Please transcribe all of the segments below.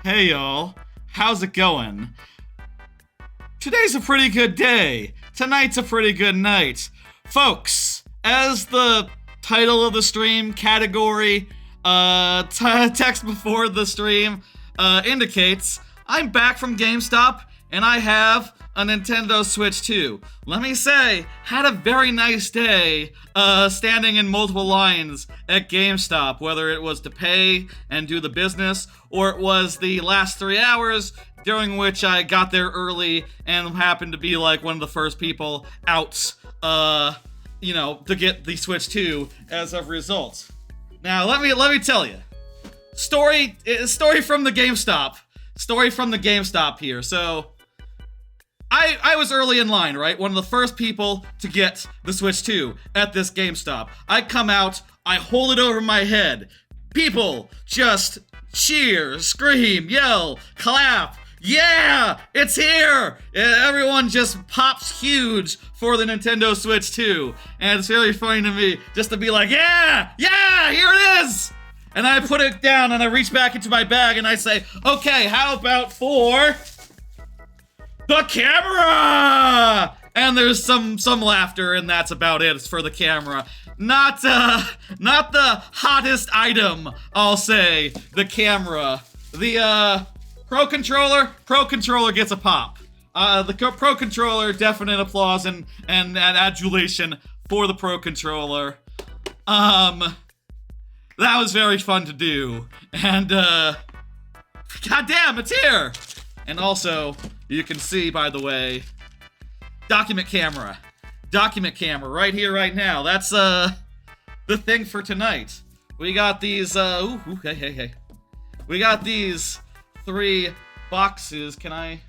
Hey y'all, how's it going? Today's a pretty good day. Tonight's a pretty good night. Folks, as the title of the stream, category, text before the stream indicates, I'm back from GameStop and I have a Nintendo Switch 2. Let me say, had a very nice day standing in multiple lines at GameStop, whether it was to pay and do the business, or it was the last 3 hours during which I got there early and happened to be like one of the first people out, to get the Switch 2 as a result. Now, let me tell you. Story from the GameStop. Story from the GameStop here. So, I was early in line, right? One of the first people to get the Switch 2 at this GameStop. I come out, I hold it over my head. People just cheer, scream, yell, clap. Yeah, it's here! Everyone just pops huge for the Nintendo Switch 2. And it's really funny to me just to be like, yeah, here it is! And I put it down and I reach back into my bag and I say, okay, how about for the camera? And there's some laughter, and that's about it. It's for the camera. Not the hottest item, I'll say. The camera. The Pro Controller gets a pop. The Pro Controller, definite applause and adulation for the Pro Controller. That was very fun to do. And goddamn, it's here. And also, you can see, by the way, document camera right here, right now. That's the thing for tonight. We got these hey. We got these 3 boxes. Can I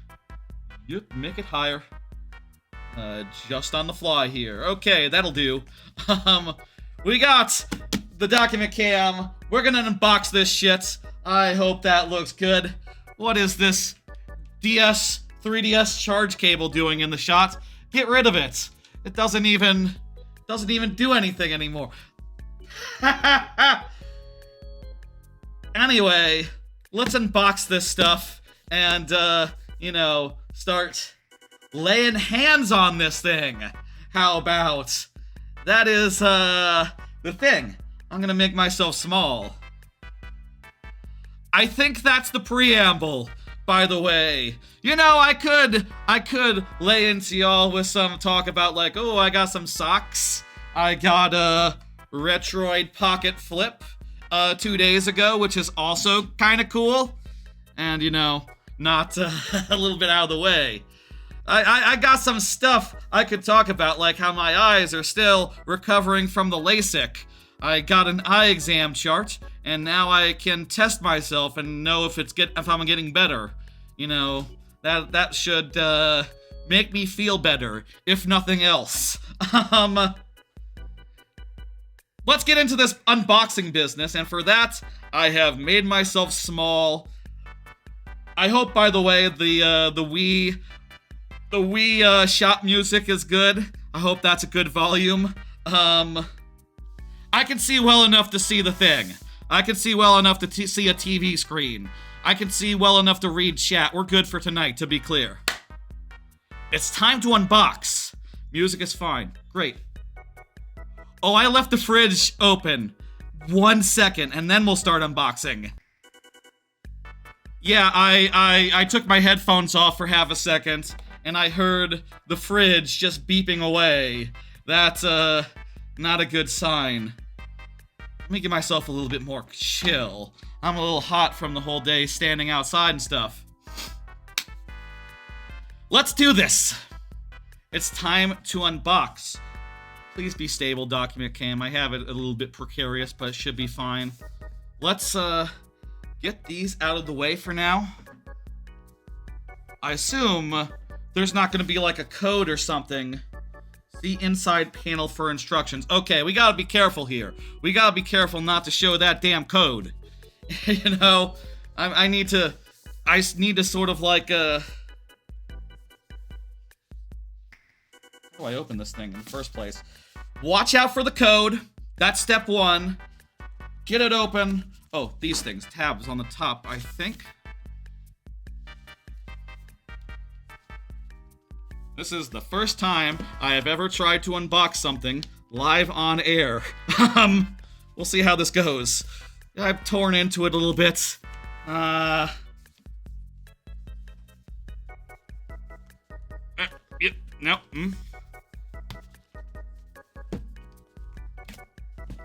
make it higher? Just on the fly here. Okay, that'll do. We got the document cam. We're gonna unbox this shit. I hope that looks good. What is this 3DS charge cable doing in the shot? Get rid of it. It doesn't even do anything anymore. Anyway, let's unbox this stuff and start laying hands on this thing. How about that? Is the thing. I'm gonna make myself small. I think that's the preamble, by the way. I could lay into y'all with some talk about like, oh, I got some socks. I got a Retroid Pocket Flip 2 days ago, which is also kind of cool. And, not a little bit out of the way. I got some stuff I could talk about, like how my eyes are still recovering from the LASIK. I got an eye exam chart, and now I can test myself and know if I'm getting better. That should make me feel better, if nothing else. Let's get into this unboxing business, and for that, I have made myself small. I hope, by the way, the Wii shop music is good. I hope that's a good volume. I can see well enough to see the thing. I can see well enough to see a TV screen. I can see well enough to read chat. We're good for tonight, to be clear. It's time to unbox. Music is fine. Great. Oh, I left the fridge open. 1 second, and then we'll start unboxing. Yeah, I took my headphones off for half a second, and I heard the fridge just beeping away. That's, not a good sign. Let me give myself a little bit more chill. I'm a little hot from the whole day standing outside and stuff. Let's do this. It's time to unbox. Please be stable, document cam. I have it a little bit precarious, but it should be fine. Let's, get these out of the way for now. I assume there's not gonna be like a code or something. See inside panel for instructions. Okay, we gotta be careful here. We gotta be careful not to show that damn code. I need to sort of like, how do I open this thing in the first place? Watch out for the code. That's step 1. Get it open. Oh, these things. Tabs on the top, I think. This is the first time I have ever tried to unbox something live on air. We'll see how this goes. I've torn into it a little bit. Yep, no.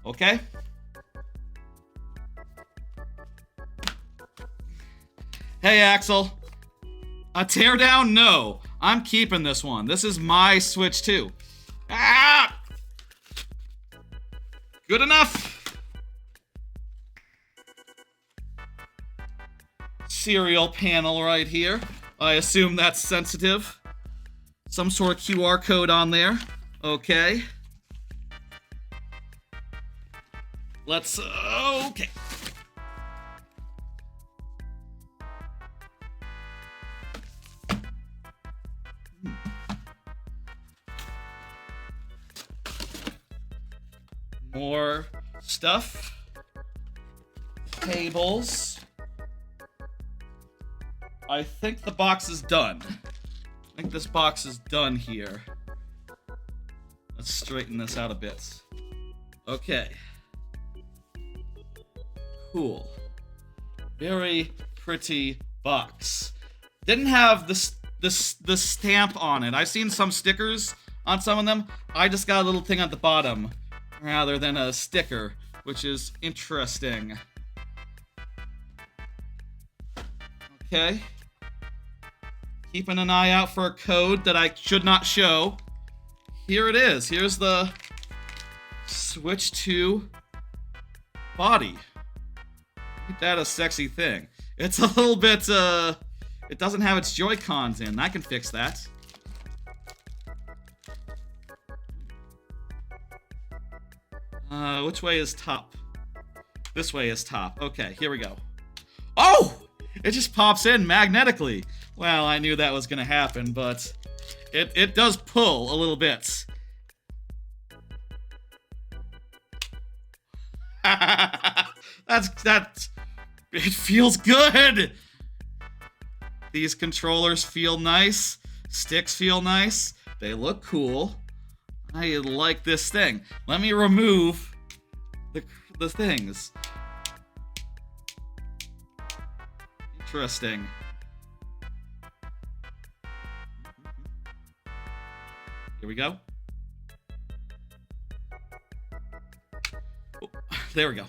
Okay. Hey, Axel. A teardown? No. I'm keeping this one. This is my Switch too. Ah! Good enough. Serial panel right here. I assume that's sensitive. Some sort of QR code on there. Okay. Let's, okay. More stuff. Tables. I think the box is done. I think this box is done here. Let's straighten this out a bit. Okay. Cool. Very pretty box. Didn't have the stamp on it. I've seen some stickers on some of them. I just got a little thing at the bottom rather than a sticker, which is interesting. Okay. Keeping an eye out for a code that I should not show. Here it is. Here's the Switch 2 body. Ain't that a sexy thing? It's a little bit, it doesn't have its Joy-Cons in. I can fix that. Which way is top? This way is top. Okay, here we go. Oh! It just pops in magnetically. Well, I knew that was gonna happen, but it does pull a little bit. That's it feels good. These controllers feel nice. Sticks feel nice. They look cool. I like this thing. Let me remove the things. Interesting. Here we go. Oh, there we go.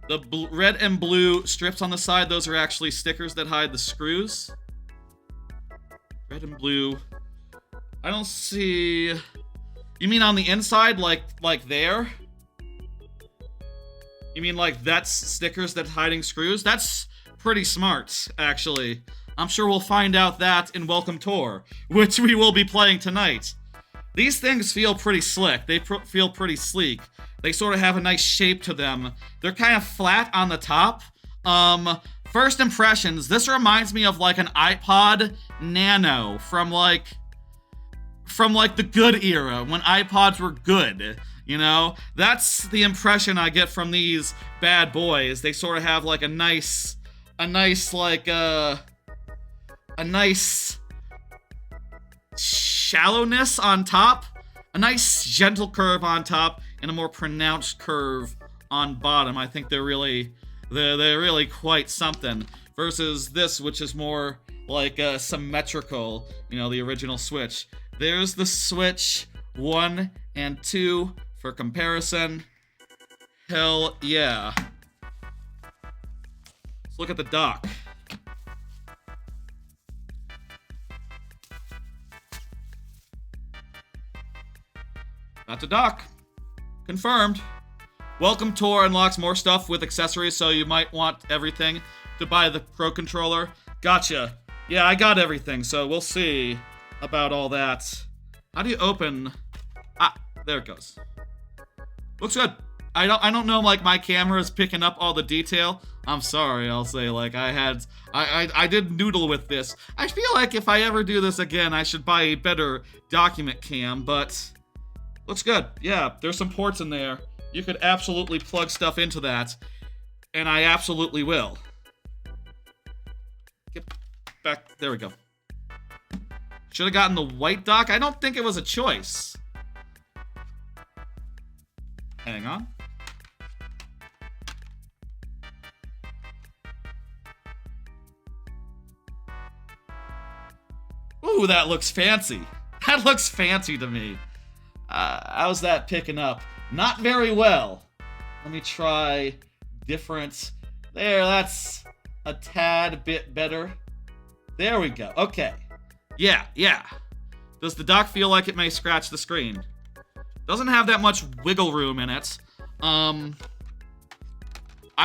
The red and blue strips on the side, those are actually stickers that hide the screws. Red and blue. I don't see... You mean on the inside, like there? You mean like that's stickers that hiding screws? That's pretty smart, actually. I'm sure we'll find out that in Welcome Tour, which we will be playing tonight. These things feel pretty slick. They feel pretty sleek. They sort of have a nice shape to them. They're kind of flat on the top. First impressions, this reminds me of like an iPod Nano from like the good era, when iPods were good, you know? That's the impression I get from these bad boys. They sort of have like a nice shallowness on top, a nice gentle curve on top, and a more pronounced curve on bottom. I think they're really quite something. Versus this, which is more like symmetrical, you know, the original Switch. There's the Switch 1 and 2 for comparison. Hell yeah. Let's look at the dock. That's a dock. Confirmed. Welcome Tour unlocks more stuff with accessories, so you might want everything to buy the Pro Controller. Gotcha. Yeah, I got everything, so we'll see about all that. How do you open... Ah, there it goes. Looks good. I don't know, like, my camera is picking up all the detail. I'm sorry, I'll say, like, I did noodle with this. I feel like if I ever do this again, I should buy a better document cam, but... Looks good. Yeah, there's some ports in there. You could absolutely plug stuff into that, and I absolutely will. Get back. There we go. Should have gotten the white dock. I don't think it was a choice. Hang on. Ooh, that looks fancy. That looks fancy to me. How's that picking up? Not very well. Let me try different. There, that's a tad bit better. There we go. Okay. Yeah. Does the dock feel like it may scratch the screen? Doesn't have that much wiggle room in it. I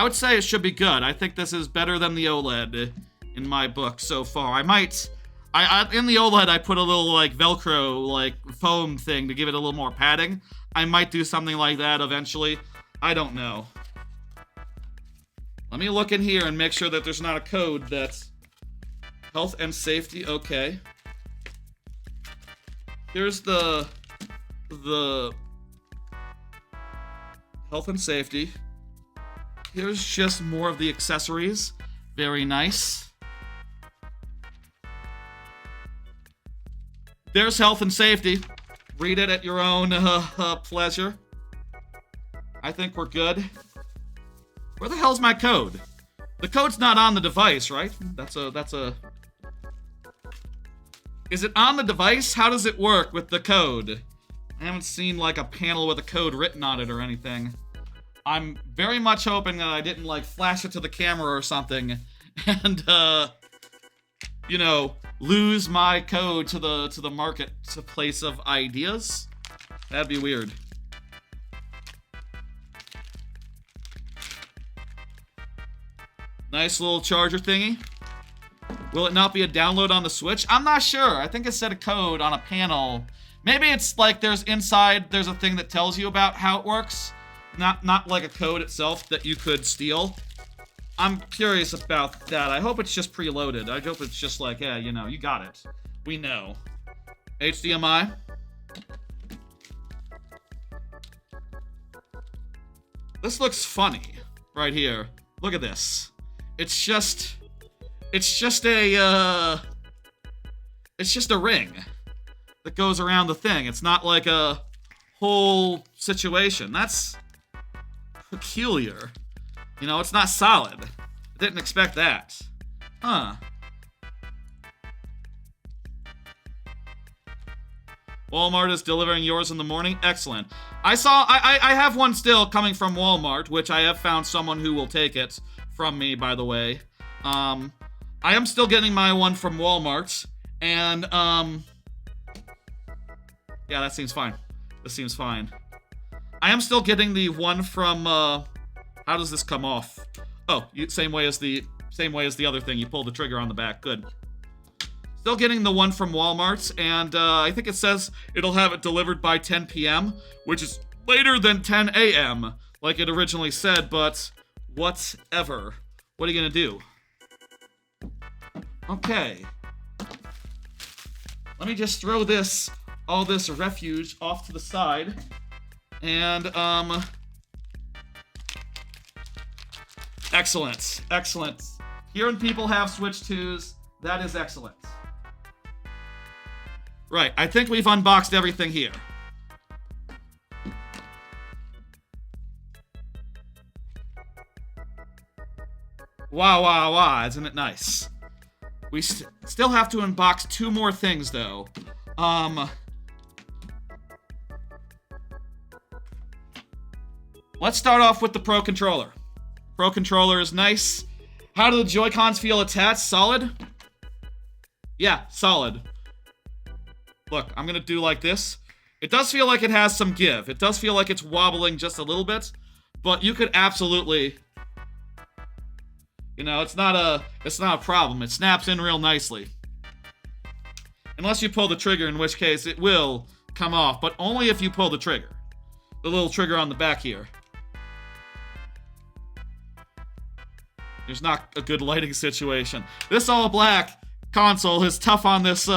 would say it should be good. I think this is better than the OLED in my book so far. In the OLED, I put a little, like, Velcro, like, foam thing to give it a little more padding. I might do something like that eventually. I don't know. Let me look in here and make sure that there's not a code that's health and safety. Okay. Here's the health and safety. Here's just more of the accessories. Very nice. There's health and safety. Read it at your own pleasure. I think we're good. Where the hell's my code? The code's not on the device, right? That's a... Is it on the device? How does it work with the code? I haven't seen, like, a panel with a code written on it or anything. I'm very much hoping that I didn't, like, flash it to the camera or something and, you know, lose my code to the marketplace of ideas. That'd be weird. Nice little charger thingy. Will it not be a download on the Switch? I'm not sure. I think it said a code on a panel. Maybe it's like there's a thing that tells you about how it works. Not like a code itself that you could steal. I'm curious about that. I hope it's just preloaded. I hope it's just like, yeah, you know, you got it. We know. HDMI. This looks funny right here. Look at this. It's just a ring that goes around the thing. It's not like a whole situation. That's peculiar. You know, it's not solid. I didn't expect that. Huh. Walmart is delivering yours in the morning. Excellent. I have one still coming from Walmart, which I have found someone who will take it from me, by the way. I am still getting my one from Walmart, and, yeah, that seems fine. This seems fine. I am still getting the one from, how does this come off? Oh, same way as the other thing. You pull the trigger on the back. Good. Still getting the one from Walmart, and I think it says it'll have it delivered by 10 p.m., which is later than 10 a.m., like it originally said, but whatever. What are you gonna do? Okay. Let me just throw all this refuge off to the side, and, excellent. Excellent. Hearing people have Switch 2s, that is excellent. Right, I think we've unboxed everything here. Wow, isn't it nice? We still have to unbox 2 more things, though. Let's start off with the Pro Controller. Pro Controller is nice. How do the Joy-Cons feel attached? Solid? Yeah, solid. Look, I'm gonna do like this. It does feel like it has some give. It does feel like it's wobbling just a little bit, but you could absolutely... You know, it's not a problem. It snaps in real nicely. Unless you pull the trigger, in which case it will come off, but only if you pull the trigger. The little trigger on the back here. There's not a good lighting situation. This all black console is tough on this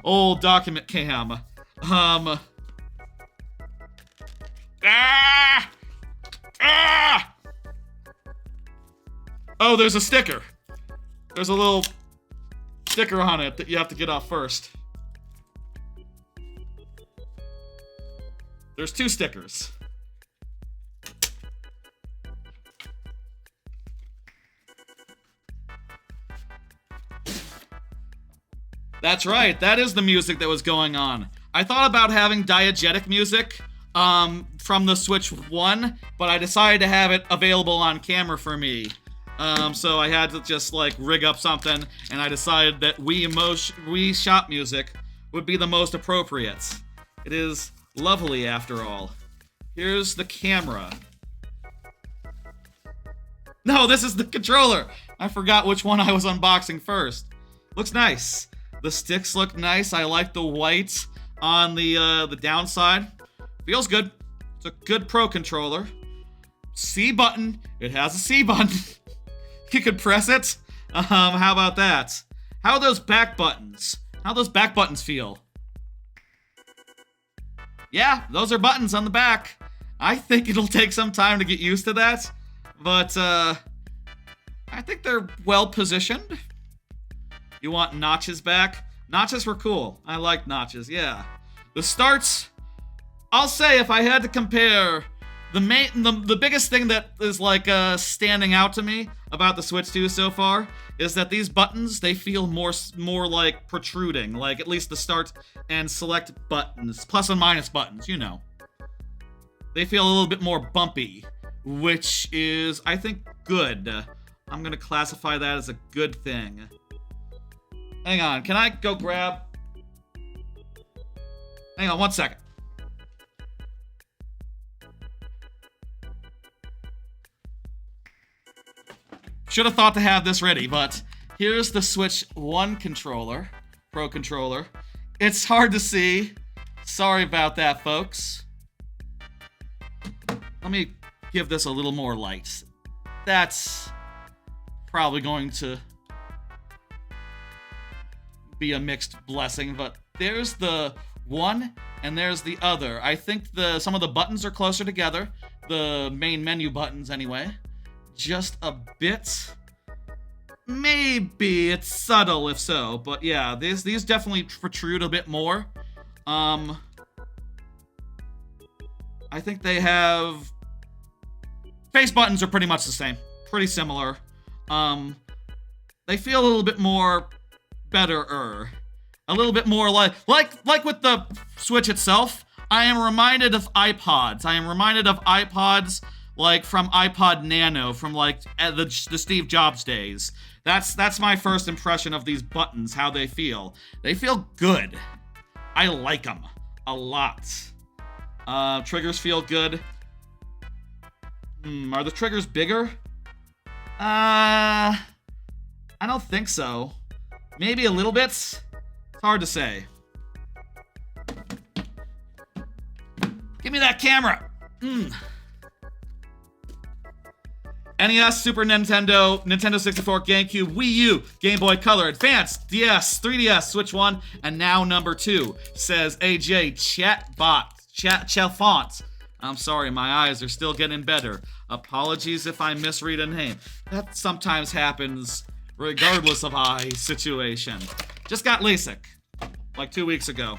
old document cam. Oh, there's a sticker. There's a little sticker on it that you have to get off first. There's 2 stickers. That's right, that is the music that was going on. I thought about having diegetic music from the Switch 1, but I decided to have it available on camera for me. So I had to just like rig up something, and I decided that Wii Shop music would be the most appropriate. It is lovely after all. Here's the camera. No, this is the controller! I forgot which one I was unboxing first. Looks nice. The sticks look nice. I like the white on the downside. Feels good. It's a good Pro controller. C button. It has a C button. You could press it. How about that? How are those back buttons? How those back buttons feel? Yeah, those are buttons on the back. I think it'll take some time to get used to that, but I think they're well positioned. You want notches back? Notches were cool. I like notches, yeah. The starts, I'll say if I had to compare, the biggest thing that is like standing out to me about the Switch 2 so far is that these buttons, they feel more like protruding, like at least the start and select buttons, plus and minus buttons, you know. They feel a little bit more bumpy, which is, I think, good. I'm gonna classify that as a good thing. Hang on, can I go grab... Hang on 1 second. Should have thought to have this ready, but here's the Switch 1 controller, Pro controller. It's hard to see. Sorry about that, folks. Let me give this a little more light. That's probably going to be a mixed blessing, but there's the one and there's the other. I think some of the buttons are closer together, the main menu buttons anyway. Just a bit. Maybe it's subtle if so, but yeah, these definitely protrude a bit more. I think they have... Face buttons are pretty much the same. Pretty similar. They feel a little bit more better-er. A little bit more like with the Switch itself, I am reminded of iPods. I am reminded of iPods like from iPod Nano, from like the Steve Jobs days. That's my first impression of these buttons, how they feel. They feel good. I like them a lot. Triggers feel good. Are the triggers bigger? I don't think so. Maybe a little bit. It's hard to say. Give me that camera. NES, Super Nintendo, Nintendo 64, GameCube, Wii U, Game Boy Color, Advance, DS, 3DS, Switch 1, and now number 2, says AJ Chalfont. I'm sorry, my eyes are still getting better. Apologies if I misread a name. That sometimes happens regardless of eye situation. Just got LASIK, like 2 weeks ago.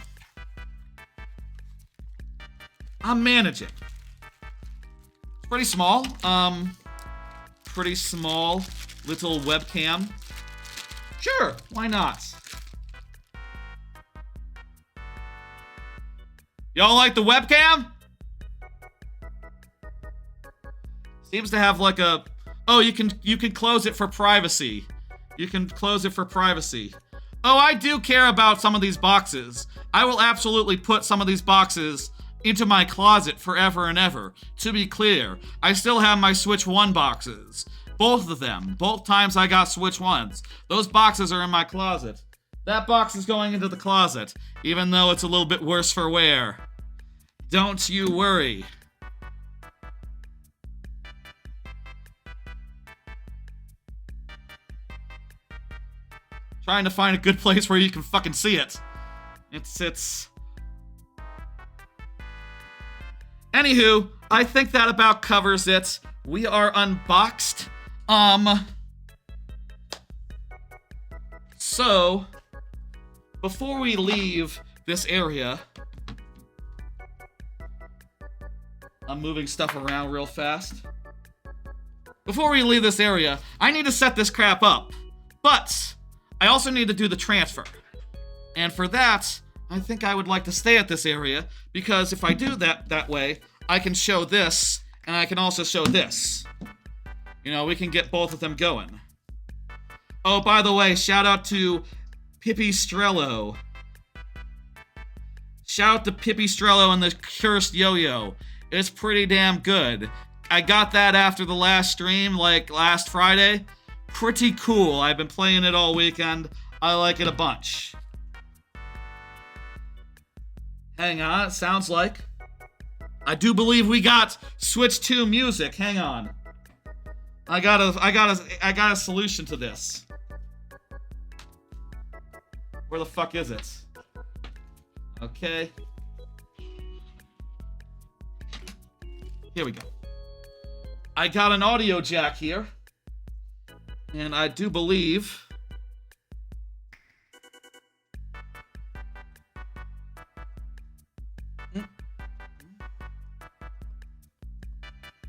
I'm managing. It's pretty small. Pretty small little webcam. Sure, why not? Y'all like the webcam? Seems to have like a... Oh, you can close it for privacy. You can close it for privacy. Oh, I do care about some of these boxes. I will absolutely put some of these boxes into my closet forever and ever. To be clear, I still have my Switch 1 boxes. Both of them. Both times I got Switch 1s. Those boxes are in my closet. That box is going into the closet, even though it's a little bit worse for wear. Don't you worry. Trying to find a good place where you can fucking see it. It's... Anywho, I think that about covers it. We are unboxed. So, before we leave this area, I'm moving stuff around real fast. Before we leave this area, I need to set this crap up. But I also need to do the transfer. And for that, I think I would like to stay at this area, because if I do that way, I can show this, and I can also show this. You know, we can get both of them going. Oh, by the way, shout out to Pipistrella. Shout out to Pipistrella and the Cursed Yo-Yo. It's pretty damn good. I got that after the last stream, like last Friday. Pretty cool. I've been playing it all weekend. I like it a bunch. Hang on, it sounds like I do believe we got Switch 2 music. Hang on. I got a solution to this. Where the fuck is it? Okay. Here we go. I got an audio jack here. And I do believe...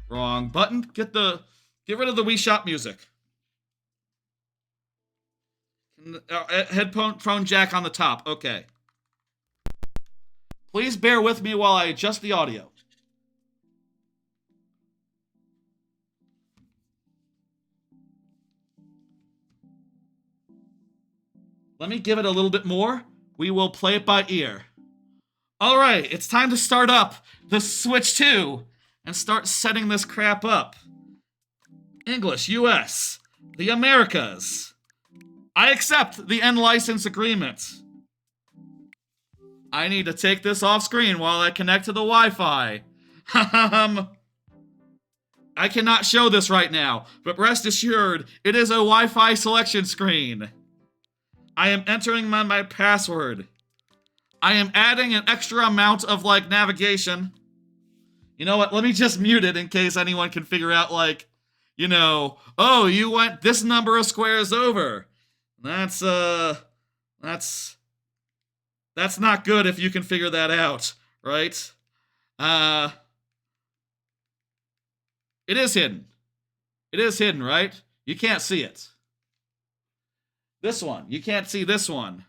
Wrong button. Get rid of the Wii Shop music. Headphone jack on the top. Okay. Please bear with me while I adjust the audio. Let me give it a little bit more. We will play it by ear. Alright, it's time to start up the Switch 2 and start setting this crap up. English, US, the Americas. I accept the end license agreement. I need to take this off screen while I connect to the Wi-Fi. I cannot show this right now, but rest assured, it is a Wi-Fi selection screen. I am entering my password. I am adding an extra amount of, like, navigation. You know what? Let me just mute it in case anyone can figure out, like, you know, oh, you went this number of squares over. That's not good if you can figure that out, right? It is hidden. It is hidden, right? You can't see it. This one. You can't see this one.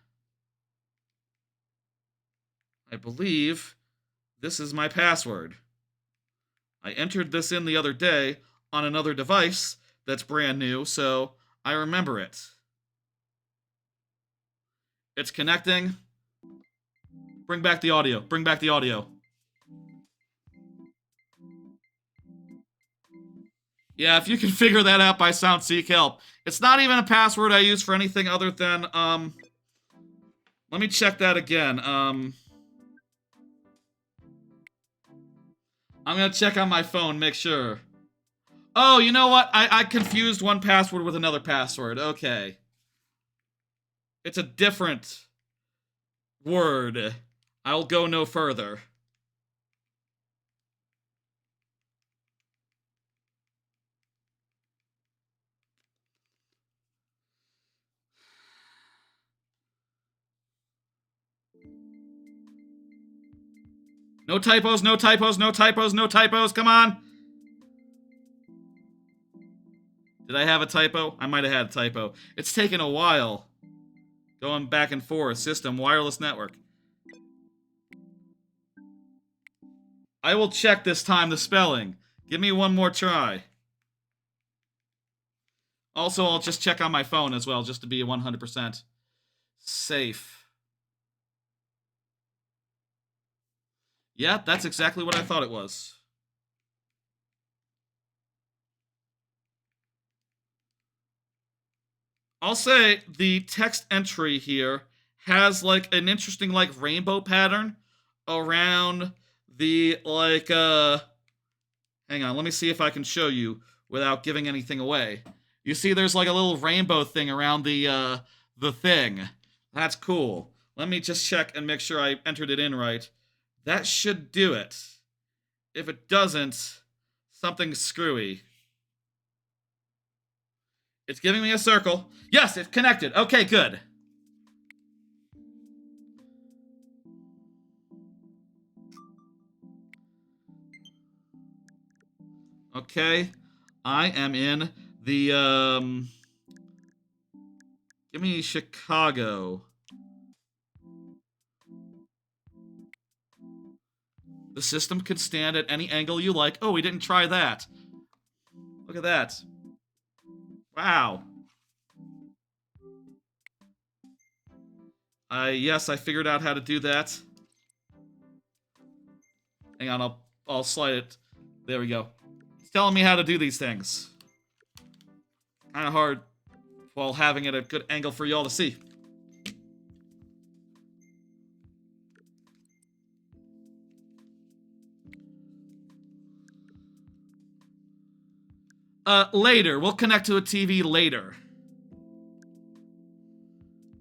I believe this is my password. I entered this in the other day on another device that's brand new, so I remember it. It's connecting. Bring back the audio. Bring back the audio. Yeah, if you can figure that out by sound, seek help. It's not even a password I use for anything other than, let me check that again. I'm gonna check on my phone, make sure. Oh, you know what? I confused one password with another password. Okay. It's a different word. I'll go no further. No typos, no typos, no typos, no typos, come on! Did I have a typo? I might have had a typo. It's taken a while. Going back and forth. System, wireless network. I will check this time the spelling. Give me one more try. Also, I'll just check on my phone as well, just to be 100% safe. Yeah, that's exactly what I thought it was. I'll say the text entry here has, like, an interesting, like, rainbow pattern around the, like, hang on, let me see if I can show you without giving anything away. You see there's, like, a little rainbow thing around the thing. That's cool. Let me just check and make sure I entered it in right. That should do it. If it doesn't, something's screwy. It's giving me a circle. Yes, it's connected. Okay, good. Okay. I am in the, give me Chicago. The system could stand at any angle you like. Oh, we didn't try that. Look at that. Wow. Yes, I figured out how to do that. Hang on, I'll slide it. There we go. It's telling me how to do these things. Kind of hard while having it at a good angle for y'all to see. Later. We'll connect to a TV later.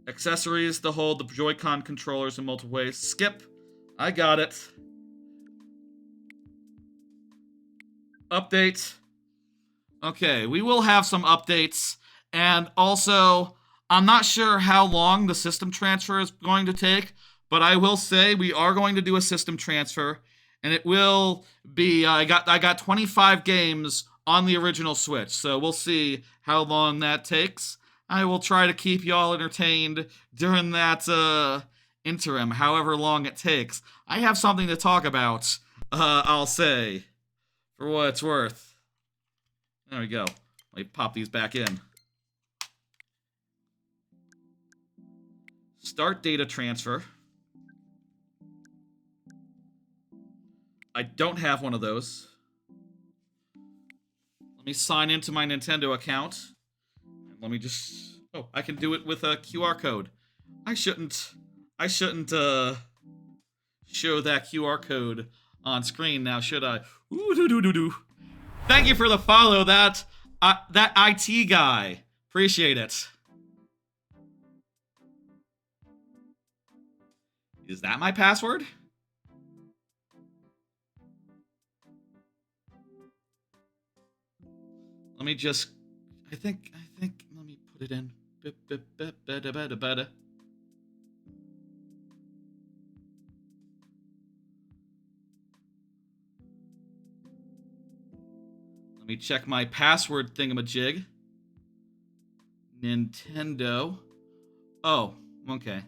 Accessories to hold the Joy-Con controllers in multiple ways. Skip. I got it. Update. Okay, we will have some updates. And also, I'm not sure how long the system transfer is going to take, but I will say we are going to do a system transfer, and it will be, I got 25 games on the original Switch, so we'll see how long that takes. I will try to keep y'all entertained during that interim, however long it takes. I have something to talk about, I'll say, for what it's worth. There we go. Let me pop these back in. Start data transfer. I don't have one of those. Let me sign into my Nintendo account. Let me just... Oh, I can do it with a QR code. I shouldn't show that QR code on screen now, should I? Ooh-doo-doo-doo-doo. Thank you for the follow, that IT guy. Appreciate it. Is that my password? Let me just... I think, let me put it in. Let me check my password thingamajig. Nintendo. Oh, okay.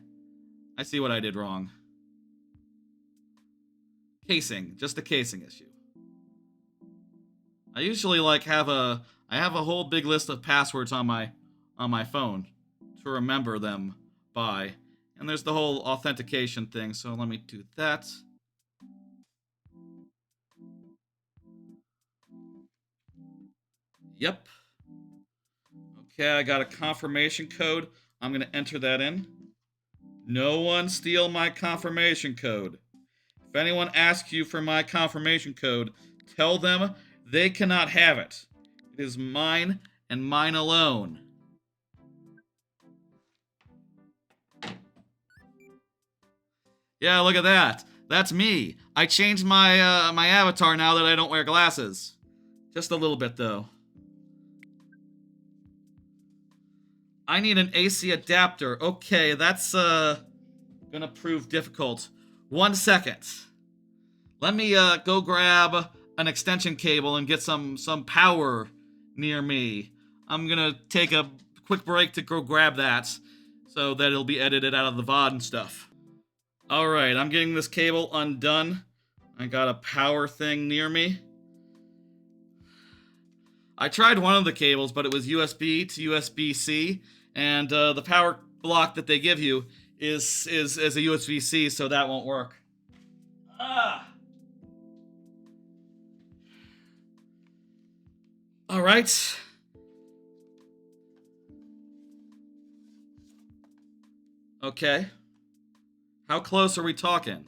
I see what I did wrong. Casing, just a casing issue. I usually I have a whole big list of passwords on my phone to remember them by. And there's the whole authentication thing, so let me do that. Yep. Okay, I got a confirmation code. I'm gonna enter that in. No one steal my confirmation code. If anyone asks you for my confirmation code, tell them they cannot have it. It is mine and mine alone. Yeah, look at that. That's me. I changed my my avatar now that I don't wear glasses. Just a little bit though. I need an AC adapter. Okay, that's gonna prove difficult. 1 second. Let me go grab an extension cable and get some power near me. I'm gonna take a quick break to go grab that so that it'll be edited out of the VOD and stuff. Alright, I'm getting this cable undone. I got a power thing near me. I tried one of the cables, but it was USB to USB-C, and the power block that they give you is a USB-C, so that won't work. All right. Okay. How close are we talking?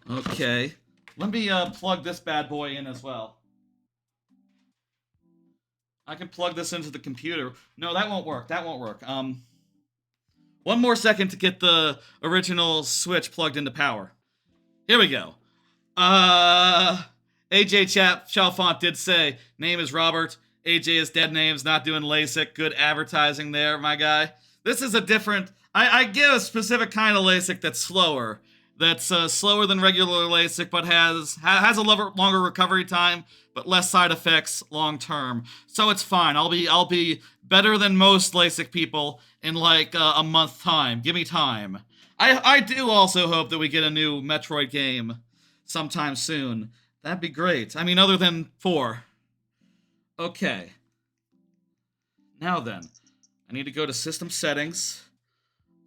Okay. Let me plug this bad boy in as well. I can plug this into the computer. No, that won't work. That won't work. One more second to get the original Switch plugged into power. Here we go. AJ Chalfont did say, name is Robert. AJ is dead names, not doing LASIK. Good advertising there, my guy. This is a different. I get a specific kind of LASIK that's slower. That's slower than regular LASIK, but has a longer recovery time, but less side effects long term. So it's fine. I'll be better than most LASIK people in like a month time. Give me time. I do also hope that we get a new Metroid game sometime soon. That'd be great. I mean, other than 4. Okay. Now then, I need to go to system settings.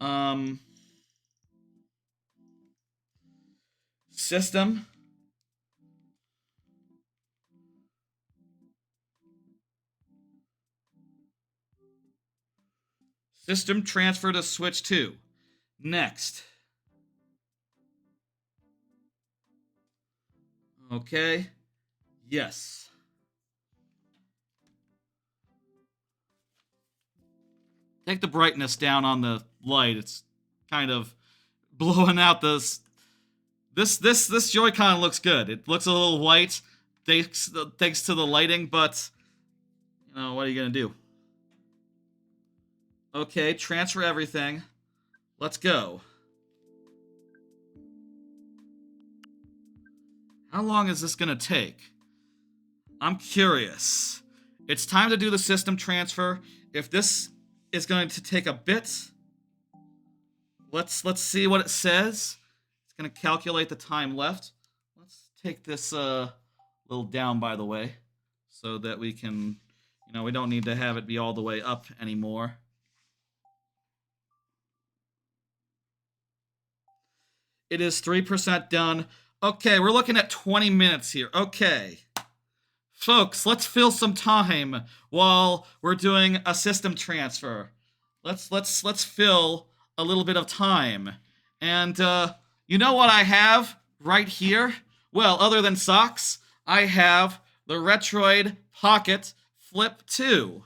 Um, System. System transfer to Switch 2. Next. Okay. Yes. Take the brightness down on the light. It's kind of blowing out this Joy-Con looks good. It looks a little white thanks to the lighting, but you know, what are you gonna do? Okay, transfer everything. Let's go. How long is this gonna take? I'm curious. It's time to do the system transfer. If this is going to take a bit, let's see what it says. It's gonna calculate the time left. Let's take this little down, by the way, so that we can, you know, we don't need to have it be all the way up anymore. It is 3% done. Okay, we're looking at 20 minutes here. Okay. Folks, let's fill some time while we're doing a system transfer. Let's fill a little bit of time. And you know what I have right here? Well, other than socks, I have the Retroid Pocket Flip 2.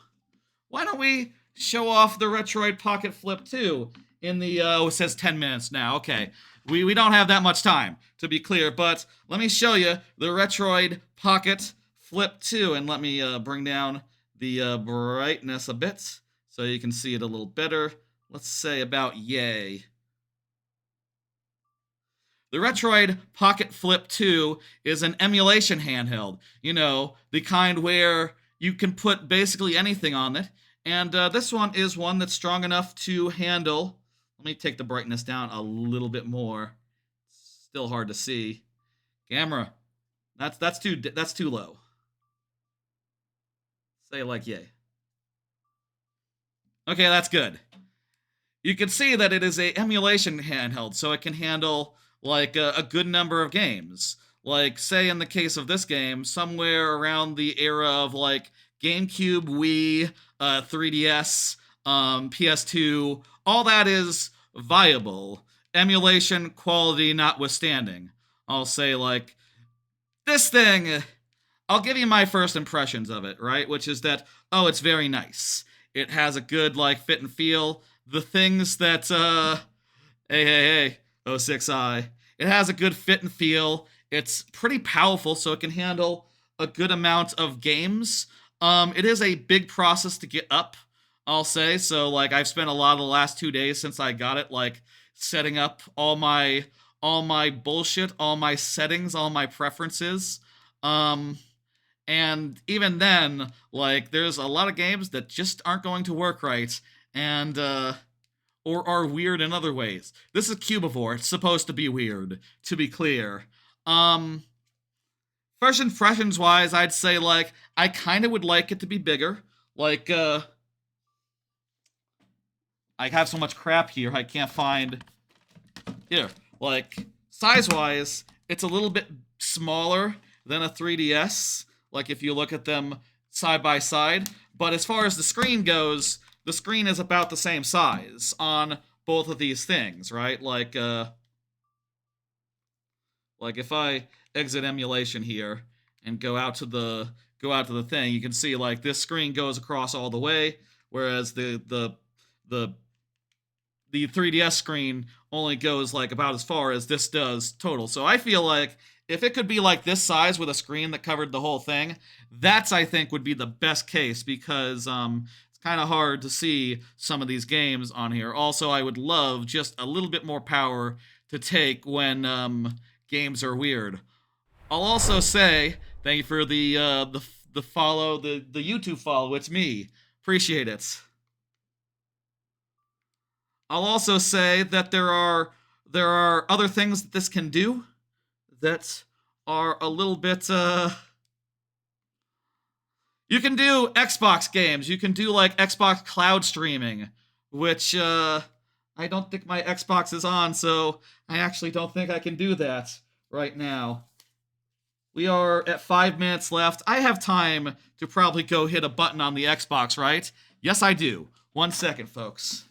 Why don't we show off the Retroid Pocket Flip 2 in the it says 10 minutes now. Okay. We don't have that much time, to be clear, but let me show you the Retroid Pocket Flip 2, and let me bring down the brightness a bit so you can see it a little better. Let's say about yay. The Retroid Pocket Flip 2 is an emulation handheld. You know, the kind where you can put basically anything on it, and this one is one that's strong enough to handle. Let me take the brightness down a little bit more. Still hard to see. Camera, that's too low. Say like yay. Okay, that's good. You can see that it is a emulation handheld, so it can handle like a good number of games. Like, say in the case of this game, somewhere around the era of like GameCube, Wii, 3DS, PS2, all that is viable, emulation quality notwithstanding. I'll say, like, this thing, I'll give you my first impressions of it, right? Which is that, oh, it's very nice. It has a good, like, fit and feel. The things that, hey, 06i. It has a good fit and feel. It's pretty powerful, so it can handle a good amount of games. It is a big process to get up, I'll say. So, like, I've spent a lot of the last 2 days since I got it, like, setting up all my bullshit, all my settings, all my preferences. And even then, like, there's a lot of games that just aren't going to work right, and, or are weird in other ways. This is Cubivore. It's supposed to be weird, to be clear. First impressions-wise, I'd say, like, I kind of would like it to be bigger. Like, I have so much crap here, I can't find... Here, like, size-wise, it's a little bit smaller than a 3DS, like, if you look at them side by side. But as far as the screen goes, the screen is about the same size on both of these things, right? Like if I exit emulation here and go out to the thing, you can see, like, this screen goes across all the way, whereas the 3DS screen only goes, like, about as far as this does total. So I feel like if it could be, like, this size with a screen that covered the whole thing, that's, I think, would be the best case, because it's kind of hard to see some of these games on here. Also, I would love just a little bit more power to take when games are weird. I'll also say thank you for the follow, the YouTube follow. It's me. Appreciate it. I'll also say that there are other things that this can do that are a little bit you can do Xbox games. You can do like Xbox cloud streaming, which I don't think my Xbox is on, so I actually don't think I can do that right now. We are at 5 minutes left. I have time to probably go hit a button on the Xbox, right? Yes, I do. 1 second, folks.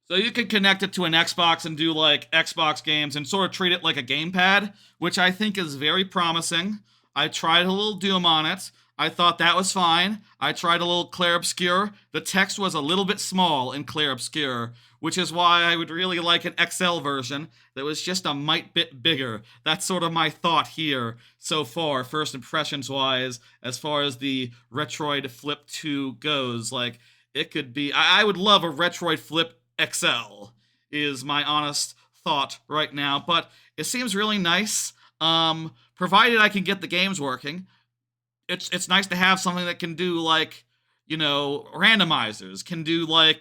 So you can connect it to an Xbox and do like Xbox games and sort of treat it like a gamepad, which I think is very promising. I tried a little Doom on it. I thought that was fine. I tried a little Clair Obscur. The text was a little bit small in Clair Obscur, which is why I would really like an XL version that was just a mite bit bigger. That's sort of my thought here so far, first impressions wise, as far as the Retroid Flip 2 goes. Like, it could be. I would love a Retroid Flip XL, is my honest thought right now, but it seems really nice. Provided I can get the games working. It's nice to have something that can do like, randomizers, can do like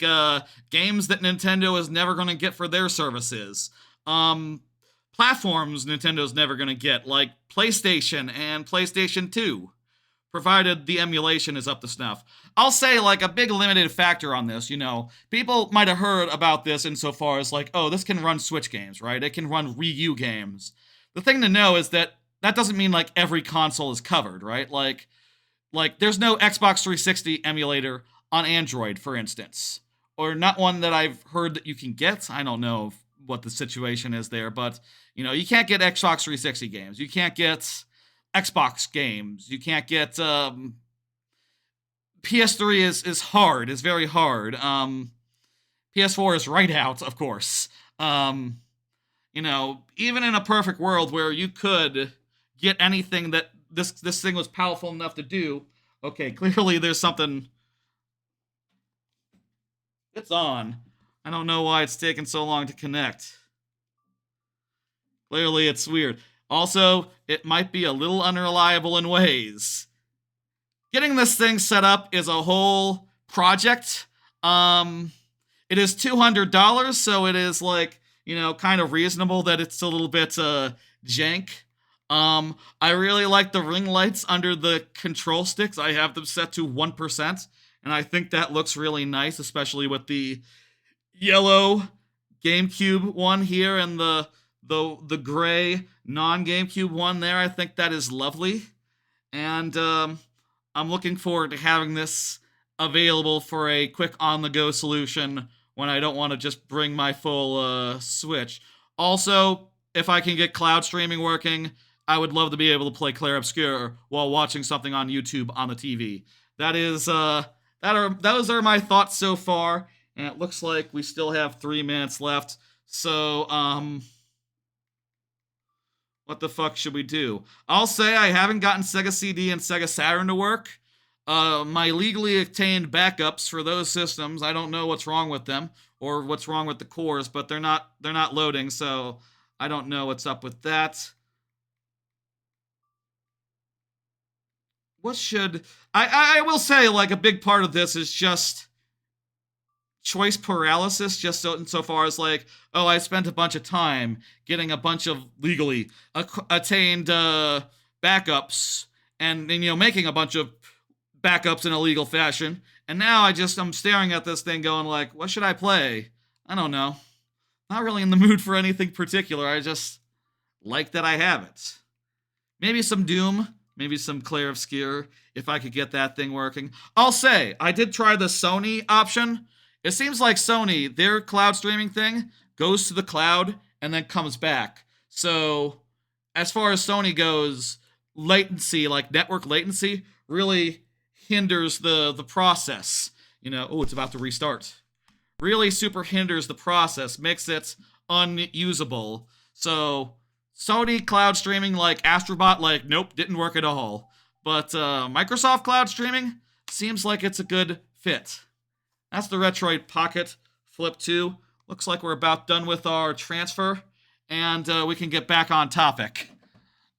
games that Nintendo is never going to get for their services. Platforms Nintendo's never going to get, like PlayStation and PlayStation 2, provided the emulation is up to snuff. I'll say, like, a big limited factor on this, people might have heard about this insofar as, like, oh, this can run Switch games, right? It can run Wii U games. The thing to know is that doesn't mean, like, every console is covered, right? Like there's no Xbox 360 emulator on Android, for instance. Or not one that I've heard that you can get. I don't know what the situation is there, but, you can't get Xbox 360 games. You can't get Xbox games. You can't get PS3 is hard. It's very hard. PS4 is right out, of course. Even in a perfect world where you could get anything that this thing was powerful enough to do. Okay, clearly there's something. It's on. I don't know why it's taking so long to connect. Clearly it's weird. Also, it might be a little unreliable in ways. Getting this thing set up is a whole project. It is $200, so it is like, kind of reasonable that it's a little bit jank. I really like the ring lights under the control sticks. I have them set to 1%, and I think that looks really nice, especially with the yellow GameCube one here and the gray non-GameCube one there. I think that is lovely. And I'm looking forward to having this available for a quick on-the-go solution when I don't want to just bring my full Switch. Also, if I can get cloud streaming working, I would love to be able to play Clair Obscur while watching something on YouTube on the TV. Those are my thoughts so far, and it looks like we still have 3 minutes left. So, what the fuck should we do? I'll say I haven't gotten Sega CD and Sega Saturn to work. My legally obtained backups for those systems, I don't know what's wrong with them or what's wrong with the cores, but they're not loading, so I don't know what's up with that. I will say, like, a big part of this is just choice paralysis, just so far as like, oh, I spent a bunch of time getting a bunch of legally attained backups and making a bunch of backups in a legal fashion, and now I'm staring at this thing going like, what should I play? I don't know. Not really in the mood for anything particular. I just like that I have it. Maybe some Doom, maybe some Clair Obscur, if I could get that thing working. I'll say, I did try the Sony option. It seems like Sony, their cloud streaming thing, goes to the cloud and then comes back. So, as far as Sony goes, latency, like network latency, really hinders the process. Oh, it's about to restart. really super hinders the process, makes it unusable. So Sony cloud streaming like Astrobot, like, nope, didn't work at all. But Microsoft cloud streaming seems like it's a good fit. That's the Retroid Pocket Flip 2. Looks like we're about done with our transfer, and we can get back on topic.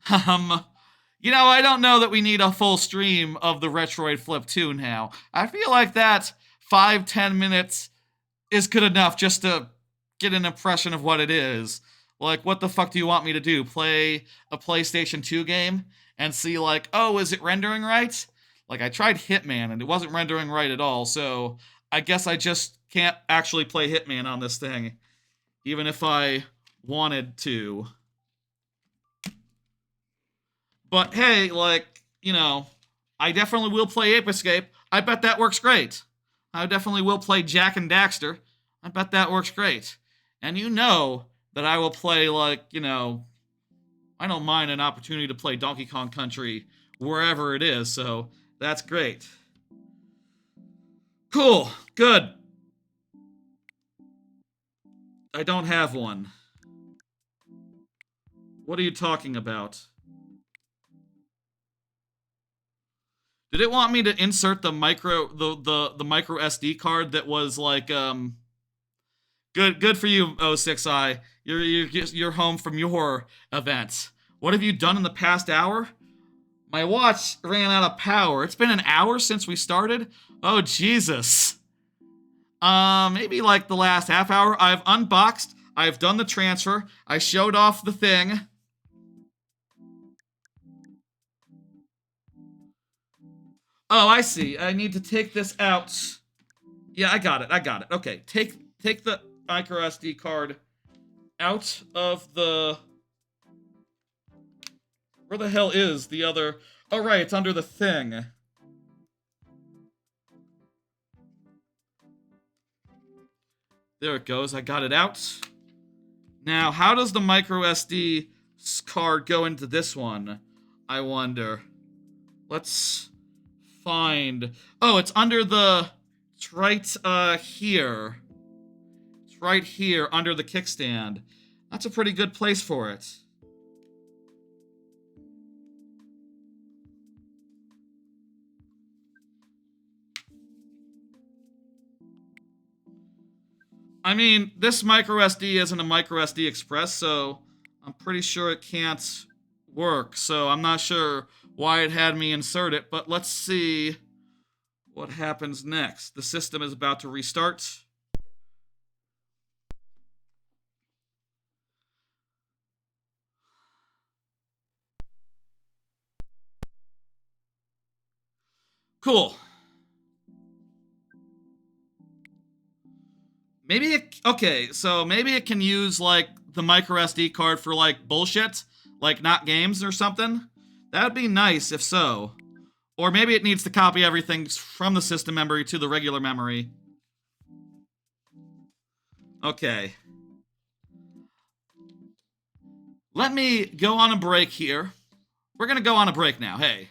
I don't know that we need a full stream of the Retroid Flip 2 now. I feel like that 5-10 minutes is good enough just to get an impression of what it is. Like, what the fuck do you want me to do? Play a PlayStation 2 game and see, like, oh, is it rendering right? Like, I tried Hitman and it wasn't rendering right at all, so I guess I just can't actually play Hitman on this thing, even if I wanted to. But hey, like, I definitely will play Ape Escape. I bet that works great. I definitely will play Jack and Daxter. I bet that works great. And you know that I will play, like, I don't mind an opportunity to play Donkey Kong Country wherever it is, so that's great. Cool. Good. I don't have one. What are you talking about? Did it want me to insert the micro SD card that was like good for you, 06i. You're home from your event. What have you done in the past hour? My watch ran out of power. It's been an hour since we started. Oh Jesus. Maybe like the last half hour. I've unboxed. I've done the transfer. I showed off the thing. Oh, I see. I need to take this out. Yeah, I got it. Okay, take the micro SD card out of the... Where the hell is the other... Oh, right, it's under the thing. There it goes. I got it out. Now, how does the micro SD card go into this one? I wonder. Let's... find... Oh, it's under the... It's right, here. It's right here, under the kickstand. That's a pretty good place for it. I mean, this micro SD isn't a micro SD Express, so I'm pretty sure it can't work. So I'm not sure why it had me insert it, but let's see what happens next. The system is about to restart. Cool. Maybe it... Okay, so maybe it can use, like, the micro SD card for, like, bullshit? Like, not games or something? That would be nice, if so. Or maybe it needs to copy everything from the system memory to the regular memory. Okay. Let me go on a break here. We're gonna go on a break now, hey.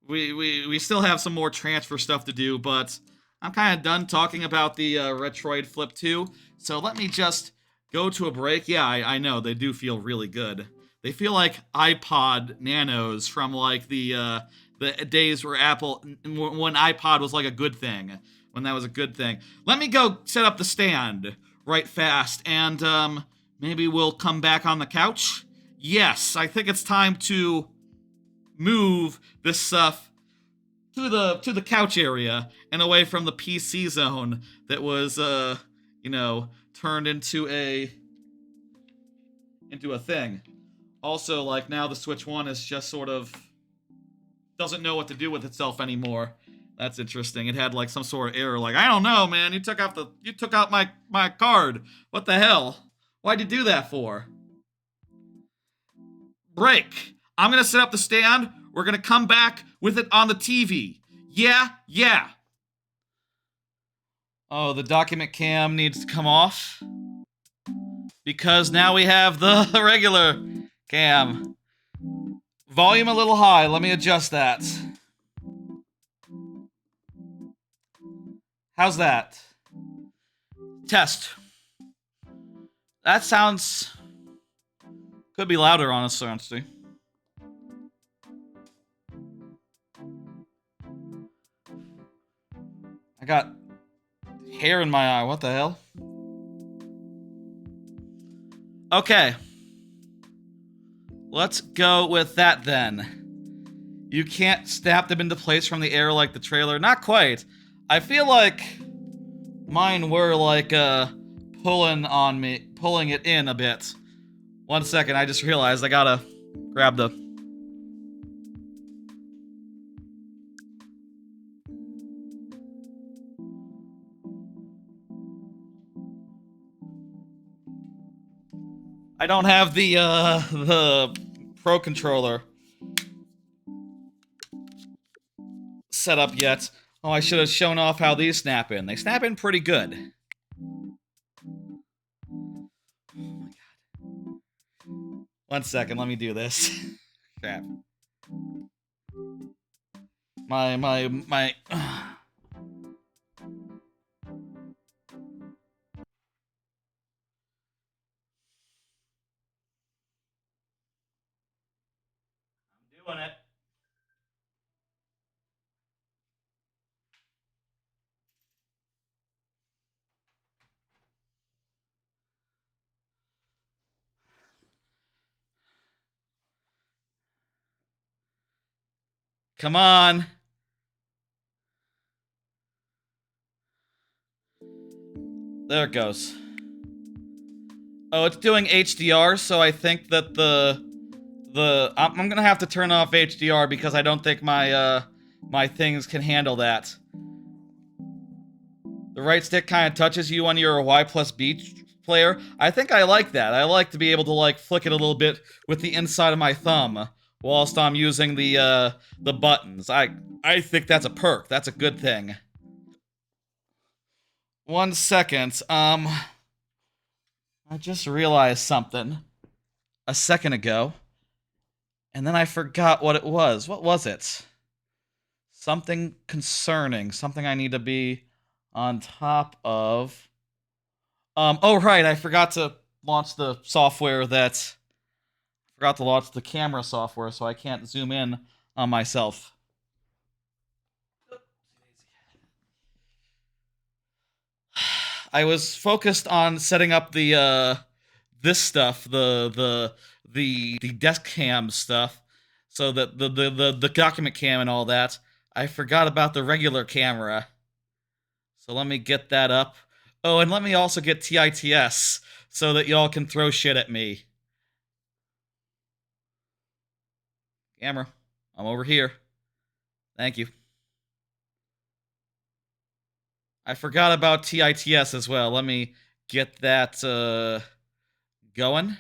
We still have some more transfer stuff to do, but I'm kind of done talking about the Retroid Flip 2, so let me just go to a break. Yeah, I know, they do feel really good. They feel like iPod Nanos from, like, the days where when iPod was, like, a good thing. When that was a good thing. Let me go set up the stand right fast, and, maybe we'll come back on the couch? Yes, I think it's time to move this stuff to the couch area and away from the PC zone that was, turned into a thing. Also, like, now the Switch 1 is just sort of doesn't know what to do with itself anymore. That's interesting. It had, like, some sort of error, like, I don't know, man, you took out my card. What the hell? Why'd you do that for? Break. I'm gonna set up the stand. We're gonna come back with it on the TV. Yeah. Oh, the document cam needs to come off. Because now we have the regular cam. Volume a little high. Let me adjust that. How's that? Test. That sounds... Could be louder, honestly. I got hair in my eye. What the hell? Okay. Let's go with that then. You can't snap them into place from the air like the trailer. Not quite. I feel like mine were like pulling it in a bit. 1 second, I just realized I gotta grab the... I don't have the Pro Controller set up yet. Oh, I should have shown off how these snap in. They snap in pretty good. Oh my god. 1 second, let me do this. Crap. My... I'm doing it. Come on. There it goes. Oh, it's doing HDR, so I think that I'm gonna have to turn off HDR because I don't think my my things can handle that. The right stick kind of touches you when you're a Y plus B player. I think I like that. I like to be able to like flick it a little bit with the inside of my thumb whilst I'm using the buttons. I think that's a perk. That's a good thing. 1 second. I just realized something a second ago, and then I forgot what it was. What was it? Something concerning. Something I need to be on top of. Oh right, I forgot to launch the software that... Forgot to launch the camera software, so I can't zoom in on myself. I was focused on setting up the this stuff, the desk cam stuff, so that the document cam and all that. I forgot about the regular camera. So let me get that up. Oh, and let me also get TITS so that y'all can throw shit at me. Camera, I'm over here. Thank you. I forgot about TITS as well. Let me get that going.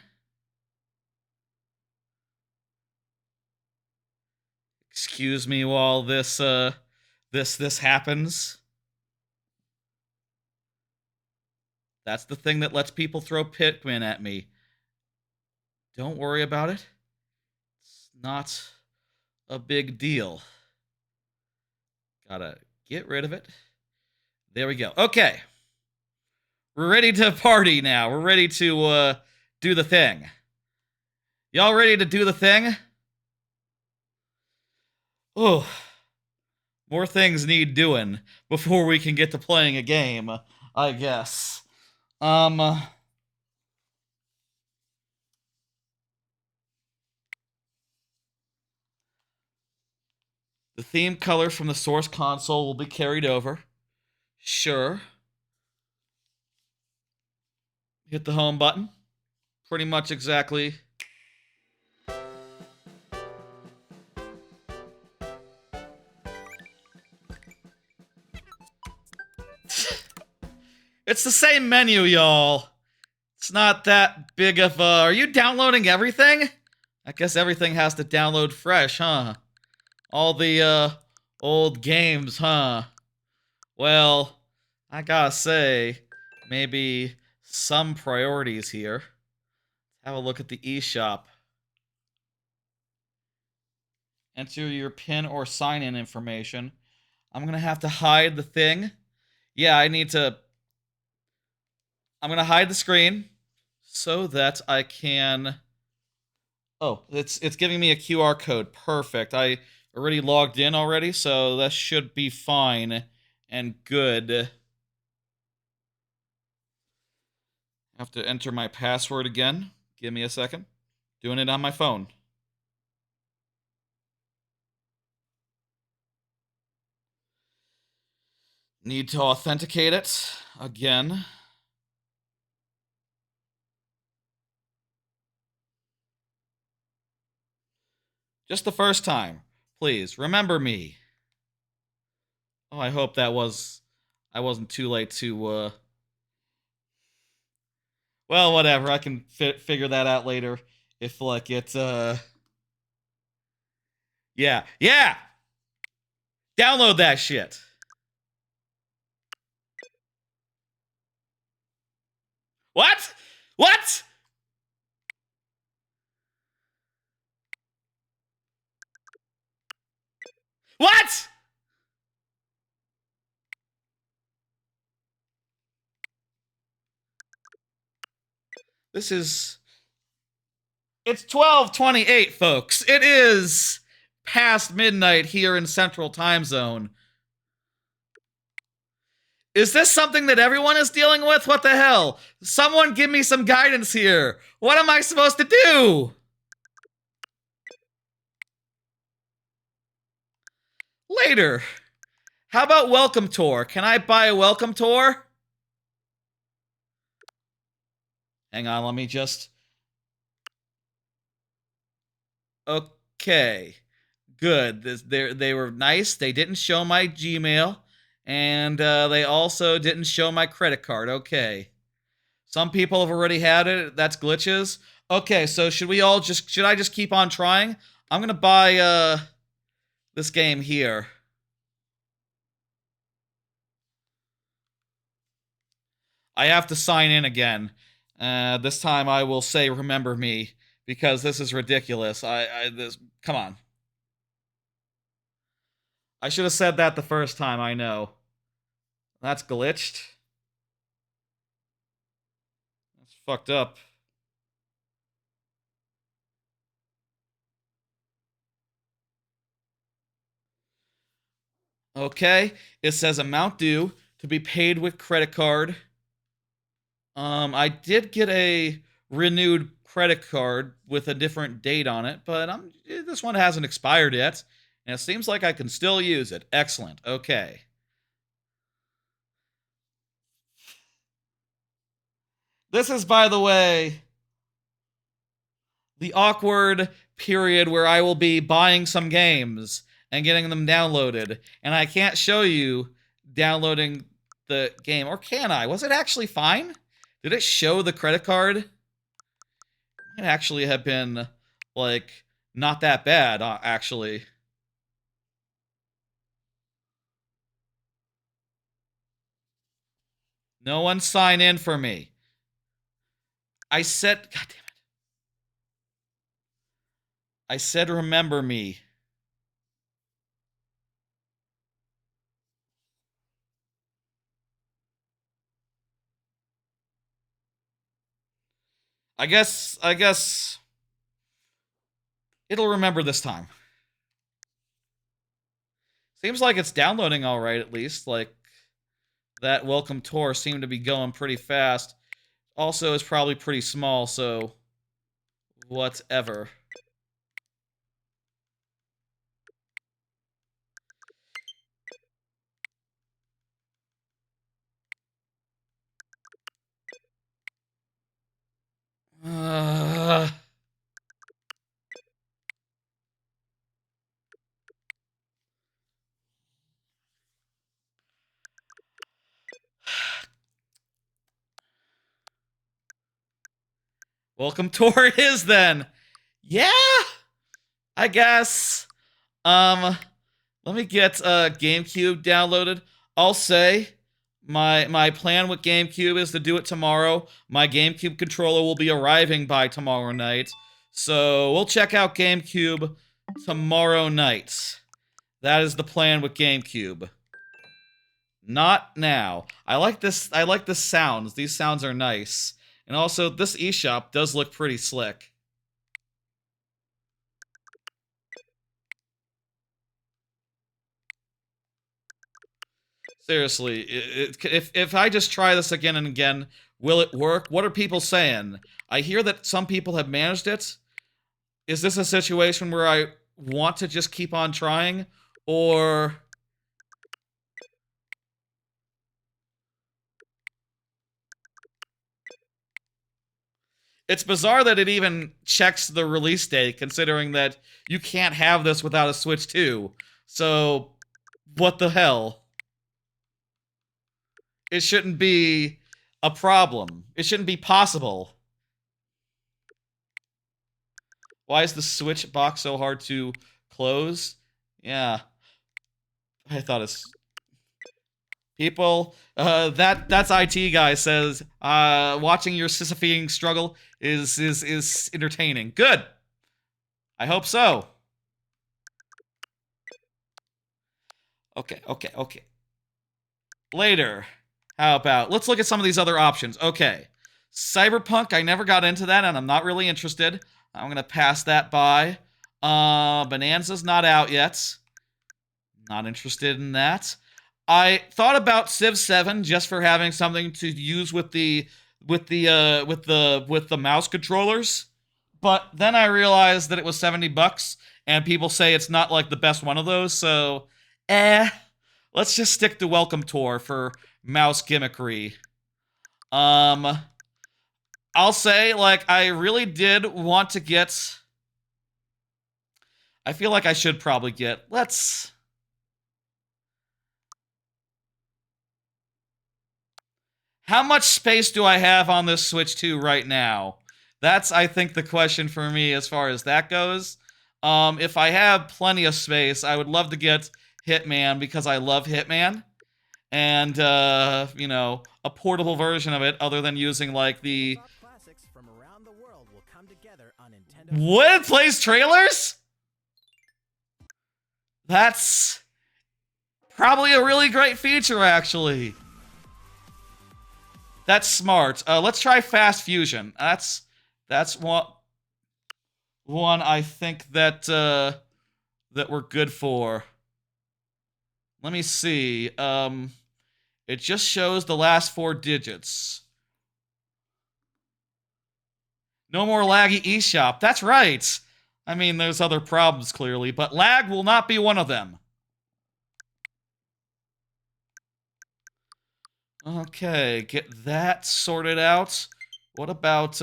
Excuse me while this this happens. That's the thing that lets people throw Pikmin at me. Don't worry about it. It's not a big deal. Gotta get rid of it. There we go. Okay. We're ready to party now. We're ready to do the thing. Y'all ready to do the thing? Oh. More things need doing before we can get to playing a game, I guess. The theme color from the source console will be carried over. Sure. Hit the home button. Pretty much exactly. It's the same menu, y'all. It's not that big of a... Are you downloading everything? I guess everything has to download fresh, huh? All the, old games, huh? Well, I gotta say, maybe some priorities here. Have a look at the eShop. Enter your PIN or sign-in information. I'm gonna have to hide the thing. Yeah, I need to... I'm gonna hide the screen so that I can. Oh, it's giving me a QR code. Perfect. I already logged in already, so that should be fine and good. Have to enter my password again. Give me a second. Doing it on my phone. Need to authenticate it again. Just the first time. Please, remember me. Oh, I hope I wasn't too late to, well, whatever, I can figure that out later. If, like, yeah, yeah! Download that shit! What? What? What? This is... It's 12:28, folks. It is past midnight here in Central Time Zone. Is this something that everyone is dealing with? What the hell? Someone give me some guidance here. What am I supposed to do? Later. How about welcome tour? Can I buy a welcome tour? Hang on, let me just... Okay. Good. They were nice. They didn't show my Gmail. And they also didn't show my credit card. Okay. Some people have already had it. That's glitches. Okay, so should I just keep on trying? I'm gonna buy this game here. I have to sign in again. This time I will say remember me because this is ridiculous. Come on. I should have said that the first time, I know. That's glitched. That's fucked up. Okay, it says amount due to be paid with credit card. I did get a renewed credit card with a different date on it, but this one hasn't expired yet, and it seems like I can still use it. Excellent. Okay. This is, by the way, the awkward period where I will be buying some games and getting them downloaded, and I can't show you downloading the game. Or can I? Was it actually fine? Did it show the credit card? It might actually have been, like, not that bad, actually. No one sign in for me. I said, God damn it. I said remember me. I guess it'll remember this time. Seems like it's downloading all right, at least. Like, that welcome tour seemed to be going pretty fast. Also, it's probably pretty small, so whatever. Welcome tour it is then. Yeah, I guess. Let me get GameCube downloaded. I'll say my plan with GameCube is to do it tomorrow. My GameCube controller will be arriving by tomorrow night. So we'll check out GameCube tomorrow night. That is the plan with GameCube. Not now. I like this. I like the sounds. These sounds are nice. And also, this eShop does look pretty slick. Seriously, if I just try this again and again, will it work? What are people saying? I hear that some people have managed it. Is this a situation where I want to just keep on trying? Or... It's bizarre that it even checks the release date, considering that you can't have this without a Switch 2. So, what the hell? It shouldn't be a problem. It shouldn't be possible. Why is the Switch box so hard to close? Yeah. I thought it's... People, that's IT guy says, watching your Sisyphean struggle is entertaining. Good! I hope so. Okay. Later. How about, let's look at some of these other options. Okay. Cyberpunk, I never got into that, and I'm not really interested. I'm gonna pass that by. Bonanza's not out yet. Not interested in that. I thought about Civ 7 just for having something to use with the mouse controllers, but then I realized that it was $70, and people say it's not like the best one of those. So, let's just stick to Welcome Tour for mouse gimmickry. I'll say, like, I really did want to get... I feel like I should probably get... Let's... How much space do I have on this Switch 2 right now? That's, I think, the question for me as far as that goes. If I have plenty of space, I would love to get Hitman because I love Hitman. And, you know, a portable version of it other than using, like, the... What? It plays trailers? That's probably a really great feature, actually. That's smart. Let's try Fast Fusion. That's one I think that that we're good for. Let me see. It just shows the last 4 digits. No more laggy eShop. That's right. I mean, there's other problems clearly, but lag will not be one of them. Okay, get that sorted out. What about,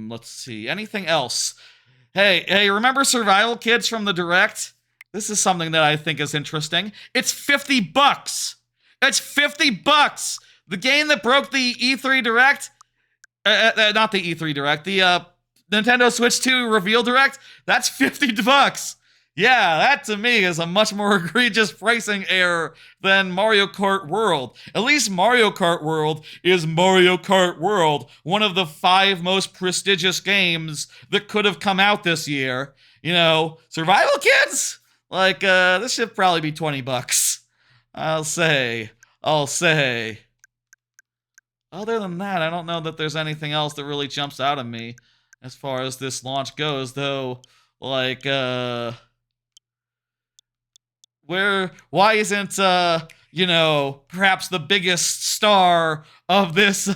let's see, anything else? Hey, remember Survival Kids from the Direct? This is something that I think is interesting. It's $50! It's $50! The game that broke the E3 Direct, not the E3 Direct, the, Nintendo Switch 2 Reveal Direct, that's $50! Yeah, that to me is a much more egregious pricing error than Mario Kart World. At least Mario Kart World is Mario Kart World, one of the 5 most prestigious games that could have come out this year. You know, Survival Kids? Like, this should probably be $20. I'll say. Other than that, I don't know that there's anything else that really jumps out at me as far as this launch goes, though, like, why isn't, you know, perhaps the biggest star of this,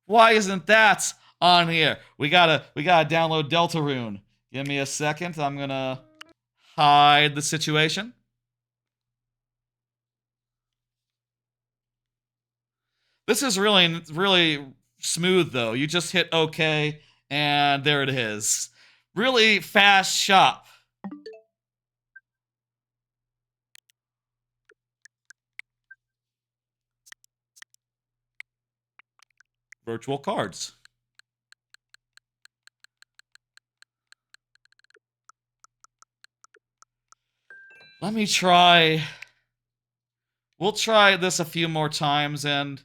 why isn't that on here? We gotta download Deltarune. Give me a second, I'm gonna hide the situation. This is really smooth, though. You just hit OK, and there it is. Really fast shop. Virtual cards. Let me try... We'll try this a few more times, and...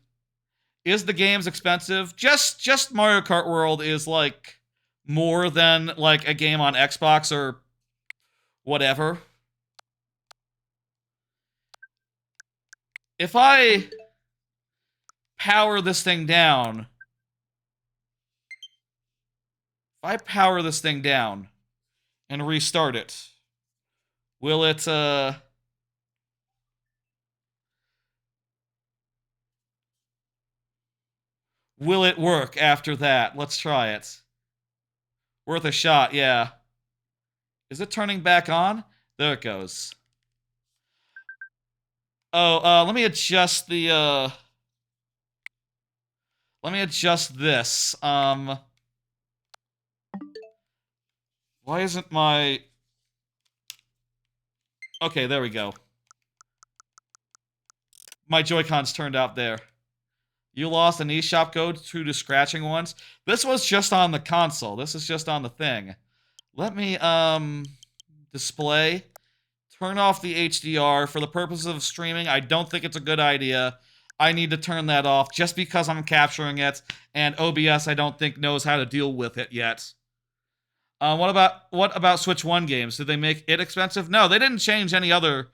Is the game's expensive? Just Mario Kart World is, like, more than, like, a game on Xbox or whatever. If I power this thing down, and restart it, will it, will it work after that? Let's try it. Worth a shot, yeah. Is it turning back on? There it goes. Oh, let me adjust the, let me adjust this. Why isn't my... Okay, there we go. My Joy-Cons turned out there. You lost an eShop code due to scratching once. This was just on the console. This is just on the thing. Let me, display. Turn off the HDR. For the purposes of streaming, I don't think it's a good idea. I need to turn that off just because I'm capturing it, and OBS I don't think knows how to deal with it yet. What about Switch 1 games? Did they make it expensive? No, they didn't change any other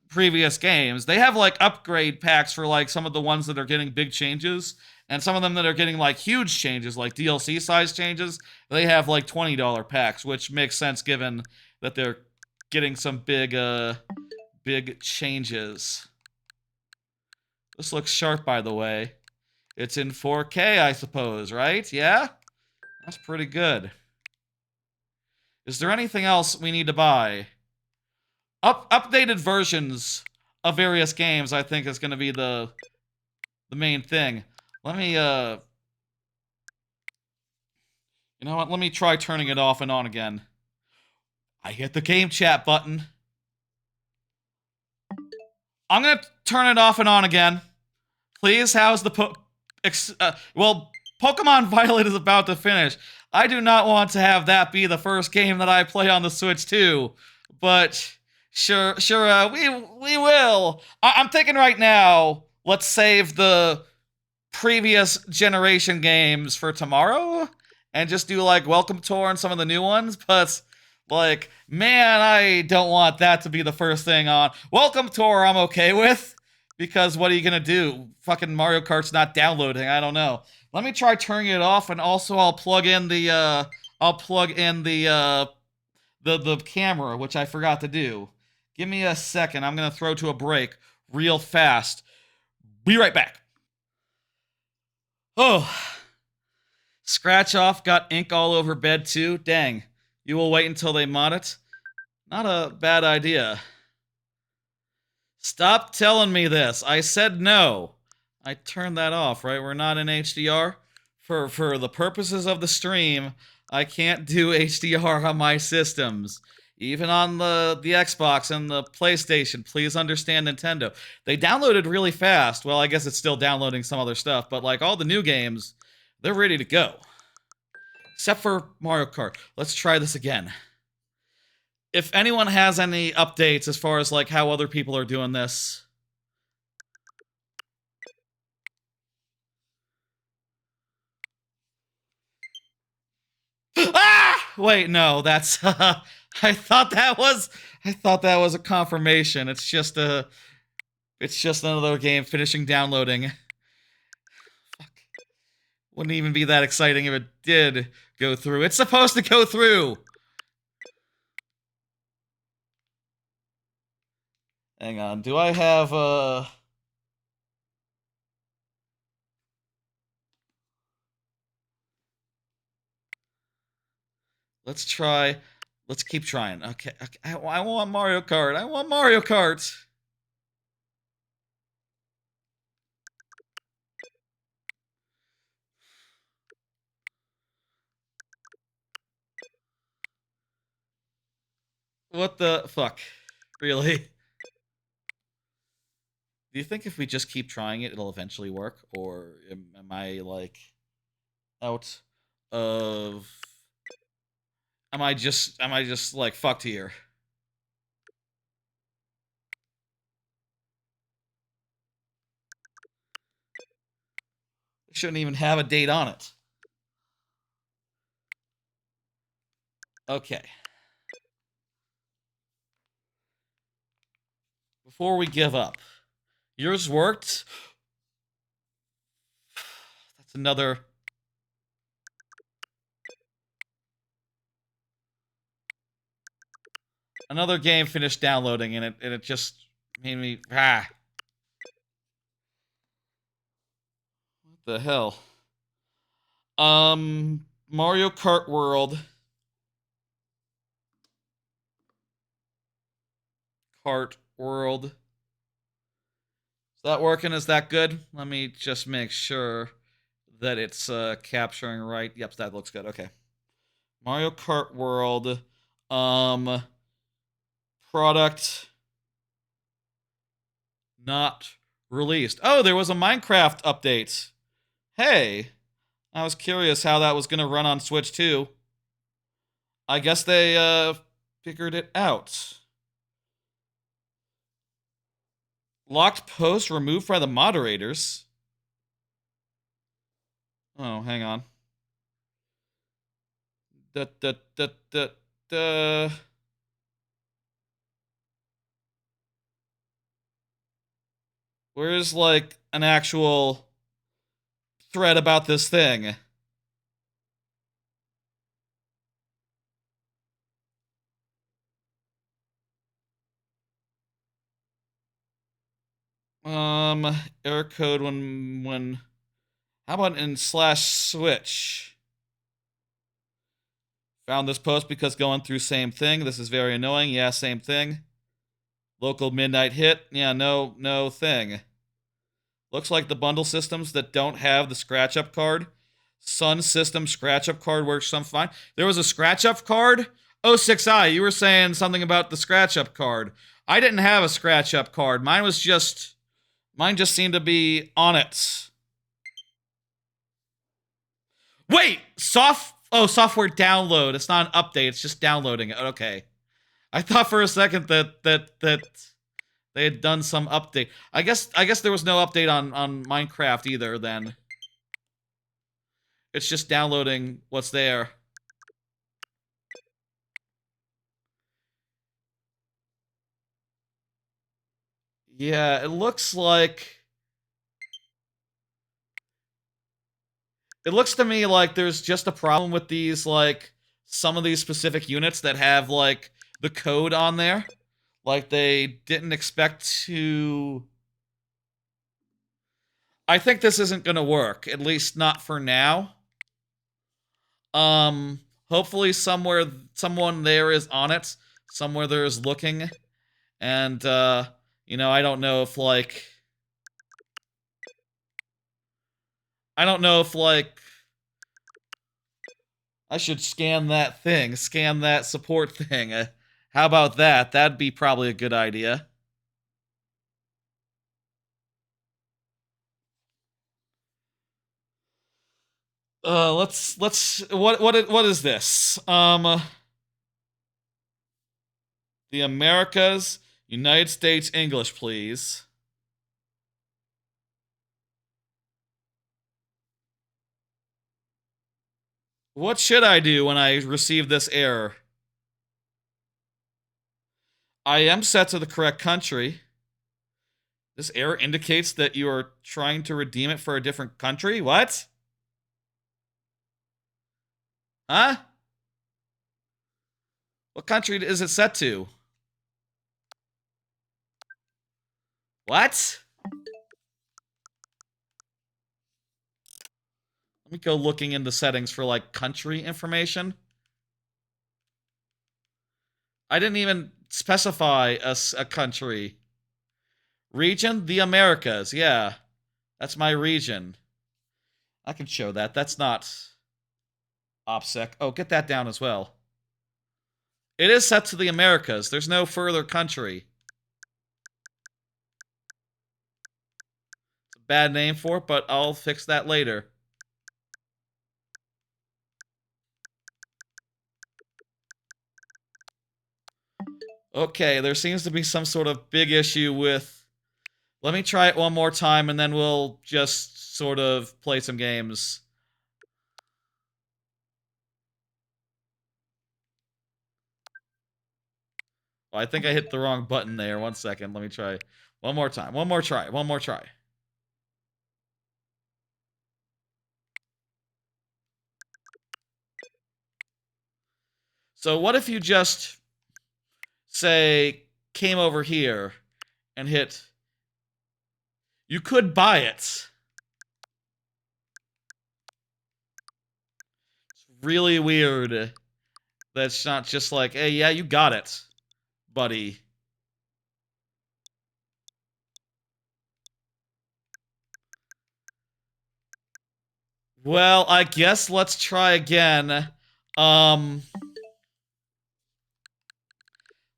previous games. They have like upgrade packs for like some of the ones that are getting big changes, and some of them that are getting like huge changes, like DLC size changes. They have like $20 packs, which makes sense given that they're getting some big changes. This looks sharp, by the way. It's in 4K, I suppose, right? Yeah? That's pretty good. Is there anything else we need to buy? Updated versions of various games, I think, is going to be the main thing. Let me, you know what? Let me try turning it off and on again. I hit the game chat button. I'm going to turn it off and on again. Please, how's the well, Pokemon Violet is about to finish. I do not want to have that be the first game that I play on the Switch 2, but sure, we will. I'm thinking right now, let's save the previous generation games for tomorrow and just do like Welcome Tour and some of the new ones, but like, man, I don't want that to be the first thing on. Welcome Tour I'm okay with, because what are you gonna do? Fucking Mario Kart's not downloading, I don't know. Let me try turning it off, and also I'll plug in the the camera, which I forgot to do. Give me a second, I'm gonna throw to a break real fast. Be right back. Oh, scratch off, got ink all over bed too. Dang, you will wait until they mod it? Not a bad idea. Stop telling me this. I said no. I turned that off, right? We're not in HDR. For the purposes of the stream, I can't do HDR on my systems. Even on the Xbox and the PlayStation. Please understand, Nintendo. They downloaded really fast. Well, I guess it's still downloading some other stuff, but like all the new games, they're ready to go. Except for Mario Kart. Let's try this again. If anyone has any updates as far as like how other people are doing this. Ah! Wait, no, that's I thought that was a confirmation. It's just another game finishing downloading. Fuck. Wouldn't even be that exciting if it did go through. It's supposed to go through. Hang on. Do I have Let's try. Let's keep trying. Okay. I want Mario Kart. I want Mario Kart. What the fuck? Really? Do you think if we just keep trying it, it'll eventually work? Or am I, like, out of... Am I just, like, fucked here? It shouldn't even have a date on it. Okay. before we give up. Yours worked. That's another. Another game finished downloading, and it just made me What the hell? Mario Kart World. Kart World. Is that working? Is that good? Let me just make sure that it's capturing right. Yep, that looks good. Okay. Mario Kart World. Product not released. Oh, there was a Minecraft update. Hey, I was curious how that was going to run on Switch too. I guess they figured it out. Locked post removed by the moderators. Oh, hang on. Da, da, da, da, da. Where's like an actual thread about this thing? Error code when how about in /switch? Found this post because going through same thing. This is very annoying. Yeah, same thing. Local midnight hit. Yeah, no thing. Looks like the bundle systems that don't have the scratch up card. Sun system scratch up card works some fine. There was a scratch up card? Oh, 6i, you were saying something about the scratch up card. I didn't have a scratch up card. Mine just seemed to be on it. Wait, software download. It's not an update. It's just downloading it. Okay. I thought for a second that they had done some update. I guess there was no update on Minecraft either then. It's just downloading what's there. Yeah, it looks to me like there's just a problem with these, like, some of these specific units that have, like, the code on there. Like, they didn't expect to... I think this isn't gonna work, at least not for now. Hopefully someone there is on it. Somewhere there is looking. And, you know, I don't know if, like... I don't know if, like... I should scan that thing. Scan that support thing. How about that? That'd be probably a good idea. Let's what is this? The Americas, United States English, please. What should I do when I receive this error? I am set to the correct country. This error indicates that you are trying to redeem it for a different country? What? Huh? What country is it set to? What? Let me go looking into settings for, like, country information. I didn't even specify a country. Region? The Americas, yeah. That's my region. I can show that. That's not OPSEC. Oh, get that down as well. It is set to the Americas. There's no further country. It's a bad name for it, but I'll fix that later. Okay, there seems to be some sort of big issue with... Let me try it one more time, and then we'll just sort of play some games. Well, I think I hit the wrong button there. 1 second. Let me try. One more time. One more try. One more try. So what if you just, say, came over here and hit... You could buy it. It's really weird. That's not just like, hey, yeah, you got it, buddy. Well, I guess let's try again.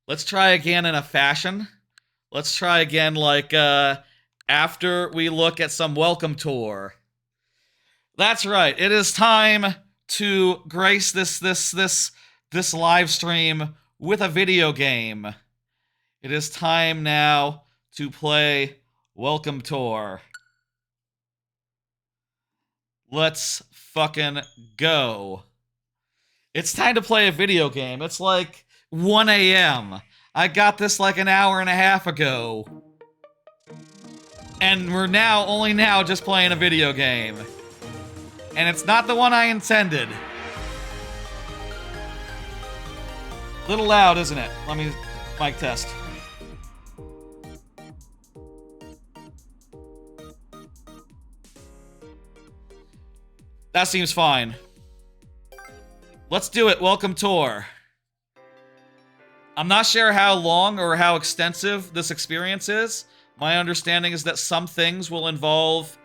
Let's try again in a fashion. Let's try again, like, after we look at some welcome tour. That's right. It is time to grace this live stream with a video game. It is time now to play Welcome Tour. Let's fucking go. It's time to play a video game. It's like 1 a.m. I got this like an hour and a half ago. And we're only now just playing a video game. And it's not the one I intended. Little loud, isn't it? Let me mic test. That seems fine. Let's do it. Welcome tour. I'm not sure how long or how extensive this experience is. My understanding is that some things will involve,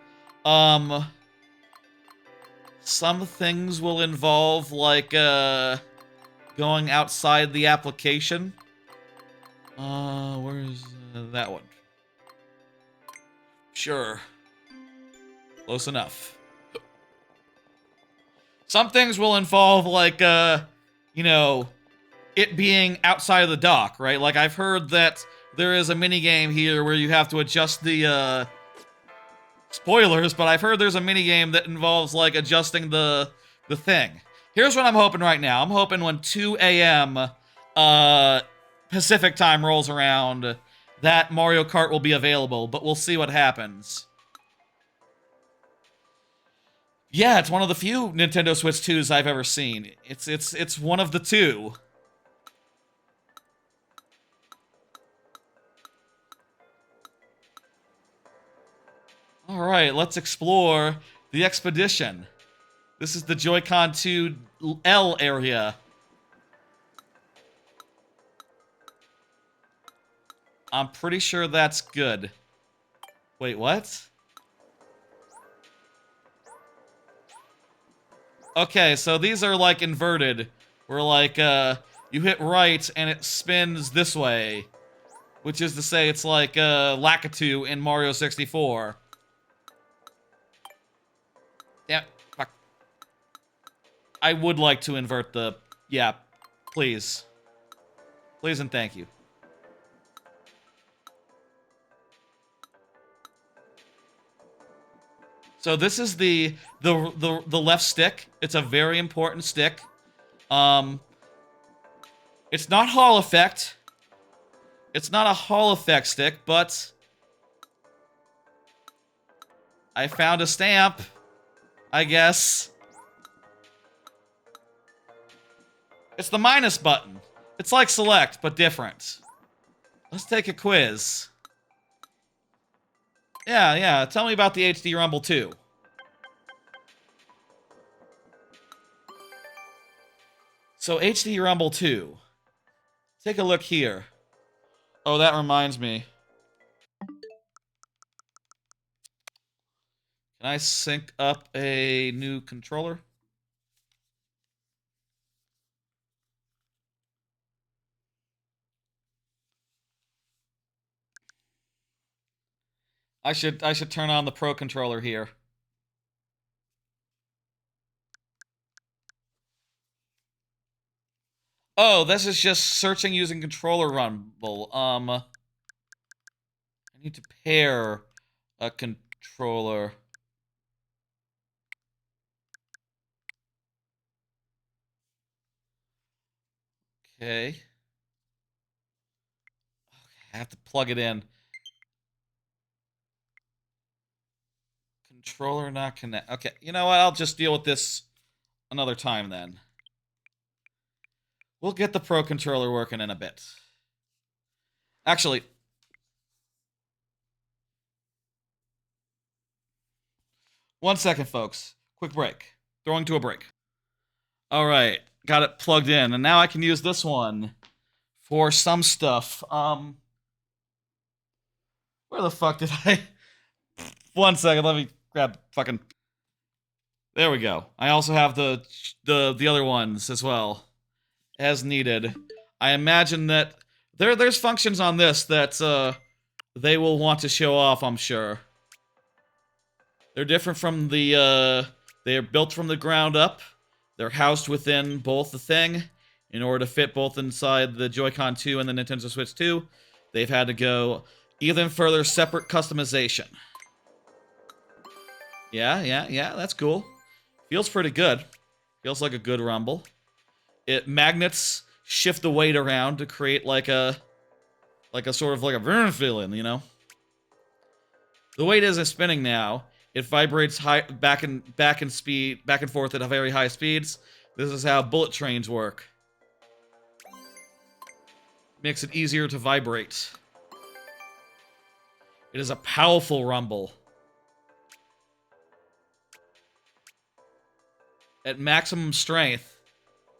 like, going outside the application. Where's that one? Sure. Close enough. Some things will involve, like, you know, it being outside of the dock, right? Like, I've heard that there is a minigame here where you have to adjust the, spoilers, but I've heard there's a minigame that involves, like, adjusting the thing. Here's what I'm hoping right now. I'm hoping when 2 a.m., Pacific time rolls around, that Mario Kart will be available, but we'll see what happens. Yeah, it's one of the few Nintendo Switch 2s I've ever seen. It's one of the two. Alright, let's explore the expedition. This is the Joy-Con 2L area. I'm pretty sure that's good. Wait, what? Okay, so these are, like, inverted. Where, like, you hit right and it spins this way. Which is to say, it's like, Lakitu in Mario 64. Yeah, fuck. I would like to invert the... Yeah, please. Please and thank you. So this is the left stick. It's a very important stick. It's not Hall Effect. It's not a Hall Effect stick, but I found a stamp, I guess. It's the minus button. It's like select, but different. Let's take a quiz. Yeah. Tell me about the HD Rumble 2. So, HD Rumble 2. Take a look here. Oh, that reminds me. Can I sync up a new controller? I should turn on the Pro controller here. Oh, this is just searching using controller rumble. I need to pair a controller. Okay. I have to plug it in. Controller not connect. Okay, you know what? I'll just deal with this another time then. We'll get the Pro Controller working in a bit. Actually, one second, folks. Quick break. Throwing to a break. Alright, got it plugged in, and now I can use this one for some stuff. Where the fuck did I... One second, let me grab fucking... There we go. I also have the other ones as well, as needed. I imagine that there's functions on this that they will want to show off, I'm sure. They're different from the they're built from the ground up. They're housed within both the thing. In order to fit both inside the Joy-Con 2 and the Nintendo Switch 2, they've had to go even further separate customization. Yeah, that's cool. Feels pretty good. Feels like a good rumble. Magnets shift the weight around to create like a sort of like a Rune feeling, you know? The weight isn't spinning now. It vibrates high back and forth at very high speeds. This is how bullet trains work. Makes it easier to vibrate. It is a powerful rumble. At maximum strength,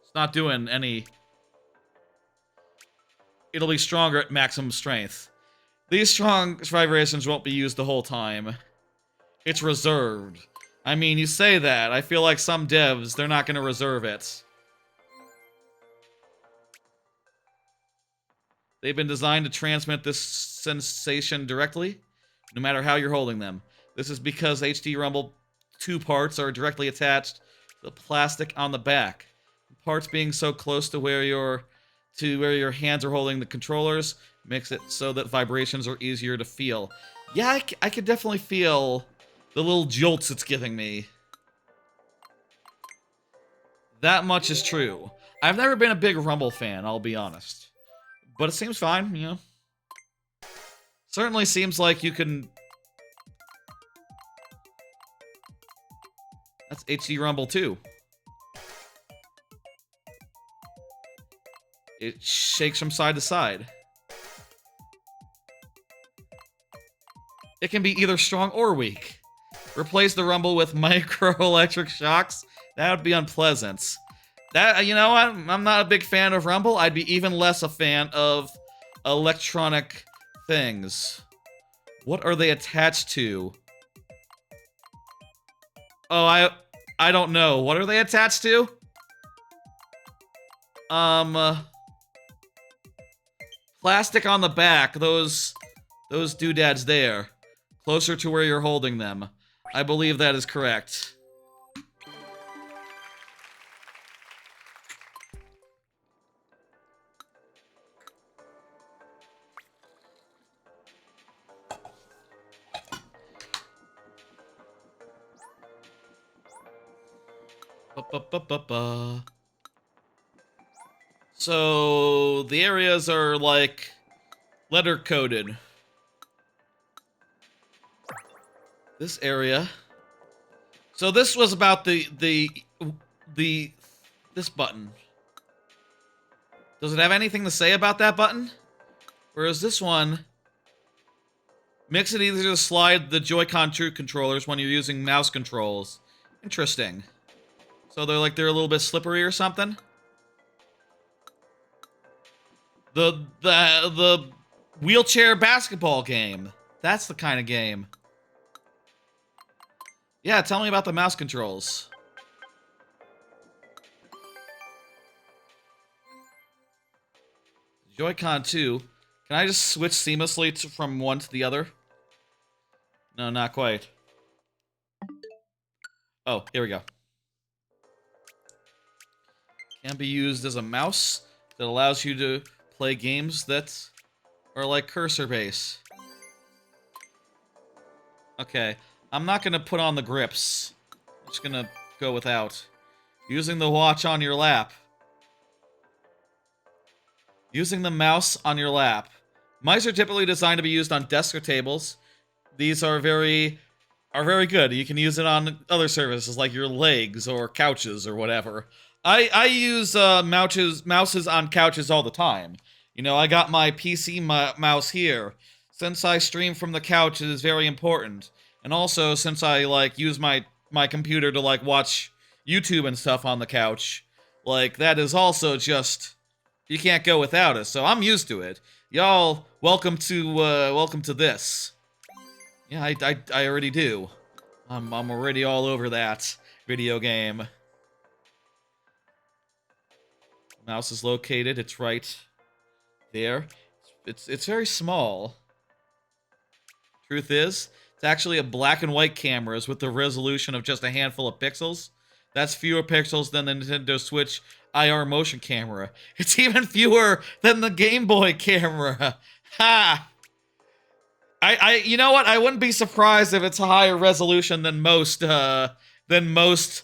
it's not doing any... It'll be stronger at maximum strength. These strong vibrations won't be used the whole time. It's reserved. I mean, you say that. I feel like some devs, they're not going to reserve it. They've been designed to transmit this sensation directly, no matter how you're holding them. This is because HD Rumble 2 parts are directly attached to the plastic on the back. The parts being so close to where your hands are holding the controllers makes it so that vibrations are easier to feel. Yeah, I could definitely feel the little jolts it's giving me. That much is true. I've never been a big Rumble fan, I'll be honest. But it seems fine, you know. Certainly seems like you can... That's HD Rumble 2. It shakes from side to side. It can be either strong or weak. Replace the rumble with micro-electric shocks? That would be unpleasant. That, you know what? I'm not a big fan of rumble. I'd be even less a fan of electronic things. What are they attached to? Oh, I don't know. What are they attached to? Plastic on the back. Those doodads there. Closer to where you're holding them. I believe that is correct. So the areas are like letter coded. This area. So this was about this button. Does it have anything to say about that button? Whereas this one makes it easier to slide the Joy-Con True controllers when you're using mouse controls. Interesting. So they're a little bit slippery or something? The wheelchair basketball game. That's the kind of game. Yeah, tell me about the mouse controls. Joy-Con 2. Can I just switch seamlessly from one to the other? No, not quite. Oh, here we go. Can be used as a mouse that allows you to play games that are like cursor-based. Okay. I'm not going to put on the grips. I'm just going to go without. Using the watch on your lap. Using the mouse on your lap. Mice are typically designed to be used on desks or tables. These are very good. You can use it on other surfaces like your legs or couches or whatever. I use mouses on couches all the time. You know, I got my PC mouse here. Since I stream from the couch, it is very important. And also, since I, like, use my computer to, like, watch YouTube and stuff on the couch, like, that is also just... You can't go without it, so I'm used to it. Y'all, welcome to this. Yeah, I already do. I'm already all over that video game. Mouse is located, it's right there. It's very small. Truth is, it's actually a black and white cameras with the resolution of just a handful of pixels. That's fewer pixels than the Nintendo Switch IR motion camera. It's even fewer than the Game Boy camera. Ha! You know what? I wouldn't be surprised if it's a higher resolution than most of these,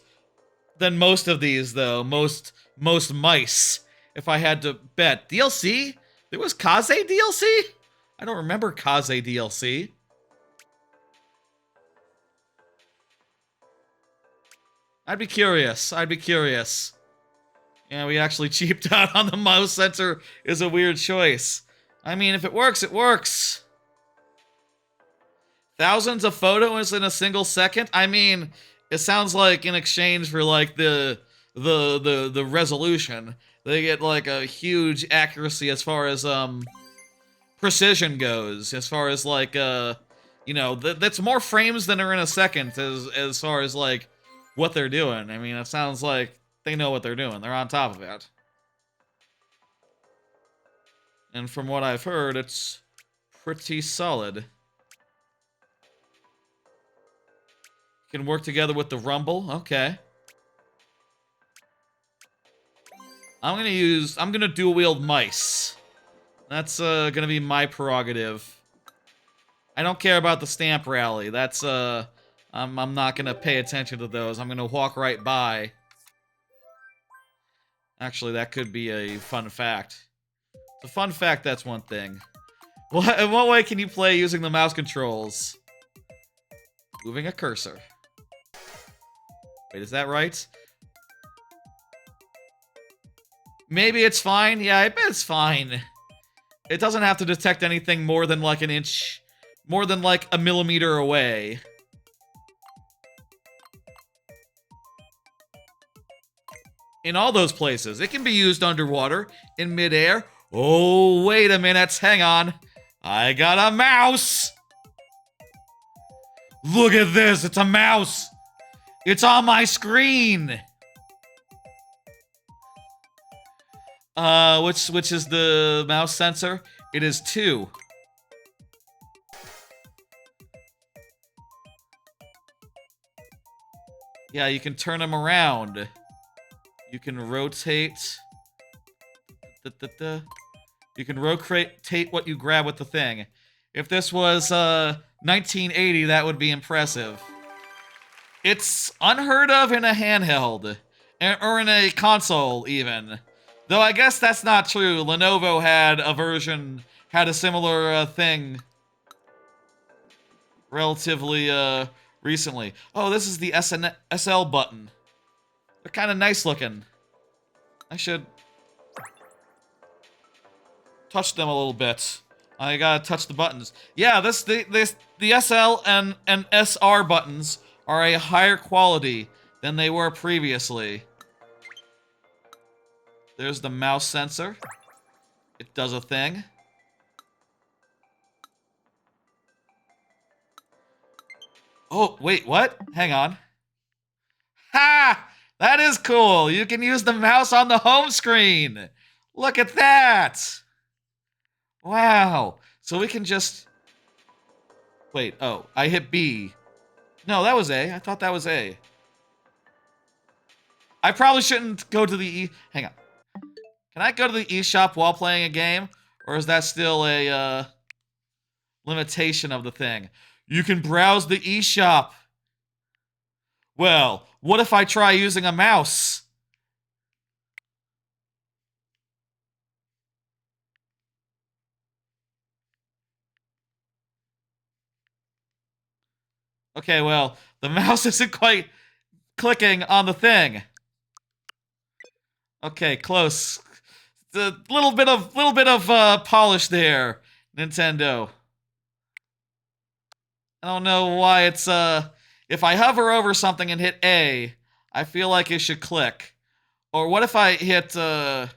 though. Most mice, if I had to bet. DLC? There was Kaze DLC? I don't remember Kaze DLC. I'd be curious. Yeah, we actually cheaped out on the mouse sensor is a weird choice. I mean, if it works, it works. Thousands of photos in a single second? I mean, it sounds like in exchange for, like, the resolution, they get, like, a huge accuracy as far as, precision goes. As far as, like, you know, that's more frames than are in a second as far as, like, what they're doing. I mean, it sounds like they know what they're doing. They're on top of it. And from what I've heard, it's pretty solid. Can work together with the rumble. Okay. I'm gonna dual wield mice. That's gonna be my prerogative. I don't care about the stamp rally. That's I'm not gonna pay attention to those. I'm gonna walk right by. Actually, that could be a fun fact. The fun fact, that's one thing. In what way can you play using the mouse controls? Moving a cursor. Wait, is that right? Maybe it's fine? Yeah, I bet it's fine. It doesn't have to detect anything more than like an inch, more than like a millimeter away. In all those places. It can be used underwater, in midair. Oh, wait a minute. Hang on. I got a mouse! Look at this. It's a mouse! It's on my screen! Which is the mouse sensor? It is 2. Yeah, you can turn them around. You can rotate. You can rotate what you grab with the thing. If this was 1980, that would be impressive. It's unheard of in a handheld, or in a console even. Though I guess that's not true. Lenovo had a similar thing relatively recently. Oh, this is the SL button. They're kind of nice looking. I should touch them a little bit. I gotta touch the buttons. Yeah, the SL and SR buttons are a higher quality than they were previously. There's the mouse sensor. It does a thing. Oh, wait, what? Hang on. Ha! That is cool. You can use the mouse on the home screen. Look at that. Wow. So we can just... Wait, oh, I hit B. No, that was A. I thought that was A. I probably shouldn't go to the E... Hang on. Can I go to the eShop while playing a game? Or is that still a, limitation of the thing? You can browse the eShop. Well, what if I try using a mouse? Okay, well, the mouse isn't quite clicking on the thing. Okay, close. A little bit of polish there, Nintendo. I don't know why it's if I hover over something and hit A, I feel like it should click. Or what if I hit oh,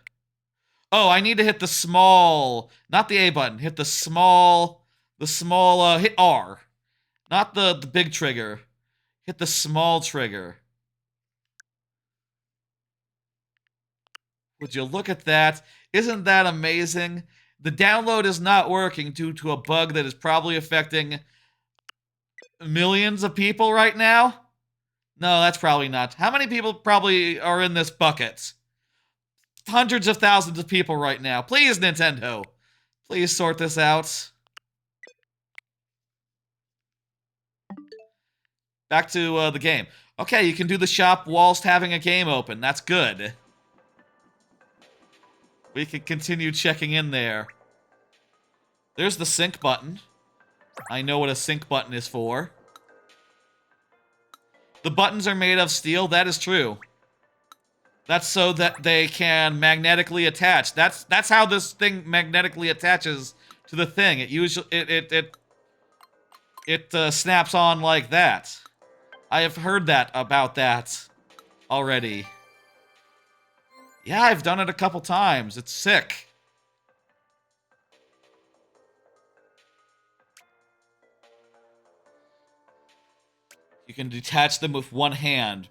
I need to hit the small, not the A button, hit the small hit R. Not the big trigger. Hit the small trigger. Would you look at that? Isn't that amazing? The download is not working due to a bug that is probably affecting millions of people right now. No, that's probably not. How many people probably are in this bucket? Hundreds of thousands of people right now. Please, Nintendo. Please sort this out. Back to the game. Okay, you can do the shop whilst having a game open. That's good. We can continue checking in there. There's the sync button. I know what a sync button is for. The buttons are made of steel. That is true. That's so that they can magnetically attach. That's how this thing magnetically attaches to the thing. It usually it snaps on like that. I have heard that about that already. Yeah, I've done it a couple times. It's sick. You can detach them with one hand.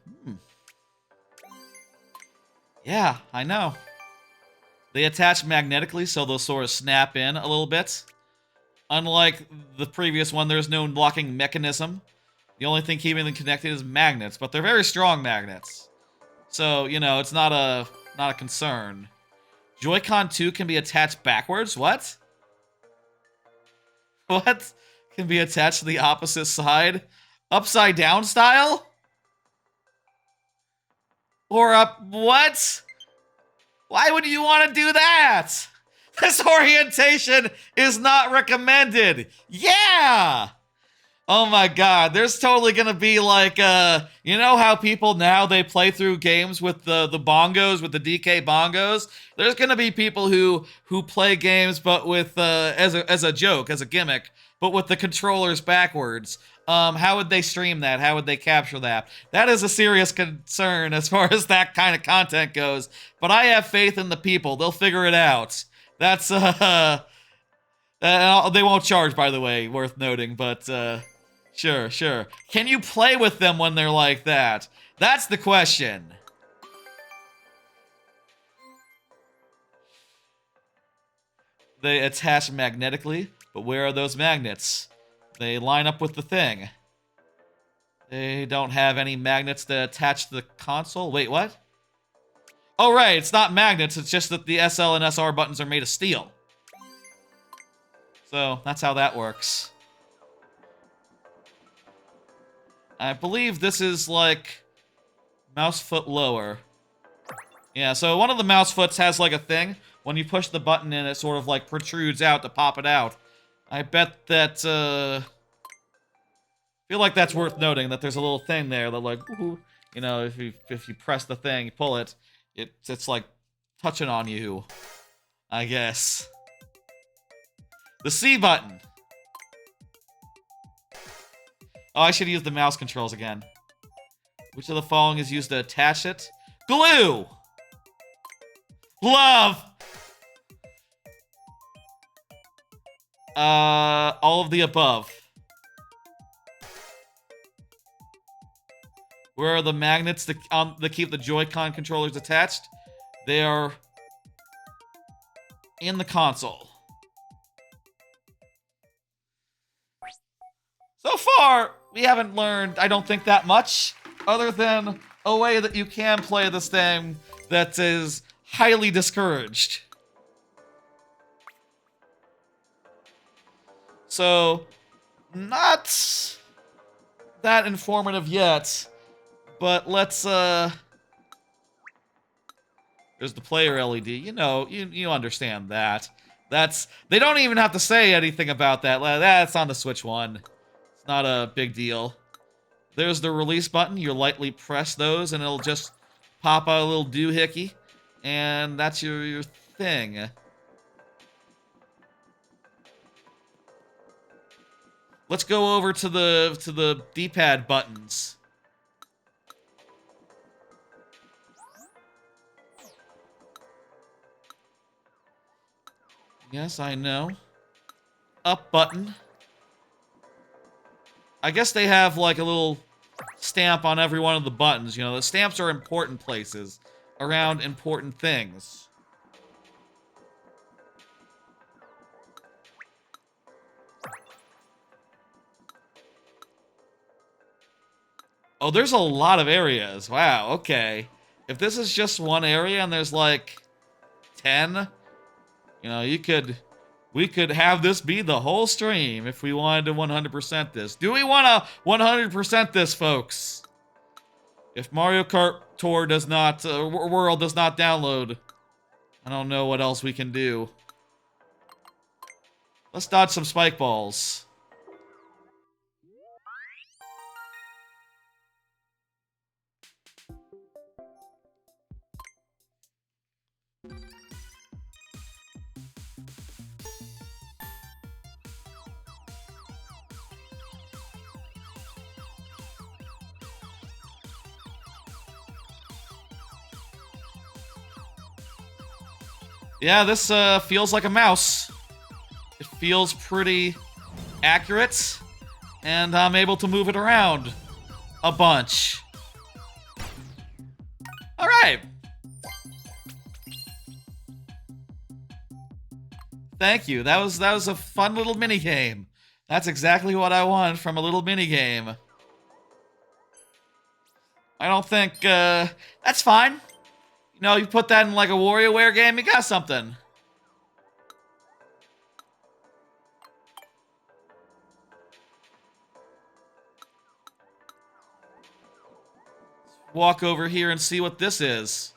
Yeah, I know. They attach magnetically, so they'll sort of snap in a little bit. Unlike the previous one, there's no locking mechanism. The only thing keeping them connected is magnets, but they're very strong magnets. So, you know, it's not a concern. Joy-Con 2 can be attached backwards? What? What? Can be attached to the opposite side? Upside down style? Or up... What? Why would you want to do that? This orientation is not recommended. Yeah! Oh my god, there's totally gonna be like, you know how people now, they play through games with the bongos, with the DK bongos? There's gonna be people who play games but with, as a joke, as a gimmick, but with the controllers backwards. How would they stream that? How would they capture that? That is a serious concern as far as that kind of content goes, but I have faith in the people. They'll figure it out. That's, they won't charge, by the way, worth noting, but, Sure, sure. Can you play with them when they're like that? That's the question. They attach magnetically, but where are those magnets? They line up with the thing. They don't have any magnets that attach to the console. Wait, what? Oh, right, it's not magnets, it's just that the SL and SR buttons are made of steel. So, that's how that works. I believe this is, like, mouse foot lower. Yeah, so one of the mouse foots has, like, a thing. When you push the button in, it sort of, like, protrudes out to pop it out. I bet that, I feel like that's worth noting, that there's a little thing there that, like, woohoo, you know, if you press the thing, you pull it, it's, like, touching on you, I guess. The C button. Oh, I should use the mouse controls again. Which of the following is used to attach it? Glue! Love! All of the above. Where are the magnets that keep the Joy-Con controllers attached? They are in the console. So far, we haven't learned, I don't think, that much, other than a way that you can play this thing that is highly discouraged. So, not that informative yet, but let's, there's the player LED, you know, you understand that. They don't even have to say anything about that, that's on the Switch 1. Not a big deal. There's the release button. You lightly press those, and it'll just pop out a little doohickey, and that's your thing. Let's go over to the D-pad buttons. Yes, I know. Up button. I guess they have like a little stamp on every one of the buttons. You know, the stamps are important places around important things. Oh, there's a lot of areas. Wow, okay. If this is just one area and there's like 10, you know, we could have this be the whole stream if we wanted to 100% this. Do we want to 100% this, folks? If Mario Kart Tour does not, World does not download, I don't know what else we can do. Let's dodge some spike balls. Yeah, this feels like a mouse. It feels pretty accurate, and I'm able to move it around a bunch. All right. Thank you. That was a fun little mini game. That's exactly what I want from a little mini game. I don't think that's fine. You know, you put that in like a WarioWare game, you got something. Walk over here and see what this is.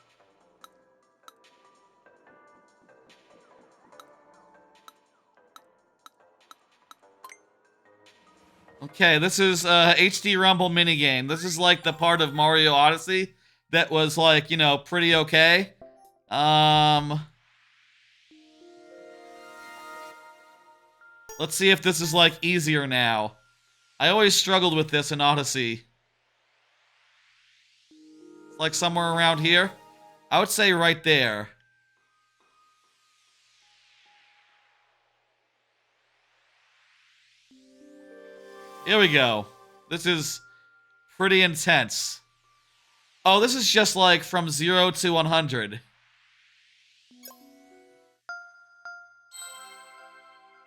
Okay, this is HD Rumble minigame. This is like the part of Mario Odyssey that was like, you know, pretty okay. Let's see if this is like easier now. I always struggled with this in Odyssey. It's like somewhere around here. I would say right there. Here we go. This is pretty intense. Oh, this is just like from 0 to 100.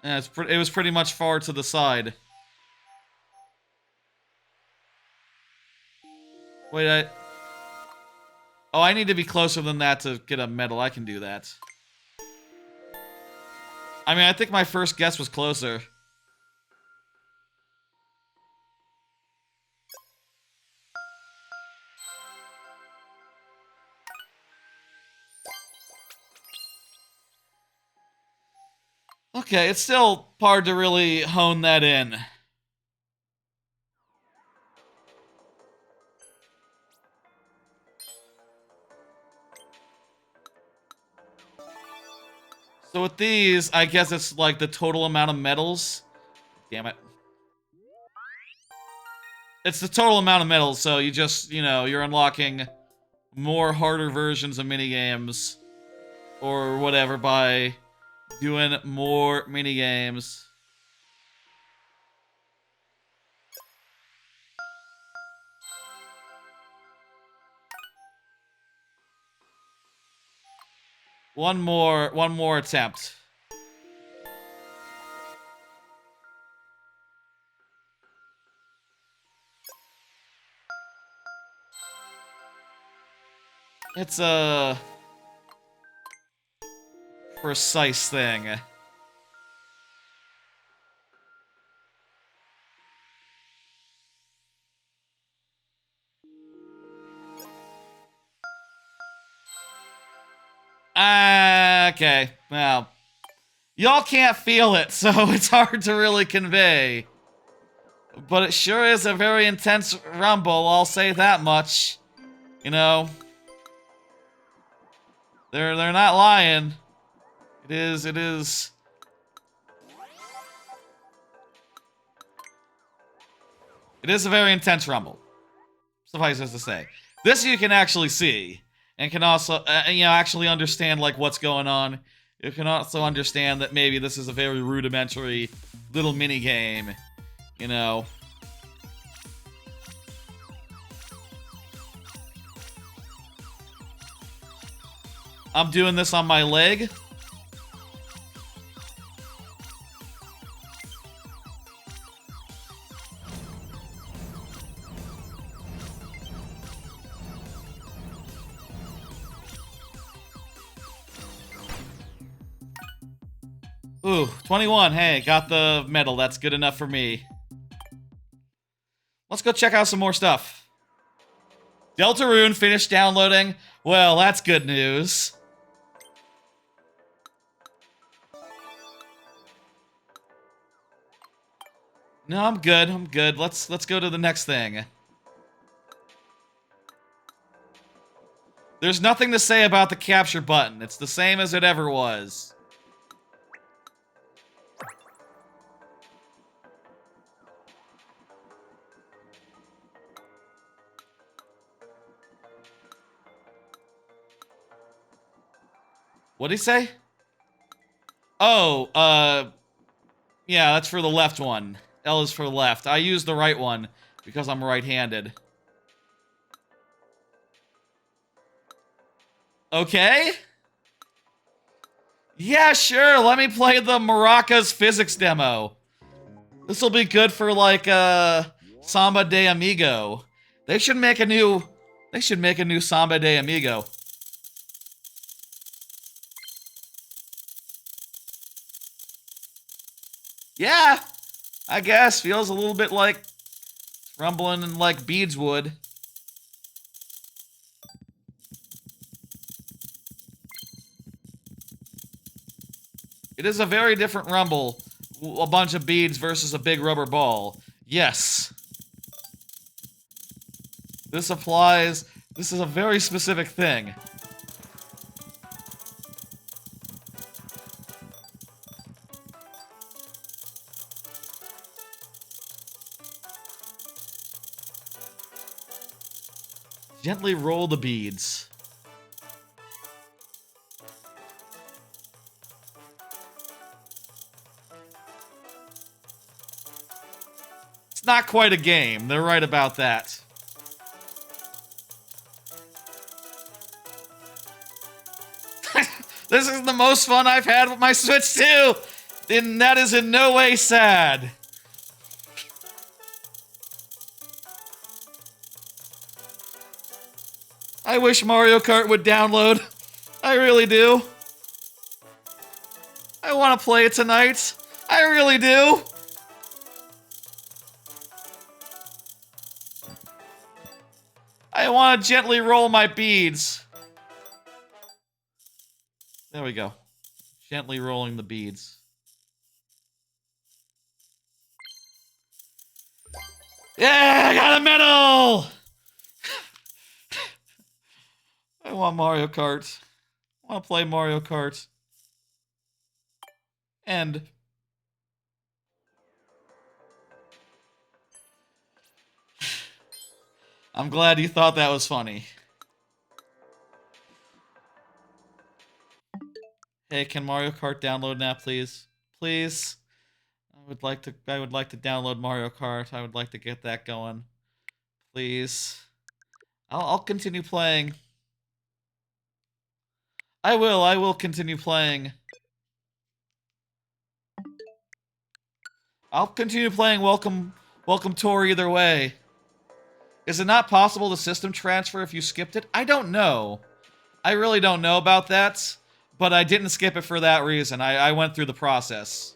Yeah, it was pretty much far to the side. Wait, oh, I need to be closer than that to get a medal. I can do that. I mean, I think my first guess was closer. Okay, it's still hard to really hone that in. So with these, I guess it's like the total amount of medals. Damn it. It's the total amount of medals, so you just, you know, you're unlocking more harder versions of minigames or whatever by doing more minigames. One more attempt. It's a precise thing. Okay, well, y'all can't feel it, so it's hard to really convey But it sure is a very intense rumble, I'll say that much. You know, they're not lying. It is. It is a very intense rumble. Suffice it to say, this you can actually see, and can also, actually understand like what's going on. You can also understand that maybe this is a very rudimentary little mini game. You know. I'm doing this on my leg. Ooh, 21. Hey, got the medal. That's good enough for me. Let's go check out some more stuff. Deltarune finished downloading. Well, that's good news. No, I'm good. I'm good. Let's go to the next thing. There's nothing to say about the capture button. It's the same as it ever was. What'd he say? Oh, yeah, that's for the left one. L is for the left. I use the right one because I'm right-handed. Okay? Yeah, sure, let me play the Maracas physics demo. This'll be good for, like, Samba de Amigo. They should make a new Samba de Amigo. Yeah, I guess. Feels a little bit like rumbling and like beads would. It is a very different rumble. A bunch of beads versus a big rubber ball. Yes. This applies. This is a very specific thing. Gently roll the beads. It's not quite a game. They're right about that. This is the most fun I've had with my Switch 2! And that is in no way sad. I wish Mario Kart would download. I really do. I want to play it tonight. I really do. I want to gently roll my beads. There we go. Gently rolling the beads. Yeah, I got a medal! I want Mario Kart. I want to play Mario Kart. End. I'm glad you thought that was funny. Hey, can Mario Kart download now, please? Please. I would like to download Mario Kart. I would like to get that going. Please. I'll continue playing. I will continue playing. I'll continue playing Welcome Tour either way. Is it not possible to system transfer if you skipped it? I don't know. I really don't know about that, but I didn't skip it for that reason. I went through the process.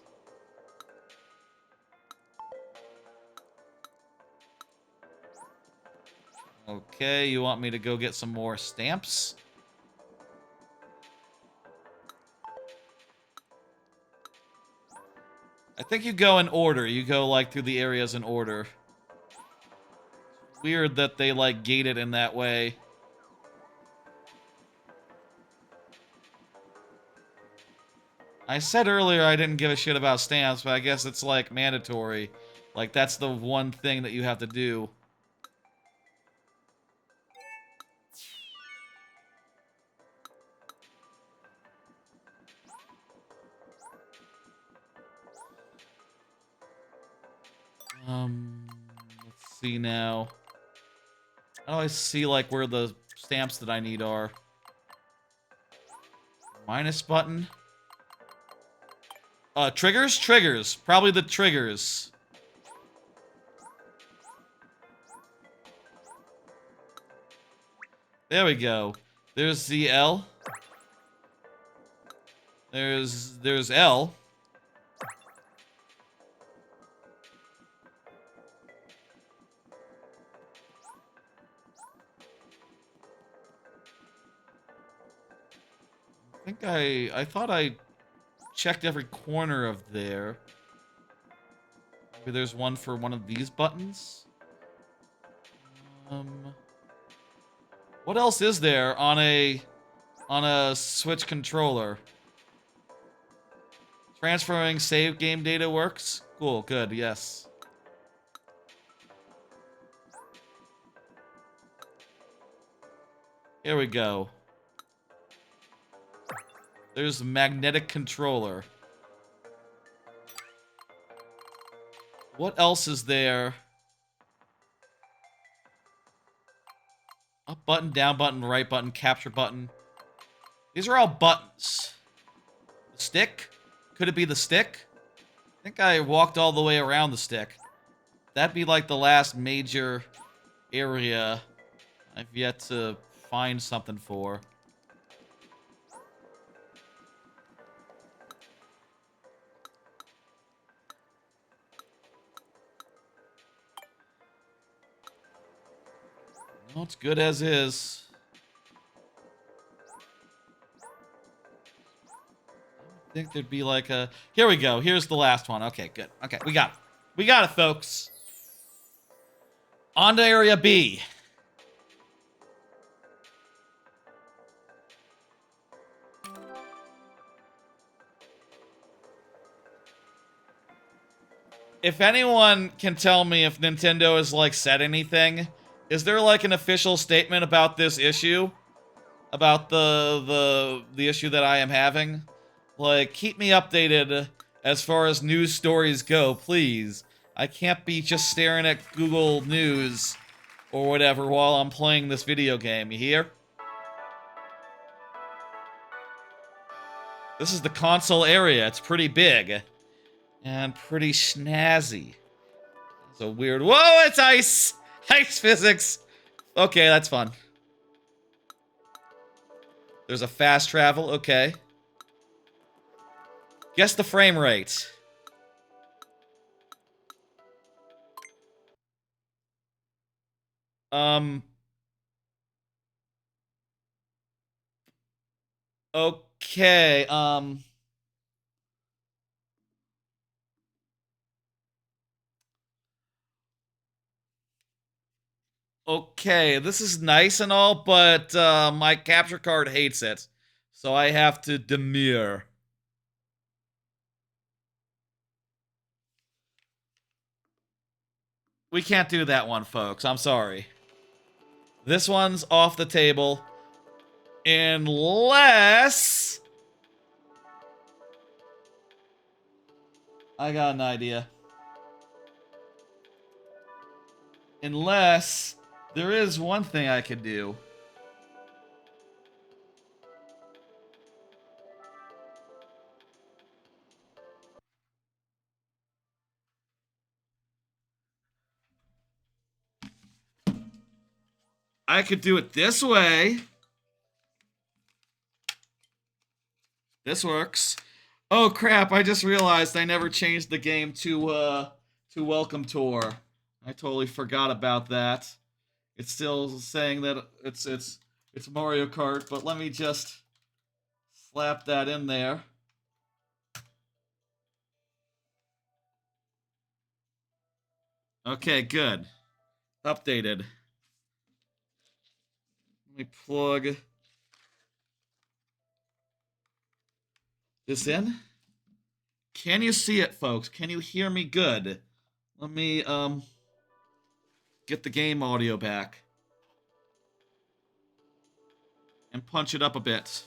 Okay, you want me to go get some more stamps? I think you go in order. You go, like, through the areas in order. Weird that they, like, gate it in that way. I said earlier I didn't give a shit about stamps, but I guess it's, like, mandatory. Like, that's the one thing that you have to do. Let's see now. How do I see, like, where the stamps that I need are? Minus button? Triggers? Triggers. Probably the triggers. There we go. There's the L. There's L. I thought I checked every corner of there. Maybe there's one for one of these buttons. What else is there on a Switch controller? Transferring save game data works? Cool, good, yes. Here we go. There's the magnetic controller. What else is there? Up button, down button, right button, capture button. These are all buttons. The stick? Could it be the stick? I think I walked all the way around the stick. That'd be like the last major area I've yet to find something for. No, it's good as is. I think there'd be like a... Here we go. Here's the last one. Okay, good. Okay, we got it. We got it, folks. On to Area B. If anyone can tell me if Nintendo has, like, said anything, is there, like, an official statement about this issue? About the issue that I am having? Like, keep me updated as far as news stories go, please. I can't be just staring at Google News or whatever while I'm playing this video game, you hear? This is the console area. It's pretty big. And pretty snazzy. It's a weird... Whoa, it's ice! Ice physics! Okay, that's fun. There's a fast travel, okay. Guess the frame rate. Okay, Okay, this is nice and all, but my capture card hates it. So I have to demur. We can't do that one, folks. I'm sorry. This one's off the table. Unless... I got an idea. Unless there is one thing I could do. I could do it this way. This works. Oh crap, I just realized I never changed the game to Welcome Tour. I totally forgot about that. It's still saying that it's Mario Kart, but let me just slap that in there. Okay, good. Updated. Let me plug this in. Can you see it, folks? Can you hear me good? Let me, get the game audio back. And punch it up a bit.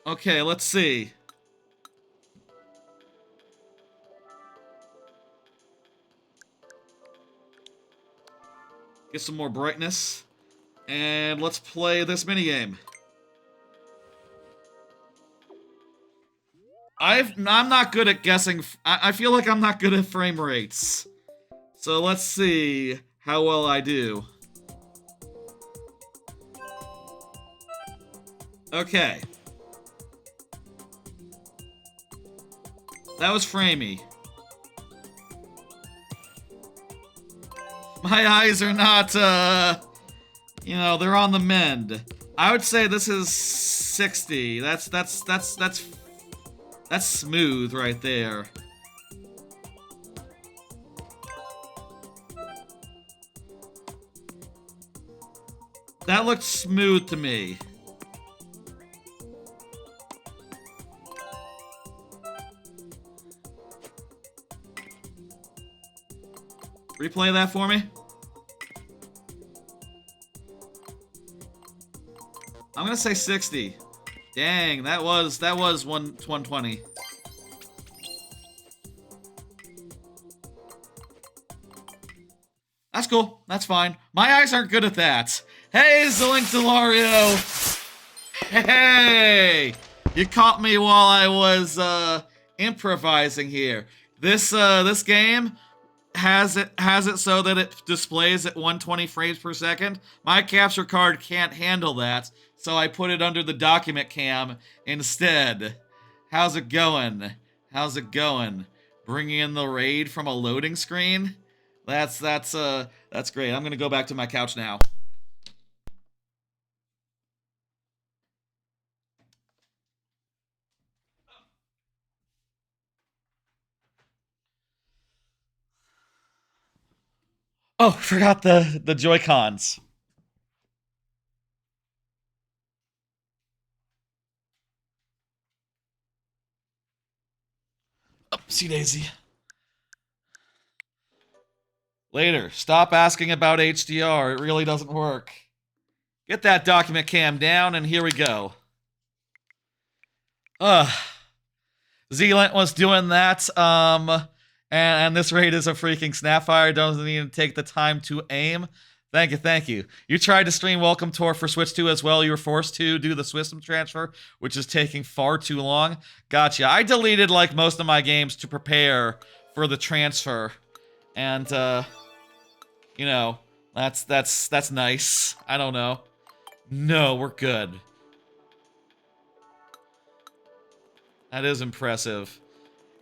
Okay, let's see. Get some more brightness. And let's play this minigame. I'm not good at guessing. I feel like I'm not good at frame rates. So let's see how well I do. Okay. That was framey. My eyes are not, you know, they're on the mend. I would say this is 60. That's smooth right there. That looked smooth to me. Replay that for me. I'm gonna say 60. Dang, that was 120. That's cool. That's fine. My eyes aren't good at that. Hey, Zilink Delario. Hey, you caught me while I was improvising here. This game has it so that it displays at 120 frames per second. My capture card can't handle that, so I put it under the document cam instead. How's it going? How's it going? Bringing in the raid from a loading screen? That's great. I'm gonna go back to my couch now. Oh, forgot the Joy-Cons. Oopsie daisy. Later. Stop asking about HDR. It really doesn't work. Get that document cam down, and here we go. Zealant was doing that, and this raid is a freaking snapfire. Doesn't even take the time to aim. Thank you. You tried to stream Welcome Tour for Switch 2 as well. You were forced to do the system transfer, which is taking far too long. Gotcha. I deleted, like, most of my games to prepare for the transfer. And, you know, that's nice. I don't know. No, we're good. That is impressive.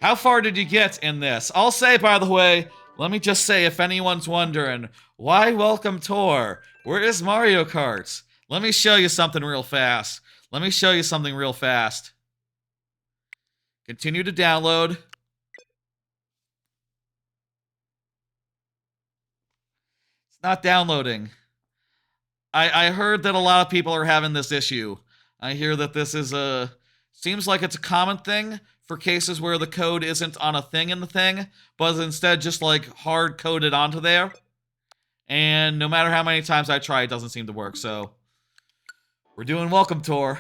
How far did you get in this? I'll say, by the way, let me just say, if anyone's wondering, why Welcome Tour? Where is Mario Kart? Let me show you something real fast. Continue to download. It's not downloading. I heard that a lot of people are having this issue. I hear that this is seems like it's a common thing for cases where the code isn't on a thing in the thing, but instead just like hard coded onto there. And no matter how many times I try, it doesn't seem to work, so we're doing Welcome Tour.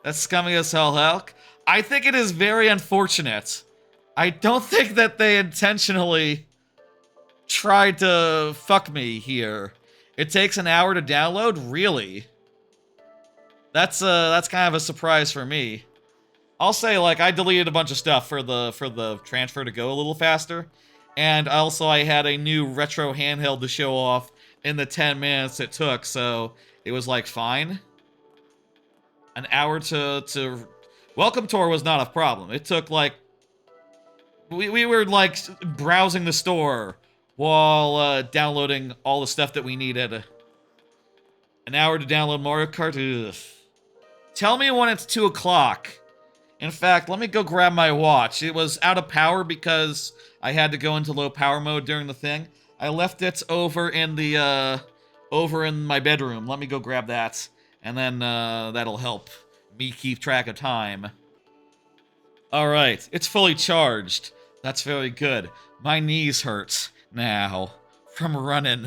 That's scummy as hell, Hulk. I think it is very unfortunate. I don't think that they intentionally tried to fuck me here. It takes an hour to download? Really? That's kind of a surprise for me. I'll say, like, I deleted a bunch of stuff for the transfer to go a little faster. And also I had a new retro handheld to show off in the 10 minutes it took, so it was, like, fine. An hour to... Welcome Tour was not a problem. It took, like... We were, like, browsing the store while downloading all the stuff that we needed. An hour to download Mario Kart? Ugh. Tell me when it's 2 o'clock. In fact, let me go grab my watch. It was out of power because I had to go into low power mode during the thing. I left it over in the, over in my bedroom. Let me go grab that. And then, that'll help me keep track of time. Alright, it's fully charged. That's very good. My knees hurt now from running.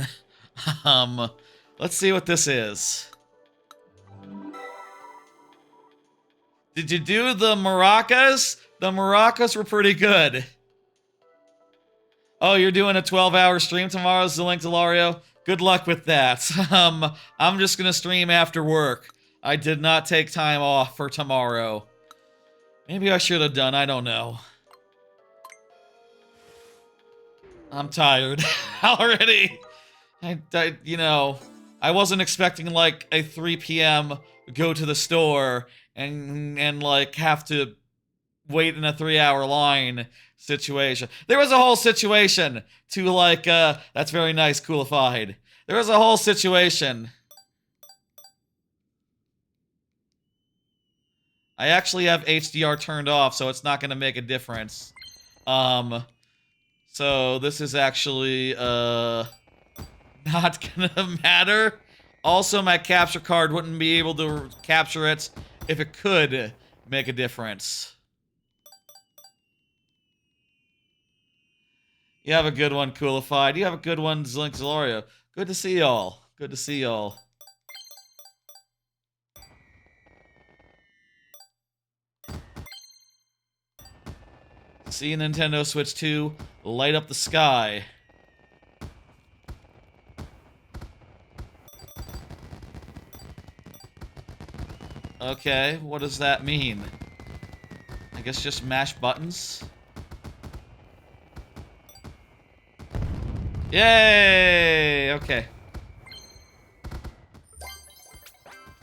Um, let's see what this is. Did you do the maracas? The maracas were pretty good. Oh, you're doing a 12-hour stream tomorrow, Zilink Delario? Good luck with that. I'm just gonna stream after work. I did not take time off for tomorrow. Maybe I should have done, I don't know. I'm tired already. You know, I wasn't expecting like a 3 p.m. go to the store and like have to wait in a 3-hour line situation. There was a whole situation to like, that's very nice, coolified. There was a whole situation. I actually have HDR turned off, so it's not gonna make a difference. So this is actually, not gonna matter. Also, my capture card wouldn't be able to capture it if it could make a difference. You have a good one, Coolified. You have a good one, Zlink Zelario. Good to see y'all. Good to see y'all. See Nintendo Switch 2 light up the sky. Okay, what does that mean? I guess just mash buttons? Yay! Okay.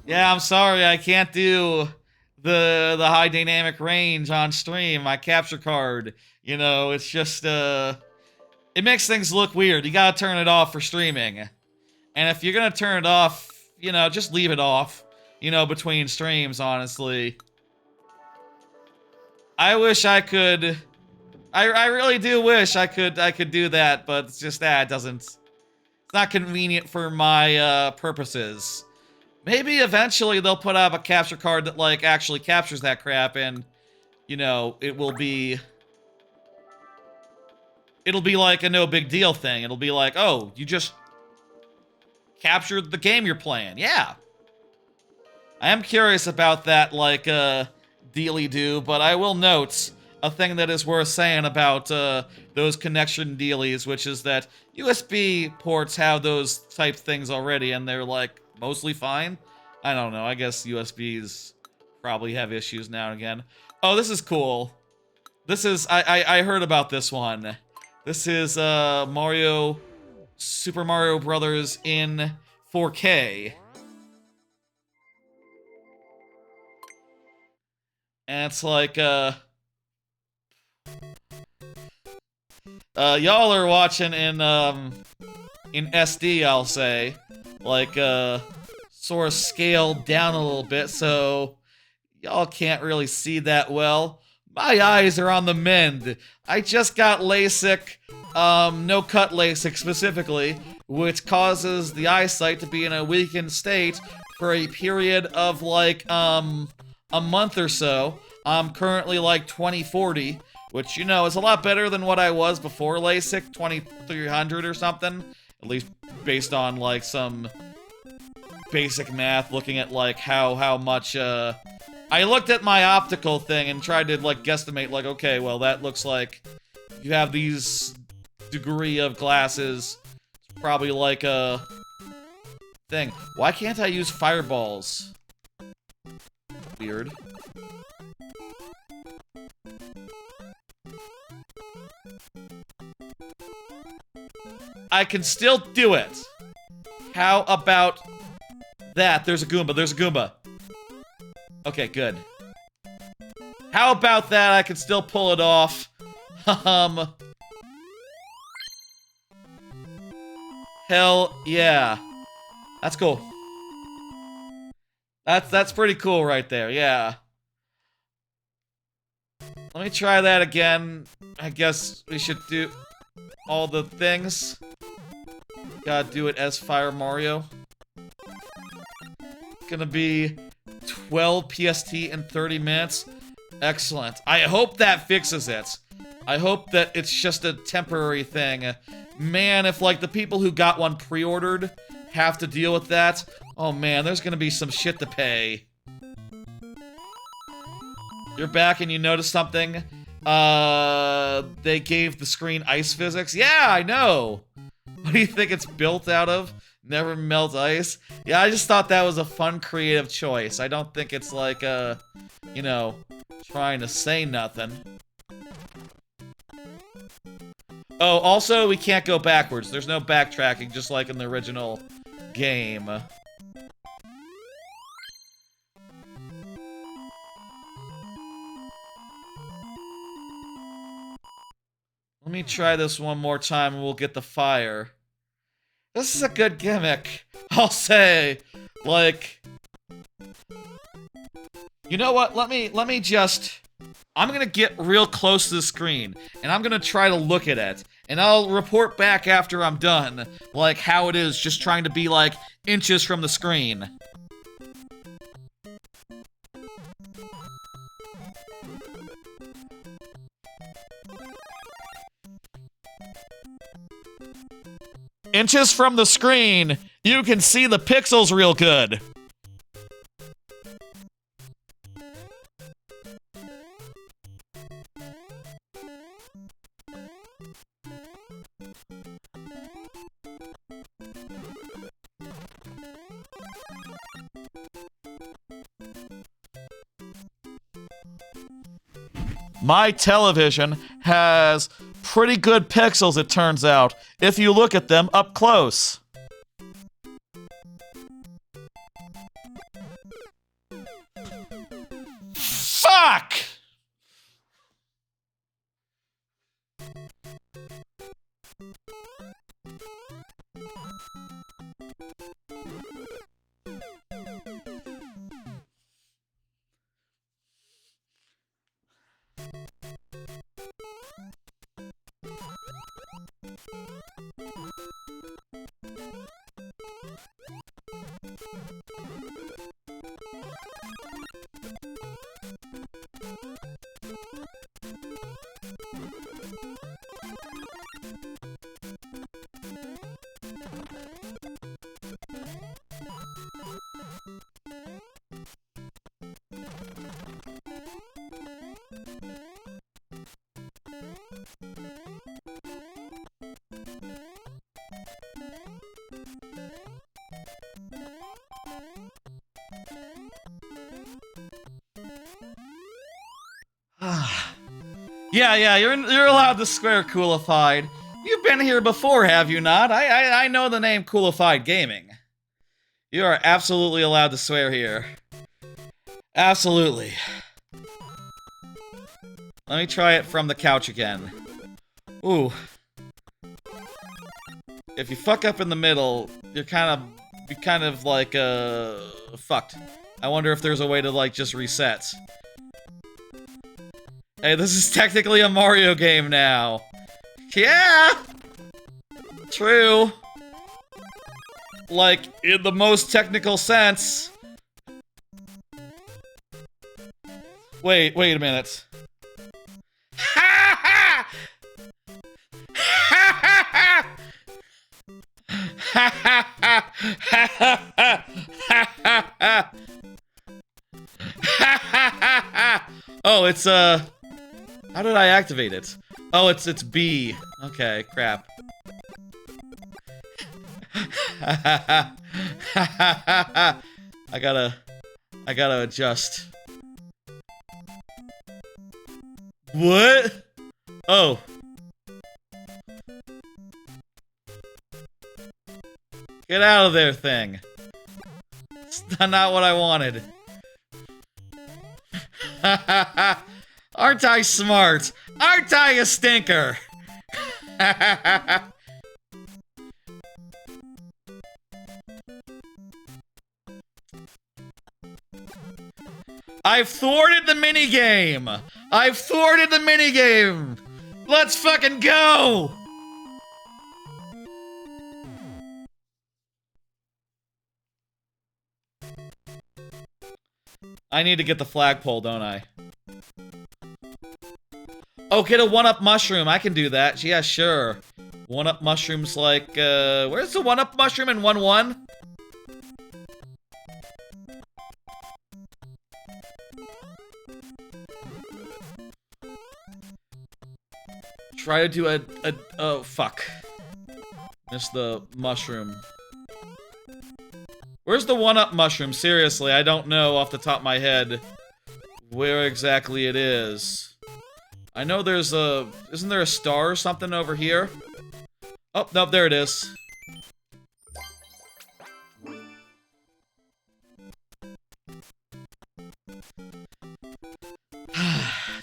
Yeah, I'm sorry, I can't do the high dynamic range on stream. My capture card, you know, it's just it makes things look weird. You gotta turn it off for streaming. And if you're gonna turn it off, you know, just leave it off. You know, between streams, honestly. I wish I could. I really do wish I could do that, but it's just that it doesn't. It's not convenient for my purposes. Maybe eventually they'll put out a capture card that like actually captures that crap, and you know it'll be like a no big deal thing. It'll be like, oh, you just captured the game you're playing. Yeah. I am curious about that, like, dealy-do, but I will note a thing that is worth saying about, those connection dealies, which is that USB ports have those type things already, and they're, like, mostly fine. I don't know, I guess USBs probably have issues now and again. Oh, this is cool. This is, I heard about this one. This is, Super Mario Brothers in 4K. And it's like, y'all are watching in SD, I'll say. Like, sort of scaled down a little bit, so y'all can't really see that well. My eyes are on the mend. I just got LASIK, no-cut LASIK specifically, which causes the eyesight to be in a weakened state for a period of, like, a month or so. I'm currently like 20/40, which, you know, is a lot better than what I was before LASIK, 2300 or something. At least based on like some basic math, looking at like how much, I looked at my optical thing and tried to like guesstimate like, okay, well that looks like you have these degree of glasses, probably like a thing. Why can't I use fireballs? Weird. I can still do it. How about that? There's a Goomba. There's a Goomba. Okay, good. How about that? I can still pull it off. Hell yeah. That's cool. That's pretty cool right there, yeah. Let me try that again. I guess we should do all the things. Gotta do it as Fire Mario. Gonna be 12 PST in 30 minutes. Excellent. I hope that fixes it. I hope that it's just a temporary thing. Man, if like the people who got one pre-ordered have to deal with that, oh man, there's gonna be some shit to pay. You're back and you noticed something? They gave the screen ice physics? Yeah, I know! What do you think it's built out of? Never melt ice? Yeah, I just thought that was a fun, creative choice. I don't think it's like, you know, trying to say nothing. Oh, also, we can't go backwards. There's no backtracking, just like in the original game. Let me try this one more time and we'll get the fire. This is a good gimmick, I'll say. Like, you know what? Let me just, I'm gonna get real close to the screen and I'm gonna try to look at it and I'll report back after I'm done, like how it is just trying to be like inches from the screen. Inches from the screen, you can see the pixels real good. My television has pretty good pixels, it turns out, if you look at them up close. Fuck! Yeah, you're allowed to swear, Coolified. You've been here before, have you not? I know the name Coolified Gaming. You are absolutely allowed to swear here. Absolutely. Let me try it from the couch again. Ooh. If you fuck up in the middle, you're kind of like, fucked. I wonder if there's a way to, like, just reset. Hey, this is technically a Mario game now. Yeah! True. Like, in the most technical sense. Wait a minute. Ha ha! Ha ha ha! Ha ha ha! Ha ha ha! Ha ha ha! Ha ha ha! Oh, it's, how did I activate it? Oh, it's B. Okay, crap. I gotta adjust. What? Oh. Get out of there, thing. It's not what I wanted. Aren't I smart? Aren't I a stinker? I've thwarted the minigame! I've thwarted the minigame! Let's fucking go! I need to get the flagpole, don't I? Oh, get a one-up mushroom. I can do that. Yeah, sure. One-up mushrooms like, where's the one-up mushroom in 1-1? Try to do oh, fuck. Missed the mushroom. Where's the one-up mushroom? Seriously, I don't know off the top of my head where exactly it is. I know there's a... Isn't there a star or something over here? Oh, nope, there it is.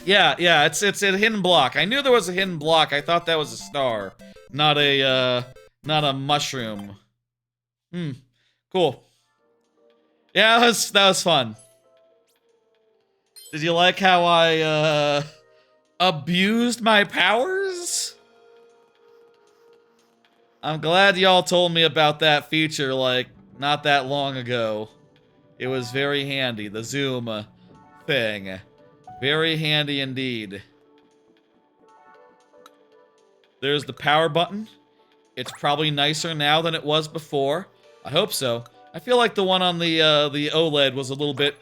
Yeah, it's a hidden block. I knew there was a hidden block. I thought that was a star, not a mushroom. Cool. Yeah, that was fun. Did you like how I abused my powers? I'm glad y'all told me about that feature, like, not that long ago. It was very handy, the zoom thing. Very handy indeed. There's the power button. It's probably nicer now than it was before. I hope so. I feel like the one on the OLED was a little bit,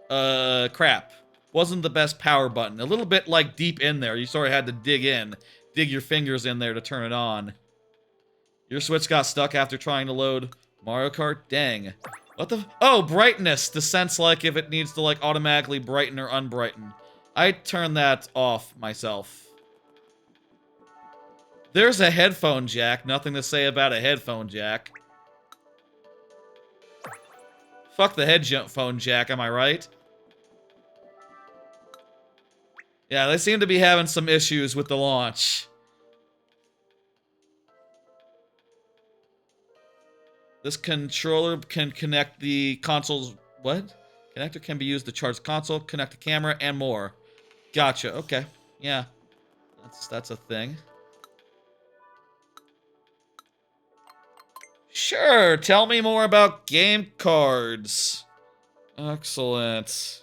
crap. Wasn't the best power button. A little bit, like, deep in there. You sort of had to dig your fingers in there to turn it on. Your Switch got stuck after trying to load Mario Kart? Dang. What the... Oh, brightness! The sense, like, if it needs to, like, automatically brighten or unbrighten. I turned that off myself. There's a headphone jack. Nothing to say about a headphone jack. Fuck the headphone jack, am I right? Yeah, they seem to be having some issues with the launch. This controller can connect the console's... What? Connector can be used to charge the console, connect the camera, and more. Gotcha, okay. Yeah. That's a thing. Sure, tell me more about game cards. Excellent.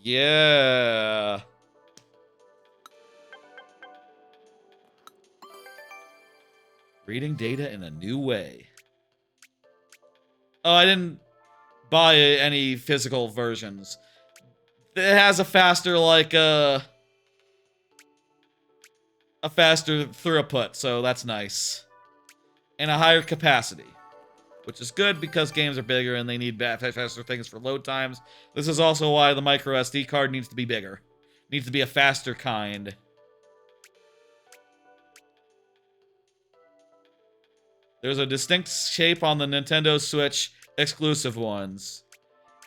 Yeah. Reading data in a new way. Oh, I didn't buy any physical versions. It has a faster, like, a faster throughput, so that's nice. And a higher capacity, which is good because games are bigger and they need faster things for load times. This is also why the micro SD card needs to be bigger. Needs to be a faster kind. There's a distinct shape on the Nintendo Switch exclusive ones.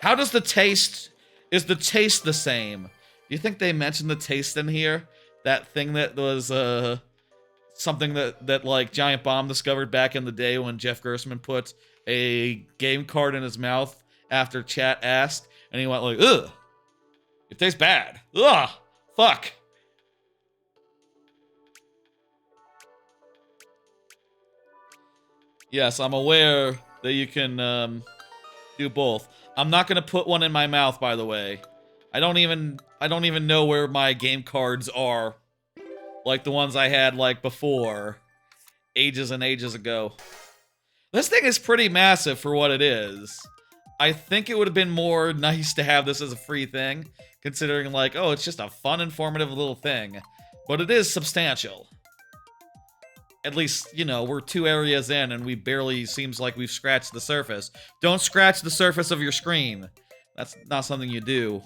How does the taste... Is the taste the same? Do you think they mentioned the taste in here? That thing that was, something that like, Giant Bomb discovered back in the day when Jeff Gerstmann put a game card in his mouth after chat asked, and he went like, ugh! It tastes bad. Ugh! Fuck! Yes, I'm aware that you can, do both. I'm not gonna put one in my mouth, by the way. I don't even know where my game cards are. Like the ones I had, like, before. Ages and ages ago. This thing is pretty massive for what it is. I think it would have been more nice to have this as a free thing, considering, like, oh, it's just a fun, informative little thing. But it is substantial. At least, you know, we're 2 areas in and we barely seems like we've scratched the surface. Don't scratch the surface of your screen. That's not something you do,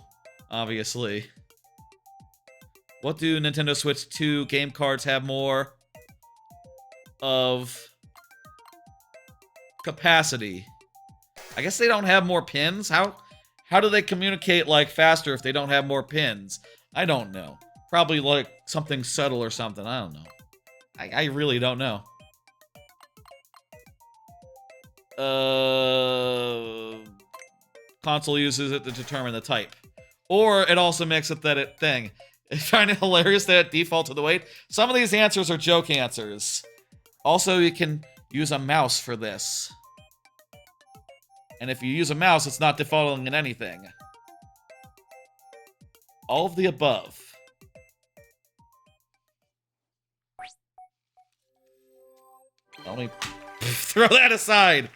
obviously. What do Nintendo Switch 2 game cards have more of capacity? I guess they don't have more pins? How do they communicate, like, faster if they don't have more pins? I don't know. Probably, like, something subtle or something. I don't know. I really don't know. Console uses it to determine the type. Or it also makes it that thing. I find it hilarious that it defaults to the weight. Some of these answers are joke answers. Also, you can use a mouse for this. And if you use a mouse, it's not defaulting in anything. All of the above. Let me throw that aside.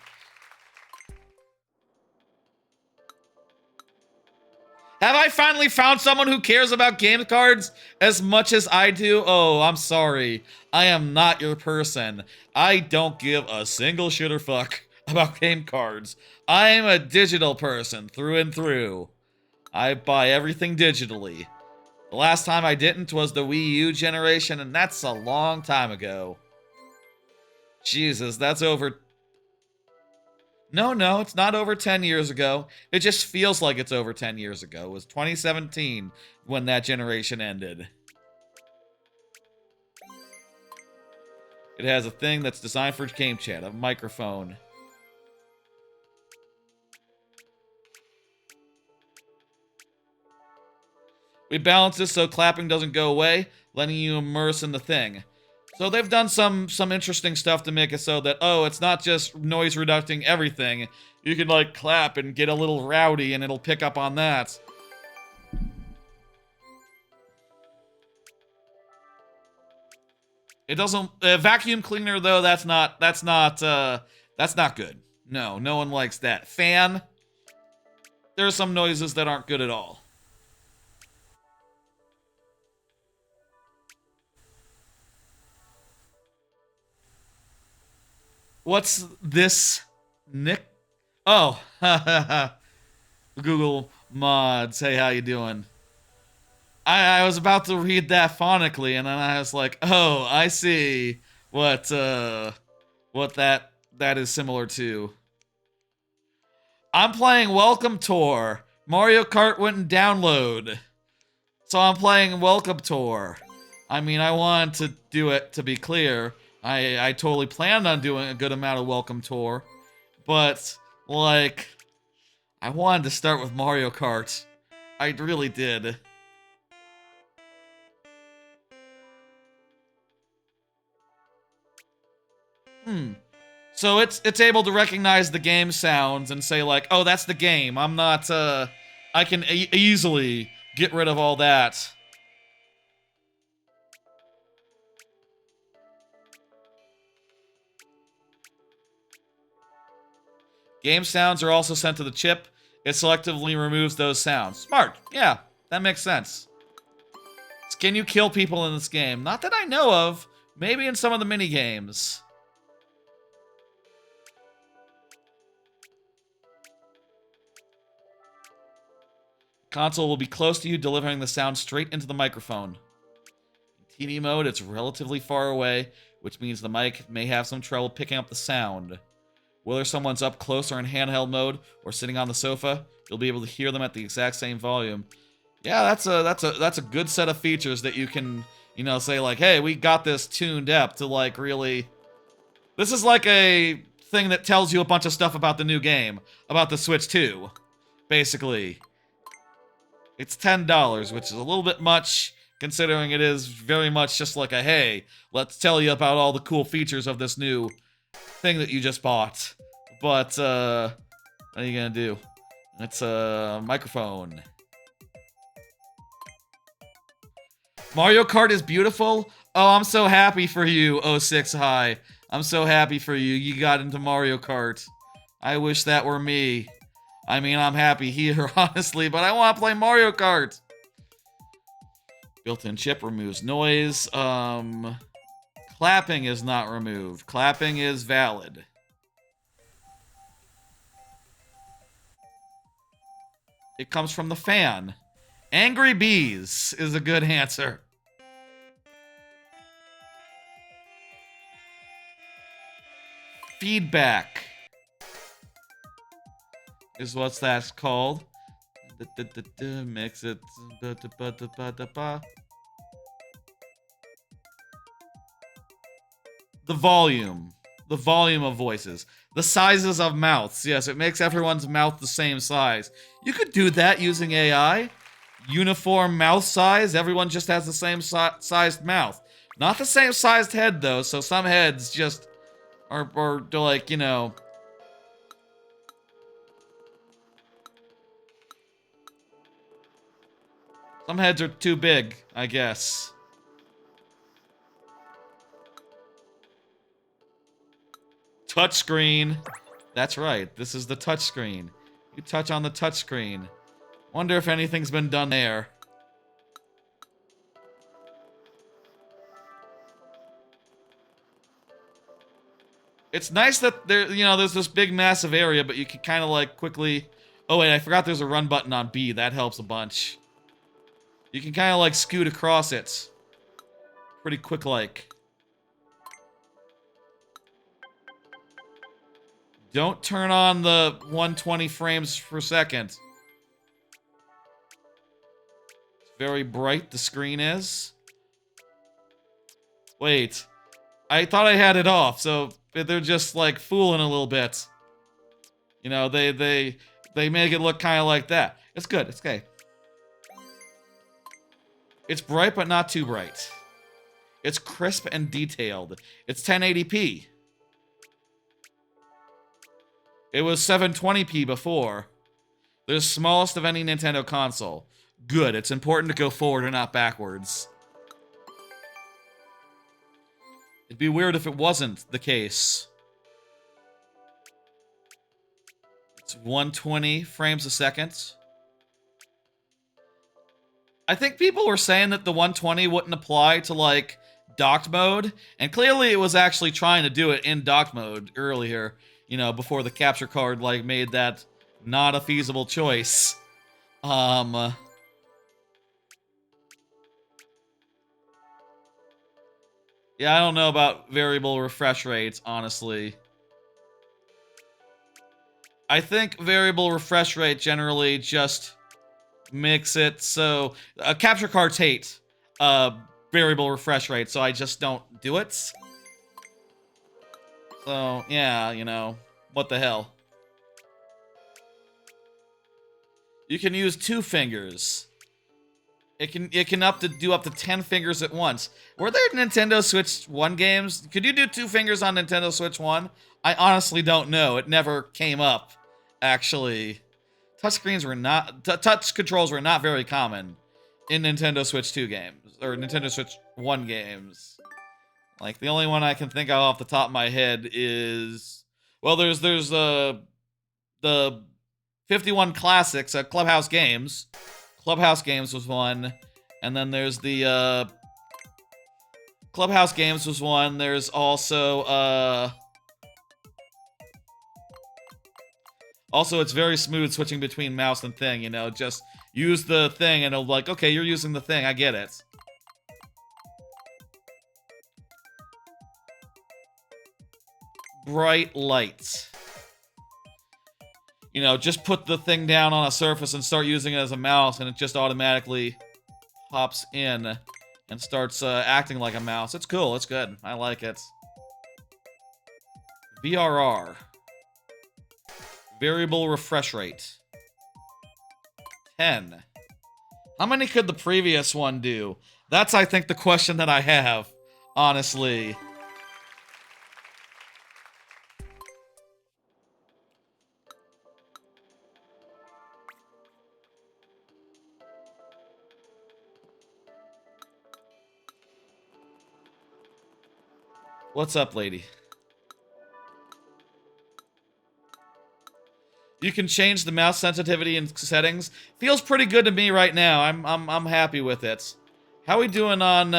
Have I finally found someone who cares about game cards as much as I do? Oh, I'm sorry. I am not your person. I don't give a single shit or fuck about game cards. I am a digital person through and through. I buy everything digitally. The last time I didn't was the Wii U generation, and that's a long time ago. Jesus, that's over... No, it's not over 10 years ago. It just feels like it's over 10 years ago. It was 2017 when that generation ended. It has a thing that's designed for game chat, a microphone. We balance this so clapping doesn't go away, letting you immerse in the thing. So they've done some interesting stuff to make it so that, oh, it's not just noise reducing everything. You can, like, clap and get a little rowdy and it'll pick up on that. It doesn't... vacuum cleaner, though, that's not good. No one likes that. Fan. There are some noises that aren't good at all. What's this, Nick? Oh, Google mods. Hey, how you doing? I was about to read that phonically, and then I was like, oh, I see what that is similar to. I'm playing Welcome Tour. Mario Kart wouldn't download, so I'm playing Welcome Tour. I mean, I wanted to do it, to be clear. I totally planned on doing a good amount of Welcome Tour, but, like, I wanted to start with Mario Kart. I really did. So it's able to recognize the game sounds and say, like, oh, that's the game. I'm not, I can easily get rid of all that. Game sounds are also sent to the chip. It selectively removes those sounds. Smart. Yeah, that makes sense. Can you kill people in this game? Not that I know of. Maybe in some of the mini games. Console will be close to you, delivering the sound straight into the microphone. In TV mode, it's relatively far away, which means the mic may have some trouble picking up the sound. Whether someone's up close or in handheld mode or sitting on the sofa, you'll be able to hear them at the exact same volume. Yeah, that's a good set of features that you can, you know, say like, hey, we got this tuned up to like really. This is like a thing that tells you a bunch of stuff about the new game, about the Switch 2, basically. It's $10, which is a little bit much, considering it is very much just like a, hey, let's tell you about all the cool features of this new thing that you just bought. But, what are you gonna do? It's a microphone. Mario Kart is beautiful? Oh, I'm so happy for you, 06 High. I'm so happy for you. You got into Mario Kart. I wish that were me. I mean, I'm happy here, honestly, but I want to play Mario Kart. Built-in chip removes noise. Clapping is not removed. Clapping is valid. It comes from the fan. Angry bees is a good answer. Feedback is what that's called. Mix it. The volume. The volume of voices. The sizes of mouths. Yes, it makes everyone's mouth the same size. You could do that using AI. uniform mouth size. Everyone just has the same sized mouth. Not the same sized head, though, so some heads just are like, you know... Some heads are too big, I guess. Touchscreen. That's right, this is the touchscreen. You touch on the touchscreen. Wonder if anything's been done there. It's nice that there's this big massive area, but you can kind of like quickly... Oh wait, I forgot there's a run button on B. That helps a bunch. You can kind of like scoot across it. Pretty quick-like. Don't turn on the 120 frames per second. It's very bright, the screen is. Wait. I thought I had it off, so they're just like fooling a little bit. You know, they make it look kind of like that. It's good, it's okay. It's bright, but not too bright. It's crisp and detailed. It's 1080p. It was 720p before. The smallest of any Nintendo console. Good, it's important to go forward and not backwards. It'd be weird if it wasn't the case. It's 120 frames a second. I think people were saying that the 120 wouldn't apply to, like, docked mode, and clearly it was actually trying to do it in docked mode earlier, you know, before the capture card, like, made that not a feasible choice. Yeah, I don't know about variable refresh rates, honestly. I think variable refresh rate generally just makes it so... capture cards hate variable refresh rate, so I just don't do it. So, yeah, you know, what the hell. You can use 2 fingers. It can do up to 10 fingers at once. Were there Nintendo Switch 1 games? Could you do 2 fingers on Nintendo Switch 1? I honestly don't know. It never came up, actually. Touchscreens were not... touch controls were not very common in Nintendo Switch 2 games. Or Nintendo Switch 1 games. Like, the only one I can think of off the top of my head is... Well, there's the 51 Classics, Clubhouse Games. Clubhouse Games was one. And then there's the, Clubhouse Games was one. There's also, Also, it's very smooth switching between mouse and thing, you know? Just use the thing and it'll like, okay, you're using the thing, I get it. Bright lights. You know, just put the thing down on a surface and start using it as a mouse, and it just automatically hops in and starts acting like a mouse. It's cool, it's good. I like it. VRR. Variable refresh rate. 10. How many could the previous one do? That's, I think, the question that I have, honestly. What's up, lady? You can change the mouse sensitivity and settings. Feels pretty good to me right now. I'm happy with it. How we doing on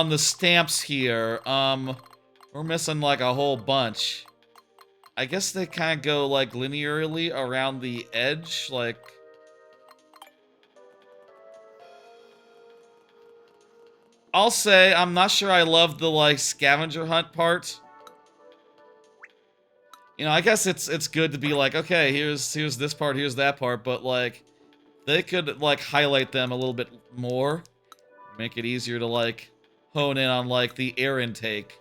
the stamps here? We're missing like a whole bunch. I guess they kind of go like linearly around the edge, like. I'll say I'm not sure I love the like scavenger hunt part. You know, I guess it's good to be like, okay, here's this part, here's that part, but like they could like highlight them a little bit more, make it easier to like hone in on like the air intake.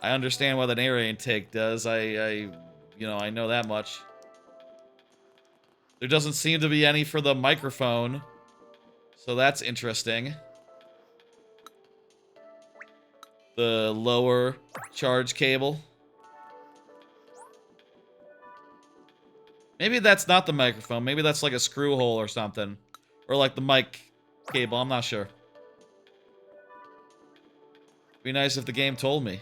I understand what an air intake does. I know that much. There doesn't seem to be any for the microphone, so that's interesting. The lower charge cable. Maybe that's not the microphone. Maybe that's like a screw hole or something. Or like the mic cable. I'm not sure. Be nice if the game told me.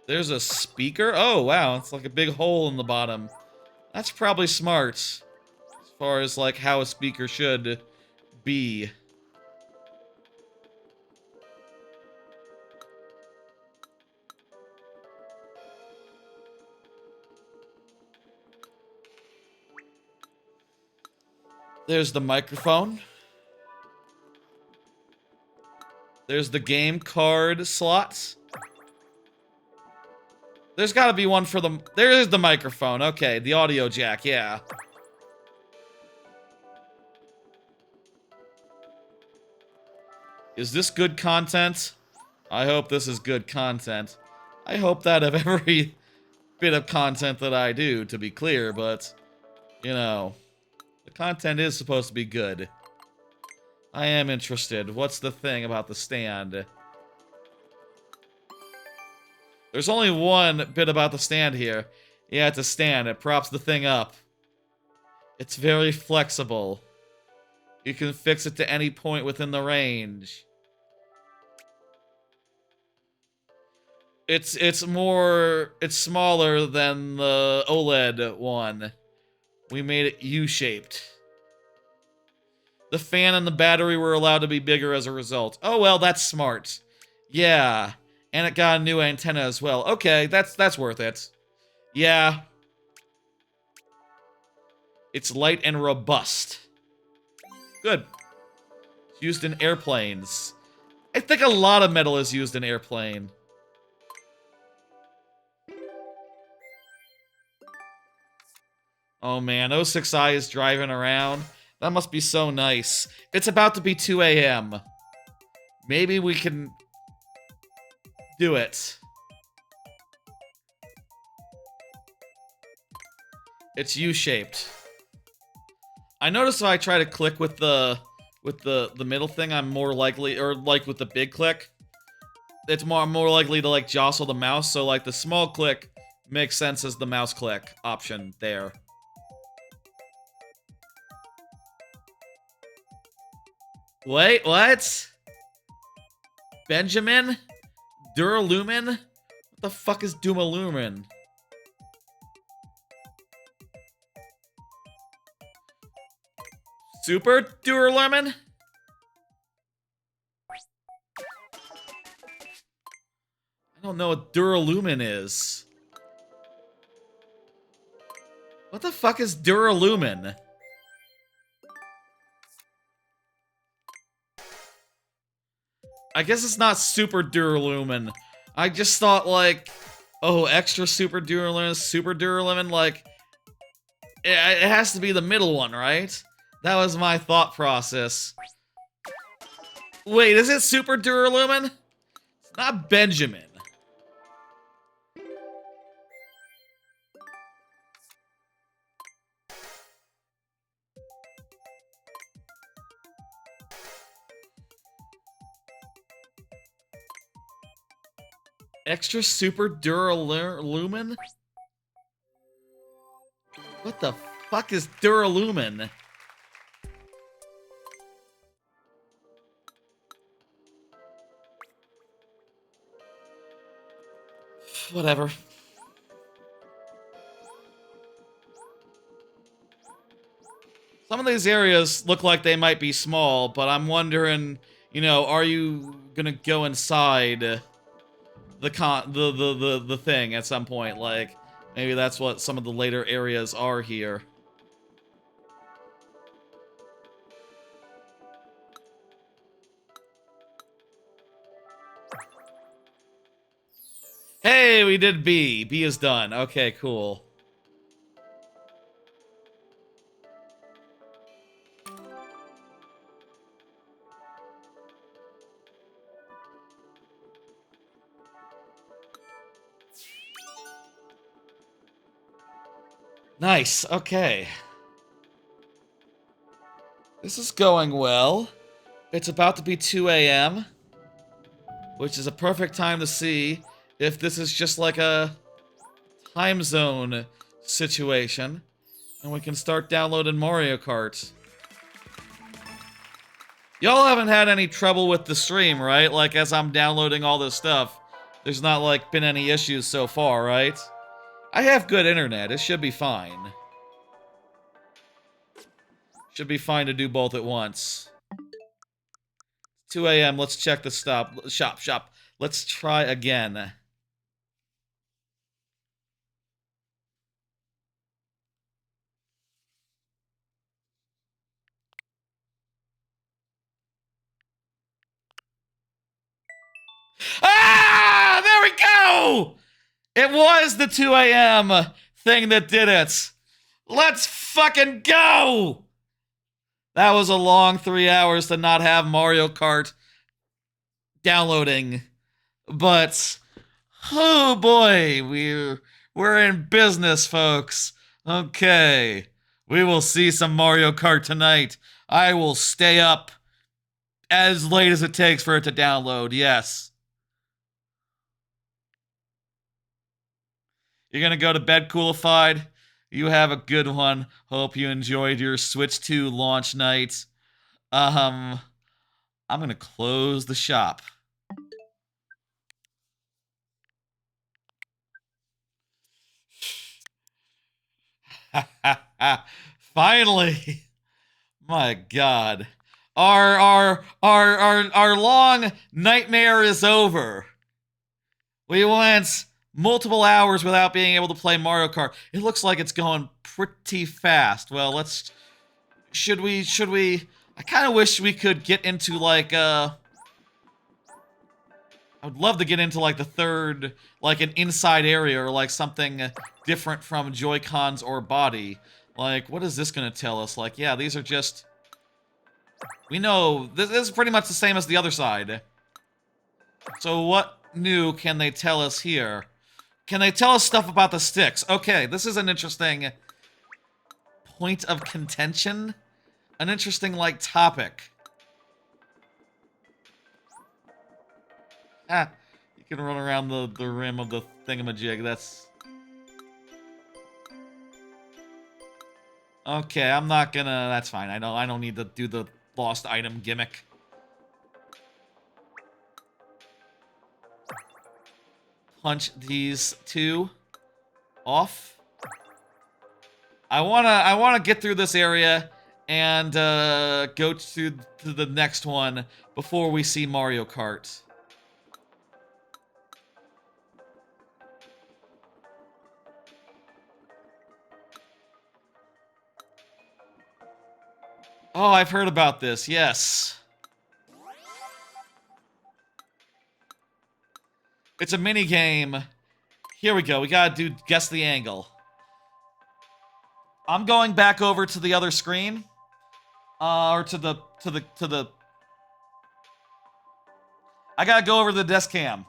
There's a speaker? Oh, wow. It's like a big hole in the bottom. That's probably smart. As far as like how a speaker should be. There's the microphone. There's the game card slots. There's gotta be one for the... There is the microphone. Okay, the audio jack, yeah. Is this good content? I hope this is good content. I hope that of every bit of content that I do, to be clear, but... You know... The content is supposed to be good. I am interested. What's the thing about the stand? There's only one bit about the stand here. Yeah, it's a stand. It props the thing up. It's very flexible. You can fix it to any point within the range. It's smaller than the OLED one. We made it U-shaped. The fan and the battery were allowed to be bigger as a result. Oh well, that's smart. Yeah. And it got a new antenna as well. Okay, that's worth it. Yeah. It's light and robust. Good. It's used in airplanes. I think a lot of metal is used in airplane. Oh man, 06i is driving around. That must be so nice. It's about to be 2 a.m. Maybe we can do it. It's U-shaped. I notice if I try to click with the middle thing, I'm more likely, or like with the big click, I'm more likely to like jostle the mouse. So like the small click makes sense as the mouse click option there. Wait, what? Benjamin? Duralumin? What the fuck is Dumalumin? Super Duralumin? I don't know what Duralumin is. What the fuck is Duralumin? I guess it's not Super Duralumin. I just thought like, oh, extra Super Duralumin, like, it has to be the middle one, right? That was my thought process. Wait, is it Super Duralumin? It's not Benjamin. Extra Super Duralumin? What the fuck is Duralumin? Whatever. Some of these areas look like they might be small, but I'm wondering, you know, are you gonna go inside the thing at some point? Like, maybe that's what some of the later areas are here. Hey, we did B. B is done. Okay, cool. Nice, okay. This is going well. It's about to be 2 a.m., which is a perfect time to see if this is just like a time zone situation, and we can start downloading Mario Kart. Y'all haven't had any trouble with the stream, right? Like, as I'm downloading all this stuff, there's not, like, been any issues so far, right? I have good internet. It should be fine. Should be fine to do both at once. 2 a.m. Let's check the shop. Let's try again. Ah! There we go! It was the 2 a.m. thing that did it. Let's fucking go! That was a long 3 hours to not have Mario Kart downloading. But, oh boy, we're in business, folks. Okay, we will see some Mario Kart tonight. I will stay up as late as it takes for it to download, yes. You're gonna go to bed coolified? You have a good one. Hope you enjoyed your Switch 2 launch night. I'm gonna close the shop. Finally! My God. Our long nightmare is over. We went multiple hours without being able to play Mario Kart. It looks like it's going pretty fast. Well, let's... Should we... I kind of wish we could get into, like, I would love to get into, like, the third... Like, an inside area or, like, something different from Joy-Cons or body. Like, what is this gonna tell us? Like, yeah, these are just... We know... This is pretty much the same as the other side. So what new can they tell us here? Can they tell us stuff about the sticks? Okay, this is an interesting point of contention. An interesting, like, topic. Ah, you can run around the rim of the thingamajig. That's... Okay, I'm not gonna... That's fine. I don't need to do the lost item gimmick. Punch these two off. I wanna get through this area and go to the next one before we see Mario Kart. Oh, I've heard about this, yes. It's a mini game. Here we go. We gotta do guess the angle. I'm going back over to the other screen. Or to the... I gotta go over to the desk cam.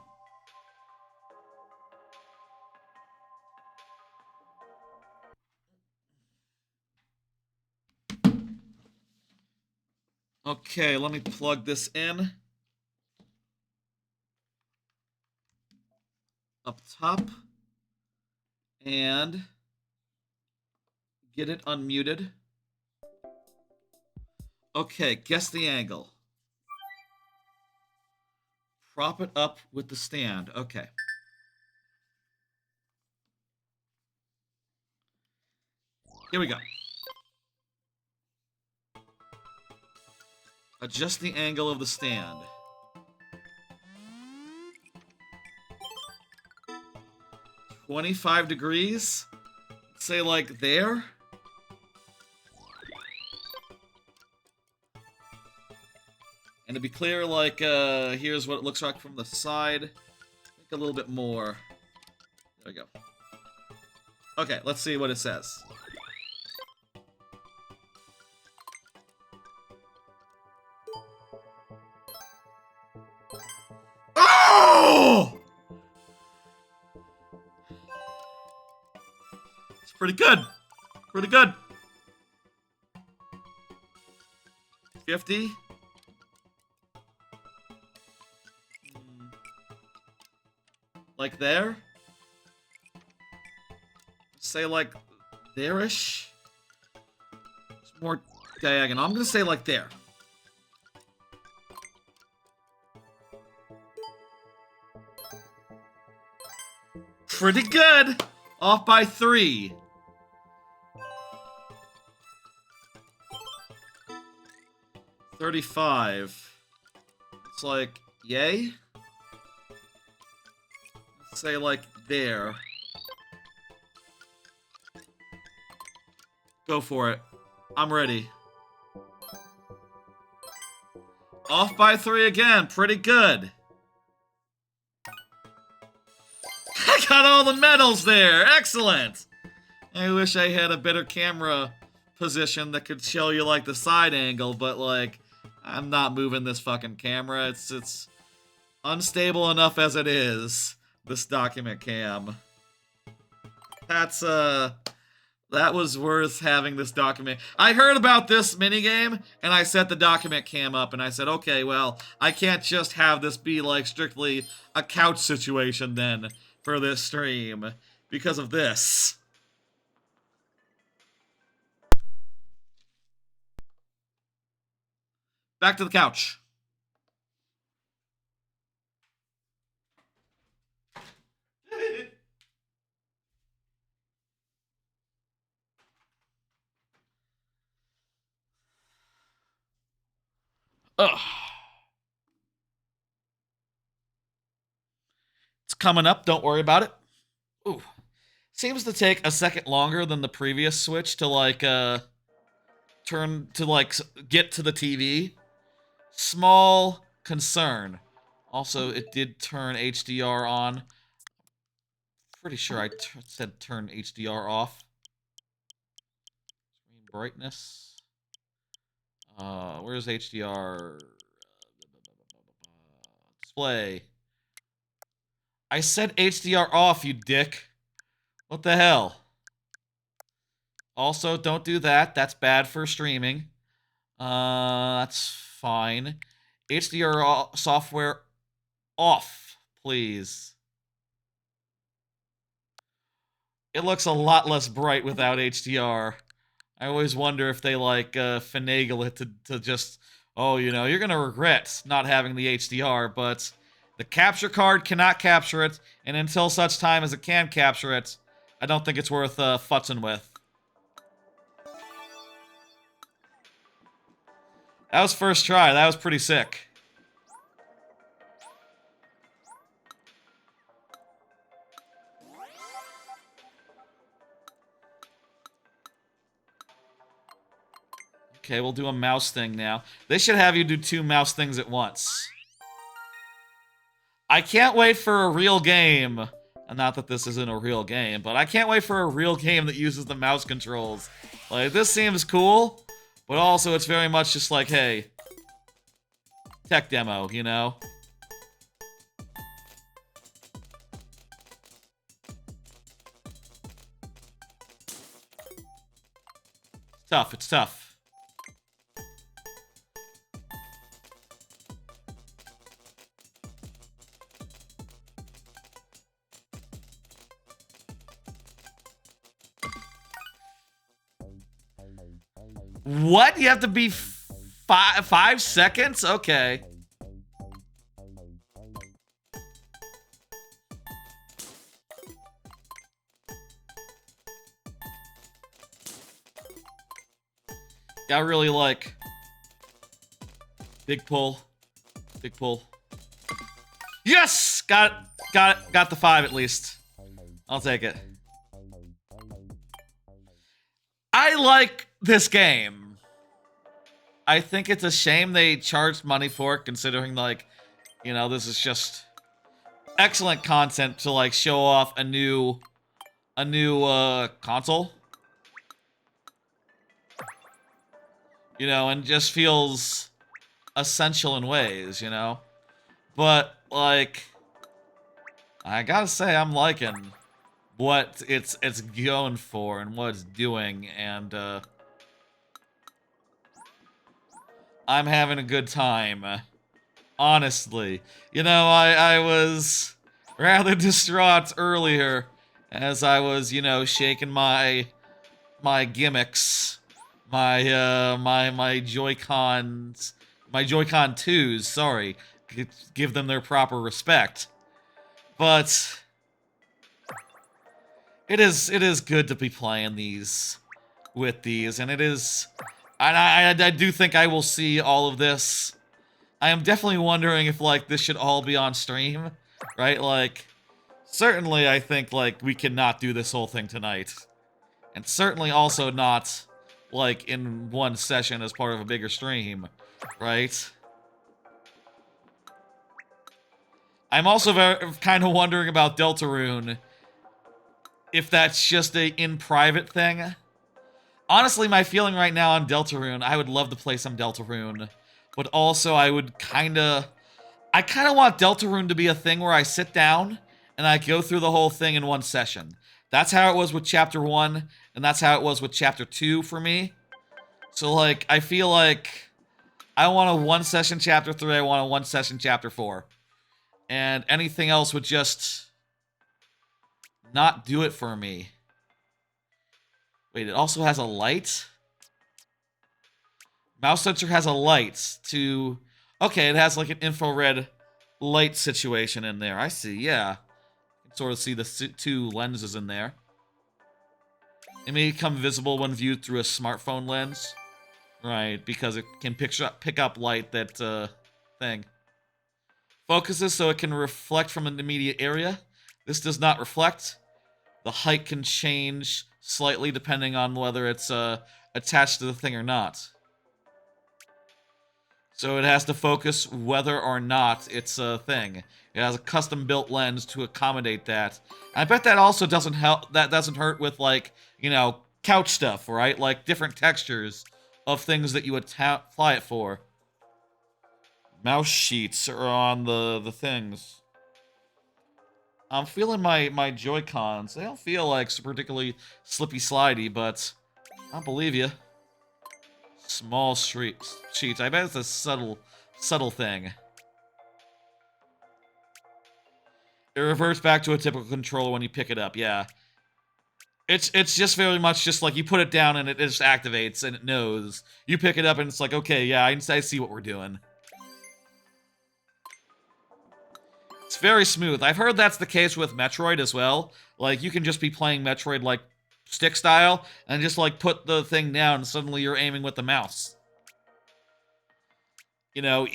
Okay, let me plug this in. Up top. And get it unmuted. Okay, guess the angle. Prop it up with the stand. Okay. Here we go. Adjust the angle of the stand. "25 degrees? Say like there? And to be clear, like, here's what it looks like from the side. Make a little bit more. There we go. Okay, let's see what it says. Oh! It's pretty good. Pretty good. 50. Like there? Say like there-ish? It's more diagonal. I'm gonna say like there. Pretty good! Off by 3. $35. It's like, yay? Let's say like there. Go for it. I'm ready. Off by 3 again. Pretty good. I got all the medals there. Excellent. I wish I had a better camera position that could show you like the side angle, but like I'm not moving this fucking camera. It's unstable enough as it is. This document cam. That was worth having this document. I heard about this minigame, and I set the document cam up, and I said, okay, well, I can't just have this be, like, strictly a couch situation, then, for this stream, because of this. Back to the couch. Ugh. It's coming up, don't worry about it. Ooh. Seems to take a second longer than the previous Switch to, like, turn to, like, get to the TV. Small concern. Also, it did turn HDR on. Pretty sure I said turn HDR off. Screen brightness. Where's HDR? Display. I said HDR off, you dick. What the hell? Also, don't do that. That's bad for streaming. That's fine. HDR software off, please. It looks a lot less bright without HDR. I always wonder if they, like, finagle it to just, oh, you know, you're gonna regret not having the HDR, but the capture card cannot capture it, and until such time as it can capture it, I don't think it's worth futzing with. That was first try. That was pretty sick. Okay, we'll do a mouse thing now. They should have you do 2 mouse things at once. I can't wait for a real game. Not that this isn't a real game, but I can't wait for a real game that uses the mouse controls. Like, this seems cool, but also it's very much just like, hey, tech demo, you know? It's tough, it's tough. What? You have to be 5 seconds? Okay. Got really like big pull. Big pull. Yes! Got the 5 at least. I'll take it. I like this game. I think it's a shame they charged money for it, considering, like, you know, this is just excellent content to, like, show off a new console. You know, and just feels essential in ways, you know? But, like, I gotta say, I'm liking what it's going for and what it's doing, and I'm having a good time. Honestly. You know, I was rather distraught earlier as I was, you know, shaking my gimmicks, my Joy-Cons, my Joy-Con 2s, sorry. Give them their proper respect. But it is good to be playing these with these, and it is I do think I will see all of this. I am definitely wondering if, like, this should all be on stream, right? Like, certainly I think, like, we cannot do this whole thing tonight. And certainly also not, like, in one session as part of a bigger stream, right? I'm also kind of wondering about Deltarune, if that's just a in-private thing. Honestly, my feeling right now on Deltarune, I would love to play some Deltarune, but also I kind of want Deltarune to be a thing where I sit down and I go through the whole thing in one session. That's how it was with Chapter 1, and that's how it was with Chapter 2 for me. So, like, I feel like I want a one-session Chapter 3, I want a one-session Chapter 4. And anything else would just not do it for me. Wait, it also has a light? Mouse sensor has a light to... Okay, it has like an infrared light situation in there. I see, yeah. You can sort of see the two lenses in there. It may become visible when viewed through a smartphone lens. Right, because it can pick up light, that thing. Focuses so it can reflect from an immediate area. This does not reflect. The height can change slightly depending on whether it's attached to the thing or not. So it has to focus whether or not it's a thing. It has a custom-built lens to accommodate that. And I bet that also doesn't help. That doesn't hurt with, like, you know, couch stuff, right? Like different textures of things that you would apply it for. Mouse sheets are on the things. I'm feeling my Joy-Cons. They don't feel like particularly slippy slidey, but I believe you. Small sheets. I bet it's a subtle thing. It reverts back to a typical controller when you pick it up, yeah. It's just very much just like you put it down and it just activates and it knows. You pick it up and it's like, okay, yeah, I see what we're doing. It's very smooth. I've heard that's the case with Metroid as well. Like, you can just be playing Metroid, like, stick style, and just, like, put the thing down and suddenly you're aiming with the mouse. You know,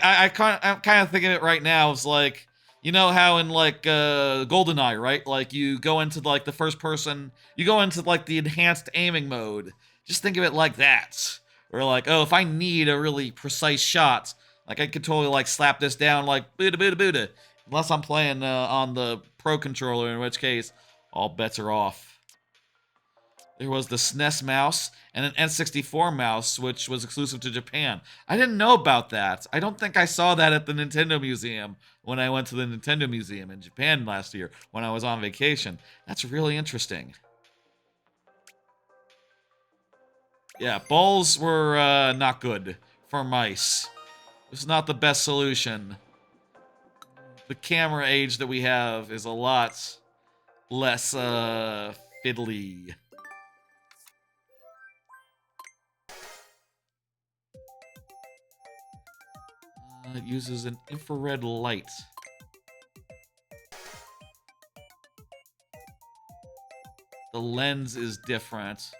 I'm kind of thinking of it right now as, like, you know how in, like, GoldenEye, right? Like, you go into, like, the first person... You go into, like, the enhanced aiming mode. Just think of it like that. Or, like, oh, if I need a really precise shot, like, I could totally, like, slap this down, like, booda. Unless I'm playing on the Pro controller, in which case, all bets are off. There was the SNES mouse and an N64 mouse, which was exclusive to Japan. I didn't know about that. I don't think I saw that at the Nintendo Museum when I went to the Nintendo Museum in Japan last year when I was on vacation. That's really interesting. Yeah, balls were not good for mice. It's not the best solution. The camera age that we have is a lot less fiddly. It uses an infrared light. The lens is different.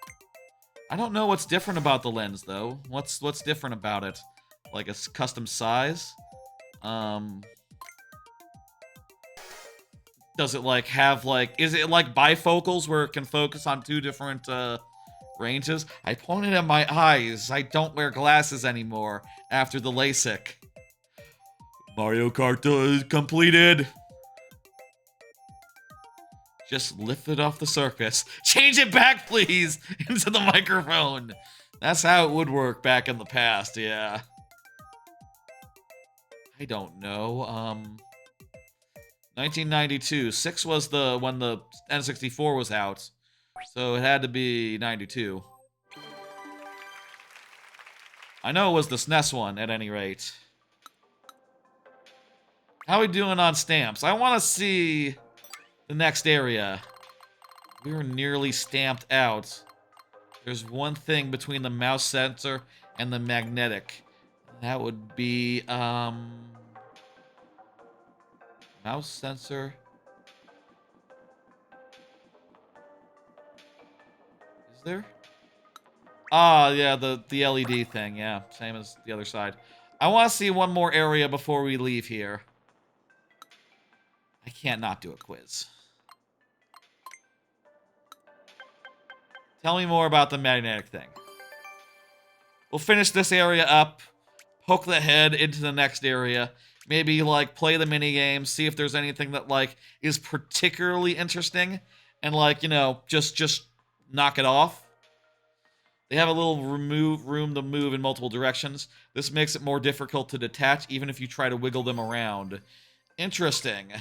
I don't know what's different about the lens though. What's different about it? Like a custom size? Does it like have like, is it like bifocals where it can focus on two different ranges? I pointed at my eyes. I don't wear glasses anymore after the LASIK. Mario Kart completed. Just lift it off the surface. Change it back, please, into the microphone. That's how it would work back in the past, yeah. I don't know, 1992. 6 was the when the N64 was out. So it had to be 92. I know it was the SNES one, at any rate. How are we doing on stamps? I want to see the next area. We were nearly stamped out. There's one thing between the mouse sensor and the magnetic. That would be, mouse sensor. Is there? Ah, yeah, the LED thing. Yeah, same as the other side. I want to see one more area before we leave here. I can't not do a quiz. Tell me more about the magnetic thing. We'll finish this area up, poke the head into the next area, maybe, like, play the minigame, see if there's anything that, like, is particularly interesting, and, like, you know, just knock it off. They have a little room to move in multiple directions. This makes it more difficult to detach, even if you try to wiggle them around. Interesting.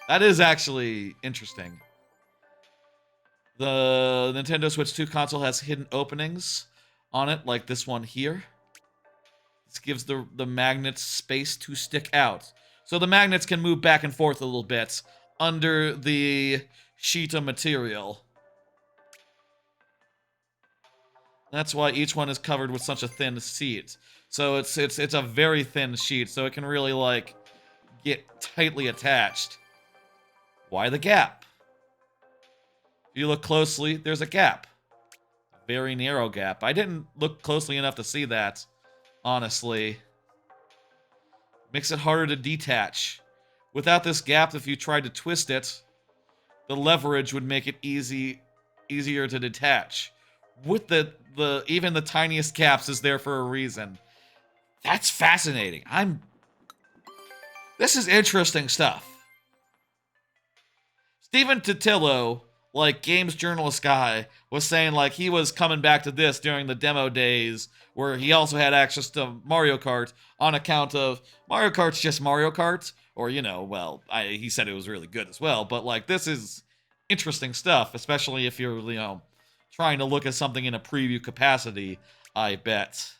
That is actually interesting. The Nintendo Switch 2 console has hidden openings on it, like this one here. This gives the magnets space to stick out. So the magnets can move back and forth a little bit under the sheet of material. That's why each one is covered with such a thin sheet. So it's a very thin sheet, so it can really, like, get tightly attached. Why the gap? If you look closely, there's a gap. Very narrow gap. I didn't look closely enough to see that, honestly. Makes it harder to detach. Without this gap, if you tried to twist it, the leverage would make it easier to detach. With even the tiniest gaps is there for a reason. That's fascinating. This is interesting stuff. Stephen Totillo, like, games journalist guy, was saying, like, he was coming back to this during the demo days where he also had access to Mario Kart on account of Mario Kart's just Mario Kart, or, you know, well, he said it was really good as well, but, like, this is interesting stuff, especially if you're, you know, trying to look at something in a preview capacity, I bet.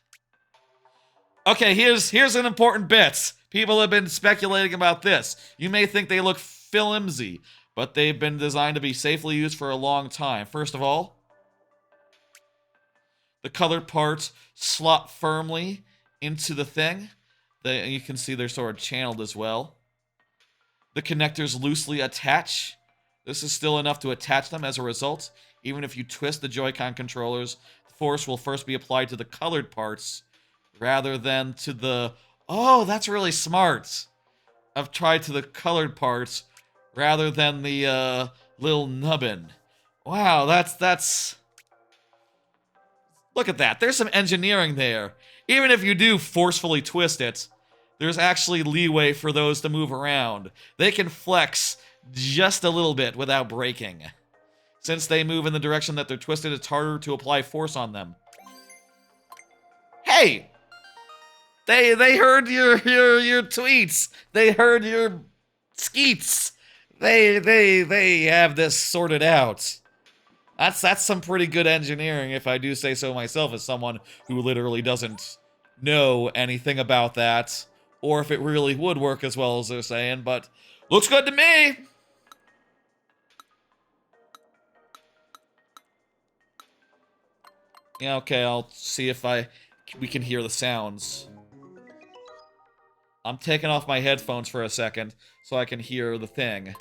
Okay, here's an important bit. People have been speculating about this. You may think they look flimsy, but they've been designed to be safely used for a long time. First of all, the colored parts slot firmly into the thing. You can see they're sort of channeled as well. The connectors loosely attach. This is still enough to attach them. As a result, even if you twist the Joy-Con controllers, the force will first be applied to the colored parts rather than to the... Oh, that's really smart. I've tried to the colored parts rather than the little nubbin. Wow, that's... Look at that. There's some engineering there. Even if you do forcefully twist it, there's actually leeway for those to move around. They can flex just a little bit without breaking. Since they move in the direction that they're twisted, it's harder to apply force on them. Hey! They heard your tweets. They heard your skeets. They have this sorted out. That's some pretty good engineering, if I do say so myself, as someone who literally doesn't know anything about that, or if it really would work as well as they're saying, but looks good to me. Yeah, okay, I'll see if we can hear the sounds. I'm taking off my headphones for a second so I can hear the thing.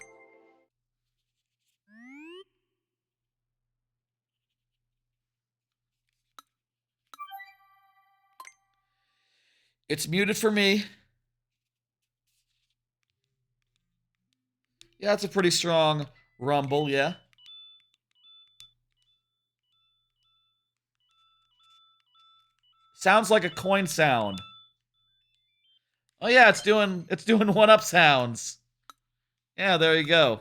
It's muted for me. Yeah, it's a pretty strong rumble, yeah. Sounds like a coin sound. Oh yeah, it's doing 1-up sounds. Yeah, there you go.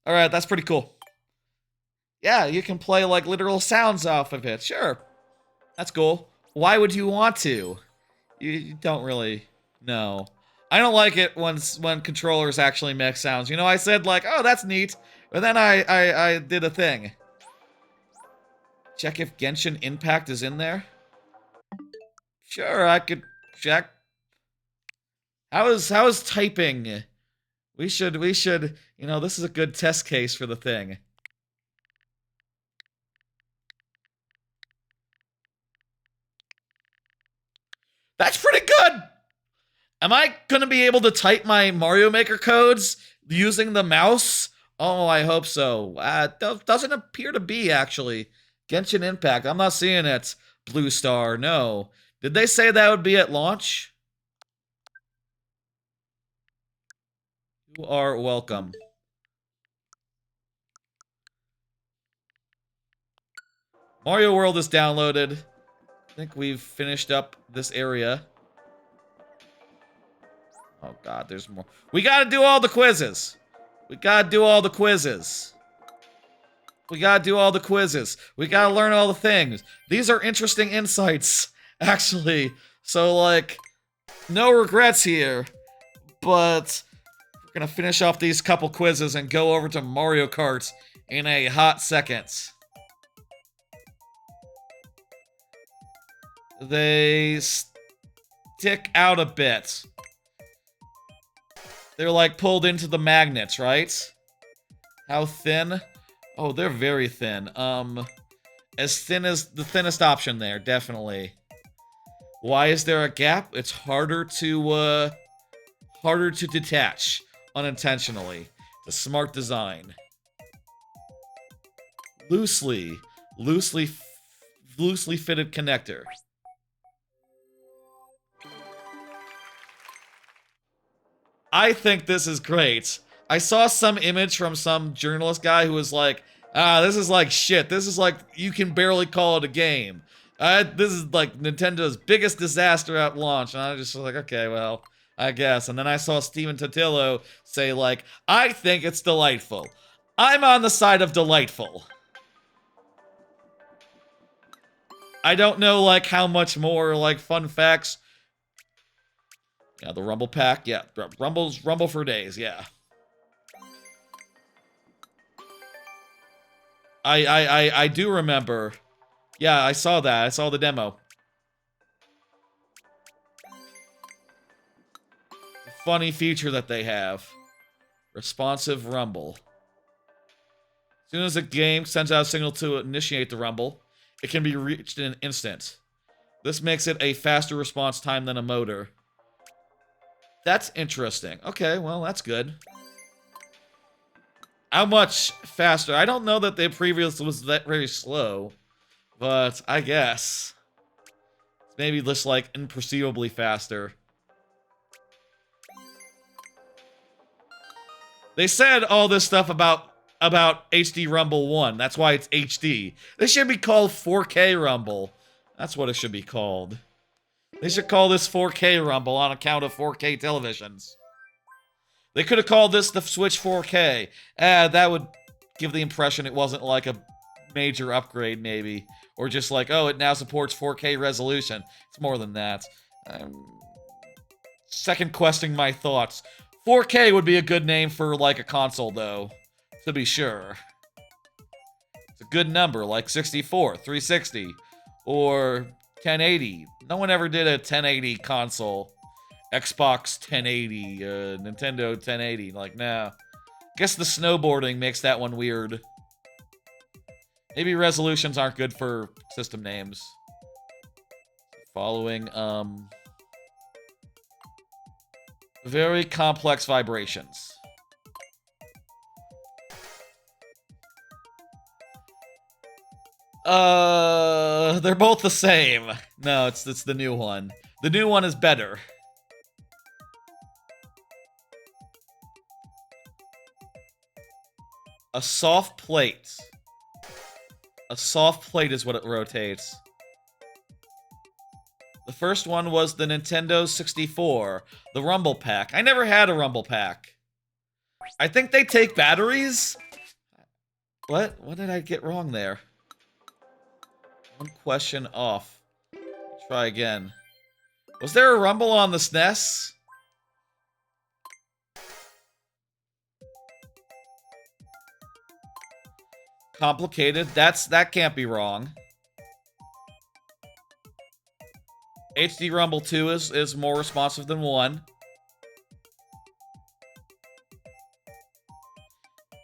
Alright, that's pretty cool. Yeah, you can play like literal sounds off of it. Sure. That's cool. Why would you want to? You don't really know. I don't like it when controllers actually make sounds. You know, I said like, oh, that's neat. But then I did a thing. Check if Genshin Impact is in there. Sure, I could check. How is typing? We should, you know, this is a good test case for the thing. That's pretty good! Am I gonna be able to type my Mario Maker codes using the mouse? Oh, I hope so. Doesn't appear to be, actually. Genshin Impact, I'm not seeing it. Blue Star, no. Did they say that would be at launch? You are welcome. Mario World is downloaded. I think we've finished up this area. Oh god, there's more. We gotta do all the quizzes. We gotta do all the quizzes. We gotta do all the quizzes. We gotta learn all the things. These are interesting insights, actually. So, like, no regrets here. But we're gonna finish off these couple quizzes and go over to Mario Kart in a hot second. They stick out a bit. They're like pulled into the magnets, right? How thin? Oh, they're very thin. As thin as the thinnest option there, definitely. Why is there a gap? It's harder to detach unintentionally. The smart design. Loosely fitted connector. I think this is great. I saw some image from some journalist guy who was like, this is like shit. This is like, you can barely call it a game. This is like Nintendo's biggest disaster at launch. And I just was like, okay, well, I guess. And then I saw Steven Totillo say like, I think it's delightful. I'm on the side of delightful. I don't know like how much more like fun facts. Yeah, the Rumble Pack. Yeah, Rumble for days. Yeah. I do remember. Yeah, I saw that. I saw the demo. The funny feature that they have. Responsive Rumble. As soon as a game sends out a signal to initiate the Rumble, it can be reached in an instant. This makes it a faster response time than a motor. That's interesting. Okay, well, that's good. How much faster? I don't know that the previous was that very slow, but I guess. Maybe just like imperceivably faster. They said all this stuff about HD Rumble 1. That's why it's HD. They should be called 4K Rumble. That's what it should be called. They should call this 4K Rumble on account of 4K televisions. They could have called this the Switch 4K. That would give the impression it wasn't like a major upgrade, maybe. Or just like, oh, it now supports 4K resolution. It's more than that. Second questing my thoughts. 4K would be a good name for, like, a console, though. To be sure. It's a good number, like 64, 360, or 1080. No one ever did a 1080 console. Xbox 1080, Nintendo 1080. Like, nah. Guess the snowboarding makes that one weird. Maybe resolutions aren't good for system names. Following, very complex vibrations. They're both the same. No, it's the new one. The new one is better. A soft plate. A soft plate is what it rotates. The first one was the Nintendo 64, the Rumble Pack. I never had a Rumble Pack. I think they take batteries? What? What did I get wrong there? One question off. Try again. Was there a rumble on the SNES? Complicated. That can't be wrong. HD Rumble 2 is more responsive than 1.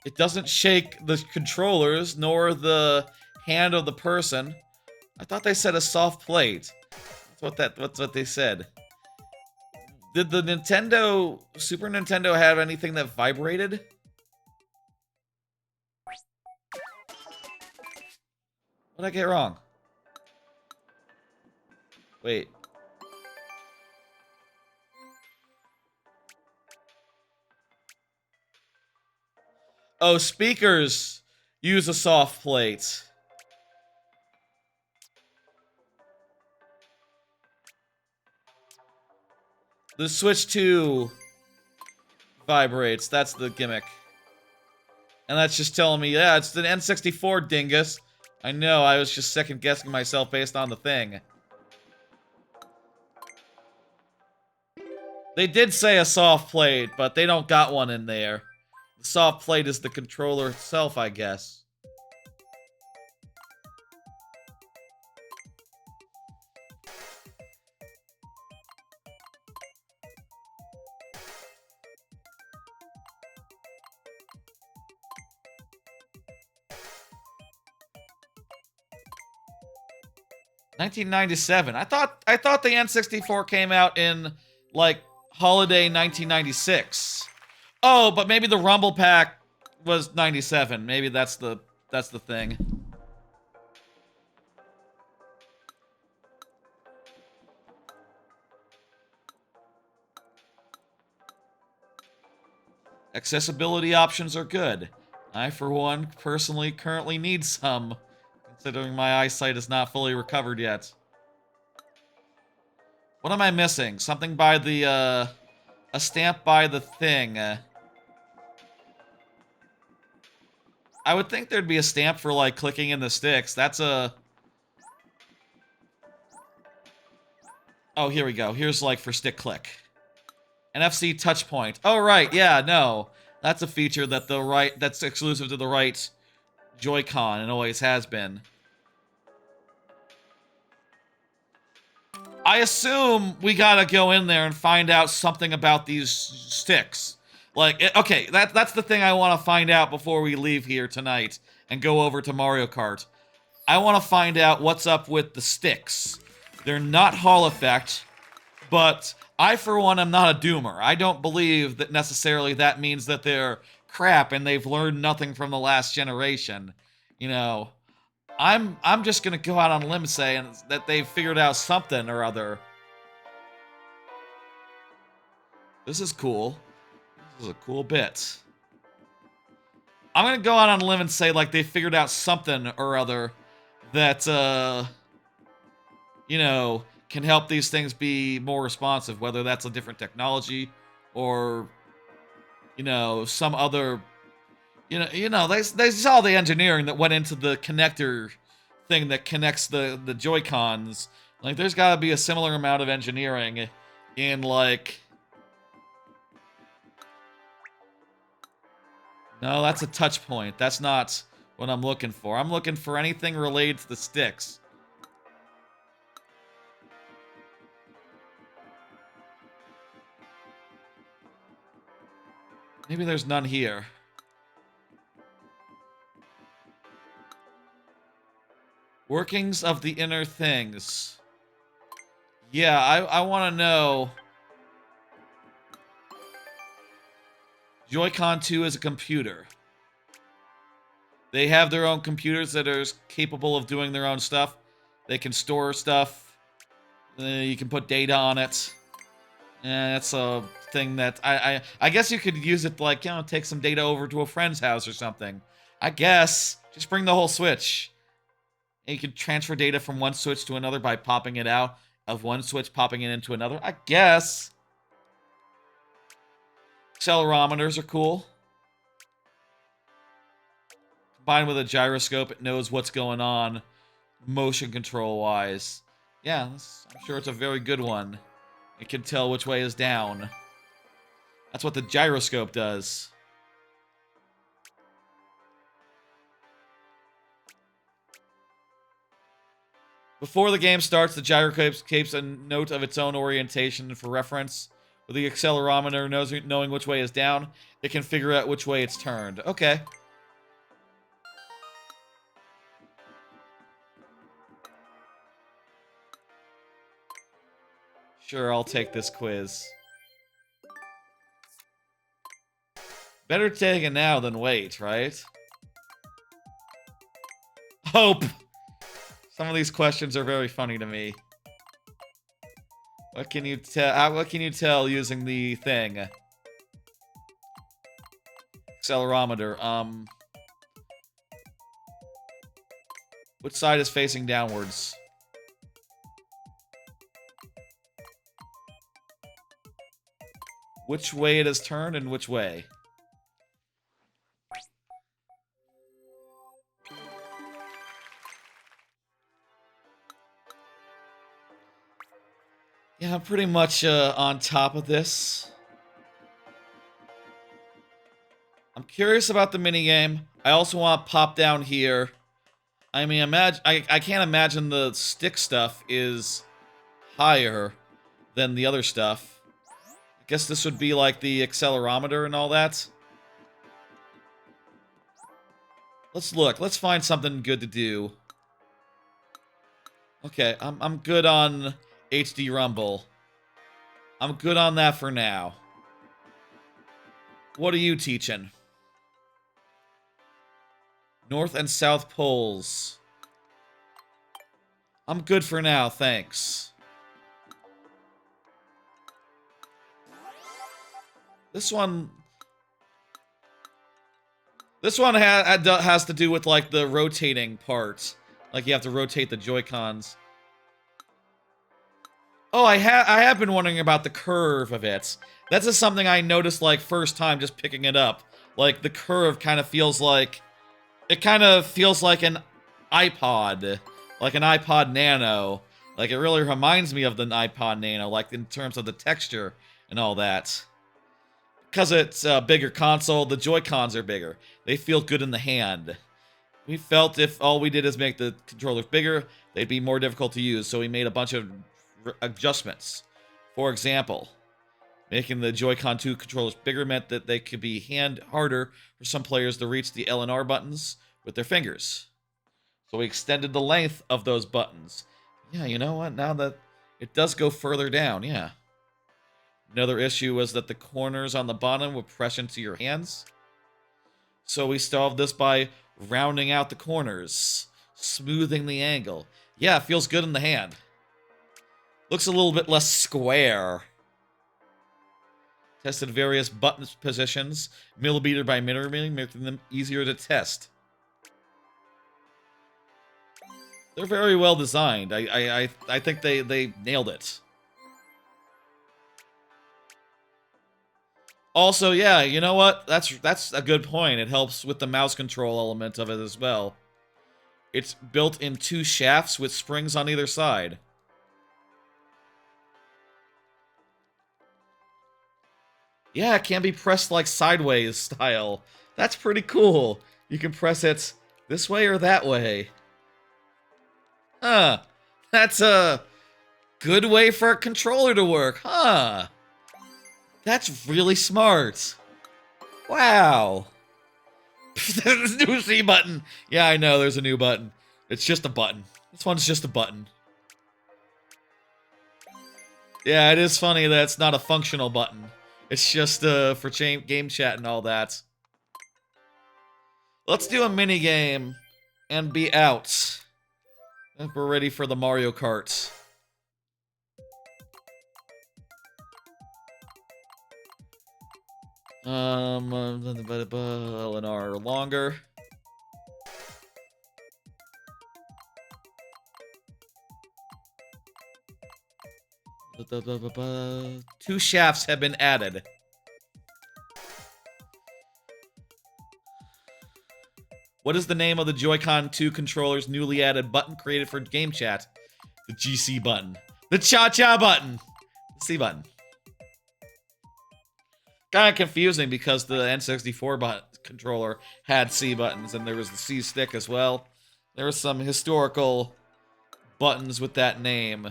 It doesn't shake the controllers, nor the hand of the person. I thought they said a soft plate. That's what they said. Did the Super Nintendo have anything that vibrated? What did I get wrong? Wait. Oh, speakers use a soft plate. The Switch 2 vibrates. That's the gimmick. And that's just telling me, yeah, it's the N64 dingus. I know, I was just second guessing myself based on the thing. They did say a soft plate, but they don't got one in there. The soft plate is the controller itself, I guess. $1997. I thought the N64 came out in like holiday 1996. Oh, but maybe the Rumble Pack was 97. Maybe that's the thing. Accessibility options are good. I, for one, personally currently need some, considering my eyesight is not fully recovered yet. What am I missing? Something by the, a stamp by the thing. I would think there'd be a stamp for, like, clicking in the sticks. That's a... Oh, here we go. Here's, like, for stick click. NFC touch point. Oh, right. Yeah, no. That's a feature that that's exclusive to the right Joy-Con and always has been. I assume we gotta go in there and find out something about these sticks. Like, okay, that's the thing I want to find out before we leave here tonight and go over to Mario Kart. I want to find out what's up with the sticks. They're not Hall effect, but I, for one, am not a doomer. I don't believe that necessarily that means that they're crap and they've learned nothing from the last generation. You know, I'm just gonna go out on a limb saying that they've figured out something or other. This is cool. This is a cool bit. I'm gonna go out on a limb and say, like, they figured out something or other that, you know, can help these things be more responsive, whether that's a different technology or, you know, some other, they saw the engineering that went into the connector thing that connects the Joy-Cons. Like, there's gotta be a similar amount of engineering in, like... No, that's a touch point. That's not what I'm looking for. I'm looking for anything related to the sticks. Maybe there's none here. Workings of the inner things. Yeah, I want to know... Joy-Con 2 is a computer. They have their own computers that are capable of doing their own stuff. They can store stuff. You can put data on it. And that's a thing that I guess you could use it, like, you know, take some data over to a friend's house or something. I guess. Just bring the whole Switch. And you can transfer data from one Switch to another by popping it out of one Switch, popping it into another. I guess. Accelerometers are cool. combined with a gyroscope, it knows what's going on motion control wise. Yeah, I'm sure it's a very good one. It can tell which way is down. That's what the gyroscope does. Before the game starts, the gyroscope keeps a note of its own orientation for reference. With the accelerometer knowing which way is down, it can figure out which way it's turned. Okay. Sure, I'll take this quiz. Better take it now than wait, right? Hope! Some of these questions are very funny to me. What can you tell using the thing? Accelerometer. Which side is facing downwards? Which way it has turned and which way? Yeah, I'm pretty much on top of this. I'm curious about the minigame. I also want to pop down here. I mean, I can't imagine the stick stuff is higher than the other stuff. I guess this would be like the accelerometer and all that. Let's look. Let's find something good to do. Okay, I'm good on HD Rumble. I'm good on that for now. What are you teaching? North and South Poles. I'm good for now, thanks. This one has to do with, like, the rotating part. Like, you have to rotate the Joy-Cons. Oh, I have been wondering about the curve of it. That's just something I noticed, like, first time just picking it up. Like, the curve kind of feels like... It kind of feels like an iPod. Like an iPod Nano. Like, it really reminds me of the iPod Nano, like, in terms of the texture and all that. Because it's a bigger console, the Joy-Cons are bigger. They feel good in the hand. We felt if all we did is make the controllers bigger, they'd be more difficult to use, so we made a bunch of adjustments. For example, making the Joy-Con 2 controllers bigger meant that they could be hand harder for some players to reach the L and R buttons with their fingers. So we extended the length of those buttons. Yeah, you know what? Now that it does go further down, yeah. Another issue was that the corners on the bottom would press into your hands. So we solved this by rounding out the corners, smoothing the angle. Yeah, it feels good in the hand. Looks a little bit less square. Tested various button positions, millimeter by millimeter, making them easier to test. They're very well designed. I think they nailed it. Also, yeah, you know what? That's a good point. It helps with the mouse control element of it as well. It's built in 2 shafts with springs on either side. Yeah, it can be pressed like sideways style. That's pretty cool. You can press it this way or that way. Huh. That's a good way for a controller to work, huh? That's really smart. Wow. There's a new C button. Yeah, I know, there's a new button. It's just a button. This one's just a button. Yeah, it is funny that it's not a functional button. It's just for game chat and all that. Let's do a mini game and be out. I think we're ready for the Mario Kart. L and R longer. Two shafts have been added. What is the name of the Joy-Con 2 controller's newly added button created for game chat? The GC button. The cha-cha button. The C button. Kind of confusing because the N64 controller had C buttons and there was the C stick as well. There were some historical buttons with that name.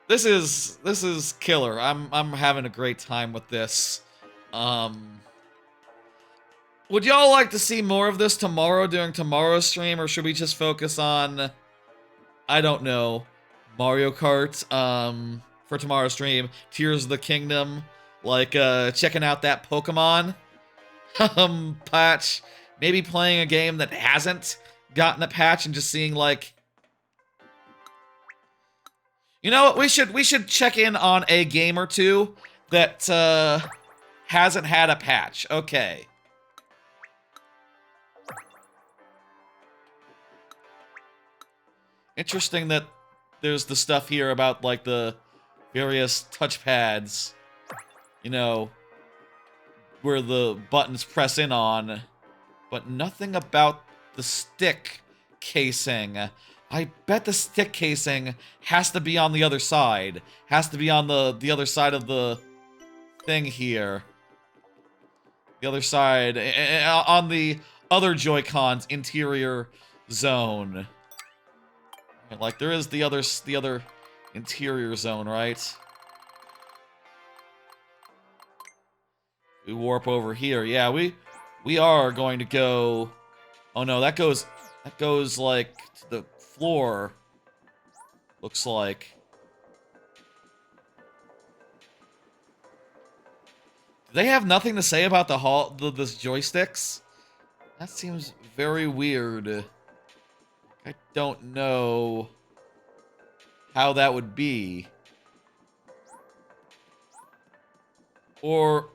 This is killer. I'm having a great time with this. Would y'all like to see more of this tomorrow during tomorrow's stream, or should we just focus on, I don't know, Mario Kart for tomorrow's stream, Tears of the Kingdom, like checking out that Pokemon patch, maybe playing a game that hasn't gotten a patch and just seeing like, you know what, we should check in on a game or two that hasn't had a patch. Okay. Interesting that there's the stuff here about, like, the various touchpads, you know, where the buttons press in on, but nothing about the stick casing. I bet the stick casing has to be on the other side. Has to be on the other side of the thing here. The other side, on the other Joy-Con's interior zone. Like, there is the other interior zone, right? We warp over here. Yeah, we are going to go... Oh no, that goes like to the floor. Looks like. Do they have nothing to say about the joysticks? That seems very weird. I don't know how that would be. Or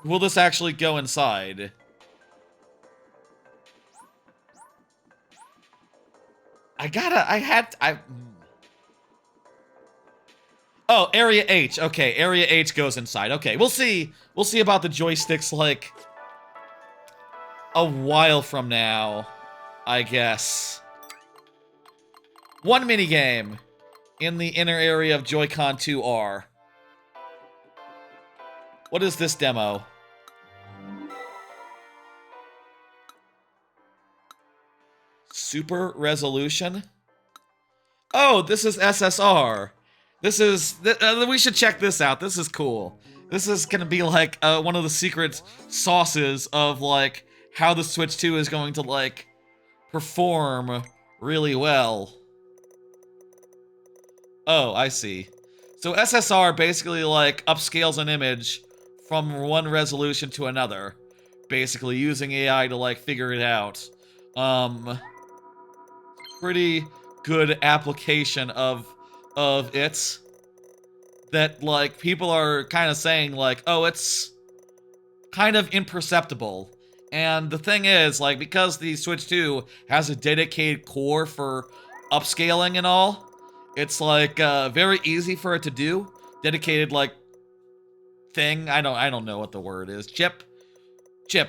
will this actually go inside? Oh, Area H. Okay, Area H goes inside. Okay, we'll see. We'll see about the joysticks, like, a while from now, I guess. One minigame in the inner area of Joy-Con 2R. What is this demo? Super resolution? Oh, this is SSR. This is... we should check this out. This is cool. This is gonna be like one of the secret sauces of like how the Switch 2 is going to like perform really well. Oh, I see. So SSR basically like upscales an image from one resolution to another, basically using AI to like figure it out. Pretty good application of it that like people are kind of saying like, oh, it's kind of imperceptible. And the thing is, like, because the Switch 2 has a dedicated core for upscaling and all, it's like very easy for it to do. Dedicated like thing. I don't know what the word is. Chip,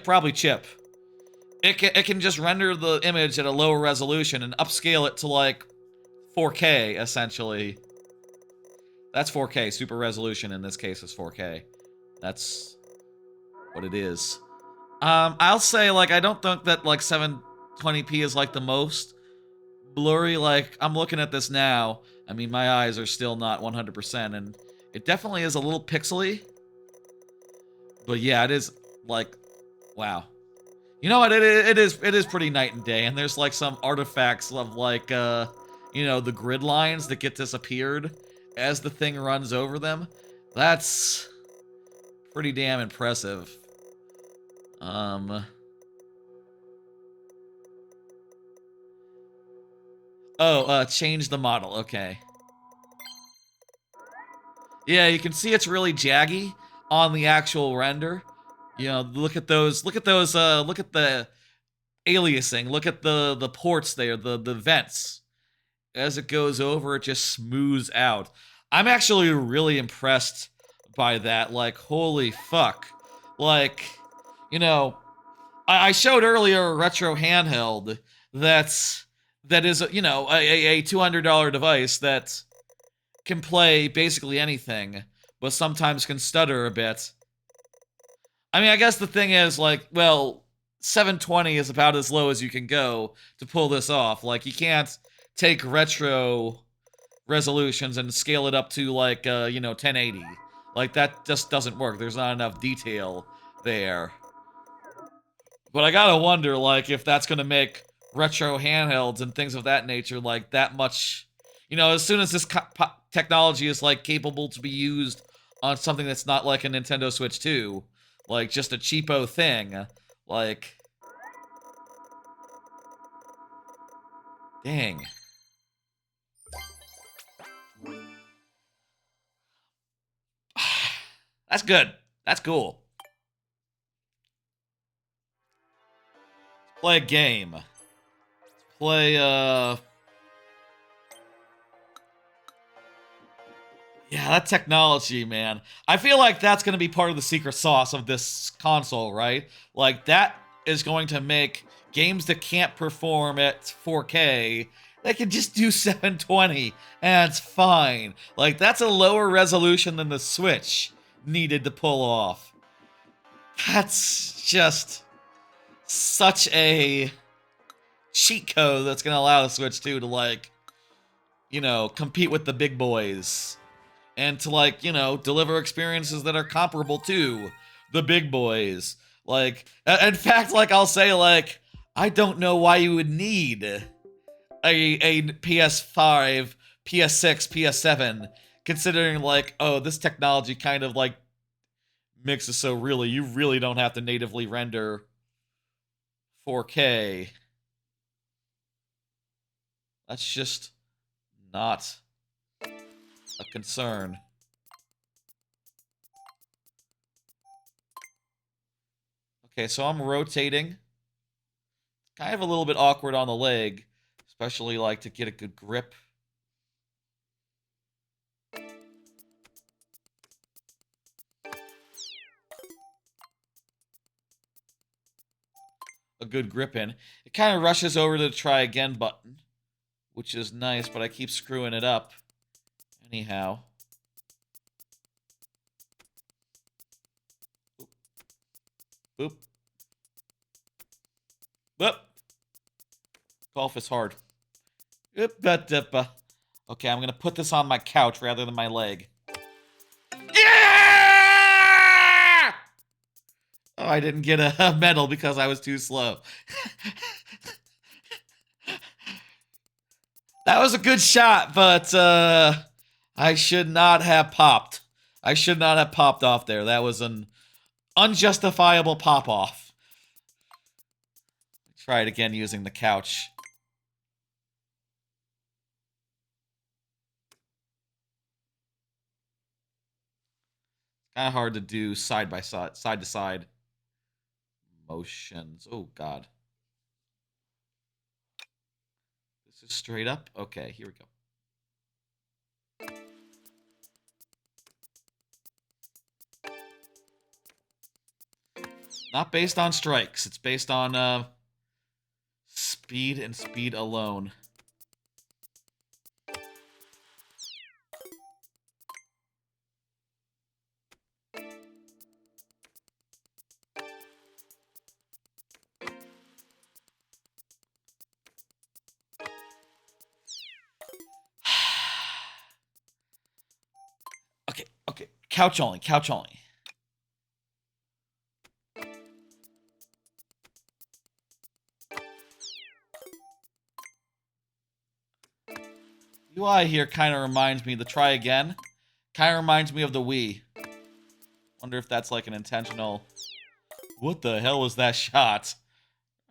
probably chip. It can just render the image at a lower resolution and upscale it to like 4K essentially. That's 4K. Super resolution in this case is 4K. That's what it is. I'll say like I don't think that like 720p is like the most blurry. Like I'm looking at this now. I mean, my eyes are still not 100%, and it definitely is a little pixely. But yeah, it is like, wow. You know what? It is pretty night and day, and there's like some artifacts of like you know, the grid lines that get disappeared as the thing runs over them. That's pretty damn impressive. Change the model. Okay. Yeah, you can see it's really jaggy on the actual render. You know, look at those, look at the aliasing, look at the ports there, the vents. As it goes over, it just smooths out. I'm actually really impressed by that. Like, holy fuck. Like, you know, I showed earlier a retro handheld that is, you know, a $200 device that can play basically anything, but sometimes can stutter a bit. I mean, I guess the thing is, like, well, 720 is about as low as you can go to pull this off. Like, you can't take retro resolutions and scale it up to, like, you know, 1080. Like, that just doesn't work. There's not enough detail there. But I gotta wonder, like, if that's gonna make retro handhelds and things of that nature, like, that much... You know, as soon as this technology is, like, capable to be used on something that's not like a Nintendo Switch 2, like, just a cheapo thing, like... Dang. That's good. That's cool. Play a game. Play, Yeah, that technology, man. I feel like that's going to be part of the secret sauce of this console, right? Like, that is going to make games that can't perform at 4K, they can just do 720, and it's fine. Like, that's a lower resolution than the Switch needed to pull off. That's just such a cheat code that's going to allow the Switch 2 to, like, you know, compete with the big boys. And to, like, you know, deliver experiences that are comparable to the big boys. Like, in fact, like, I'll say, like, I don't know why you would need a PS5, PS6, PS7, considering, like, oh, this technology kind of, like, makes it so really, you really don't have to natively render 4K. That's just not a concern. Okay, so I'm rotating. Kind of a little bit awkward on the leg, especially like to get a good grip. A good grip in. It kind of rushes over to the try again button, which is nice, but I keep screwing it up. Anyhow. Boop. Boop. Golf is hard. Okay, I'm gonna put this on my couch rather than my leg. Yeah! Oh, I didn't get a medal because I was too slow. That was a good shot, but I should not have popped. I should not have popped off there. That was an unjustifiable pop-off. Try it again using the couch. Kind of hard to do side by side, side to side motions. Oh, God. This is straight up? Okay, here we go. Not based on strikes. It's based on speed and speed alone. Okay. Couch only, couch only. UI here kind of reminds me, the try again, kind of reminds me of the Wii. Wonder if that's like an intentional... What the hell was that shot?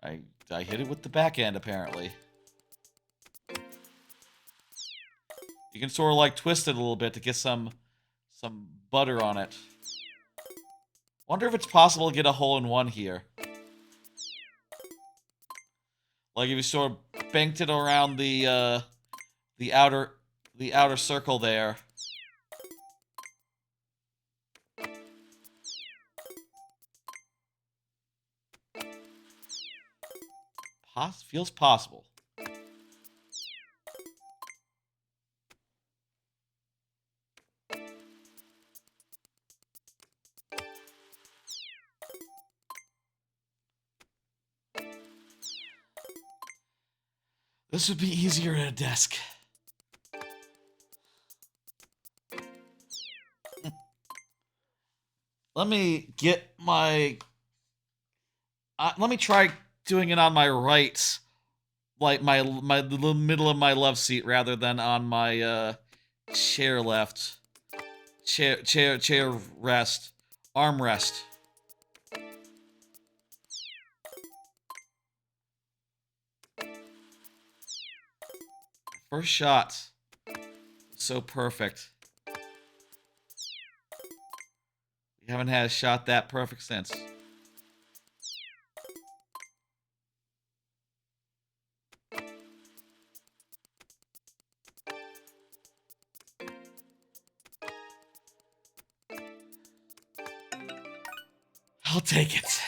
I hit it with the back end, apparently. You can sort of like twist it a little bit to get some butter on it. Wonder if it's possible to get a hole-in-one here. Like if you sort of banked it around the outer circle there. feels possible. This would be easier at a desk. Let me get my... let me try doing it on my right, like the middle of my love seat, rather than on my chair left. Chair rest. Armrest. First shot. So perfect. We haven't had a shot that perfect since. I'll take it.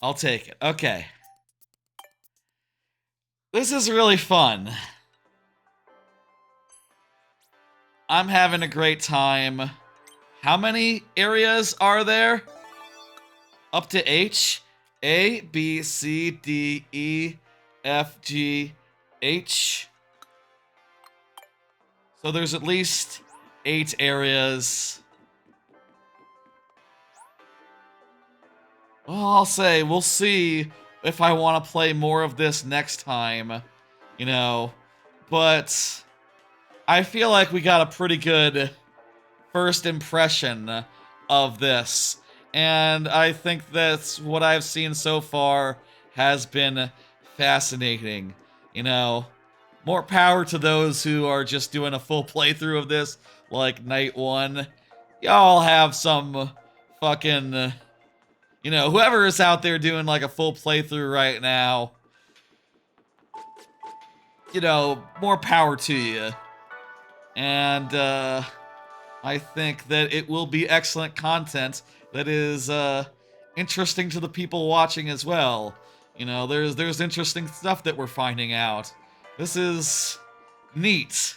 I'll take it. Okay. This is really fun. I'm having a great time. How many areas are there? Up to H? A, B, C, D, E, F, G, H. So there's at least 8 areas. Well, I'll say, we'll see if I want to play more of this next time, you know. But I feel like we got a pretty good first impression of this. And I think that's what I've seen so far has been fascinating, you know. More power to those who are just doing a full playthrough of this, like night 1. Y'all have some fucking... You know, whoever is out there doing like a full playthrough right now, you know, more power to you. And I think that it will be excellent content that is interesting to the people watching as well. You know, there's interesting stuff that we're finding out. This is neat.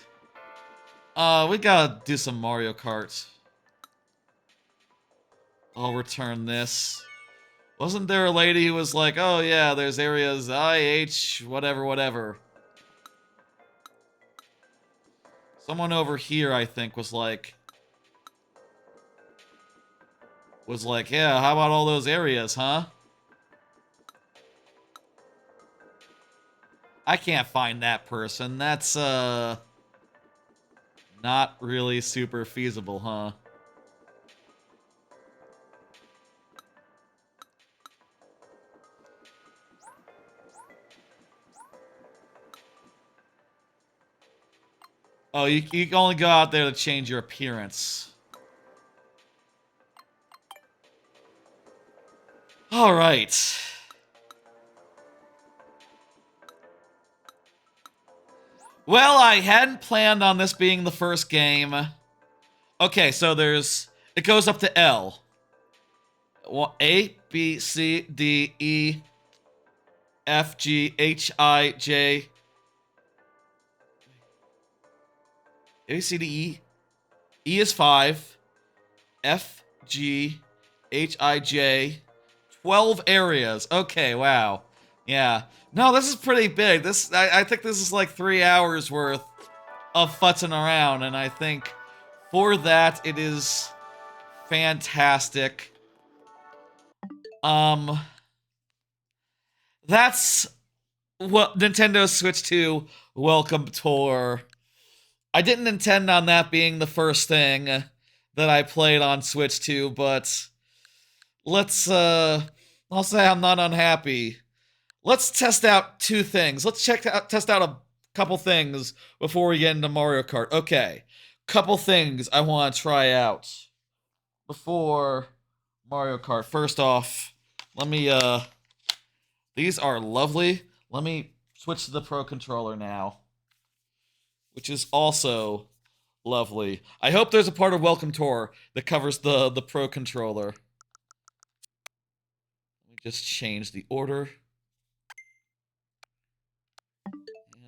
We gotta do some Mario Kart. I'll return this. Wasn't there a lady who was like, oh yeah, there's areas I, H, whatever, whatever. Someone over here, I think, was like, yeah, how about all those areas, huh? I can't find that person. That's, not really super feasible, huh? Oh, you can only go out there to change your appearance. Alright. Well, I hadn't planned on this being the first game. Okay, so it goes up to L. A, B, C, D, E, F, G, H, I, J. A, B, C, D, E. E is 5. F, G, H, I, J. 12 areas. Okay, wow. Yeah. No, this is pretty big. I think this is like 3 hours worth of futzing around, and I think for that it is fantastic. That's what Nintendo Switch 2 Welcome Tour. I didn't intend on that being the first thing that I played on Switch 2, but let's, I'll say I'm not unhappy. Let's test out 2 things. Let's test out a couple things before we get into Mario Kart. Okay, couple things I want to try out before Mario Kart. First off, let me, these are lovely. Let me switch to the Pro Controller now, which is also lovely. I hope there's a part of Welcome Tour that covers the Pro Controller. Let me just change the order.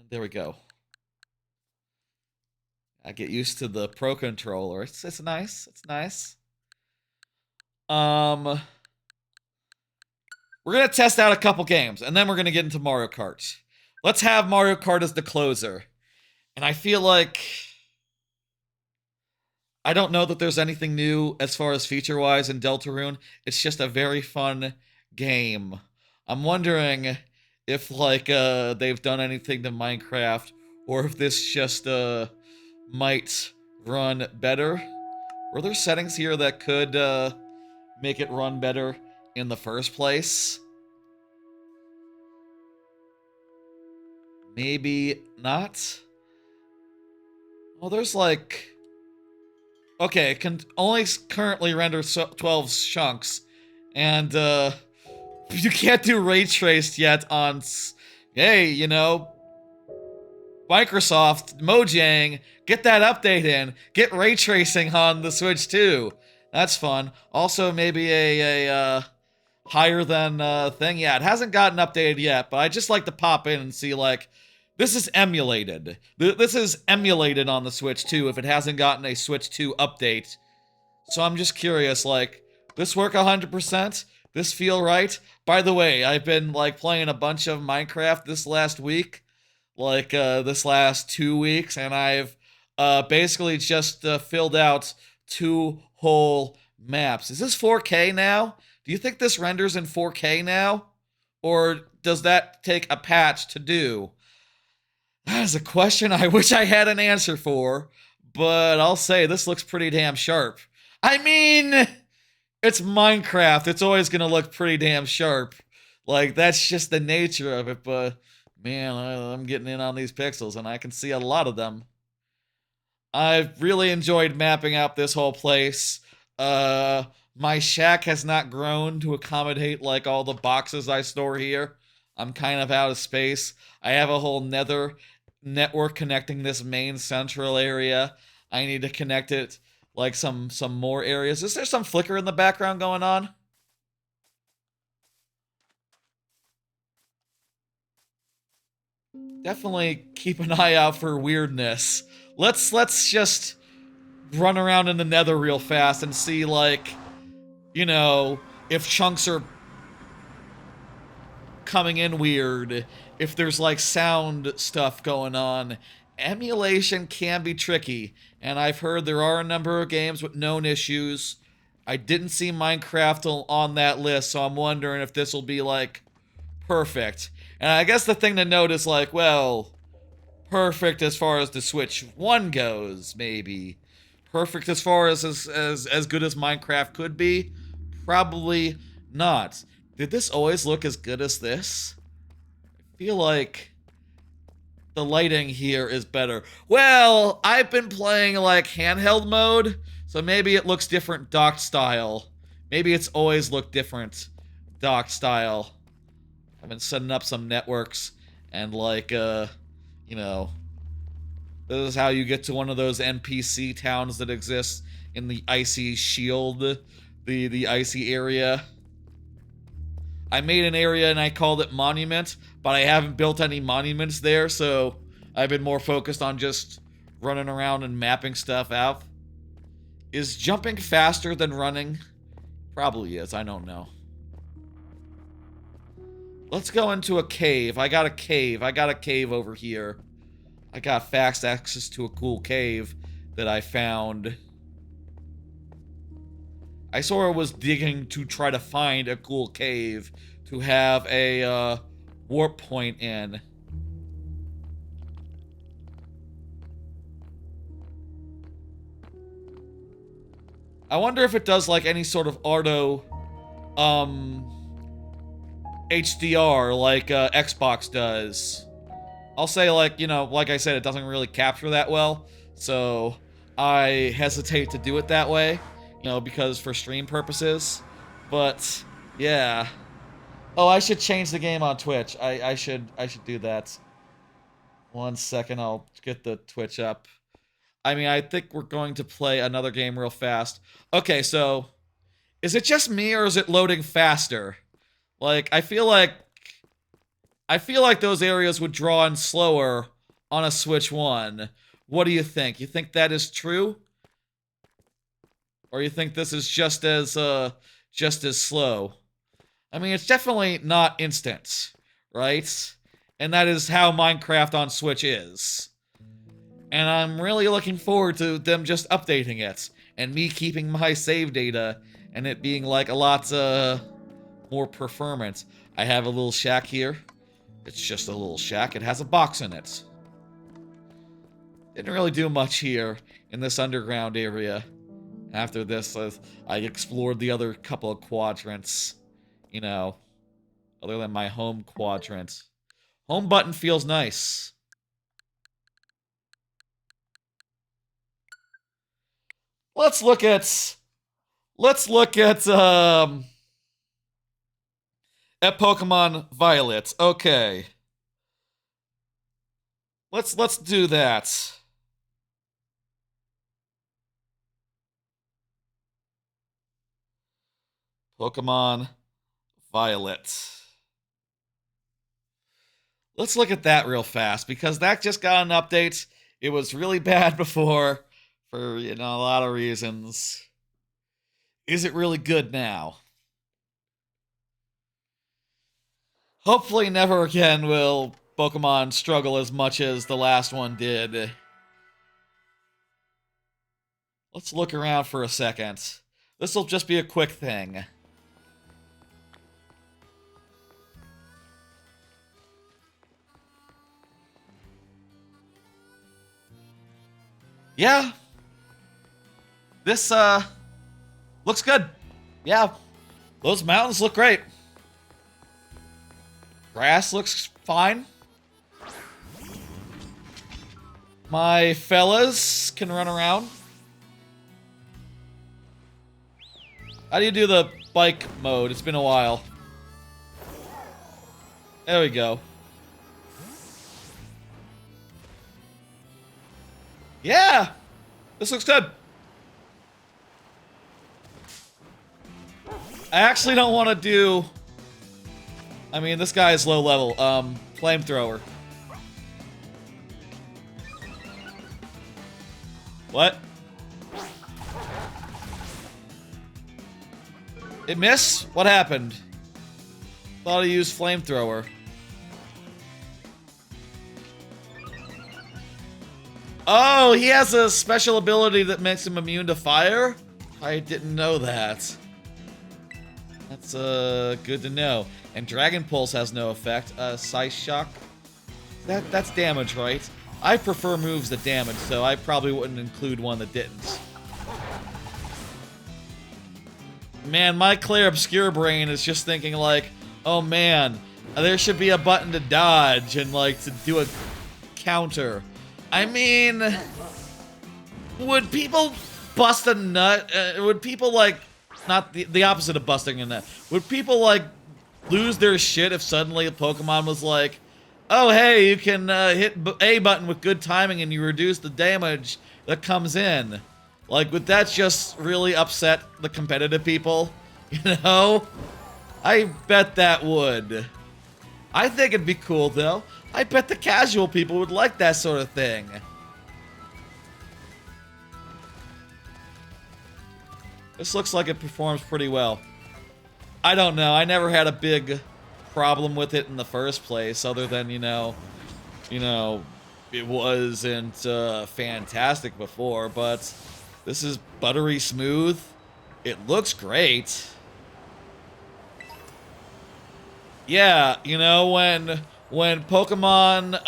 There we go. I get used to the Pro controller. It's nice. It's nice. We're gonna test out a couple games, and then we're gonna get into Mario Kart. Let's have Mario Kart as the closer. And I feel like I don't know that there's anything new as far as feature-wise in Deltarune. It's just a very fun game. I'm wondering if like they've done anything to Minecraft, or if this just might run better. Were there settings here that could make it run better in the first place? Maybe not. Well, there's like... Okay, it can only currently render 12 chunks, and you can't do ray traced yet on... Hey, you know, Microsoft, Mojang, get that update in. Get ray tracing on the Switch too. That's fun. Also, maybe a higher than thing. Yeah, it hasn't gotten updated yet, but I just like to pop in and see, like, this is emulated. This is emulated on the Switch 2 if it hasn't gotten a Switch 2 update. So I'm just curious, like, this work 100%? This feel right? By the way, I've been, like, playing a bunch of Minecraft this last week. Like, this last 2 weeks, and I've basically just filled out 2 whole maps. Is this 4K now? Do you think this renders in 4K now? Or does that take a patch to do? That is a question I wish I had an answer for, but I'll say this looks pretty damn sharp. I mean, it's Minecraft. It's always gonna look pretty damn sharp. Like, that's just the nature of it, but man, I'm getting in on these pixels, and I can see a lot of them. I've really enjoyed mapping out this whole place. My shack has not grown to accommodate, like, all the boxes I store here. I'm kind of out of space. I have a whole nether network connecting this main central area. I need to connect it, like, some more areas. Is there some flicker in the background going on? Definitely keep an eye out for weirdness. Let's just run around in the nether real fast and see, like, you know, if chunks are coming in weird, if there's like sound stuff going on. Emulation can be tricky, and I've heard there are a number of games with known issues. I didn't see Minecraft on that list, so I'm wondering if this will be like perfect. And I guess the thing to note is, like, well, perfect as far as the Switch 1 goes, maybe. Perfect as far as good as Minecraft could be? Probably not. Did this always look as good as this? I feel like the lighting here is better. Well, I've been playing, like, handheld mode, so maybe it looks different docked style. Maybe it's always looked different docked style. I've been setting up some networks, and, like, you know, this is how you get to one of those NPC towns that exists in the icy shield, the icy area. I made an area and I called it Monument, but I haven't built any monuments there, so I've been more focused on just running around and mapping stuff out. Is jumping faster than running? Probably is, I don't know. Let's go into a cave. I got a cave over here. I got fast access to a cool cave that I found. I sort of was digging to try to find a cool cave to have a warp point in. I wonder if it does, like, any sort of auto HDR like Xbox does. I'll say, like, you know, like I said, it doesn't really capture that well, so I hesitate to do it that way, you know, because for stream purposes. But yeah. Oh, I should change the game on Twitch. I should do that. 1 second, I'll get the Twitch up. I mean, I think we're going to play another game real fast. Okay, so is it just me, or is it loading faster? Like, I feel like those areas would draw in slower on a Switch 1. What do you think? You think that is true? Or you think this is just as slow? I mean, it's definitely not instant, right? And that is how Minecraft on Switch is. And I'm really looking forward to them just updating it, and me keeping my save data, and it being like a lot more performant. I have a little shack here. It's just a little shack. It has a box in it. Didn't really do much here in this underground area. After this, I explored the other couple of quadrants, you know, other than my home quadrant. Home button feels nice. Let's look at Pokemon Violet. Okay. Let's do that. Pokemon Violet. Let's look at that real fast, because that just got an update. It was really bad before, for, you know, a lot of reasons. Is it really good now? Hopefully never again will Pokemon struggle as much as the last one did. Let's look around for a second. This'll just be a quick thing. Yeah. This, looks good. Yeah. Those mountains look great. Grass looks fine. My fellas can run around. How do you do the bike mode? It's been a while. There we go. Yeah! This looks good. I actually don't want to do... I mean, this guy is low level. Flamethrower. What? It missed? What happened? Thought I used flamethrower. Oh, he has a special ability that makes him immune to fire? I didn't know that. That's good to know. And Dragon Pulse has no effect. Size Shock. That's damage, right? I prefer moves that damage, so I probably wouldn't include one that didn't. Man, my Clair Obscure brain is just thinking like, oh man, there should be a button to dodge and like to do a counter. I mean, would people bust a nut? Would people like, not the opposite of busting a nut. Would people like lose their shit if suddenly a Pokemon was like, oh hey, you can hit A button with good timing and you reduce the damage that comes in? Like, would that just really upset the competitive people? You know? I bet that would. I think it'd be cool, though. I bet the casual people would like that sort of thing. This looks like it performs pretty well. I don't know. I never had a big problem with it in the first place, other than, you know, it wasn't fantastic before, but this is buttery smooth. It looks great. Yeah, you know, when Pokemon,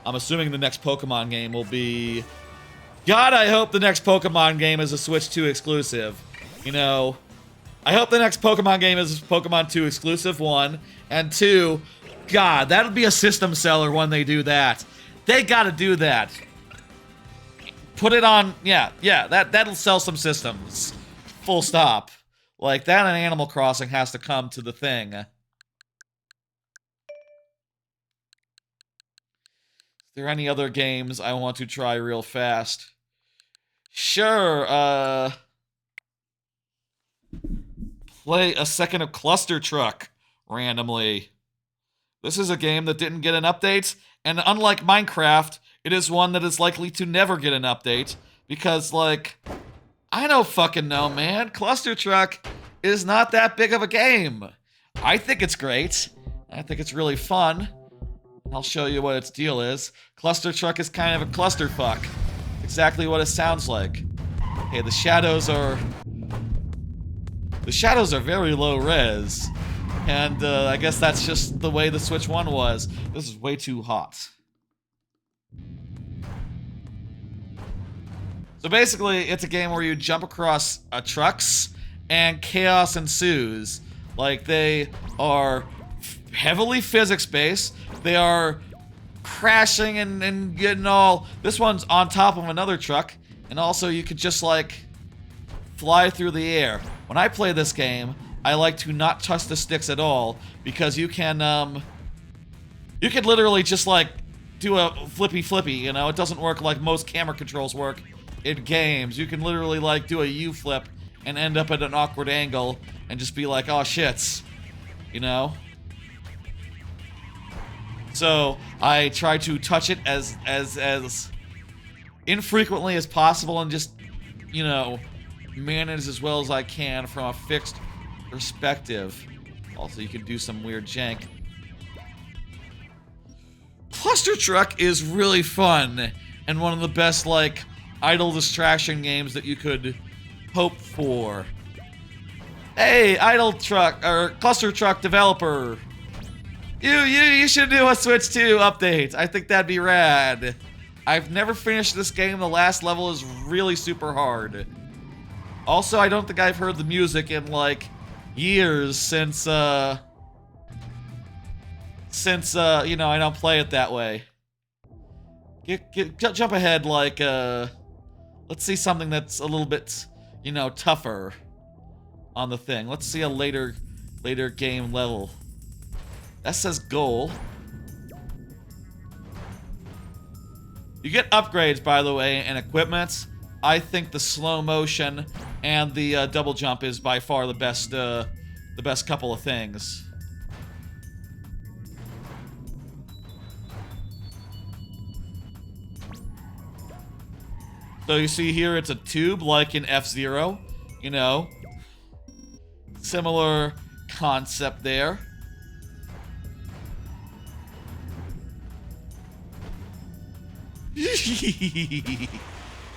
I'm assuming the next Pokemon game will be... God, I hope the next Pokemon game is a Switch 2 exclusive. You know, I hope the next Pokemon game is a Pokemon 2 exclusive, 1. And 2, God, that'll be a system seller when they do that. They gotta do that. Put it on, yeah, that'll sell some systems. Full stop. Like, that and Animal Crossing has to come to the thing. Is there any other games I want to try real fast? Sure, play a second of Clustertruck randomly. This is a game that didn't get an update, and unlike Minecraft, it is one that is likely to never get an update, because, like, I don't fucking know, man. Clustertruck is not that big of a game. I think it's great. I think it's really fun. I'll show you what its deal is. Clustertruck is kind of a clusterfuck. Exactly what it sounds like. Okay, the shadows are very low res. And I guess that's just the way the Switch 1 was. This is way too hot. So basically, it's a game where you jump across trucks and chaos ensues. Like, they are heavily physics-based. They are crashing and getting all... This one's on top of another truck. And also, you could just, like, fly through the air. When I play this game, I like to not touch the sticks at all, because you can, you could literally just, like, do a flippy, you know? It doesn't work like most camera controls work in games. You can literally, like, do a U-flip and end up at an awkward angle and just be like, oh, shit. You know? So, I try to touch it as infrequently as possible and just, you know, manage as well as I can from a fixed perspective. Also, you can do some weird jank. Clustertruck is really fun and one of the best, like, idle distraction games that you could hope for. Hey, Clustertruck developer. You should do a Switch 2 update. I think that'd be rad. I've never finished this game. The last level is really super hard. Also, I don't think I've heard the music in, like, years since, you know, I don't play it that way. Jump ahead, like, let's see something that's a little bit, you know, tougher on the thing. Let's see a later game level. That says goal. You get upgrades, by the way, and equipment. I think the slow motion and the double jump is by far the best couple of things. So you see here, it's a tube like in F-Zero, you know. Similar concept there.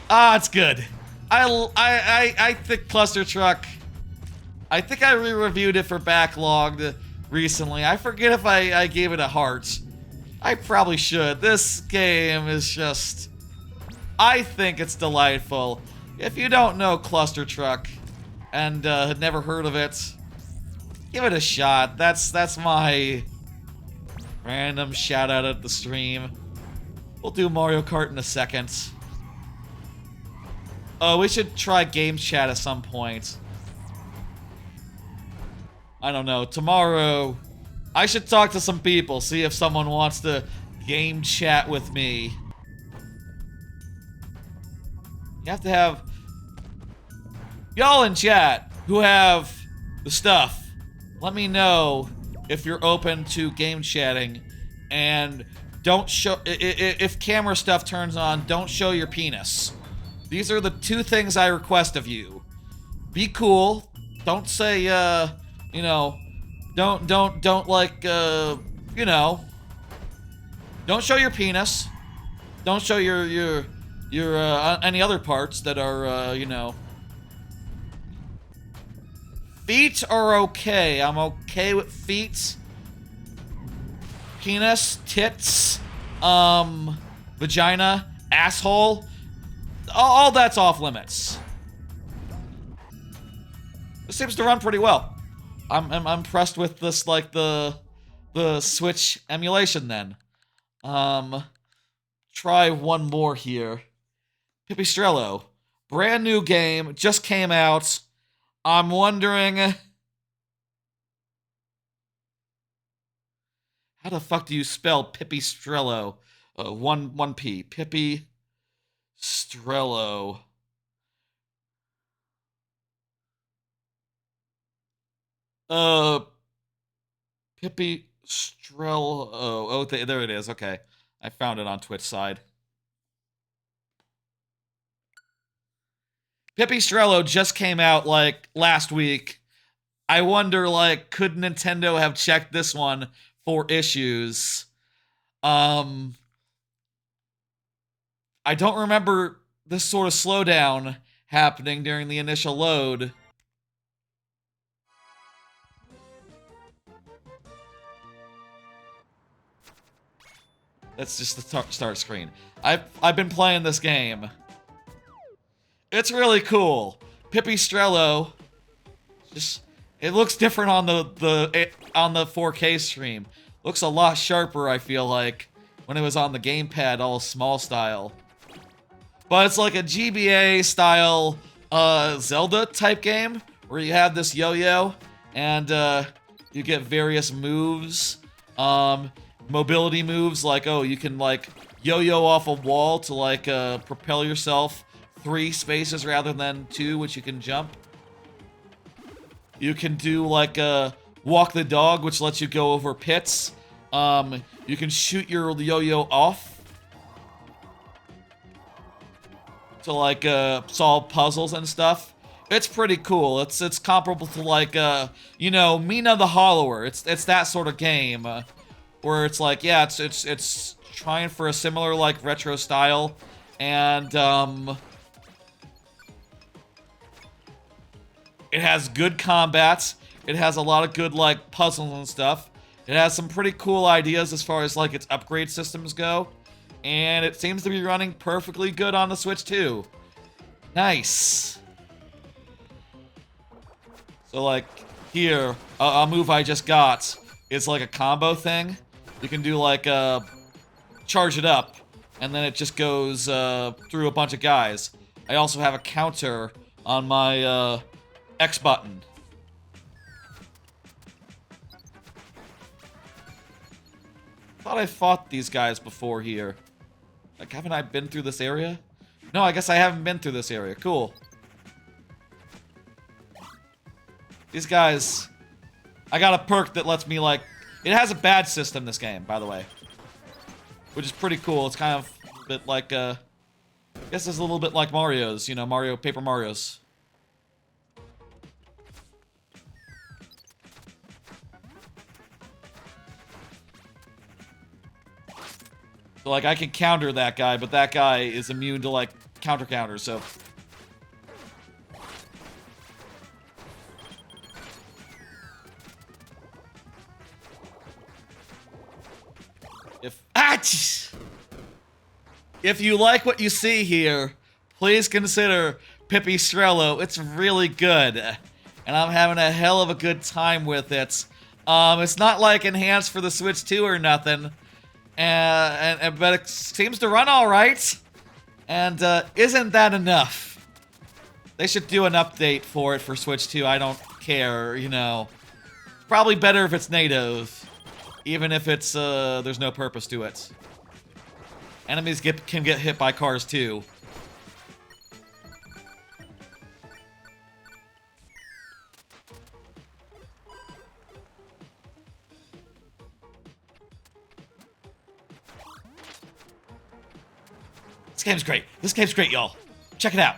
Ah, it's good. I think Clustertruck. I think I re-reviewed it for Backlogged recently. I forget if I gave it a heart. I probably should. This game is just... I think it's delightful. If you don't know Clustertruck and had never heard of it, give it a shot. That's my random shout out at the stream. We'll do Mario Kart in a second. Oh, we should try game chat at some point. I don't know. Tomorrow, I should talk to some people, see if someone wants to game chat with me. You have to have y'all in chat who have the stuff. Let me know if you're open to game chatting, and don't show if camera stuff turns on. Don't show your penis. These are the two things I request of you. Be cool. Don't say you know, don't like you know. Don't show your penis. Don't show your any other parts that are you know. Feet are okay. I'm okay with feet. Penis, tits, vagina, asshole. All that's off limits. This seems to run pretty well. I'm impressed with this, like, the Switch emulation then. Try one more here. Pipistrella. Brand new game, just came out. I'm wondering... How the fuck do you spell Pipistrello? One P. Pipistrello. Pippi... There it is. Okay. I found it on Twitch side. Pipistrella just came out, like, last week. I wonder, like, could Nintendo have checked this one for issues? I don't remember this sort of slowdown happening during the initial load. That's just the start screen. I've been playing this game. It's really cool. Pipistrella, just it looks different on the 4K stream. Looks a lot sharper, I feel like, when it was on the gamepad, all small style. But it's like a GBA style Zelda type game where you have this yo-yo and you get various moves. Mobility moves, like, oh, you can, like, yo-yo off a wall to, like, propel yourself 3 spaces rather than 2, which you can jump. You can do, like, walk the dog, which lets you go over pits. You can shoot your yo-yo off to, like, solve puzzles and stuff. It's pretty cool. It's comparable to, like, you know, Mina the Hollower. It's that sort of game. Where it's like, yeah, it's trying for a similar, like, retro style, and it has good combat. It has a lot of good, like, puzzles and stuff. It has some pretty cool ideas as far as, like, its upgrade systems go, and it seems to be running perfectly good on the Switch too. Nice. So, like, here, a move I just got is like a combo thing. You can do, like, charge it up, and then it just goes through a bunch of guys. I also have a counter on my X button. Thought I fought these guys before here. Like, haven't I been through this area? No, I guess I haven't been through this area. Cool. These guys... I got a perk that lets me, like... It has a badge system, this game, by the way. Which is pretty cool. It's kind of a bit like, I guess it's a little bit like Mario's, you know, Paper Mario's. So, like, I can counter that guy, but that guy is immune to, like, counter, so... If you like what you see here, please consider Pipistrella. It's really good, and I'm having a hell of a good time with it. It's not like enhanced for the Switch 2 or nothing, but it seems to run all right. And isn't that enough? They should do an update for it for Switch 2. I don't care, you know. Probably better if it's native, even if it's there's no purpose to it. Enemies can get hit by cars too. This game's great. This game's great, y'all. Check it out.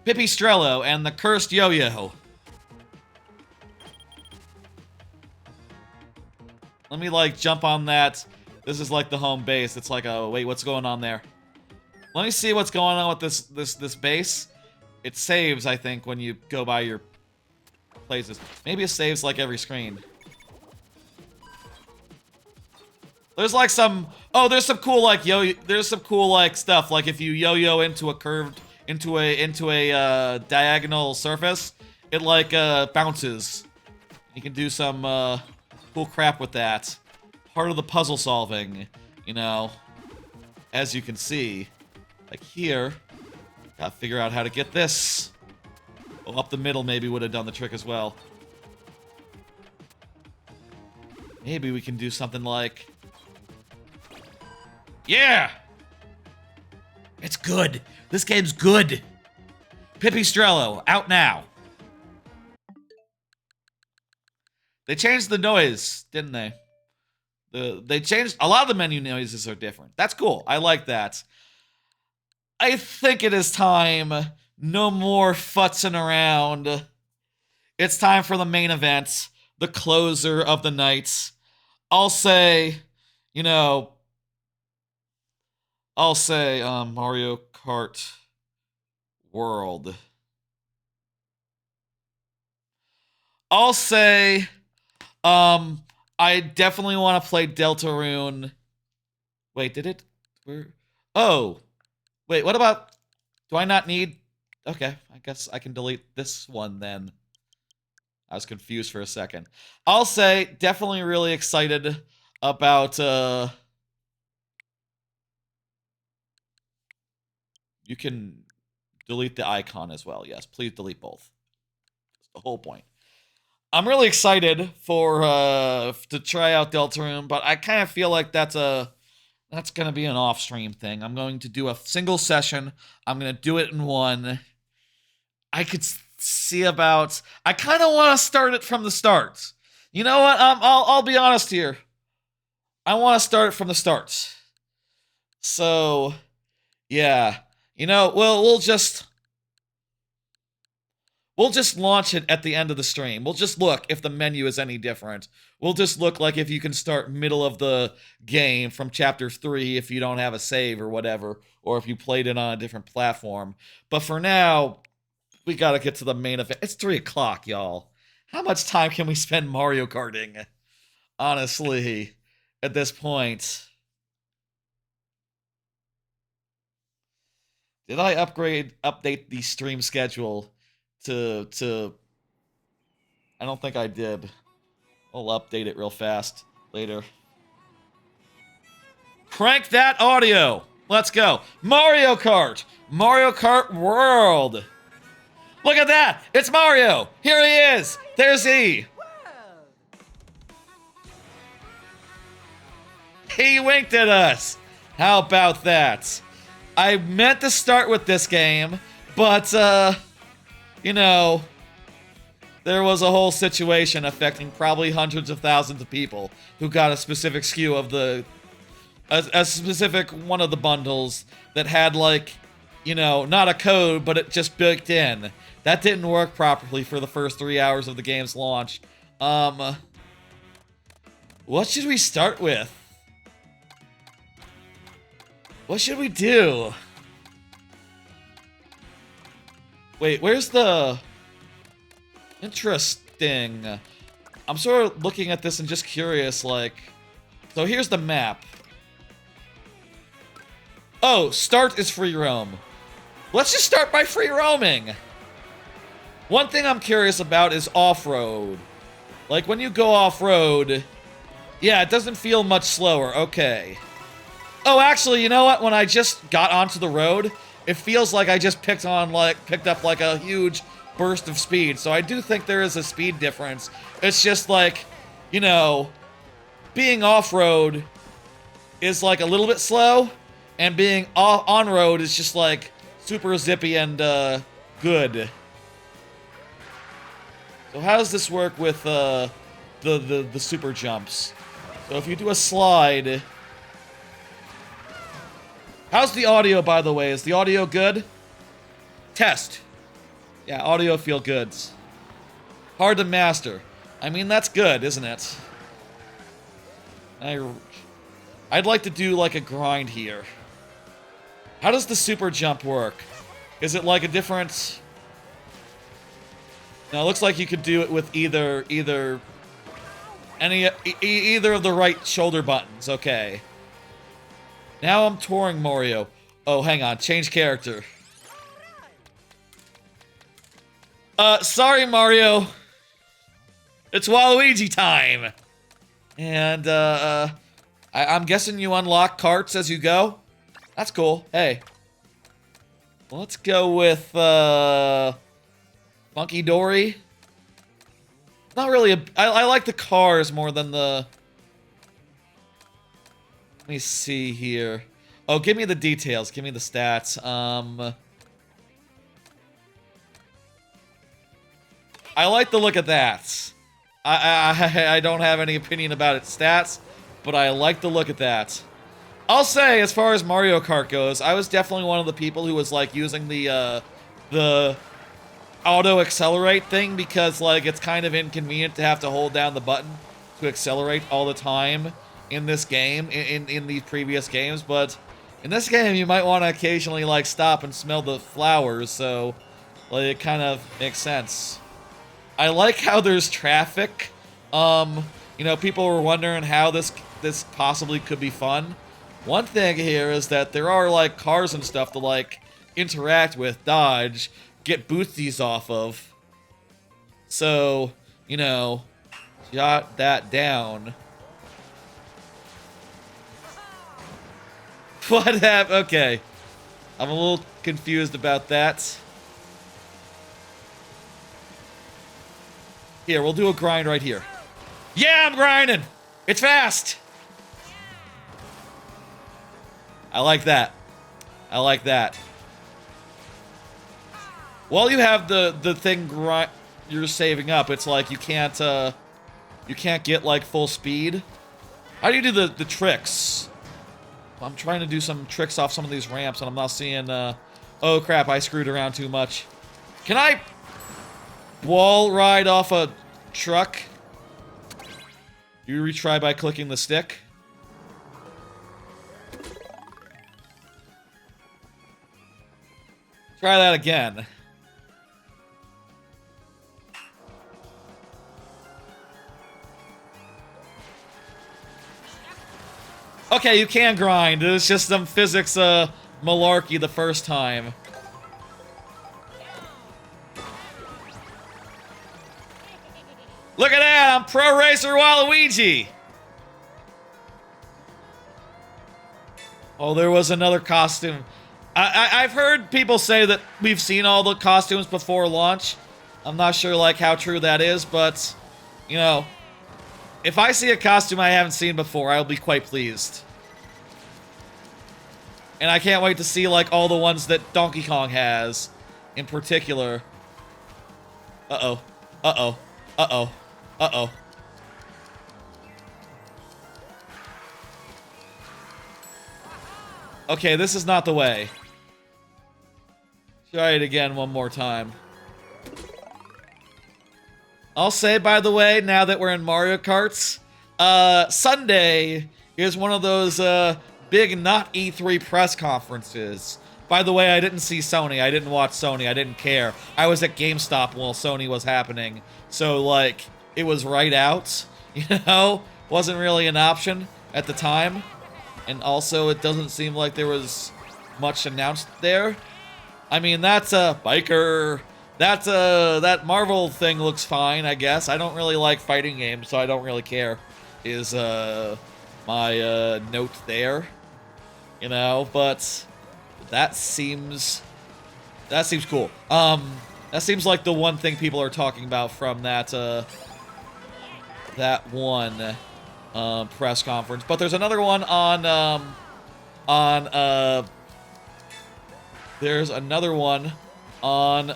Pipistrella and the Cursed Yo-Yo. Let me, like, jump on that. This is like the home base. It's like, oh, wait, what's going on there? Let me see what's going on with this base. It saves, I think, when you go by your places. Maybe it saves like every screen. There's like some, oh, there's some cool like there's some cool like stuff. Like if you yo-yo into a curved, into a diagonal surface, it like bounces. You can do some cool crap with that. Part of the puzzle solving, you know, as you can see. Like here, gotta figure out how to get this. Oh, up the middle maybe would have done the trick as well. Maybe we can do something like... Yeah! It's good. This game's good. Pipistrella, out now. They changed the noise, didn't they? They changed a lot of the menu noises are different. That's cool. I like that. I think it is time. No more futzing around. It's time for the main event, the closer of the night. I'll say Mario Kart World. I'll say I definitely want to play Deltarune. Wait, did it? Oh. Wait, what about... Do I not need... Okay, I guess I can delete this one then. I was confused for a second. I'll say, definitely really excited about... You can delete the icon as well. Yes, please delete both. That's the whole point. I'm really excited for to try out Deltarune, but I kind of feel like that's gonna be an off-stream thing. I'm going to do a single session. I'm gonna do it in one. I could see about. I kind of want to start it from the start. You know what? I'll be honest here. I want to start it from the start. So, yeah. We'll just launch it at the end of the stream. We'll just look if the menu is any different. We'll just look like if you can start middle of the game from chapter 3 if you don't have a save or whatever, or if you played it on a different platform. But for now, we gotta get to the main event. It's 3 o'clock, y'all. How much time can we spend Mario Karting? Honestly, at this point. Did I update the stream schedule to I don't think I did. I'll update it real fast later. Crank that audio. Let's go. Mario Kart. Mario Kart World. Look at that. It's Mario. Here he is. There's he. He winked at us. How about that? I meant to start with this game, but there was a whole situation affecting probably hundreds of thousands of people who got a specific SKU of a specific one of the bundles that had not a code, but it just built in. That didn't work properly for the first 3 hours of the game's launch. What should we start with? What should we do? Wait, where's the... Interesting. I'm sort of looking at this and just curious, So here's the map. Oh, start is free roam. Let's just start by free roaming. One thing I'm curious about is off-road. When you go off-road... Yeah, it doesn't feel much slower. Okay. Oh, actually, you know what? When I just got onto the road, it feels like I just picked up a huge burst of speed. So I do think there is a speed difference. It's just being off-road is a little bit slow, and being on-road is just super zippy and good. So how does this work with the super jumps? So if you do a slide... How's the audio, by the way? Is the audio good? Test. Yeah, audio feel good. Hard to master. I mean, that's good, isn't it? I'd like to do a grind here. How does the super jump work? Is it a different... No, it looks like you could do it with either of the right shoulder buttons. Okay. Now I'm touring Mario. Oh, hang on. Change character. Sorry, Mario. It's Waluigi time. And, I'm guessing you unlock carts as you go? That's cool. Hey. Let's go with, Funky Dory. Not really I like the cars more than the... Let me see here. Oh, give me the details. Give me the stats. I like the look of that. I don't have any opinion about its stats, but I like the look at that. I'll say, as far as Mario Kart goes, I was definitely one of the people who was like using the auto accelerate thing because like it's kind of inconvenient to have to hold down the button to accelerate all the time in this game, in these previous games, but in this game you might want to occasionally like stop and smell the flowers, so like it kind of makes sense. I like how there's traffic. You know, people were wondering how this possibly could be fun. One thing here is that there are like cars and stuff to like interact with, dodge, get boosties off of. So, you know, jot that down. What happened? Okay. I'm a little confused about that. Here, we'll do a grind right here. Yeah, I'm grinding! It's fast! I like that. I like that. While you have the thing you're saving up, it's like you can't get like full speed. How do you do the tricks? I'm trying to do some tricks off some of these ramps and I'm not seeing oh crap, I screwed around too much. Can I wall ride off a truck? You retry by clicking the stick. Try that again. Okay, you can grind. It was just some physics malarkey the first time. Look at that! I'm Pro Racer Waluigi! Oh, there was another costume. I've heard people say that we've seen all the costumes before launch. I'm not sure, like, how true that is, but, you know, if I see a costume I haven't seen before, I'll be quite pleased. And I can't wait to see, like, all the ones that Donkey Kong has, in particular. Uh-oh. Uh-oh. Uh-oh. Uh-oh. Okay, this is not the way. Try it again one more time. I'll say, by the way, now that we're in Mario Karts, Sunday is one of those big not E3 press conferences. By the way, I didn't see Sony. I didn't watch Sony. I didn't care. I was at GameStop while Sony was happening. So, like, it was right out, you know? Wasn't really an option at the time. And also, it doesn't seem like there was much announced there. I mean, that's a biker. That's that Marvel thing looks fine, I guess. I don't really like fighting games, so I don't really care. Is my note there, you know? But that seems cool. That seems like the one thing people are talking about from that that one press conference. But there's another one there's another one on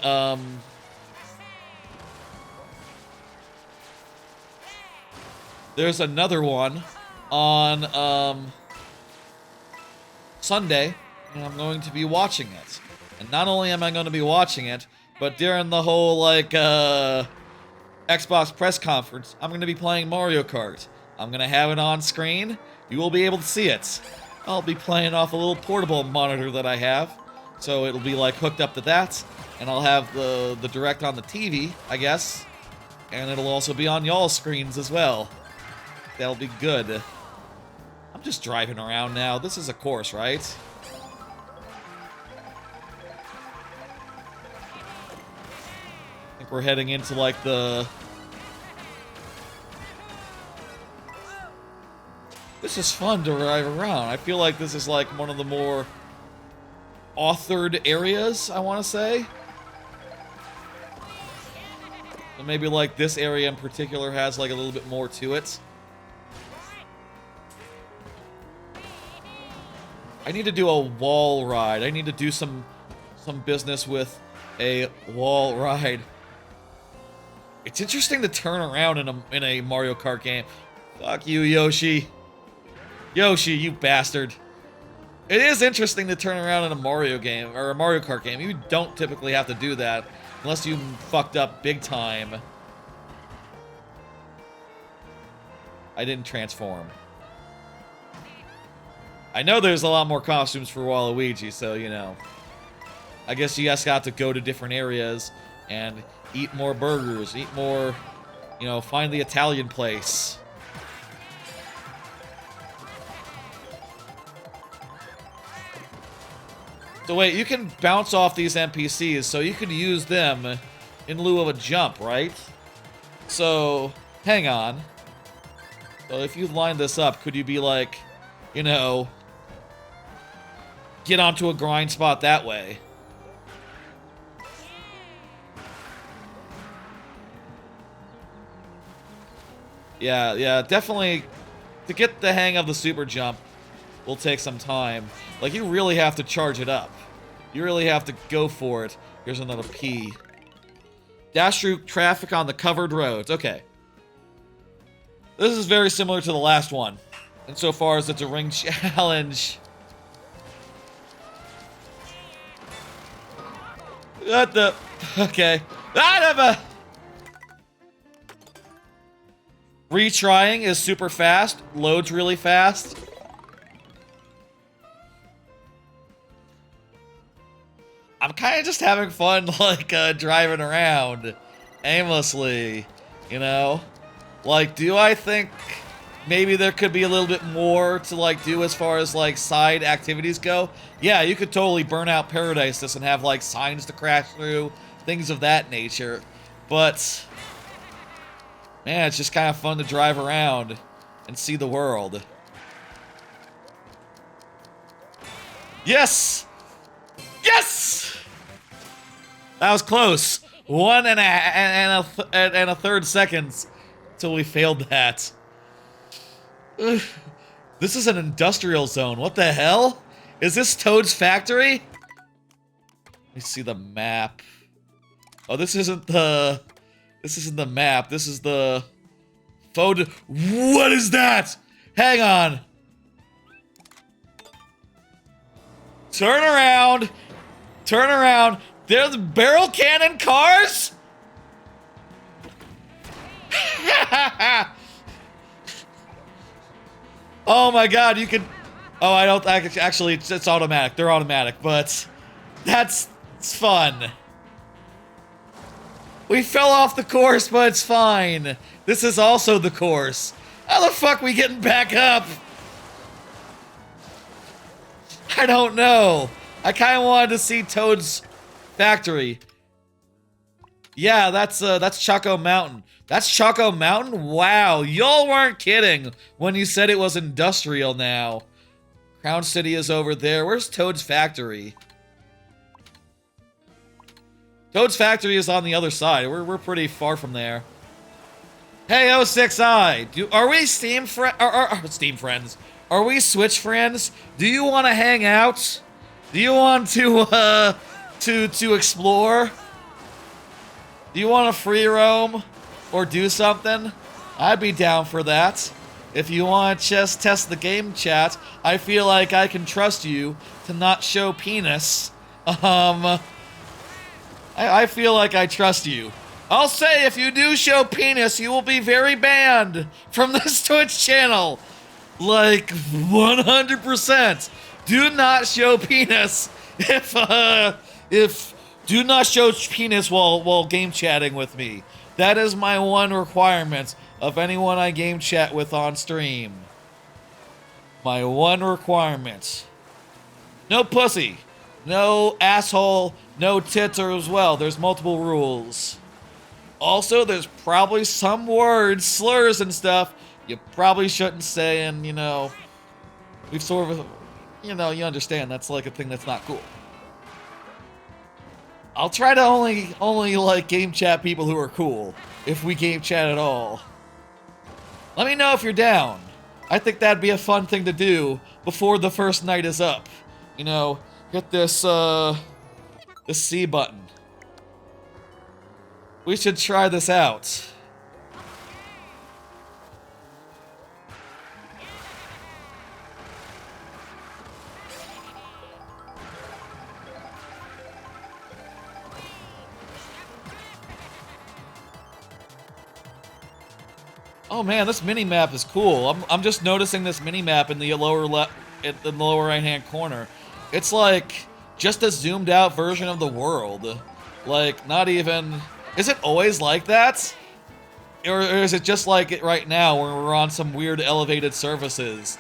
there's another one on Sunday, and I'm going to be watching it. And not only am I going to be watching it, but during the whole like Xbox press conference, I'm going to be playing Mario Kart. I'm going to have it on screen. You will be able to see it. I'll be playing off a little portable monitor that I have. So it'll be like hooked up to that, and I'll have the direct on the TV, I guess. And it'll also be on y'all's screens as well. That'll be good. I'm just driving around now. This is a course, right? I think we're heading into like the... This is fun to drive around. I feel like this is like one of the more authored areas, I want to say. So maybe like this area in particular has like a little bit more to it. I need to do a wall ride. I need to do some business with a wall ride. It's interesting to turn around in a Mario Kart game. Fuck you, Yoshi. Yoshi, you bastard. It is interesting to turn around in a Mario game, or a Mario Kart game. You don't typically have to do that, unless you fucked up big time. I didn't transform. I know there's a lot more costumes for Waluigi, so, you know. I guess you guys got to go to different areas and eat more burgers, eat more, you know, find the Italian place. So wait, you can bounce off these NPCs, so you could use them in lieu of a jump, right? So, hang on. So if you line this up, could you be like, you know, get onto a grind spot that way? Yeah, definitely. To get the hang of the super jump will take some time. Like, you really have to charge it up. You really have to go for it. Here's another P. Dash through traffic on the covered roads. Okay. This is very similar to the last one, insofar as it's a ring challenge. What the? Okay. Retrying is super fast. Loads really fast. I'm kind of just having fun, like, driving around aimlessly, you know? Like, do I think maybe there could be a little bit more to, like, do as far as, like, side activities go? Yeah, you could totally burn out Paradise and have, like, signs to crash through, things of that nature. But, man, it's just kind of fun to drive around and see the world. Yes! Yes! That was close. 1 and a third seconds till we failed that. Ugh. This is an industrial zone. What the hell? Is this Toad's factory? Let me see the map. Oh, this isn't the map. This is the photo. What is that? Hang on. Turn around. Turn around. There's barrel cannon cars? Oh my god, you can... Oh, I don't... Actually, it's automatic. They're automatic, but... It's fun. We fell off the course, but it's fine. This is also the course. How the fuck we getting back up? I don't know. I kind of wanted to see Toad's factory. Yeah, that's Choco Mountain. That's Choco Mountain? Wow, y'all weren't kidding when you said it was industrial now. Crown City is over there. Where's Toad's factory? Toad's factory is on the other side. We're pretty far from there. Hey, 06i, are we Steam friends? Are we Switch friends? Do you want to hang out? Do you want to explore? Do you want to free roam or do something? I'd be down for that. If you want to just test the game chat, I feel like I can trust you to not show penis. I feel like I trust you. I'll say if you do show penis, you will be very banned from this Twitch channel. Like 100%. Do not show penis if do not show penis while game chatting with me. That is my one requirement of anyone I game chat with on stream. My one requirement. No pussy. No asshole. No tits as well. There's multiple rules. Also, there's probably some words, slurs and stuff you probably shouldn't say, and, you know, we've sort of, you know, you understand, that's like a thing that's not cool. I'll try to only like game chat people who are cool, if we game chat at all. Let me know if you're down. I think that'd be a fun thing to do before the first night is up. You know, hit this C button. We should try this out. Oh man, this mini-map is cool. I'm just noticing this mini-map in the lower left, at the lower right-hand corner. It's like just a zoomed-out version of the world. Like, not even... Is it always like that? Or is it just like it right now, where we're on some weird elevated surfaces?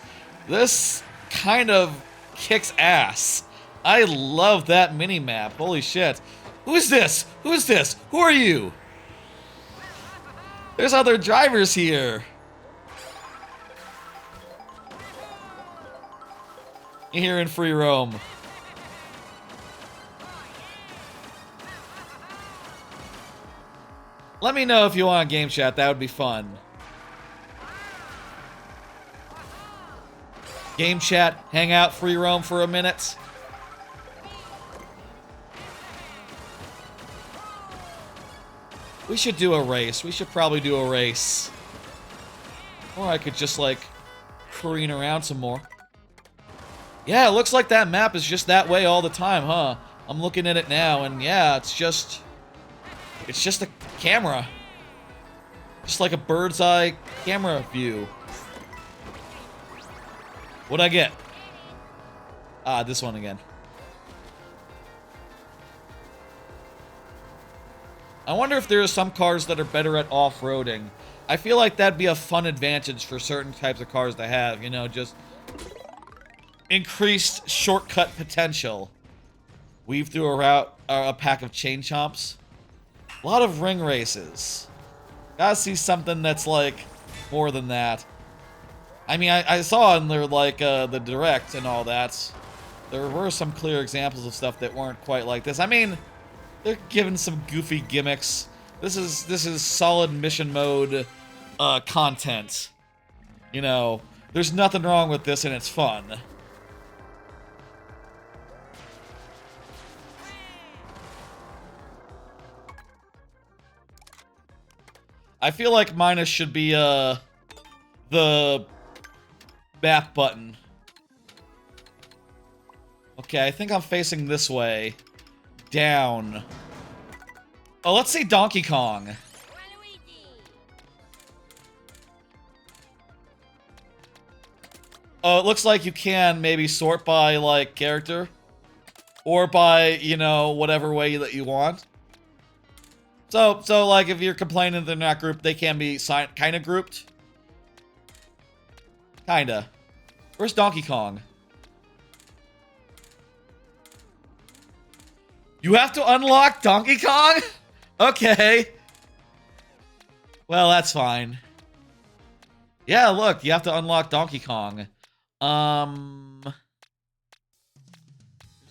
This kind of kicks ass. I love that mini-map. Holy shit. Who's this? Who's this? Who are you? There's other drivers here. You're here in free roam. Let me know if you want a game chat. That would be fun. Game chat, hang out, free roam for a minute. We should do a race. We should probably do a race. Or I could just, like, careen around some more. Yeah, it looks like that map is just that way all the time, huh? I'm looking at it now, and yeah, it's just a camera. Just like a bird's eye camera view. What'd I get? Ah, this one again. I wonder if there are some cars that are better at off-roading. I feel like that'd be a fun advantage for certain types of cars to have, you know, just increased shortcut potential. Weave through a route, a pack of chain chomps. A lot of ring races. Gotta see something that's, like, more than that. I mean, I saw in their, like, the direct and all that, there were some clear examples of stuff that weren't quite like this. I mean, they're giving some goofy gimmicks. This is solid mission mode content. You know, there's nothing wrong with this, and it's fun. I feel like minus should be the map button. Okay, I think I'm facing this way. Down. Oh, let's see Donkey Kong. Oh, it looks like you can maybe sort by, like, character. Or by, you know, whatever way that you want. So like, if you're complaining they're not grouped, they can be kind of grouped. Kinda. Where's Donkey Kong? You have to unlock Donkey Kong? Okay. Well, that's fine. Yeah, look, you have to unlock Donkey Kong. There's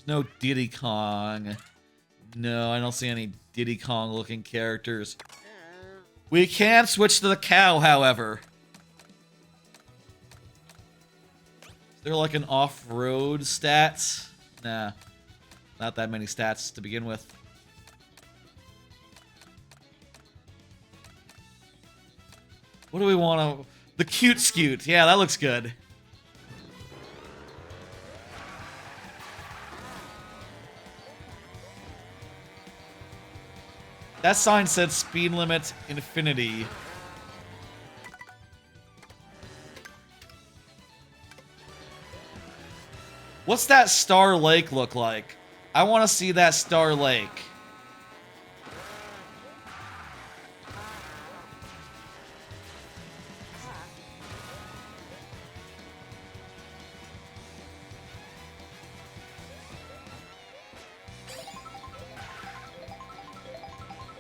no Diddy Kong. No, I don't see any Diddy Kong looking characters. We can switch to the cow, however. Is there like an off-road stats? Nah. Not that many stats to begin with. What do we want to... The cute scoot. Yeah, that looks good. That sign said speed limit infinity. What's that Star Lake look like? I want to see that Star Lake.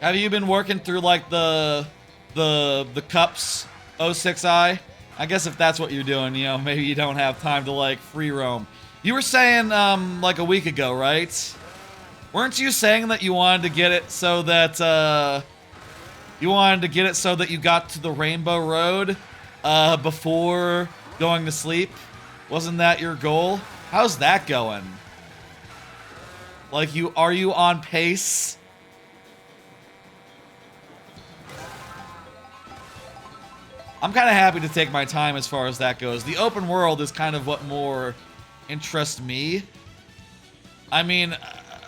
Have you been working through like the cups 06i? I guess if that's what you're doing, you know, maybe you don't have time to like free roam. You were saying like a week ago, right? Weren't you saying that you wanted to get it so that you got to the Rainbow Road before going to sleep? Wasn't that your goal? How's that going? Like, are you on pace? I'm kind of happy to take my time as far as that goes. The open world is kind of what more interests me. I mean,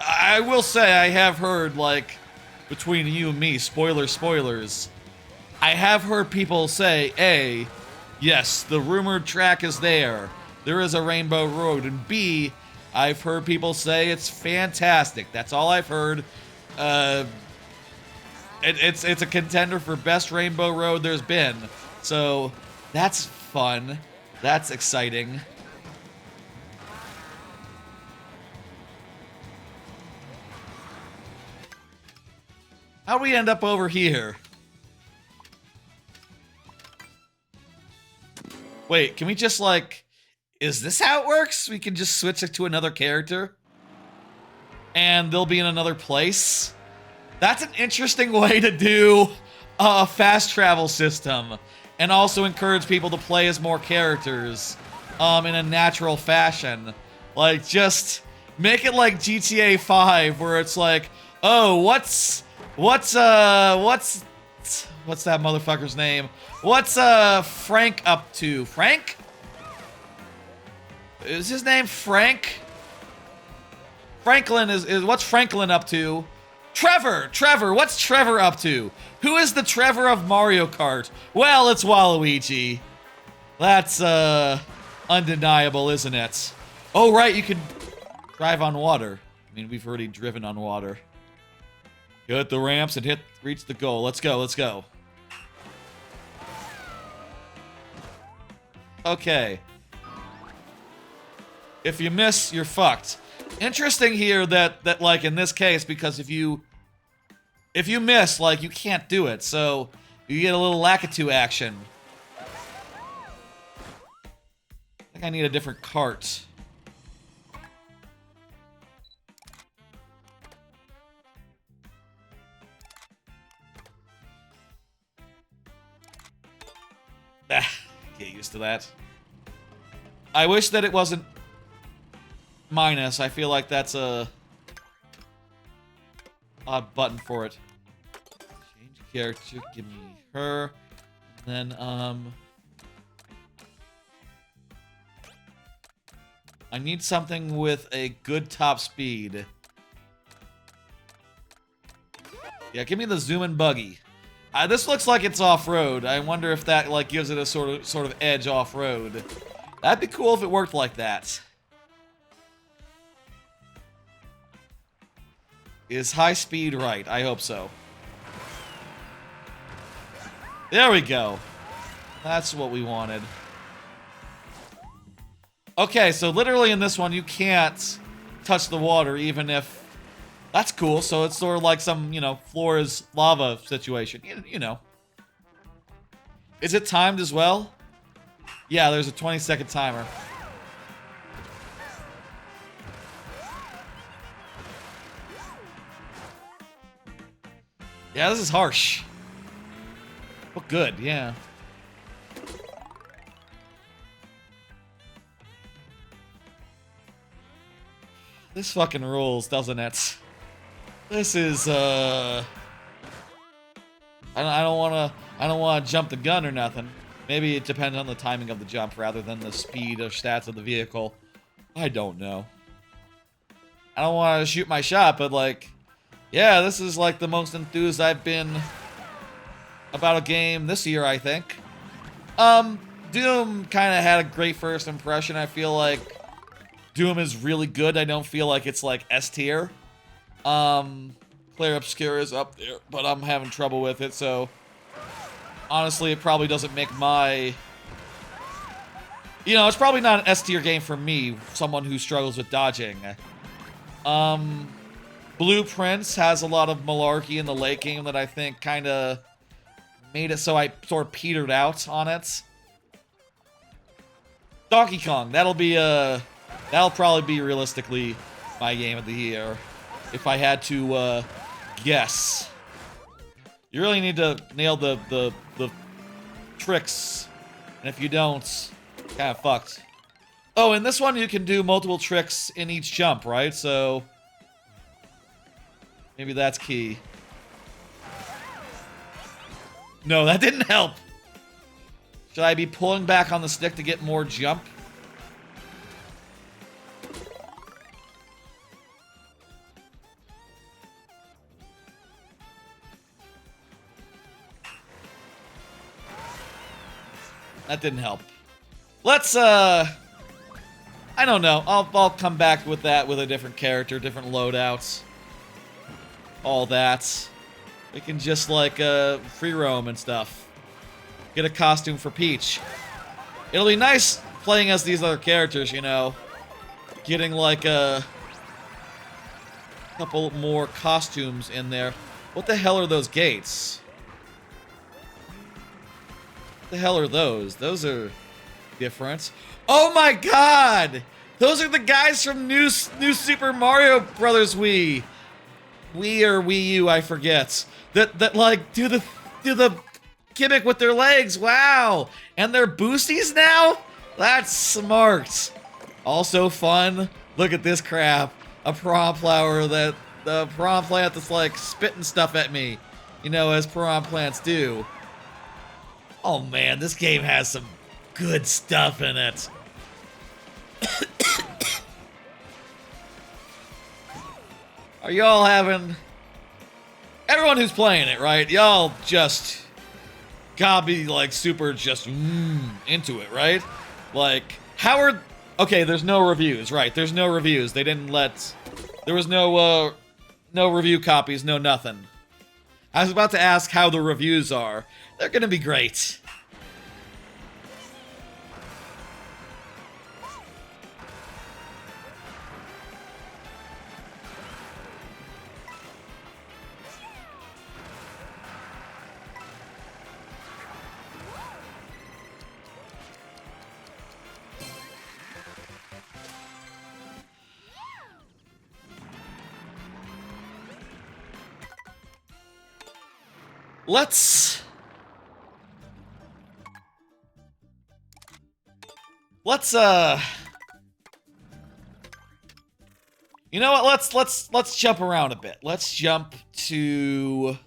I will say I have heard, like, between you and me, spoilers, I have heard people say, A, yes, the rumored track is there. There is a Rainbow Road. And B, I've heard people say it's fantastic. That's all I've heard. It's a contender for best Rainbow Road there's been. So that's fun. That's exciting. How'd we end up over here? Wait, can we just like... Is this how it works? We can just switch it to another character? And they'll be in another place? That's an interesting way to do a fast travel system. And also encourage people to play as more characters in a natural fashion. Like, just make it like GTA 5, where it's like, oh, what's that motherfucker's name? What's Frank up to? Frank? Is his name Frank? Franklin is what's Franklin up to? Trevor, what's Trevor up to? Who is the Trevor of Mario Kart? Well, it's Waluigi. That's undeniable, isn't it? Oh right, you can drive on water. I mean, we've already driven on water. Hit the ramps and reach the goal. Let's go. Okay. If you miss, you're fucked. Interesting here that like in this case, because if you miss, like, you can't do it, so you get a little Lakitu action. I think I need a different cart. Get used to that. I wish that it wasn't minus. I feel like that's a odd button for it. Change character, give me her. And then, I need something with a good top speed. Yeah, give me the zoom-in buggy. This looks like it's off-road. I wonder if that, like, gives it a sort of edge off-road. That'd be cool if it worked like that. Is high speed right? I hope so. There we go. That's what we wanted. Okay, so literally in this one, you can't touch the water even if... That's cool, so it's sort of like some, you know, floor is lava situation. You know. Is it timed as well? Yeah, there's a 20-second timer. Yeah, this is harsh. But good, yeah. This fucking rules, doesn't it? This is, I don't wanna jump the gun or nothing. Maybe it depends on the timing of the jump rather than the speed or stats of the vehicle. I don't know. I don't want to shoot my shot, but like, yeah, this is like the most enthused I've been about a game this year, I think. Doom kind of had a great first impression. I feel like Doom is really good. I don't feel like it's like S tier. Claire Obscura is up there, but I'm having trouble with it, so honestly, it probably doesn't make my... You know, it's probably not an S tier game for me, someone who struggles with dodging. Blueprints has a lot of malarkey in the late game that I think kind of made it so I sort of petered out on it. Donkey Kong, that'll probably be realistically my game of the year, if I had to guess. You really need to nail the tricks, and if you don't, kind of fucked. Oh, in this one you can do multiple tricks in each jump, right? So maybe that's key. No, that didn't help. Should I be pulling back on the stick to get more jump? That didn't help. Let's, I don't know. I'll come back with that with a different character, different loadouts. All that. We can just, like, free roam and stuff. Get a costume for Peach. It'll be nice playing as these other characters, you know. Getting, like, a couple more costumes in there. What the hell are those gates? What the hell are those? Those are different. Oh my god! Those are the guys from new Super Mario Brothers Wii. Wii or Wii U, I forget. That like do the gimmick with their legs. Wow! And they're boosties now? That's smart. Also fun. Look at this crap. A prom flower that the prom plant that's like spitting stuff at me. You know, as prom plants do. Oh man, this game has some good stuff in it. Are y'all having... Everyone who's playing it, right? Y'all just gotta be like super just into it, right? Like, how are... Okay, there's no reviews, right? There's no reviews. They didn't let... There was no review copies, no nothing. I was about to ask how the reviews are. They're gonna be great. Let's you know what? Let's jump around a bit. Let's jump to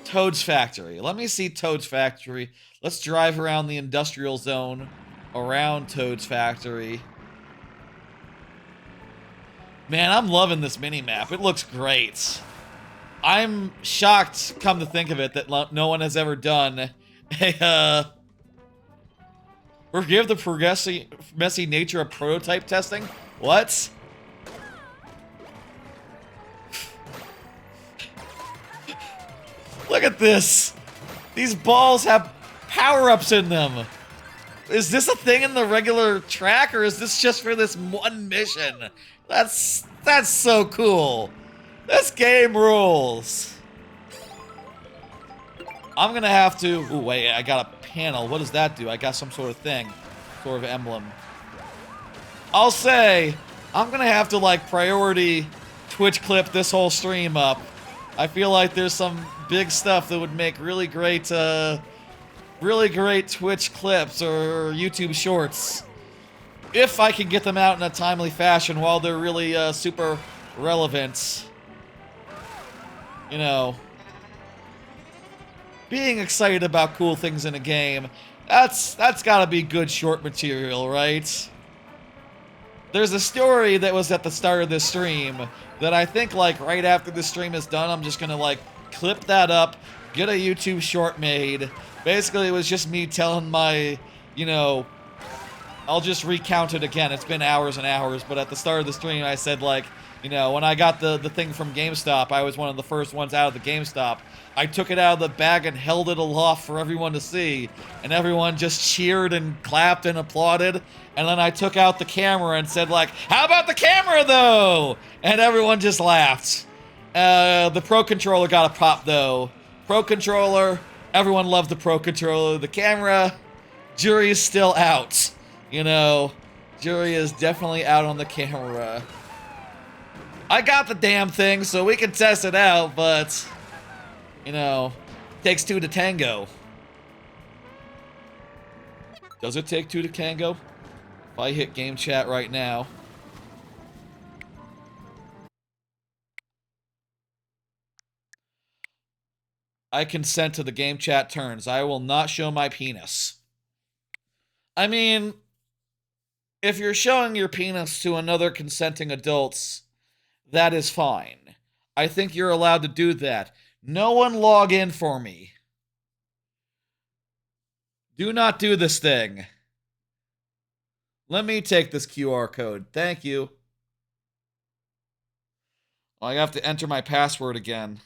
Toad's Factory. Let me see Toad's Factory. Let's drive around the industrial zone around Toad's Factory. Man, I'm loving this mini-map. It looks great. I'm shocked, come to think of it, that no one has ever done a, forgive the messy nature of prototype testing? What? Look at this! These balls have power-ups in them! Is this a thing in the regular track, or is this just for this one mission? That's so cool! This game rules! I'm gonna have to... Ooh, wait, I got a panel. What does that do? I got some sort of thing. Sort of emblem. I'll say, I'm gonna have to, like, priority Twitch clip this whole stream up. I feel like there's some big stuff that would make really great Twitch clips or YouTube shorts. If I can get them out in a timely fashion while they're really, super relevant. You know, being excited about cool things in a game, that's gotta be good short material, right? There's a story that was at the start of this stream that I think, like, right after the stream is done, I'm just gonna, like, clip that up, get a YouTube short made. Basically, it was just me telling my, you know, I'll just recount it again. It's been hours and hours, but at the start of the stream, I said, like, you know, when I got the thing from GameStop, I was one of the first ones out of the GameStop. I took it out of the bag and held it aloft for everyone to see, and everyone just cheered and clapped and applauded. And then I took out the camera and said, like, how about the camera, though? And everyone just laughed. The Pro Controller got a pop, though. Pro Controller, everyone loved the Pro Controller. The camera, jury is still out. You know, jury is definitely out on the camera. I got the damn thing, so we can test it out, but, you know, takes two to tango. Does it take two to tango? If I hit game chat right now. I consent to the game chat turns. I will not show my penis. I mean, if you're showing your penis to another consenting adults, that is fine. I think you're allowed to do that. No one log in for me. Do not do this thing. Let me take this QR code. Thank you. Oh, I have to enter my password again.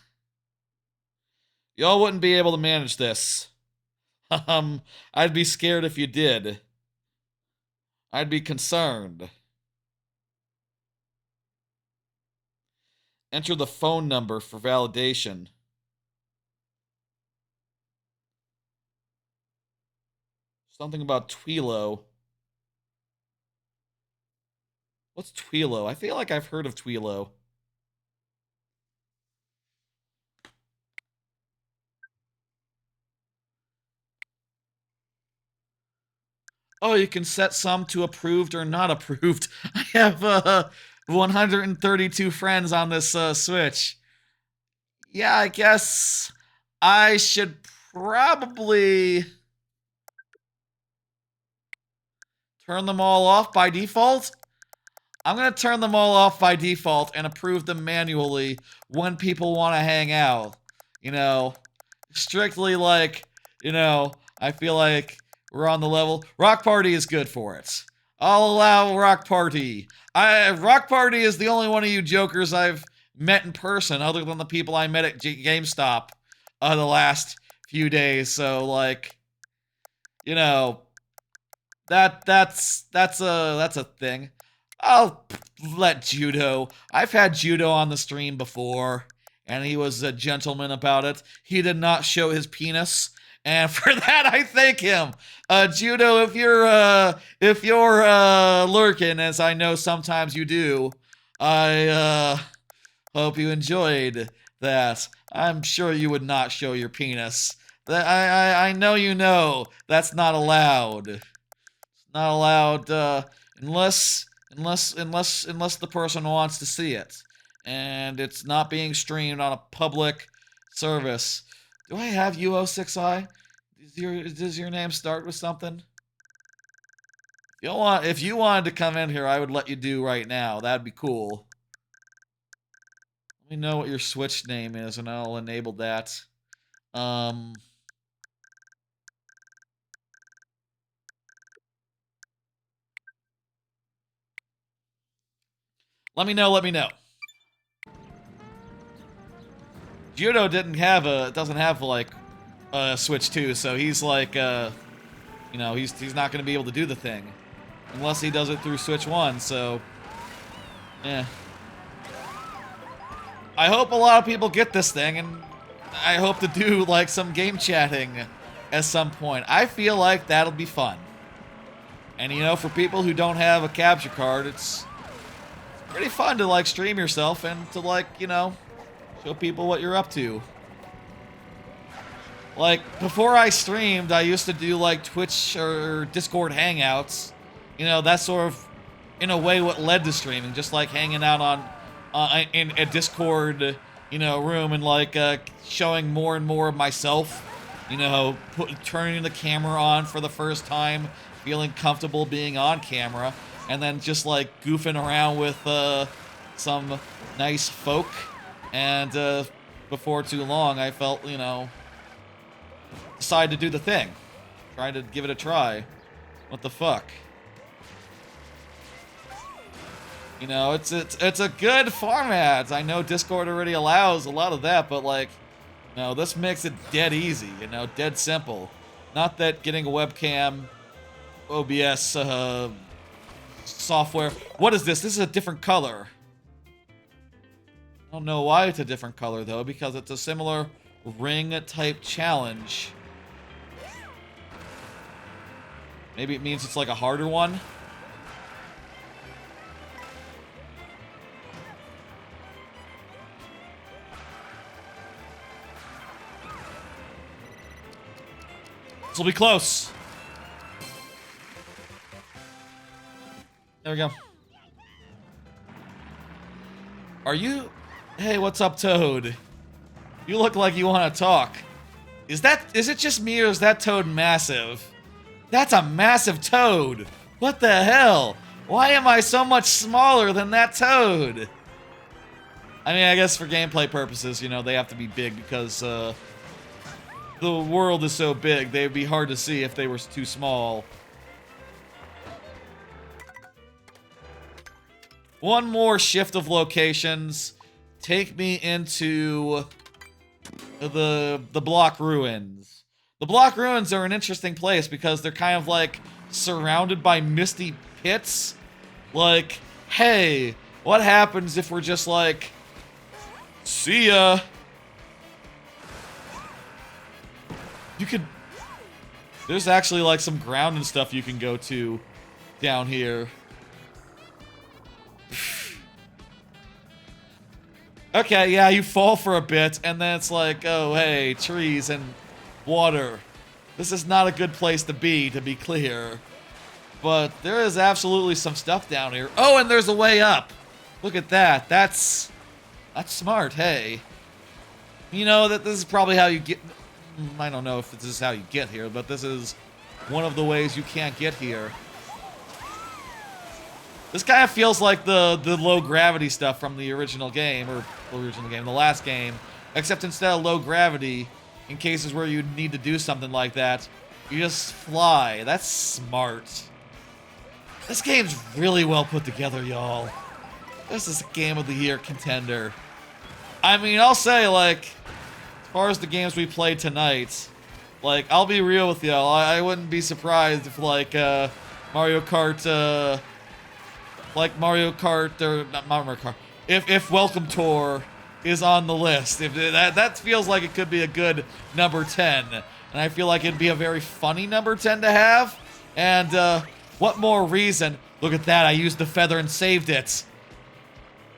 Y'all wouldn't be able to manage this. I'd be scared if you did. I'd be concerned. Enter the phone number for validation. Something about Twilo. What's Twilo? I feel like I've heard of Twilo. Oh, you can set some to approved or not approved. I have 132 friends on this Switch. Yeah, I guess I should probably turn them all off by default. I'm going to turn them all off by default and approve them manually when people want to hang out. You know, strictly like, you know, I feel like we're on the level. Rock Party is good for it. I'll allow Rock Party. Rock Party is the only one of you jokers I've met in person other than the people I met at GameStop the last few days. So, like, you know, that's a thing. I'll let Judo. I've had Judo on the stream before, and he was a gentleman about it. He did not show his penis, and for that I thank him. Judo, if you're lurking, as I know sometimes you do, I hope you enjoyed that. I'm sure you would not show your penis. I know you know that's not allowed. It's not allowed unless the person wants to see it, and it's not being streamed on a public service. Do I have UO6I? Does your name start with something? If you wanted to come in here, I would let you do right now. That'd be cool. Let me know what your Switch name is, and I'll enable that. Let me know. Judo doesn't have like a Switch 2, so he's like you know, he's not going to be able to do the thing unless he does it through Switch 1, so yeah. I hope a lot of people get this thing, and I hope to do like some game chatting at some point. I feel like that'll be fun. And you know, for people who don't have a capture card, it's pretty fun to like stream yourself and to like, you know, show people what you're up to. Like, before I streamed, I used to do like Twitch or Discord hangouts. You know, that's sort of, in a way, what led to streaming. Just like hanging out in a Discord, you know, room and like showing more and more of myself. You know, turning the camera on for the first time, feeling comfortable being on camera, and then just like goofing around with some nice folk. And before too long, I felt, you know, decided to do the thing. Tried to give it a try. What the fuck? You know, it's a good format. I know Discord already allows a lot of that, but like, you know, this makes it dead easy, you know, dead simple. Not that getting a webcam, OBS software. What is this? This is a different color. I don't know why it's a different color though, because it's a similar ring type challenge. Maybe it means it's like a harder one. This will be close. There we go. Are you... Hey, what's up, Toad? You look like you want to talk. Is it just me or is that toad massive? That's a massive toad! What the hell? Why am I so much smaller than that toad? I mean, I guess for gameplay purposes, you know, they have to be big because the world is so big, they'd be hard to see if they were too small. One more shift of locations. Take me into the block ruins. The block ruins are an interesting place because they're kind of like surrounded by misty pits. Like, hey, what happens if we're just like, see ya? You could... There's actually like some ground and stuff you can go to down here. Okay, yeah, you fall for a bit, and then it's like, oh, hey, trees and water. This is not a good place to be clear. But there is absolutely some stuff down here. Oh, and there's a way up. Look at that. That's smart, hey. You know that this is probably how you get... I don't know if this is how you get here, but this is one of the ways you can't get here. This kind of feels like the low gravity stuff from the original game, or the last game. Except instead of low gravity, in cases where you need to do something like that, you just fly. That's smart. This game's really well put together, y'all. This is a Game of the Year contender. I mean, I'll say, like, as far as the games we played tonight, like, I'll be real with y'all. I wouldn't be surprised if, like, Mario Kart, or not Mario Kart, if Welcome Tour is on the list. If that feels like it could be a good number 10. And I feel like it'd be a very funny number 10 to have. And, what more reason? Look at that, I used the feather and saved it.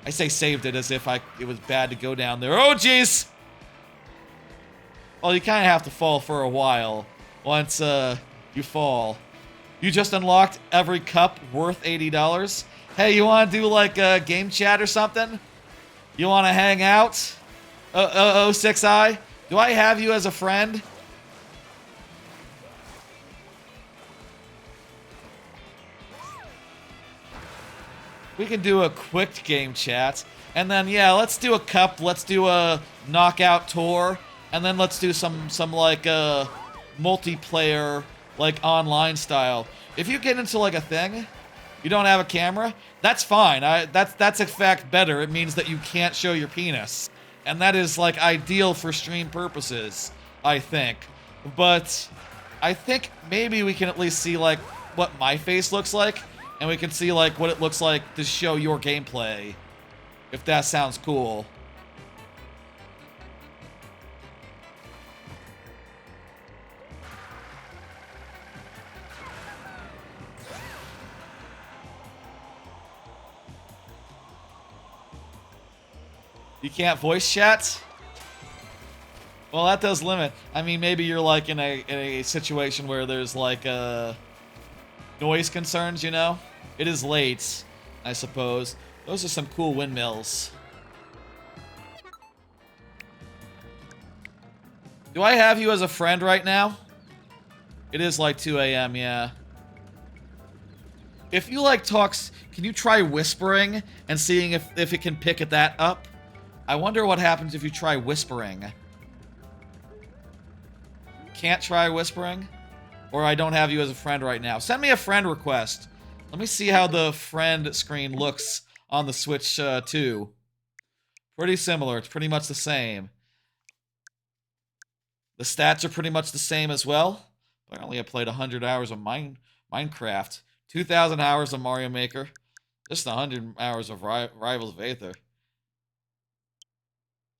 I say saved it as if it was bad to go down there. Oh, jeez! Well, you kind of have to fall for a while once, you fall. You just unlocked every cup worth $80. Hey, you want to do, like, a game chat or something? You want to hang out? 6i? Do I have you as a friend? We can do a quick game chat. And then, yeah, let's do a cup. Let's do a knockout tour. And then let's do some like, multiplayer, like, online style. If you get into, like, a thing, you don't have a camera, that's fine. That's in fact better. It means that you can't show your penis. And that is, like, ideal for stream purposes, I think. But I think maybe we can at least see, like, what my face looks like. And we can see, like, what it looks like to show your gameplay. If that sounds cool. You can't voice chat? Well, that does limit. I mean, maybe you're, like, in a situation where there's, like, noise concerns, you know? It is late, I suppose. Those are some cool windmills. Do I have you as a friend right now? It is like 2 a.m., yeah. If you, like, talks... Can you try whispering and seeing if it can pick that up? I wonder what happens if you try whispering. Can't try whispering? Or I don't have you as a friend right now. Send me a friend request. Let me see how the friend screen looks on the Switch 2. Pretty similar. It's pretty much the same. The stats are pretty much the same as well. Apparently I played 100 hours of Minecraft. 2,000 hours of Mario Maker. Just 100 hours of Rivals of Aether.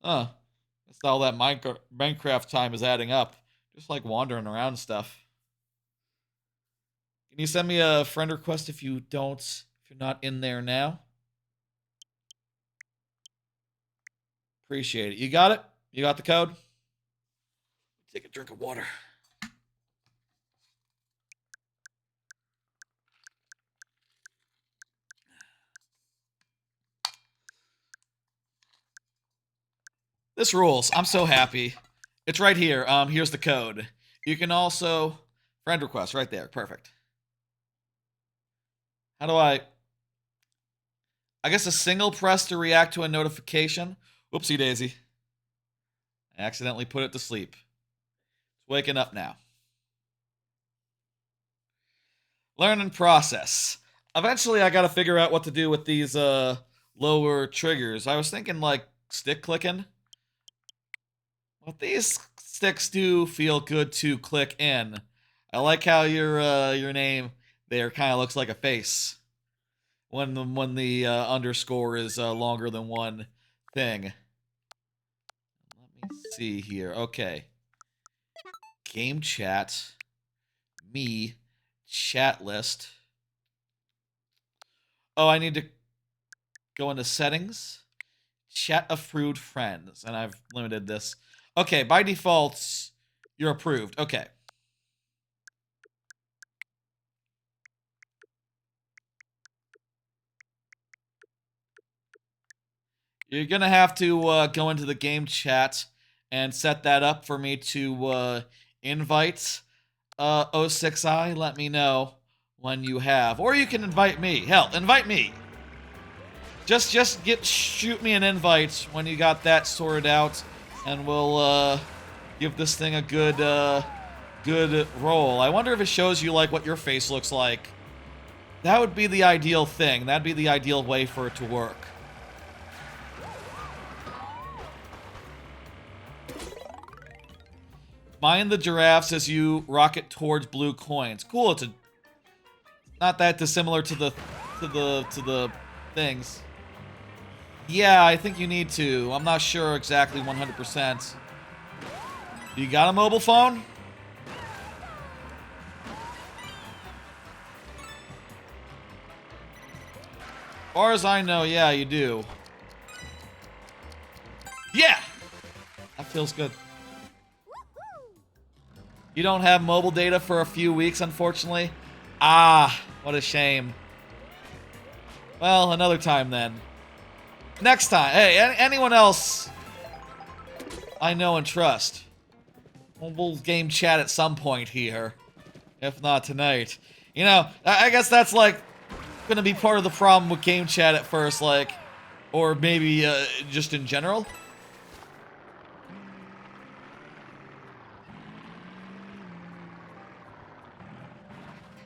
Huh. That's all that Minecraft time is adding up. Just like wandering around and stuff. Can you send me a friend request if you're not in there now? Appreciate it. You got it? You got the code? Take a drink of water. This rules. I'm so happy. It's right here. Here's the code. You can also friend request right there. Perfect. How do I guess a single press to react to a notification. Whoopsie daisy. I accidentally put it to sleep. It's waking up now. Learn and process. Eventually, I gotta figure out what to do with these lower triggers. I was thinking like stick clicking. Well, these sticks do feel good to click in. I like how your name there kind of looks like a face when the underscore is longer than one thing. Let me see here. Okay. Game chat. Me. Chat list. Oh, I need to go into settings. Chat approved friends. And I've limited this. Okay, by default, you're approved. Okay. You're going to have to go into the game chat and set that up for me to invite 06i. Let me know when you have. Or you can invite me. Hell, invite me. Just shoot me an invite when you got that sorted out, and we'll give this thing a good roll. I wonder if it shows you like what your face looks like. That would be the ideal thing. That'd be the ideal way for it to work. Mind the giraffes as you rocket towards blue coins. Cool. It's not that dissimilar to the things. Yeah, I think you need to. I'm not sure exactly 100%. You got a mobile phone? As far as I know, yeah, you do. Yeah! That feels good. You don't have mobile data for a few weeks, unfortunately? Ah, what a shame. Well, another time then. Next time. Hey, anyone else I know and trust. We'll game chat at some point here. If not tonight. You know, I guess that's like gonna be part of the problem with game chat at first, like, or maybe just in general.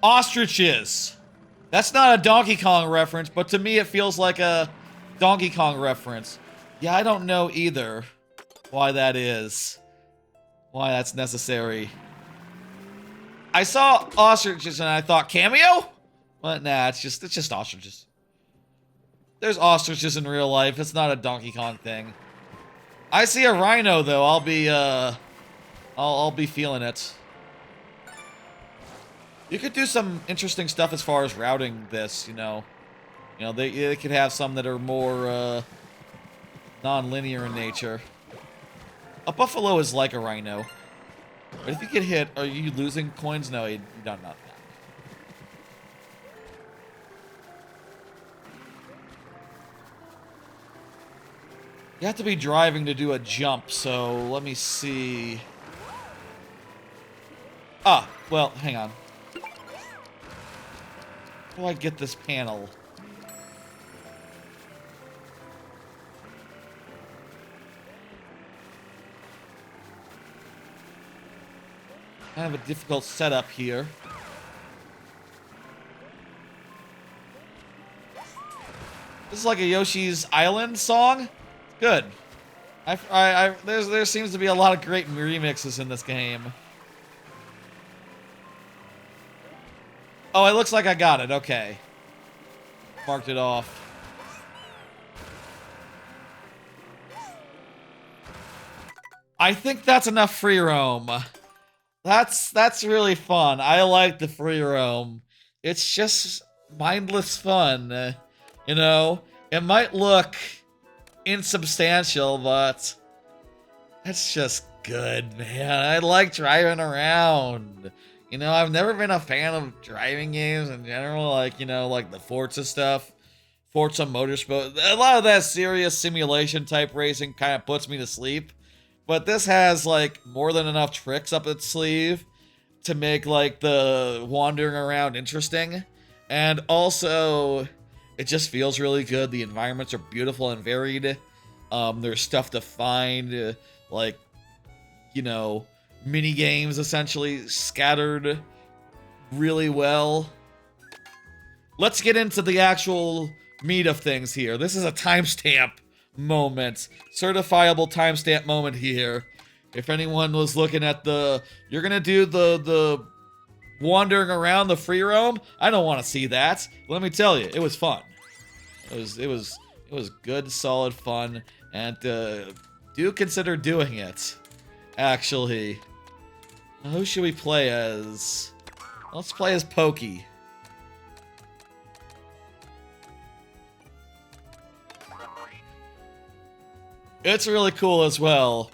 Ostriches. That's not a Donkey Kong reference, but to me it feels like a Donkey Kong reference. Yeah, I don't know either why that is. Why that's necessary. I saw ostriches and I thought, cameo? But nah, it's just ostriches. There's ostriches in real life. It's not a Donkey Kong thing. I see a rhino though. I'll be feeling it. You could do some interesting stuff as far as routing this, you know. You know, they could have some that are more non-linear in nature. A buffalo is like a rhino. But if you get hit, are you losing coins? No, you don't know that. You have to be driving to do a jump, so let me see. Ah, well, hang on. How do I get this panel? Kind of a difficult setup here. This is like a Yoshi's Island song. Good. There seems to be a lot of great remixes in this game. Oh, it looks like I got it. Okay. Marked it off. I think that's enough free roam. That's really fun. I like the free roam. It's just mindless fun. You know, it might look insubstantial, but it's just good, man. I like driving around. You know, I've never been a fan of driving games in general, like, you know, like the Forza stuff. Forza Motorsport. A lot of that serious simulation type racing kind of puts me to sleep. But this has, like, more than enough tricks up its sleeve to make, like, the wandering around interesting. And also, it just feels really good. The environments are beautiful and varied. There's stuff to find, like, you know, mini games essentially scattered really well. Let's get into the actual meat of things here. This is a timestamp moment. Certifiable timestamp moment here. If anyone was looking at you're gonna do the wandering around the free roam, I don't want to see that. Let me tell you, it was fun. It was good, solid fun, and do consider doing it. Actually, who should we play as? Let's play as Pokey. It's really cool as well.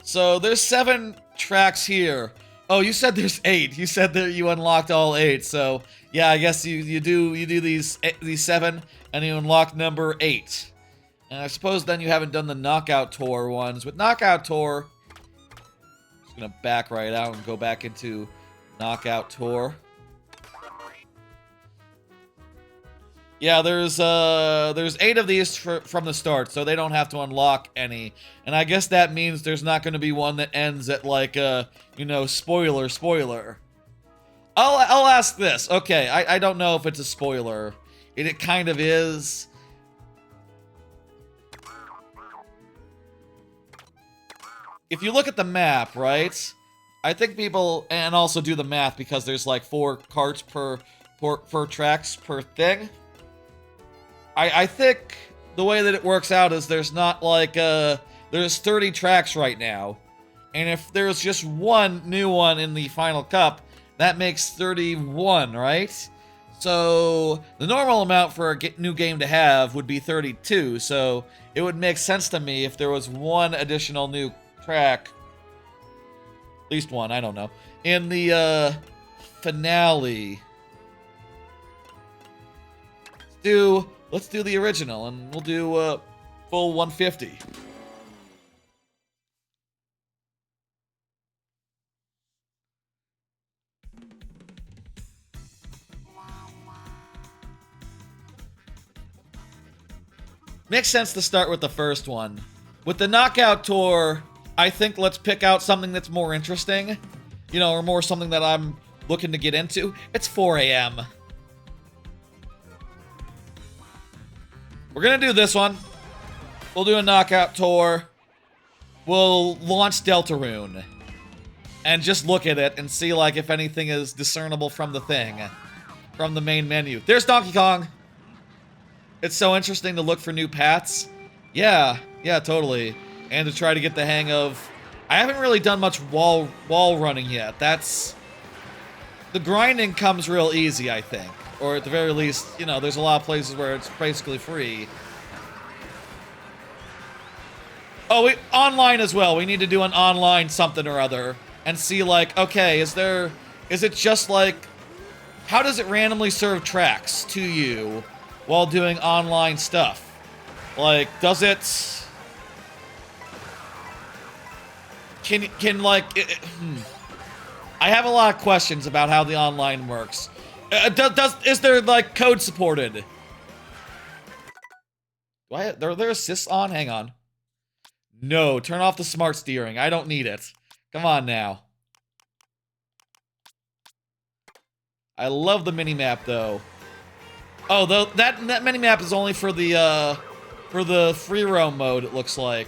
So there's 7 tracks here. Oh, you said there's 8. You said that you unlocked all 8. So yeah, I guess you do these 7, and you unlock number 8. And I suppose then you haven't done the Knockout Tour ones. With Knockout Tour, I'm just gonna back right out and go back into Knockout Tour. Yeah, there's 8 of these from the start, so they don't have to unlock any. And I guess that means there's not going to be one that ends at, like, you know, spoiler. I'll ask this. Okay, I don't know if it's a spoiler. It kind of is. If you look at the map, right? I think people, and also do the math because there's like 4 carts per tracks per thing. I think the way that it works out is there's not like, there's 30 tracks right now. And if there's just one new one in the final cup, that makes 31, right? So the normal amount for a new game to have would be 32. So it would make sense to me if there was one additional new track, at least one, I don't know, in the finale. Let's do the original, and we'll do full 150. Makes sense to start with the first one. With the Knockout Tour, I think let's pick out something that's more interesting, you know, or more something that I'm looking to get into. It's 4 a.m. We're gonna do this one. We'll do a Knockout Tour. We'll launch Deltarune. And just look at it and see, like, if anything is discernible from the thing. From the main menu. There's Donkey Kong! It's so interesting to look for new paths. Yeah, totally. And to try to get the hang of... I haven't really done much wall running yet. That's... The grinding comes real easy, I think. Or at the very least, you know, there's a lot of places where it's basically free. Oh, online as well. We need to do an online something or other. And see, like, okay, is it just like... How does it randomly serve tracks to you while doing online stuff? Like, does it... Can like... I have a lot of questions about how the online works. Is there, like, code supported? Are there assists on? Hang on. No, turn off the smart steering. I don't need it. Come on now. I love the minimap, though. Oh, that minimap is only for the free roam mode, it looks like.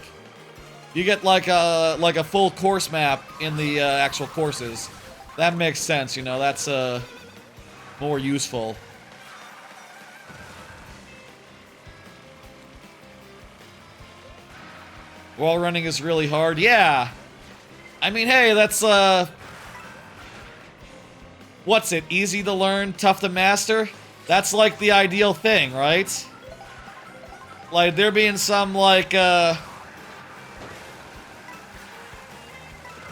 You get, like a full course map in the, actual courses. That makes sense, you know, that's, more useful. Wall running is really hard. Yeah. I mean, hey, that's, what's it? Easy to learn, tough to master? That's, like, the ideal thing, right? Like, there being some, like,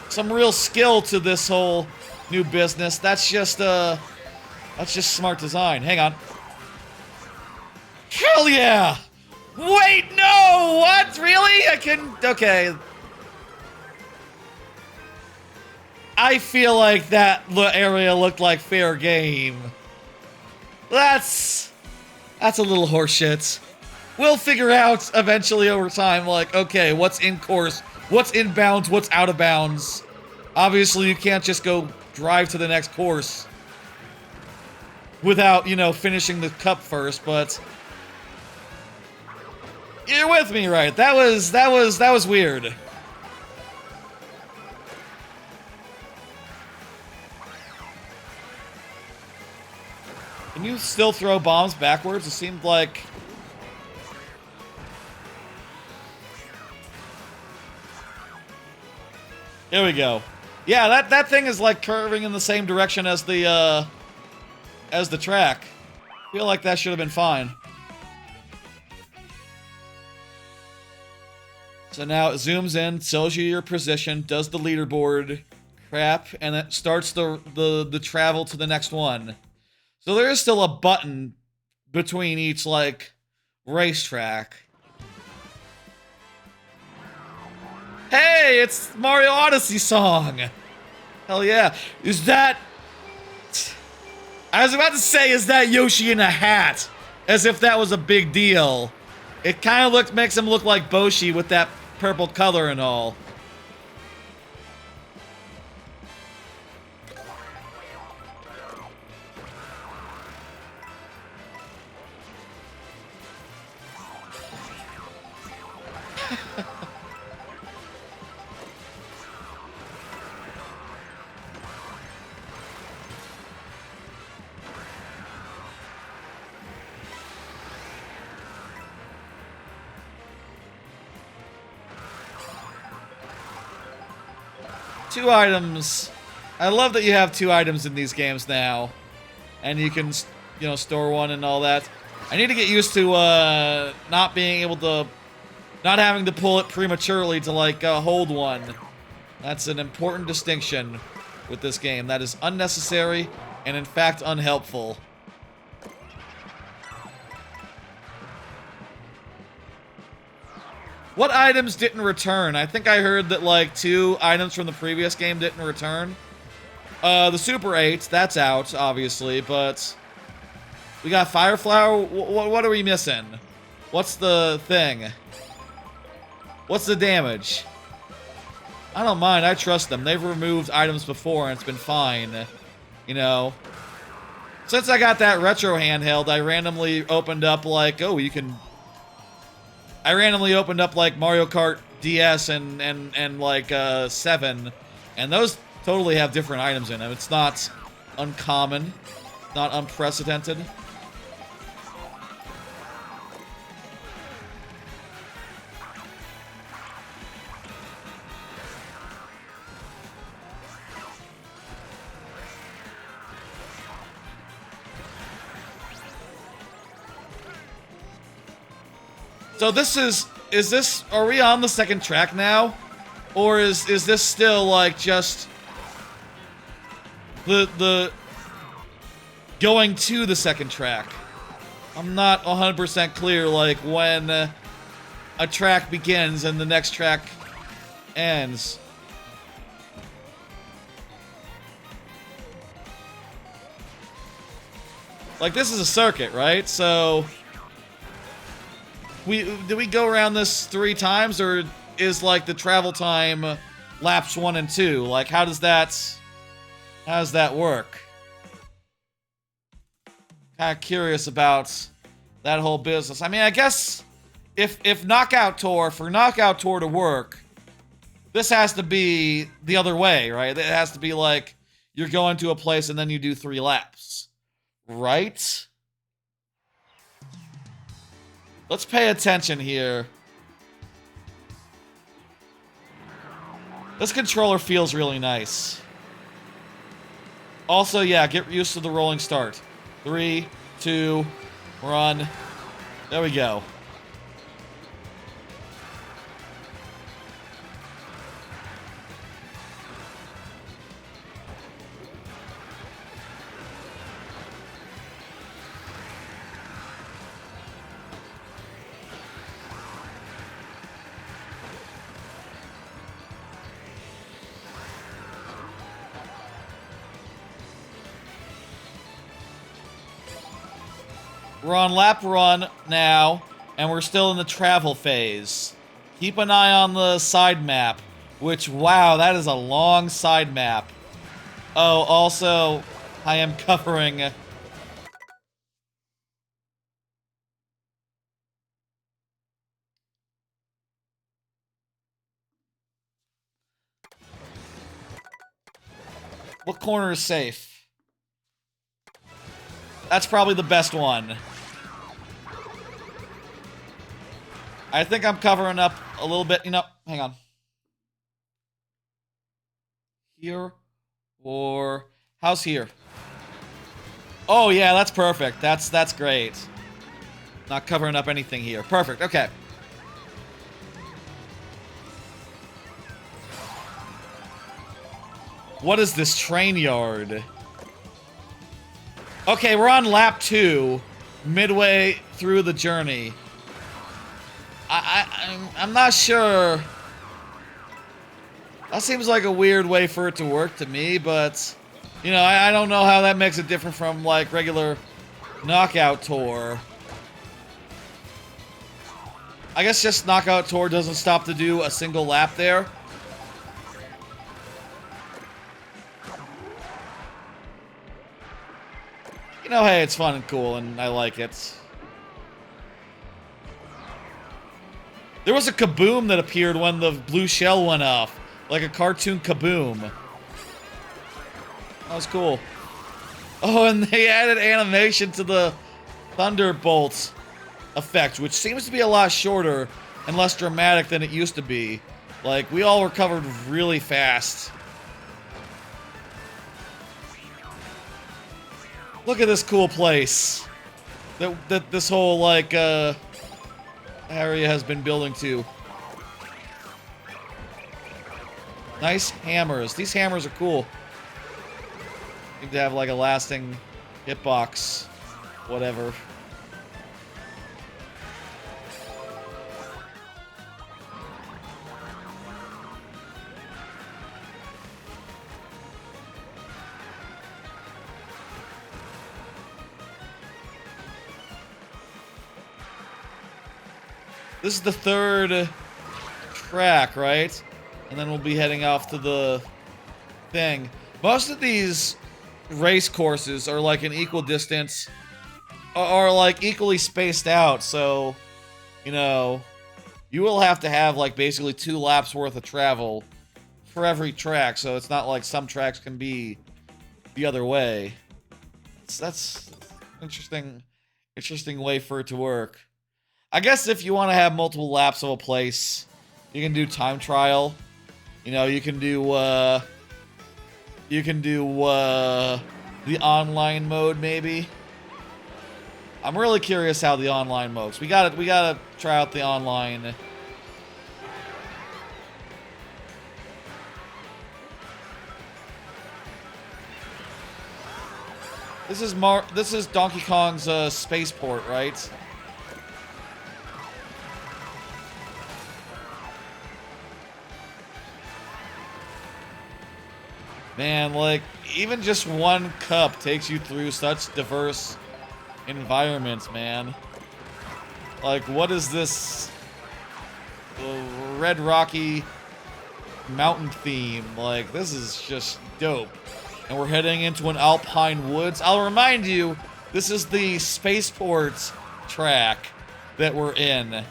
some real skill to this whole new business. That's just smart design. Hang on. Hell yeah! Wait, no! What? Really? I couldn't... Okay. I feel like that area looked like fair game. That's a little horseshit. We'll figure out eventually over time, like, okay, what's in course, what's in bounds, what's out of bounds. Obviously, you can't just go drive to the next course without, you know, finishing the cup first, but you're with me, right? That was weird. Can you still throw bombs backwards? It seemed like... Here we go. Yeah, that thing is like curving in the same direction as the track. I feel like that should have been fine. So now it zooms in, tells you your position, does the leaderboard crap, and it starts the travel to the next one. So there is still a button between each, like, racetrack. Hey, it's Mario Odyssey song! Hell yeah. Is that... I was about to say, is that Yoshi in a hat? As if that was a big deal. It kind of makes him look like Boshi with that purple color and all. Two items. I love that you have two items in these games now. And you can, you know, store one and all that. I need to get used to not being able to... Not having to pull it prematurely to, like, hold one. That's an important distinction with this game. That is unnecessary and, in fact, unhelpful. What items didn't return? I think I heard that, like, 2 items from the previous game didn't return. The Super 8, that's out, obviously, but... We got Fire Flower? What are we missing? What's the thing? What's the damage? I don't mind, I trust them. They've removed items before and it's been fine. You know? Since I got that retro handheld, I randomly opened up, like, oh, you can... I randomly opened up, like, Mario Kart DS and like, 7. And those totally have different items in them. It's not uncommon. Not unprecedented. So this is are we on the second track now? Or is this still, like, just the going to the second track? I'm not 100% clear, like, when a track begins and the next track ends. Like, this is a circuit, right? So... Did we go around this 3 times, or is, like, the travel time laps 1 and 2? Like, how does that work? Kind of curious about that whole business. I mean, I guess if Knockout Tour, for Knockout Tour to work, this has to be the other way, right? It has to be like, you're going to a place and then you do 3 laps. Right? Let's pay attention here. This controller feels really nice. Also, yeah, get used to the rolling start. 3, 2, run. There we go. We're on lap run now, and we're still in the travel phase. Keep an eye on the side map, which, wow, that is a long side map. Oh, also, I am covering... What corner is safe? That's probably the best one. I think I'm covering up a little bit. You know, hang on. Here or how's here? Oh yeah, that's perfect. That's great. Not covering up anything here. Perfect. Okay. What is this train yard? Okay, we're on lap 2, midway through the journey. I'm not sure. That seems like a weird way for it to work to me, but you know, I don't know how that makes it different from like regular Knockout Tour. I guess just Knockout Tour doesn't stop to do a single lap there. You know, hey, it's fun and cool, and I like it. There was a kaboom that appeared when the blue shell went off. Like a cartoon kaboom. That was cool. Oh, and they added animation to the Thunderbolt effect, which seems to be a lot shorter and less dramatic than it used to be. Like, we all recovered really fast. Look at this cool place that this whole, like, area has been building to. Nice hammers. These hammers are cool. Need to have, like, a lasting hitbox. Whatever. This is the third track, right? And then we'll be heading off to the thing. Most of these race courses are like an equal distance, are like equally spaced out, so, you know, you will have to have like basically 2 laps worth of travel for every track, so it's not like some tracks can be the other way. That's interesting way for it to work. I guess if you want to have multiple laps of a place, you can do time trial. You know, you can do the online mode maybe. I'm really curious how the online modes. We gotta try out the online. This is Donkey Kong's spaceport, right? Man, like, even just one cup takes you through such diverse environments, man. Like, what is this Red Rocky mountain theme? Like, this is just dope. And we're heading into an alpine woods. I'll remind you, this is the spaceport track that we're in.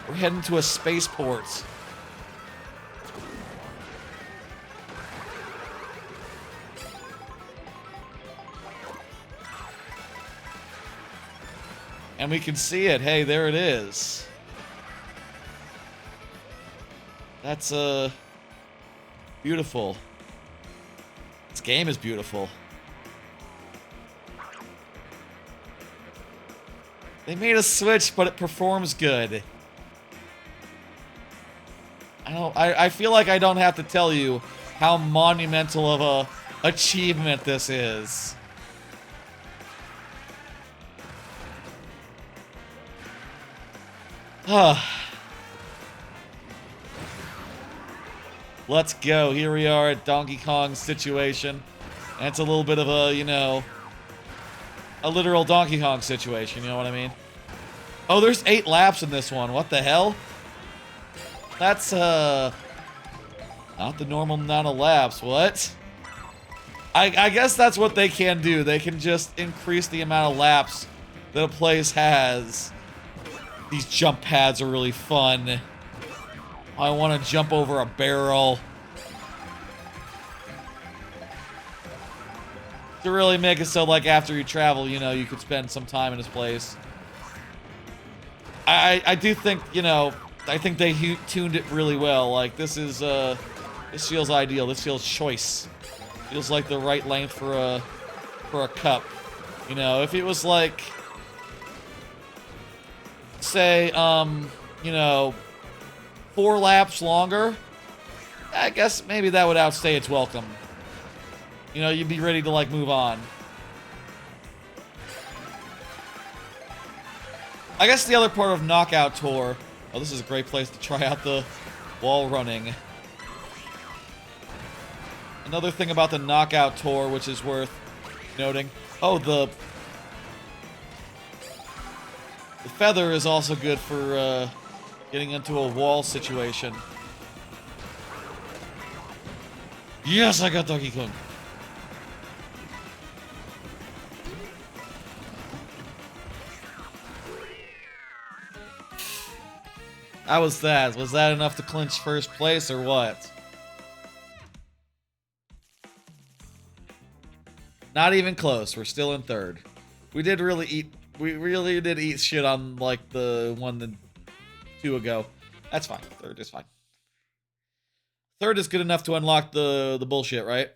We're heading to a spaceport. And we can see it. Hey, there it is. That's, beautiful. This game is beautiful. They made a Switch, but it performs good. I feel like I don't have to tell you how monumental of a achievement this is. Let's go. Here we are at Donkey Kong's situation. And it's a little bit of a, you know, a literal Donkey Kong situation, you know what I mean? Oh, there's 8 laps in this one. What the hell? That's, not the normal amount of laps. What? I guess that's what they can do. They can just increase the amount of laps that a place has. These jump pads are really fun. I want to jump over a barrel. To really make it so, like, after you travel, you know, you could spend some time in this place. I do think, you know, I think they tuned it really well. Like, this is, this feels ideal. This feels choice. Feels like the right length for a cup. You know, if it was like, say, you know, 4 laps longer, I guess maybe that would outstay its welcome. You know, you'd be ready to, like, move on. I guess the other part of Knockout Tour... Oh, this is a great place to try out the wall running. Another thing about the Knockout Tour, which is worth noting... Oh, the feather is also good for, getting into a wall situation. Yes, I got Donkey Kong! How was that? Was that enough to clinch first place or what? Not even close. We're still in third. We really did eat shit on, like, the 2 ago. That's fine. Third is fine. Third is good enough to unlock the bullshit, right?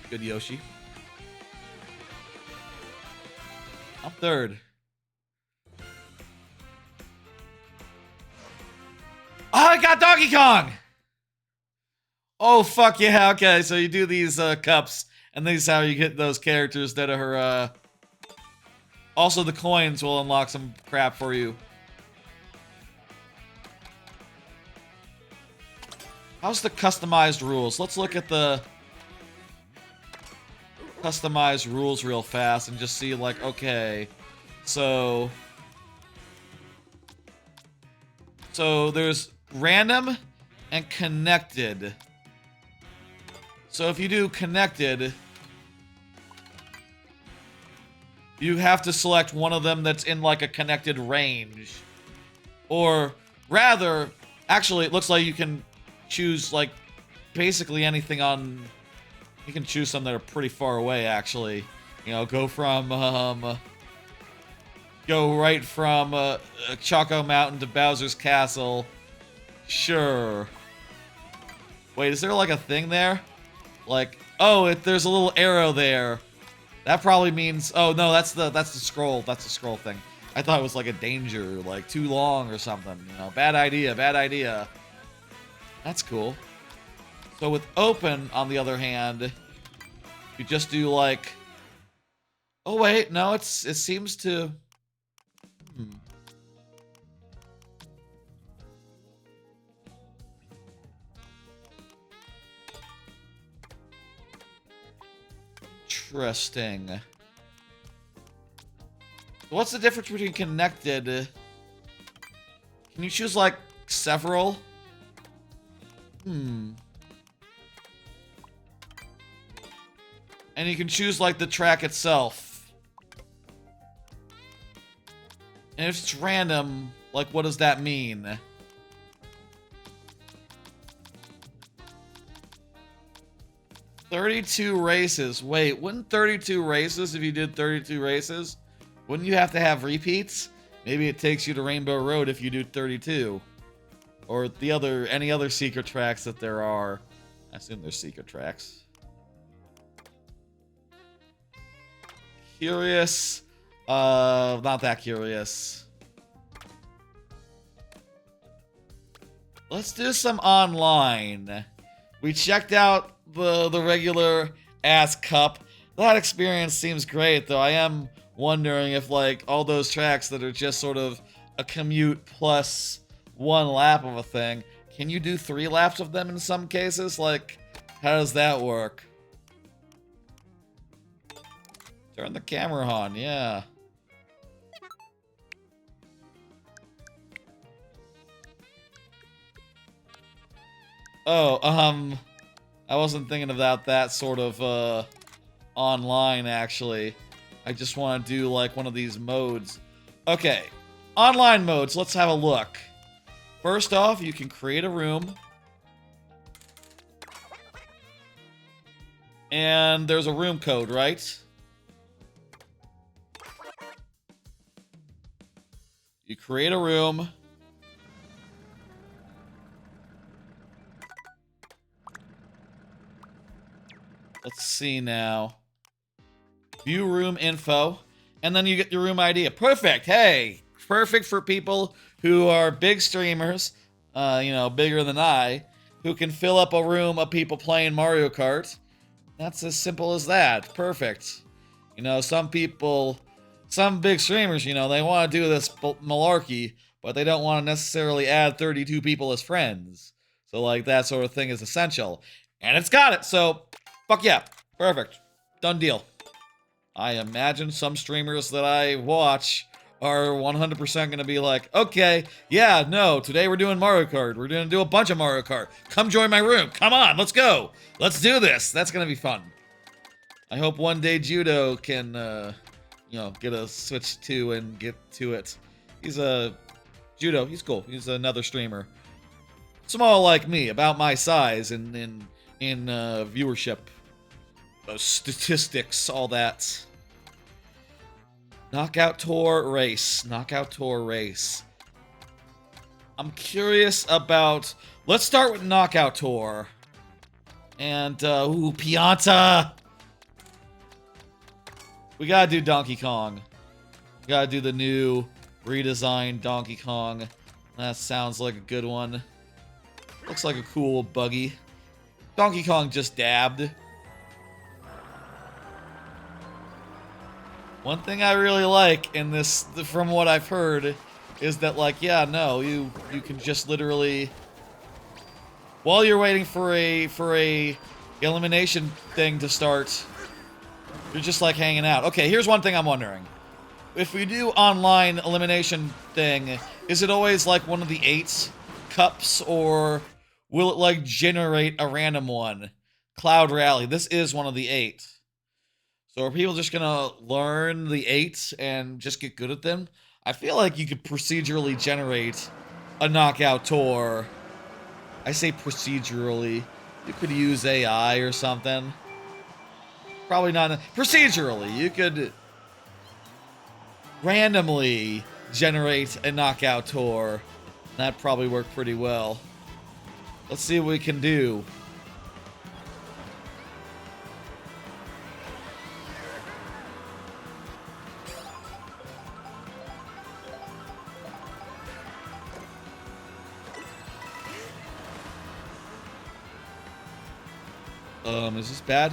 Good Yoshi. I'm third. Oh, I got Donkey Kong! Oh, fuck yeah, okay, so you do these, cups, and this is how you get those characters that are, Also, the coins will unlock some crap for you. How's the customized rules? Let's look at the customized rules real fast and just see, like, okay, so there's random and connected. So if you do connected, you have to select one of them that's in, like, a connected range. Or rather, actually, it looks like you can choose, like, basically anything on... You can choose some that are pretty far away, actually. You know, go from, go right from, Choco Mountain to Bowser's Castle. Sure. Wait, is there, like, a thing there? Like, oh, there's a little arrow there. That probably means... Oh, no, that's the scroll. That's the scroll thing. I thought it was, like, a danger, like, too long or something. You know, bad idea, bad idea. That's cool. So with open, on the other hand, you just do like... Oh wait, no, it seems to... Interesting. What's the difference between connected? Can you choose like several? And you can choose, like, the track itself. And if it's random, like, what does that mean? $32 races. Wait, wouldn't 32 races, if you did 32 races, wouldn't you have to have repeats? Maybe it takes you to Rainbow Road if you do 32. Or any other secret tracks that there are. I assume there's secret tracks. Curious. Not that curious. Let's do some online. We checked out the regular ass cup. That experience seems great, though. I am wondering if like all those tracks that are just sort of a commute plus 1 lap of a thing, can you do 3 laps of them in some cases? Like, how does that work? Turn the camera on, yeah. Oh, I wasn't thinking about that sort of, online, actually. I just want to do, like, one of these modes. Okay, online modes, let's have a look. First off, you can create a room. And there's a room code, right? You create a room. Let's see now. View room info. And then you get your room ID. Perfect. Hey, perfect for people who are big streamers, you know, bigger than I, who can fill up a room of people playing Mario Kart. That's as simple as that. Perfect. You know, some people, some big streamers, you know, they want to do this malarkey, but they don't want to necessarily add 32 people as friends. So, like, that sort of thing is essential. And it's got it, so, fuck yeah. Perfect. Done deal. I imagine some streamers that I watch are 100% going to be like, okay, yeah, no, today we're doing Mario Kart. We're going to do a bunch of Mario Kart. Come join my room. Come on, let's go. Let's do this. That's going to be fun. I hope one day Judo can, you know, get a Switch 2 and get to it. He's a... Judo, he's cool. He's another streamer. Small like me, about my size in viewership. Statistics, all that. Knockout Tour race. Knockout Tour race. I'm curious about... Let's start with Knockout Tour. And, ooh, Pianta! We gotta do Donkey Kong. We gotta do the new redesigned Donkey Kong. That sounds like a good one. Looks like a cool buggy. Donkey Kong just dabbed. One thing I really like in this, from what I've heard, is that, like, yeah, no, you can just literally, while you're waiting for a elimination thing to start, you're just like hanging out. Okay, here's one thing I'm wondering: if we do online elimination thing, is it always like one of the 8 cups, or will it like generate a random one? Cloud Rally. This is one of the 8. So are people just gonna learn the 8 and just get good at them? I feel like you could procedurally generate a knockout tour. I say procedurally. You could use AI or something. Probably not. Procedurally, you could randomly generate a knockout tour. That'd probably work pretty well. Let's see what we can do. Is this bad?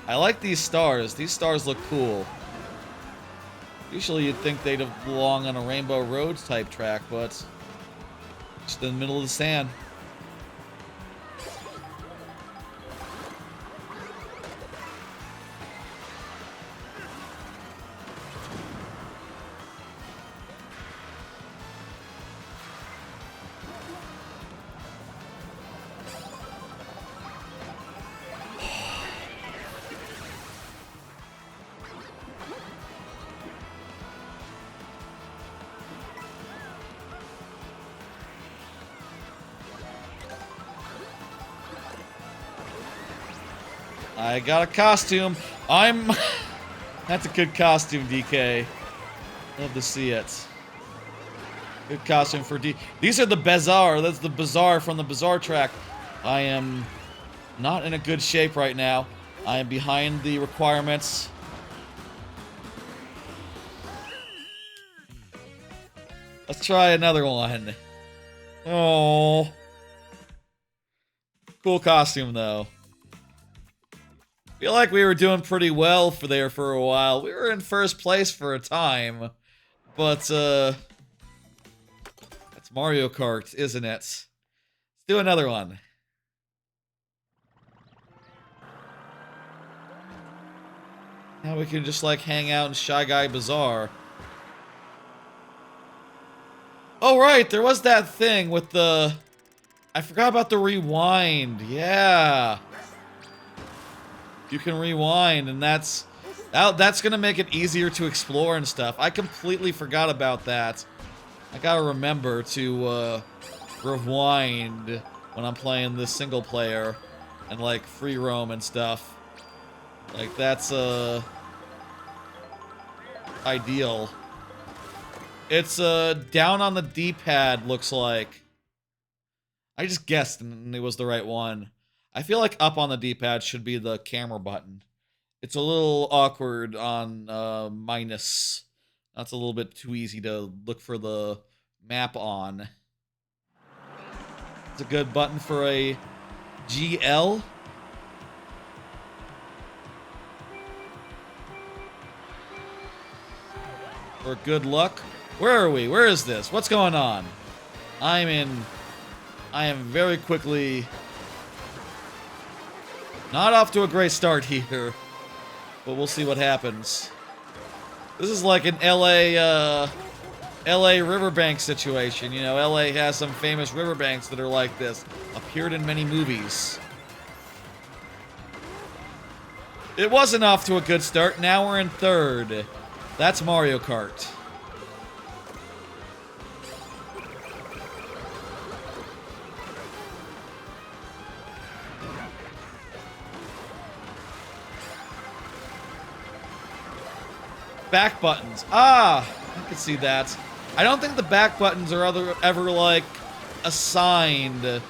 I like these stars. These stars look cool. Usually you'd think they'd belong on a Rainbow Roads type track, but just in the middle of the sand. I got a costume. That's a good costume, DK. Love to see it. Good costume for D. These are the Bazaar. That's the Bazaar from the Bazaar track. I am not in a good shape right now. I am behind the requirements. Let's try another one. Oh. Cool costume, though. Feel like we were doing pretty well for a while. We were in first place for a time. But, that's Mario Kart, isn't it? Let's do another one. Now we can just, like, hang out in Shy Guy Bazaar. Oh, right, there was that thing with the... I forgot about the rewind. Yeah. You can rewind, and that's gonna make it easier to explore and stuff. I completely forgot about that. I gotta remember to rewind when I'm playing this single player and like free roam and stuff. Like that's ideal. It's down on the D-pad, looks like. I just guessed and it was the right one. I feel like up on the D-pad should be the camera button. It's a little awkward on minus. That's a little bit too easy to look for the map on. It's a good button for a GL. For good luck. Where are we? Where is this? What's going on? I am very quickly not off to a great start here, but we'll see what happens. This is like an LA riverbank situation. You know, LA has some famous riverbanks that are like this. Appeared in many movies. It wasn't off to a good start. Now we're in third. That's Mario Kart. Back buttons. Ah, I can see that. I don't think the back buttons are ever like assigned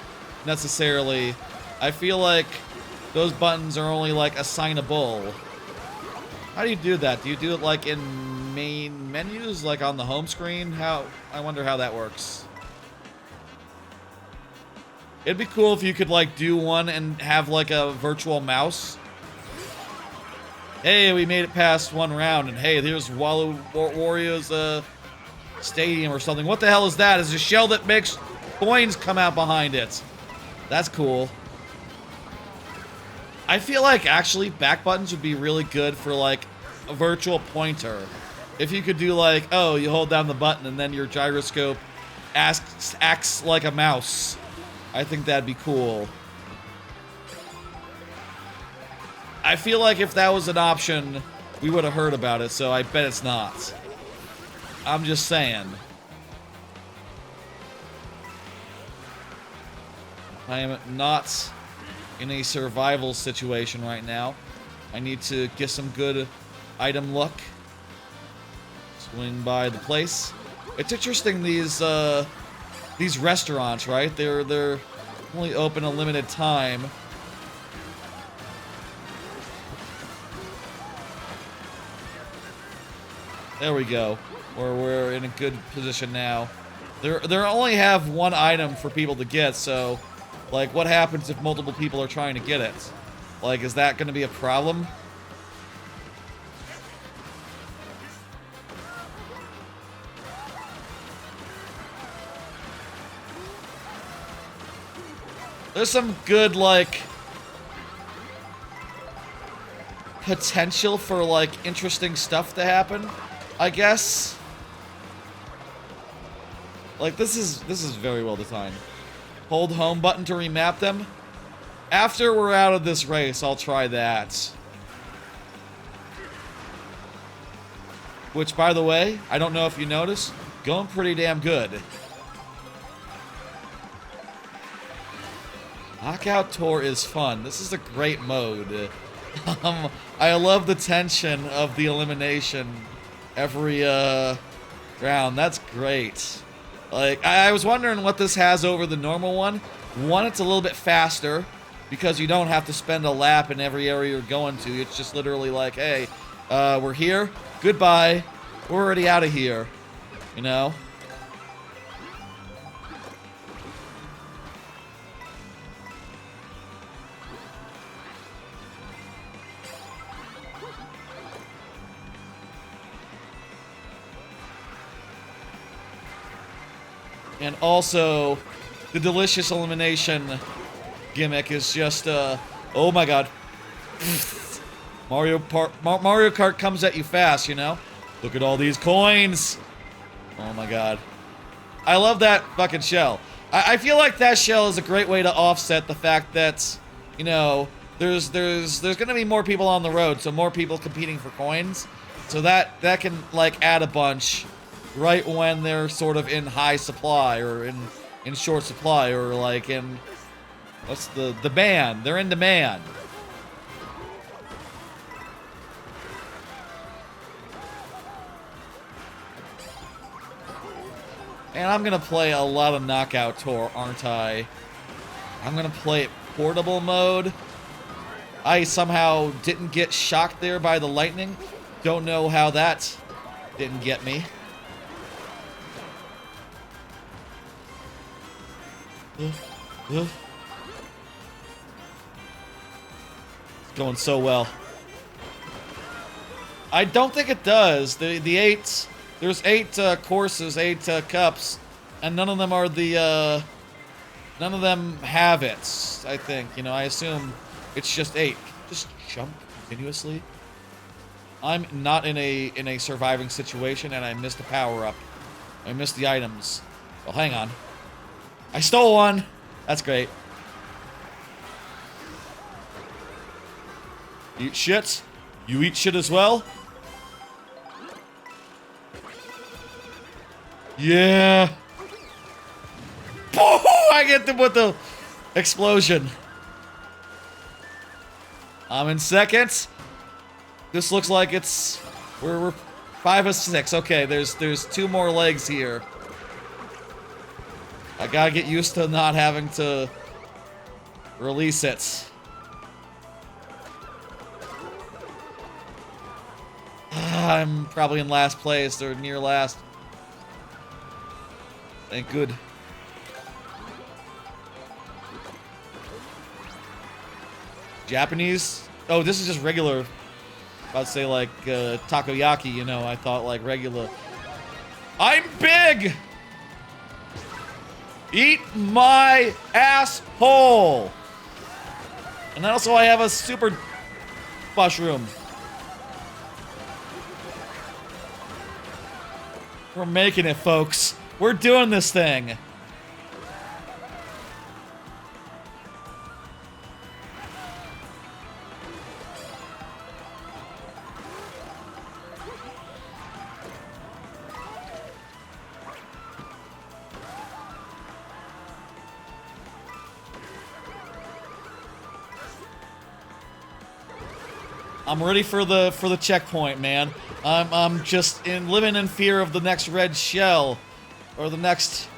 necessarily. I feel like those buttons are only like assignable. How do you do that? Do you do it like in main menus, like on the home screen? I wonder how that works. It'd be cool if you could like do one and have like a virtual mouse. Hey, we made it past one round, and hey, there's Wario's stadium or something. What the hell is that? It's a shell that makes coins come out behind it. That's cool. I feel like actually back buttons would be really good for like a virtual pointer. If you could do like, oh, you hold down the button and then your gyroscope acts like a mouse. I think that'd be cool. I feel like if that was an option, we would have heard about it, so I bet it's not. I'm just saying. I am not in a survival situation right now. I need to get some good item luck. Swing by the place. It's interesting, these restaurants, right? They're only open a limited time. There we go. We're in a good position now. They only have one item for people to get, so like what happens if multiple people are trying to get it? Like, is that going to be a problem? There's some good like potential for like interesting stuff to happen, I guess. Like this is very well designed. Hold home button to remap them. After we're out of this race, I'll try that. Which, by the way, I don't know if you noticed, going pretty damn good. Knockout Tour is fun. This is a great mode. I love the tension of the elimination every round. That's great. Like, I was wondering what this has over the normal one. One, it's a little bit faster because you don't have to spend a lap in every area you're going to. It's just literally like, hey, we're here. Goodbye. We're already out of here. You know? And also, the delicious elimination gimmick is just, oh my god. Mario Kart comes at you fast, you know? Look at all these coins! Oh my god. I love that fucking shell. I feel like that shell is a great way to offset the fact that, you know, there's gonna be more people on the road, so more people competing for coins. So that can, like, add a bunch right when they're sort of in high supply, or in short supply, or like in, what's the demand? They're in demand. And I'm gonna play a lot of Knockout Tour, aren't I? I'm gonna play it portable mode. I somehow didn't get shocked there by the lightning. Don't know how that didn't get me. It's going so well. I don't think it does. There's 8 courses, 8 cups, and none of them are none of them have it, I think. You know, I assume it's just 8. Just jump continuously. I'm not in a surviving situation, and I missed the power-up. I missed the items. Well, hang on. I stole one! That's great. Eat shit? You eat shit as well? Yeah! I get them with the explosion. I'm in second. This looks like it's... We're 5 of 6. Okay, there's 2 more legs here. I gotta get used to not having to release it. I'm probably in last place, or near last. Thank good. Japanese? Oh, this is just regular. About to say like takoyaki, you know. I thought like regular. I'm big! Eat my asshole! And also I have a super mushroom. We're making it, folks. We're doing this thing. I'm ready for the checkpoint, man. I'm just living in fear of the next red shell, or the next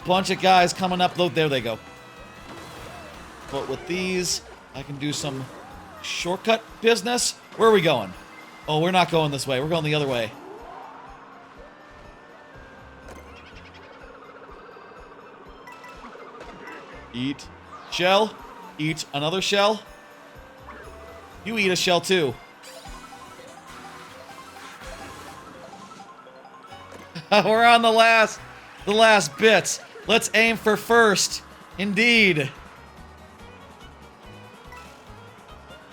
bunch of guys coming up. Oh, there they go. But with these, I can do some shortcut business. Where are we going? Oh, we're not going this way. We're going the other way. Eat shell. Eat another shell. You eat a shell too. We're on the last bits. Let's aim for first. Indeed.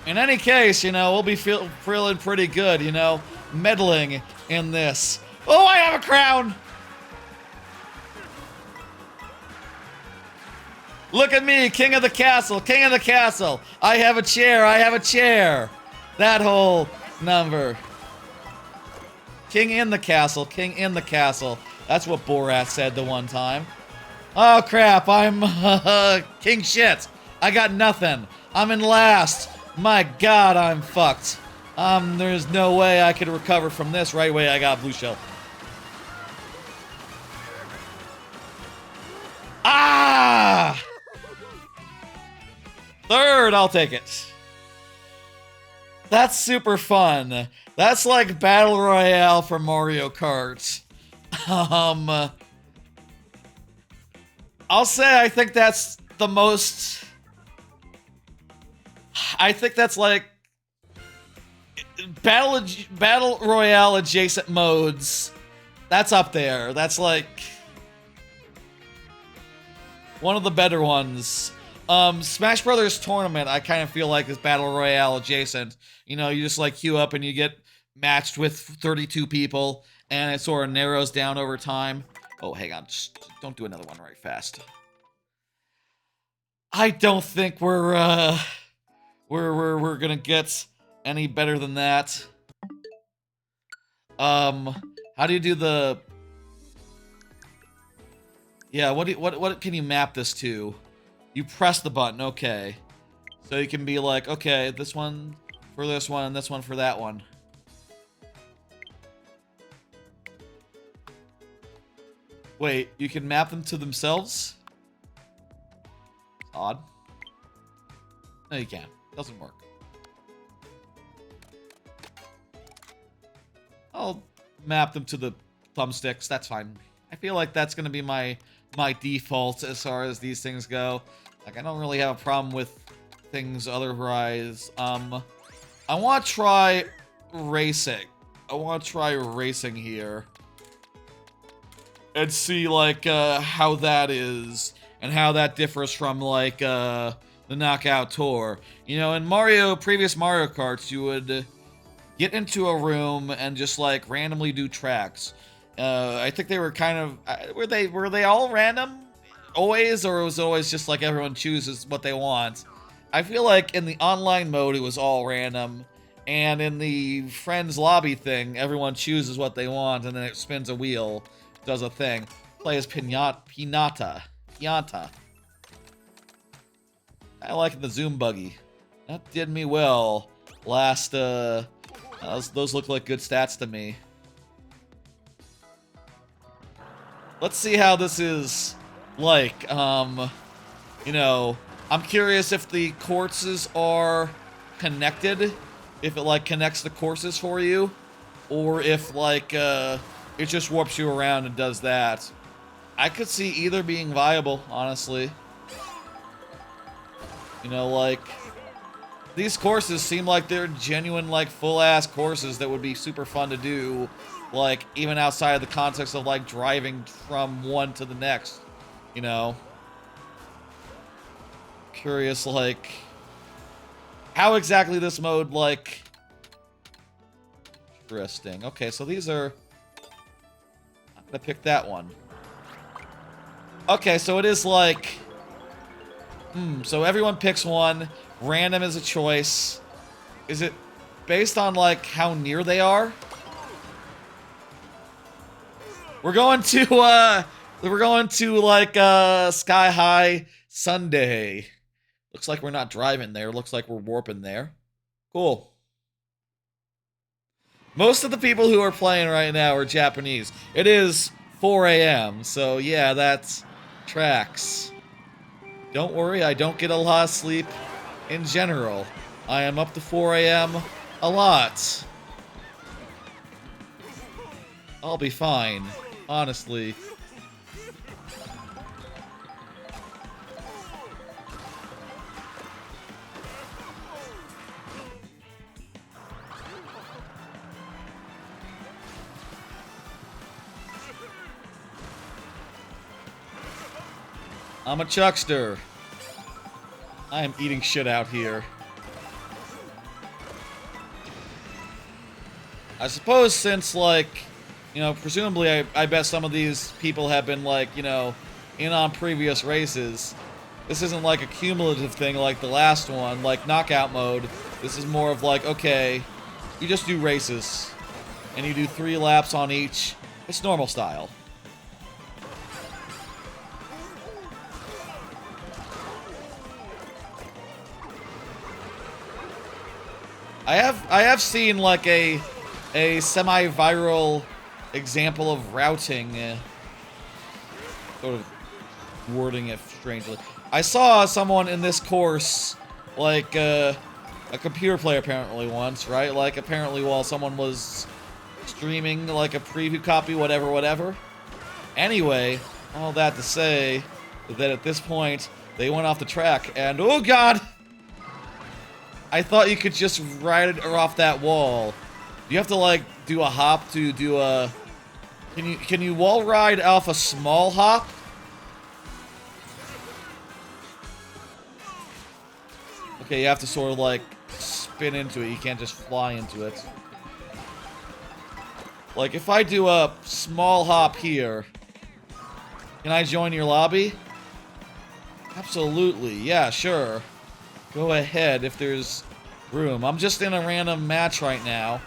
In any case, you know, we'll be feeling pretty good, you know, meddling in this. Oh, I have a crown! Look at me, king of the castle, king of the castle. I have a chair, I have a chair. That whole number. King in the castle, king in the castle. That's what Borat said the one time. Oh crap, I'm king shit. I got nothing. I'm in last. My god, I'm fucked. There's no way I could recover from this. Right away, I got blue shell. Ah! Third, I'll take it. That's super fun. That's like Battle Royale for Mario Kart. I'll say I think that's the most... I think that's like... Battle Royale adjacent modes. That's up there. That's like... One of the better ones. Smash Brothers Tournament, I kind of feel like is Battle Royale adjacent. You know, you just like queue up and you get matched with 32 people, and it sort of narrows down over time. Oh, hang on, just don't do another one right fast. I don't think we're gonna get any better than that. How do you do the? Yeah, what can you map this to? You press the button, okay. So you can be like, okay, this one for this one, and this one for that one. Wait, you can map them to themselves? Odd. No, you can't. Doesn't work. I'll map them to the thumbsticks. That's fine. I feel like that's gonna be my default as far as these things go. Like, I don't really have a problem with things otherwise. I want to try racing. I want to try racing here. And see, like, how that is. And how that differs from, like, the Knockout Tour. You know, in previous Mario Karts, you would get into a room and just, like, randomly do tracks. I think they were kind of... Were they all random? Always? Or it was always just, like, everyone chooses what they want? I feel like in the online mode, it was all random. And in the friends lobby thing, everyone chooses what they want, and then it spins a wheel, does a thing. Play as Pinata. I like the Zoom buggy. That did me well. Last, those look like good stats to me. Let's see how this is like. You know, I'm curious if the courses are connected. If it, like, connects the courses for you. Or if, like, it just warps you around and does that. I could see either being viable, honestly. You know, like, these courses seem like they're genuine, like, full-ass courses that would be super fun to do, like, even outside of the context of, like, driving from one to the next, you know? Curious, like, how exactly this mode, like... Interesting. Okay, so these are... I'm gonna pick that one. Okay, so it is like... so everyone picks one. Random is a choice. Is it based on, like, how near they are? We're going to, like, Sky High Sunday. Looks like we're not driving there. Looks like we're warping there. Cool. Most of the people who are playing right now are Japanese. It is 4 a.m., so yeah, that's tracks. Don't worry, I don't get a lot of sleep in general. I am up to 4 a.m. a lot. I'll be fine, honestly. I'm a chuckster. I am eating shit out here. I suppose since, like, you know, presumably I bet some of these people have been, like, you know, in on previous races. This isn't like a cumulative thing like the last one, like knockout mode. This is more of like, okay, you just do races. And you do 3 laps on each. It's normal style. I have seen like a semi-viral example of routing, sort of wording it strangely. I saw someone in this course, like a computer player apparently once, right? Like apparently while someone was streaming like a preview copy, whatever. Anyway, all that to say that at this point they went off the track and oh god! I thought you could just ride it off that wall. You have to like do a hop to do a... Can you wall ride off a small hop? Okay, you have to sort of like spin into it. You can't just fly into it. Like if I do a small hop here, can I join your lobby? Absolutely. Yeah, sure. Go ahead if there's room. I'm just in a random match right now.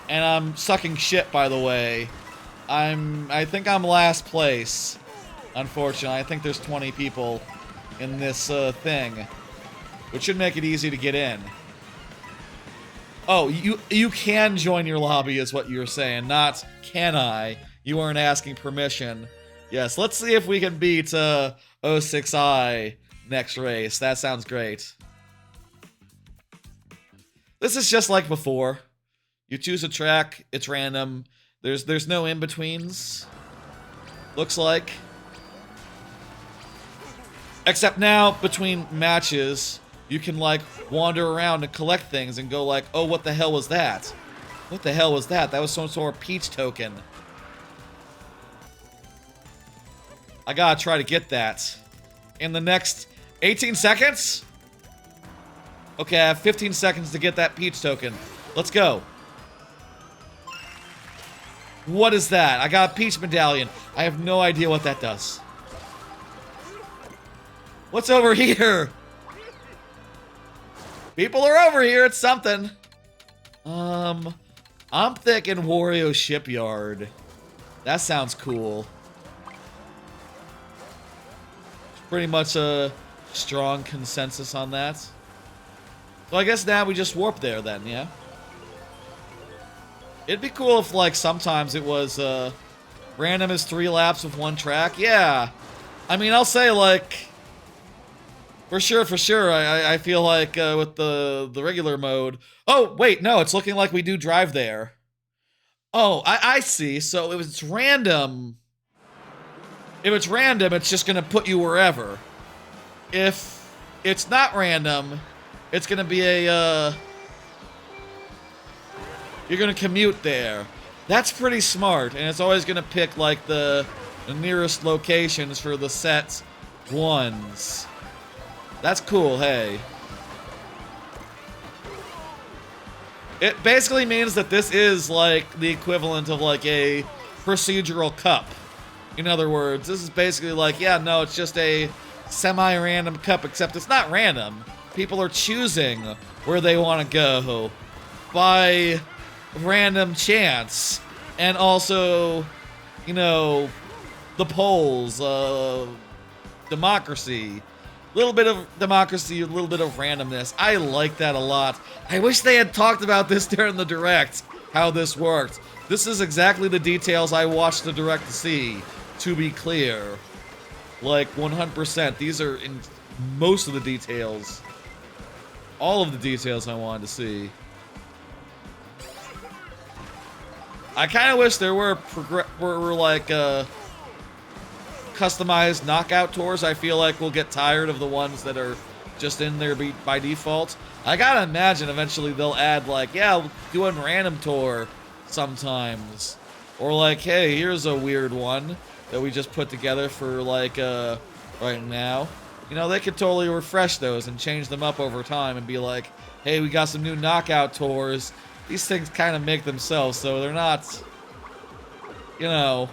And I'm sucking shit, by the way. I think I'm last place. Unfortunately, I think there's 20 people in this thing, which should make it easy to get in. Oh, you can join your lobby is what you're saying, not can I. You weren't asking permission. Yes, let's see if we can beat 06i next race. That sounds great. This is just like before. You choose a track, it's random. There's no in-betweens. Looks like. Except now, between matches, you can like wander around and collect things and go like, oh, what the hell was that? What the hell was that? That was some sort of Peach token. I gotta try to get that. In the next 18 seconds? Okay, I have 15 seconds to get that Peach token. Let's go. What is that? I got a Peach medallion. I have no idea what that does. What's over here? People are over here. It's something. I'm thinking Wario Shipyard. That sounds cool. Pretty much a strong consensus on that. So I guess now we just warp there then, yeah? It'd be cool if, like, sometimes it was, random as 3 laps with 1 track. Yeah. I mean, I'll say, like, for sure, I feel like, with the regular mode. Oh, wait, no, it's looking like we do drive there. Oh, I see. So if it's random, it's just gonna put you wherever. If it's not random, it's gonna be a, you're gonna commute there. That's pretty smart, and it's always gonna pick like the nearest locations for the set ones. That's cool, hey. It basically means that this is like the equivalent of like a procedural cup. In other words, this is basically like, yeah, no, it's just a semi-random cup, except it's not random. People are choosing where they want to go by random chance, and also, you know, the polls, democracy, a little bit of democracy, a little bit of randomness. I like that a lot. I wish they had talked about this during the direct, how this worked. This is exactly the details I watched the direct to see, to be clear. Like 100%, these are in most of the details, all of the details I wanted to see. I kind of wish there were like customized knockout tours. I feel like we'll get tired of the ones that are just in there by default. I gotta imagine eventually they'll add like, yeah, we'll do a random tour sometimes, or like, hey, here's a weird one that we just put together for like right now. You know, they could totally refresh those and change them up over time and be like, hey, we got some new knockout tours. These things kind of make themselves, so they're not, you know,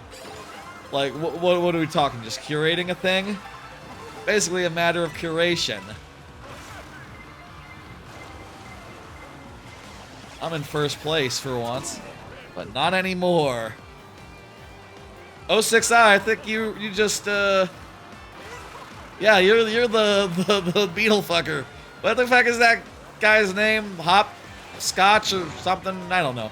like, what are we talking? Just curating a thing? Basically a matter of curation. I'm in first place for once, but not anymore. 06i, I think you just, yeah, you're the beetle fucker. What the fuck is that guy's name? Scotch or something? I don't know.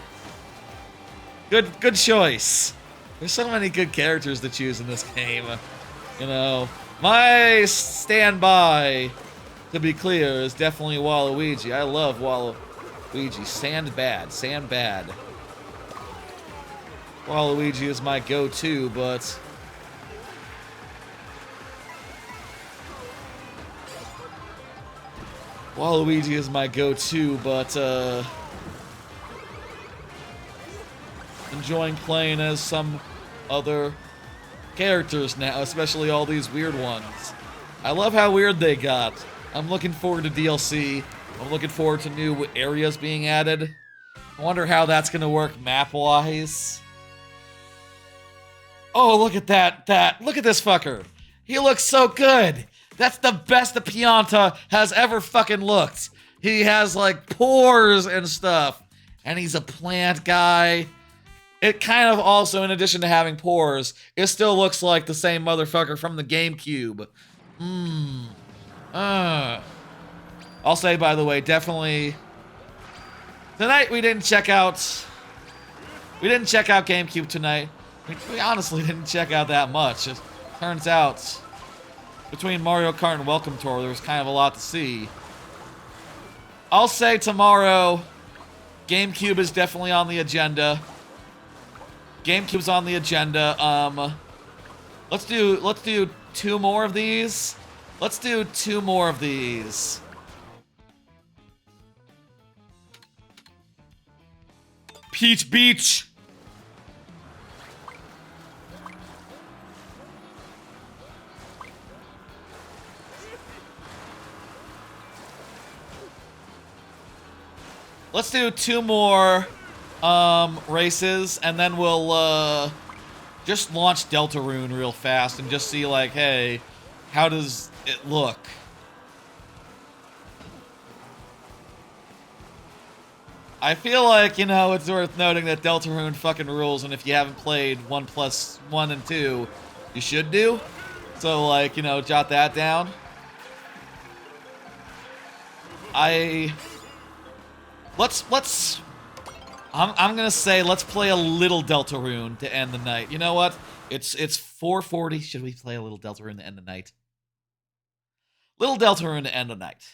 Good choice. There's so many good characters to choose in this game. You know, my standby, to be clear, is definitely Waluigi. I love Waluigi. Sand bad. Waluigi is my go-to, but enjoying playing as some other characters now, especially all these weird ones. I love how weird they got. I'm looking forward to DLC. I'm looking forward to new areas being added. I wonder how that's gonna work map-wise. Oh, look at that. Look at this fucker. He looks so good. That's the best the Pianta has ever fucking looked. He has like pores and stuff. And he's a plant guy. It kind of also, in addition to having pores, it still looks like the same motherfucker from the GameCube. I'll say, by the way, definitely... Tonight we didn't check out GameCube tonight. We honestly didn't check out that much. It turns out, between Mario Kart and Welcome Tour, there was kind of a lot to see. I'll say tomorrow, GameCube is definitely on the agenda. GameCube's on the agenda. Let's do 2 more of these. Let's do 2 more of these. Peach Beach. Let's do 2 more races, and then we'll just launch Deltarune real fast and just see, like, hey, how does it look? I feel like, you know, it's worth noting that Deltarune fucking rules, and if you haven't played 1+1 and 2, you should do. So, like, you know, jot that down. I'm gonna say let's play a little Deltarune to end the night. You know what? It's 4:40. Should we play a little Deltarune to end the night? Little Deltarune to end the night.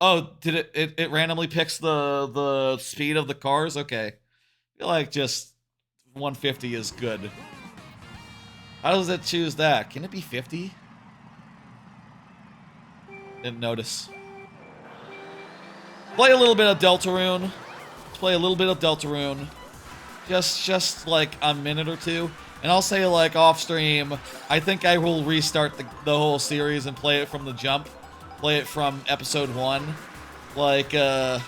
Oh, did it randomly picks the speed of the cars? Okay. I feel like just 150 is good. How does it choose that? Can it be 50? Didn't notice. Play a little bit of Deltarune. Play a little bit of Deltarune. Just like a minute or 2. And I'll say, like, off stream, I think I will restart the whole series and play it from the jump. Play it from episode 1. Like, I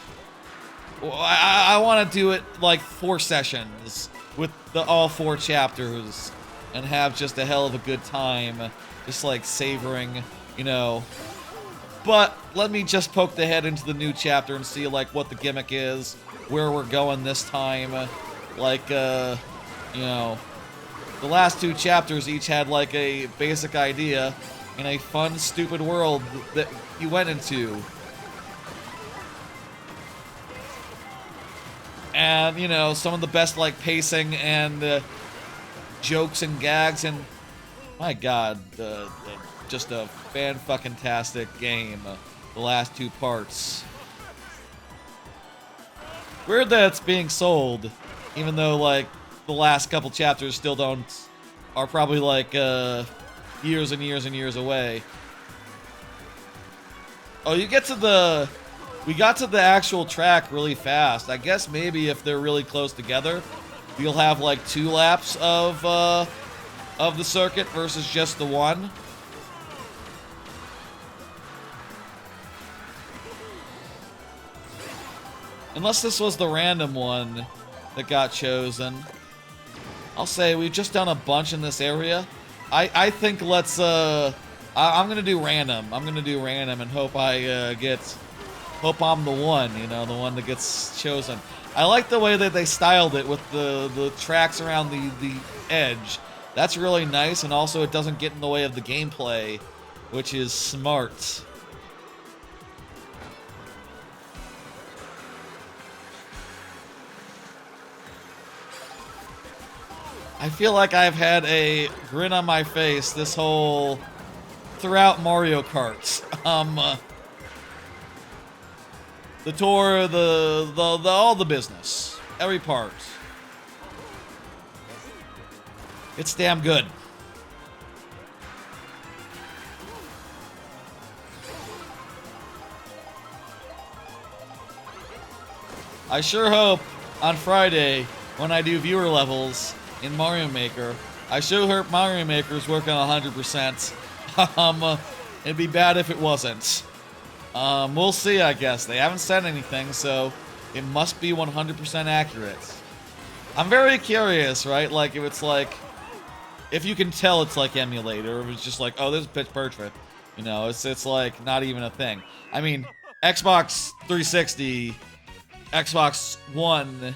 want to do it, like, 4 sessions with all 4 chapters and have just a hell of a good time. Just, like, savoring, you know. But let me just poke the head into the new chapter and see, like, what the gimmick is, where we're going this time. Like, you know, the last 2 chapters each had, like, a basic idea in a fun, stupid world that you went into. And, you know, some of the best, like, pacing and jokes and gags, and my god, just a fan-fucking-tastic game, the last 2 parts. Weird that it's being sold, even though, like, the last couple chapters still are probably, like, years and years and years away. Oh, we got to the actual track really fast. I guess maybe if they're really close together, you'll have, like, 2 laps of the circuit versus just the 1. Unless this was the random one that got chosen. I'll say we've just done a bunch in this area. I think let's, I'm gonna do random. I'm gonna do random and hope hope I'm the one, you know, the one that gets chosen. I like the way that they styled it with the tracks around the edge. That's really nice, and also it doesn't get in the way of the gameplay, which is smart. I feel like I've had a grin on my face this whole throughout Mario Kart. The tour, all the business, every part. It's damn good. I sure hope on Friday, when I do viewer levels in Mario Maker. I sure hope Mario Maker's working 100%. It'd be bad if it wasn't. We'll see, I guess. They haven't said anything, so it must be 100% accurate. I'm very curious, right? Like, if it's like, if you can tell it's like emulator, or if it's just like, oh, this is pitch perfect. You know, it's like not even a thing. I mean, Xbox 360, Xbox One, is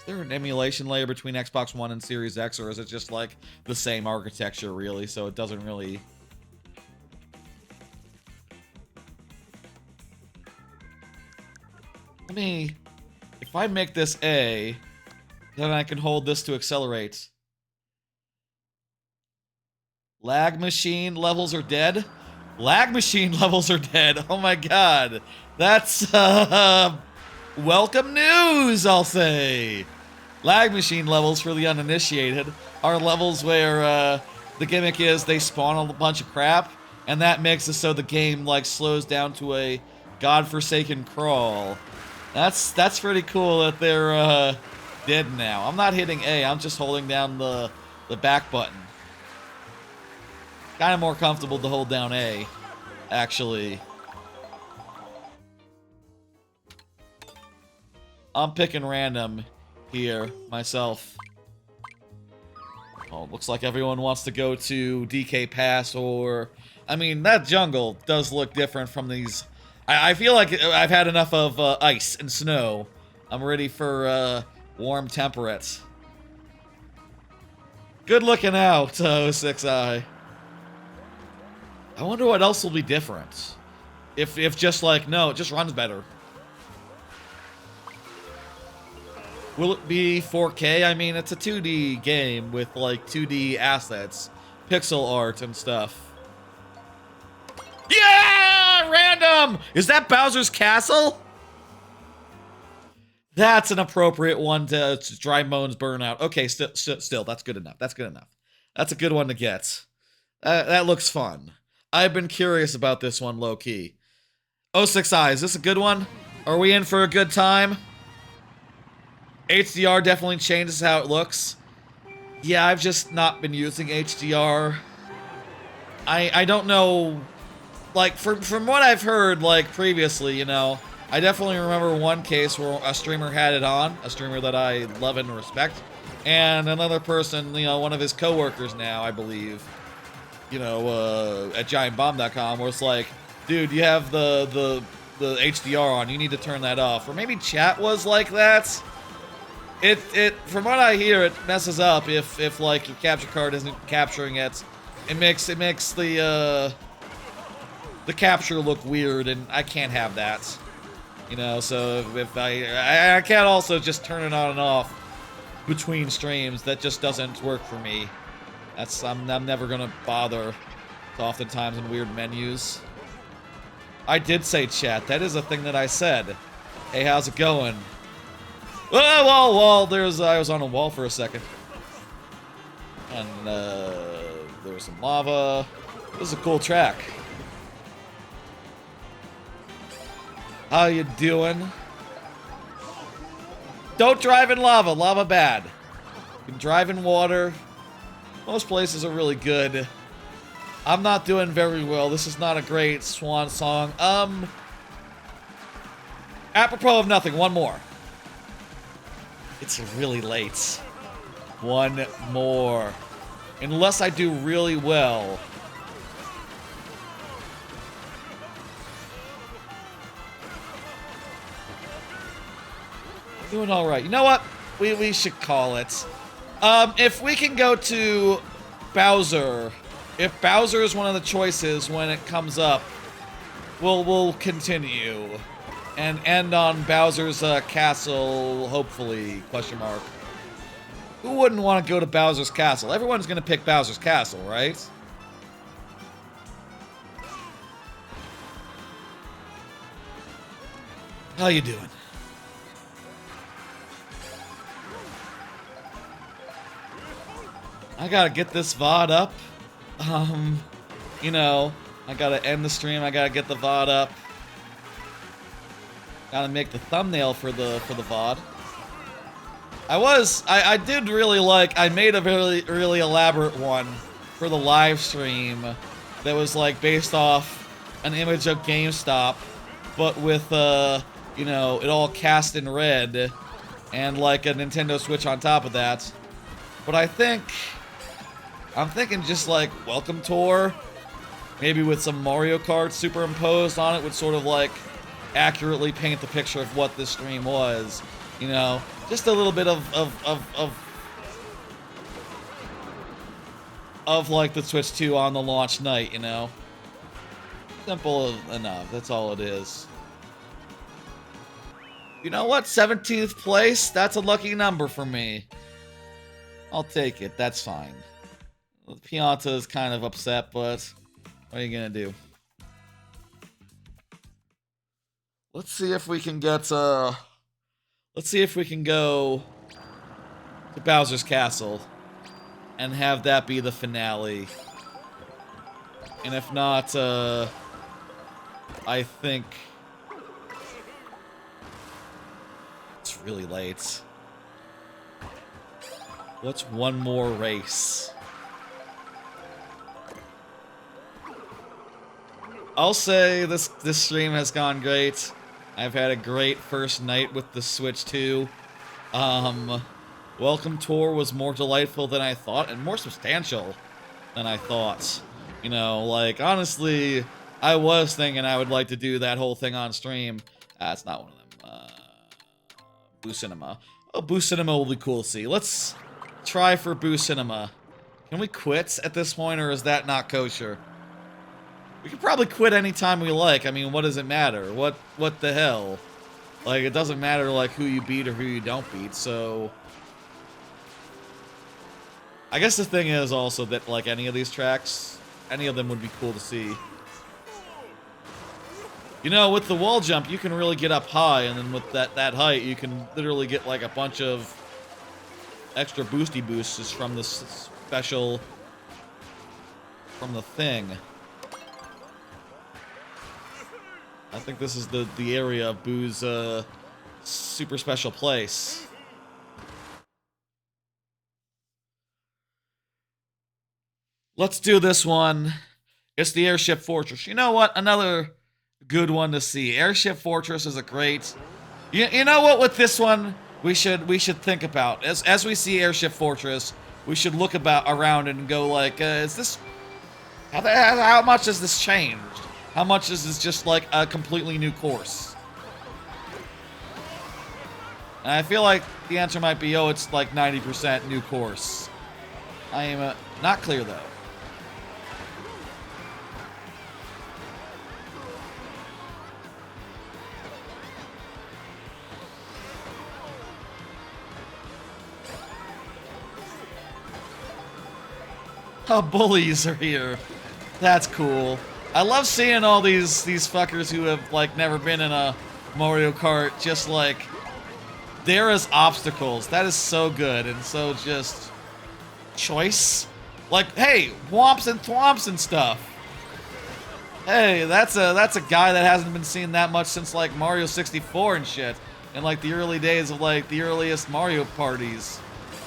there an emulation layer between Xbox One and Series X, or is it just like the same architecture, really? So it doesn't really... Let me... If I make this A, then I can hold this to accelerate. Lag machine levels are dead? Lag machine levels are dead. Oh my god. That's, welcome news, I'll say. Lag machine levels, for the uninitiated, are levels where, the gimmick is they spawn a bunch of crap, and that makes it so the game, like, slows down to a godforsaken crawl. That's pretty cool that they're, dead now. I'm not hitting A, I'm just holding down the back button. Kind of more comfortable to hold down A, actually. I'm picking random here, myself. Oh, looks like everyone wants to go to DK Pass or... I mean, that jungle does look different from these... I feel like I've had enough of ice and snow. I'm ready for warm temperate. Good looking out, 06i. I wonder what else will be different. If just like, no, it just runs better. Will it be 4K? I mean, it's a 2D game with like 2D assets, pixel art and stuff. Yeah! Random! Is that Bowser's Castle? That's an appropriate one to dry bones burnout. Okay, still, that's good enough. That's good enough. That's a good one to get. That looks fun. I've been curious about this one, low-key. 06i, is this a good one? Are we in for a good time? HDR definitely changes how it looks. Yeah, I've just not been using HDR. I don't know... Like, from what I've heard, like, previously, you know, I definitely remember one case where a streamer had it on, a streamer that I love and respect, and another person, you know, one of his coworkers now, I believe, you know, at GiantBomb.com, where it's like, dude, you have the HDR on, you need to turn that off. Or maybe chat was like that. From what I hear, it messes up if like your capture card isn't capturing it. It makes the capture look weird, and I can't have that. You know, so if I can't also just turn it on and off between streams. That just doesn't work for me. I'm never gonna bother. Oftentimes in weird menus. I did say chat. That is a thing that I said. Hey, how's it going? Wall. I was on a wall for a second. And there was some lava. This is a cool track. How you doing? Don't drive in lava. Lava bad. You can drive in water. Most places are really good. I'm not doing very well. This is not a great swan song. Apropos of nothing, one more. It's really late. One more. Unless I do really well. Doing all right. You know what? We should call it. If we can go to Bowser, if Bowser is one of the choices when it comes up, we'll continue and end on Bowser's castle, hopefully, question mark. Who wouldn't want to go to Bowser's castle? Everyone's gonna pick Bowser's castle, right? How you doing? I gotta get this VOD up. You know, I gotta end the stream, I gotta get the VOD up. Gotta make the thumbnail for the VOD. I did really like, I made a really elaborate one for the live stream that was like based off an image of GameStop, but with, you know, it all cast in red and like a Nintendo Switch on top of that. But I'm thinking just like Welcome Tour, maybe with some Mario Kart superimposed on it would sort of like accurately paint the picture of what this stream was. You know, just a little bit of like the Switch 2 on the launch night, you know? Simple enough, that's all it is. You know what? 17th place? That's a lucky number for me. I'll take it, that's fine. Pianta is kind of upset, but what are you gonna do? Let's see if we can get, let's see if we can go to Bowser's Castle and have that be the finale. And if not, I think it's really late. What's one more race? I'll say this stream has gone great. I've had a great first night with the Switch 2. Welcome Tour was more delightful than I thought, and more substantial than I thought. You know, like, honestly, I was thinking I would like to do that whole thing on stream. It's not one of them. Boo Cinema. Oh, Boo Cinema will be cool to see. Let's try for Boo Cinema. Can we quit at this point, or is that not kosher? We could probably quit anytime we like. I mean, what does it matter? What the hell? Like, it doesn't matter, like, who you beat or who you don't beat, so... I guess the thing is also that, like, any of these tracks, any of them would be cool to see. You know, with the wall jump, you can really get up high, and then with that height, you can literally get, like, a bunch of extra boosty boosts from the special... from the thing. I think this is the area of Boo's super special place. Let's do this one. It's the Airship Fortress. You know what? Another good one to see. Airship Fortress is a great... You know what? With this one, we should think about. As we see Airship Fortress, we should look around and go like, is this... How much has this changed? How much is this just like a completely new course? And I feel like the answer might be, oh, it's like 90% new course. I am not clear though. Oh, bullies are here. That's cool. I love seeing all these fuckers who have, like, never been in a Mario Kart just, like, there as obstacles. That is so good and so just choice. Like, hey, whomps and thwomps and stuff. Hey, that's a guy that hasn't been seen that much since, like, Mario 64 and shit. In, like, the early days of, like, the earliest Mario parties.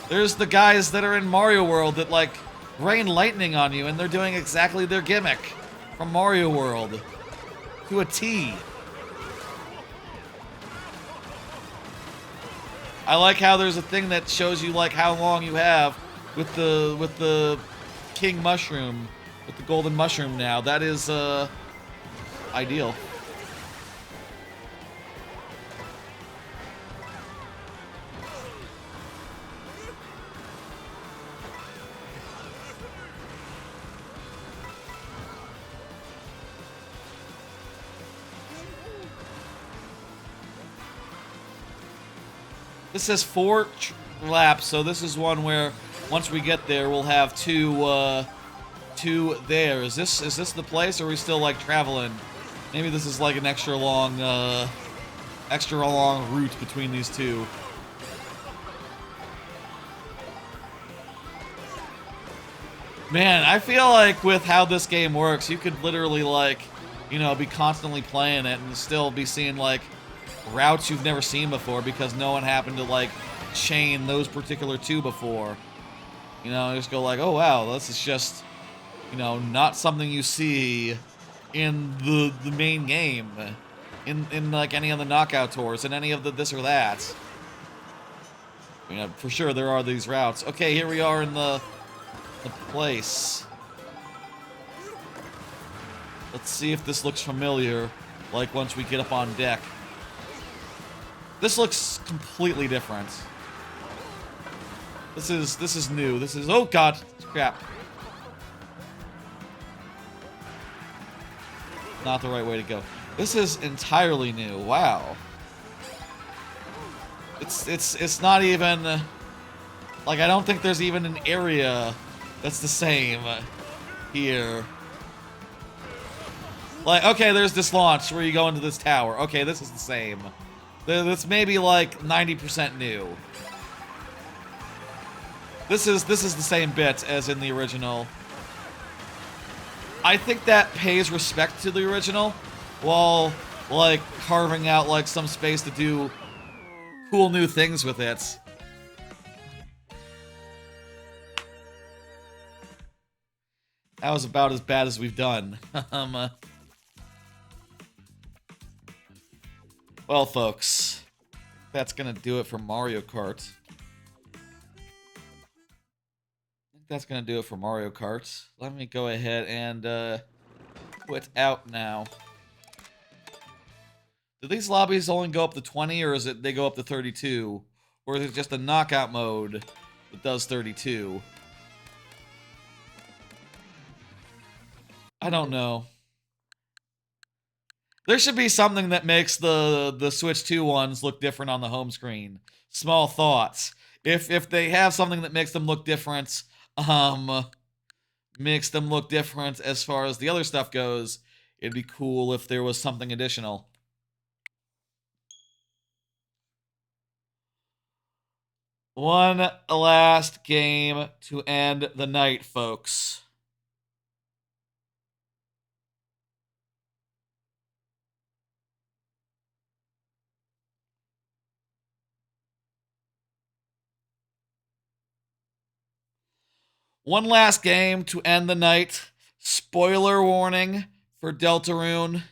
There's the guys that are in Mario World that, like, rain lightning on you, and they're doing exactly their gimmick from Mario World to a T. I like how there's a thing that shows you like how long you have with the King Mushroom, with the Golden Mushroom now. That is ideal. This says 4 laps, so this is one where once we get there, we'll have two there. Is this the place, or are we still like traveling? Maybe this is like an extra long route between these two. Man, I feel like with how this game works, you could literally like, you know, be constantly playing it and still be seeing like routes you've never seen before because no one happened to like chain those particular two before. You know, just go like, oh wow, this is just, you know, not something you see in the main game, in like any of the knockout tours, in any of the this or that. You know, for sure there are these routes. Okay, here we are in the place. Let's see if this looks familiar, like once we get up on deck. This looks completely different. This is new. This is, oh god, crap. Not the right way to go. This is entirely new. Wow. It's not even like, I don't think there's even an area that's the same here. Like, okay, there's this launch where you go into this tower. Okay, this is the same. This may be like 90% new. This is the same bit as in the original. I think that pays respect to the original, while like carving out like some space to do cool new things with it. That was about as bad as we've done. Well, folks, that's gonna do it for Mario Kart. That's gonna do it for Mario Kart. Let me go ahead and quit out now. Do these lobbies only go up to 20, or is it they go up to 32? Or is it just a knockout mode that does 32? I don't know. There should be something that makes the Switch 2 ones look different on the home screen. Small thoughts. If they have something that makes them look different, makes them look different as far as the other stuff goes, it'd be cool if there was something additional. One last game to end the night, folks. One last game to end the night. Spoiler warning for Deltarune.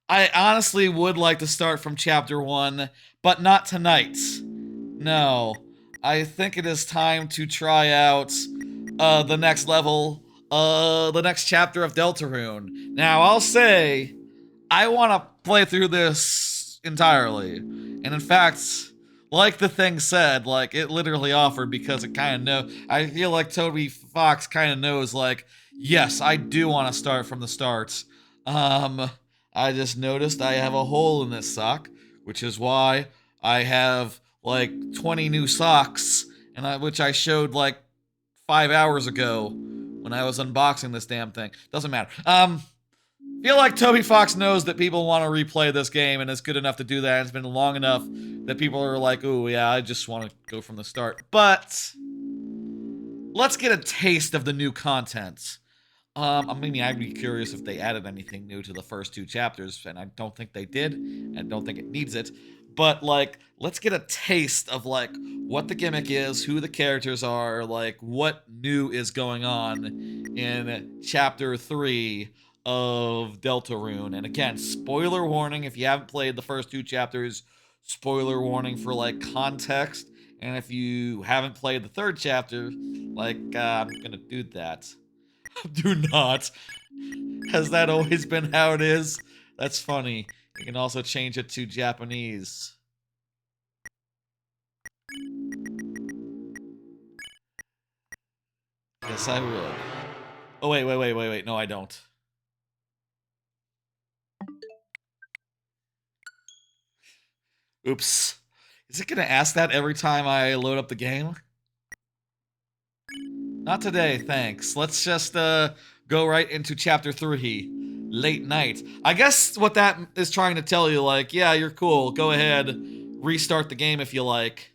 I honestly would like to start from Chapter 1, but not tonight. No. I think it is time to try out the next level, the next chapter of Deltarune. Now, I'll say, I want to play through this entirely. And in fact, like the thing said, like, it literally offered because it kind of know. I feel like Toby Fox kind of knows, like, yes, I do want to start from the start. I just noticed I have a hole in this sock, which is why I have, like, 20 new socks, and which I showed, like, 5 hours ago when I was unboxing this damn thing. Doesn't matter. Feel like Toby Fox knows that people want to replay this game and is good enough to do that. It's been long enough that people are like, ooh, yeah, I just want to go from the start. But let's get a taste of the new content. I mean, I'd be curious if they added anything new to the first 2 chapters, and I don't think they did, and I don't think it needs it. But, like, let's get a taste of, like, what the gimmick is, who the characters are, like, what new is going on in Chapter 3 of Deltarune. And again, spoiler warning if you haven't played the first 2 chapters, spoiler warning for, like, context, and if you haven't played the 3rd chapter, like, I'm gonna do that. Do not. Has that always been how it is? That's funny. You can also change it to Japanese. Yes, I would. Oh, wait. No, I don't. Oops. Is it gonna ask that every time I load up the game? Not today, thanks. Let's just, go right into Chapter 3. Late night. I guess what that is trying to tell you, like, yeah, you're cool. Go ahead, restart the game if you like.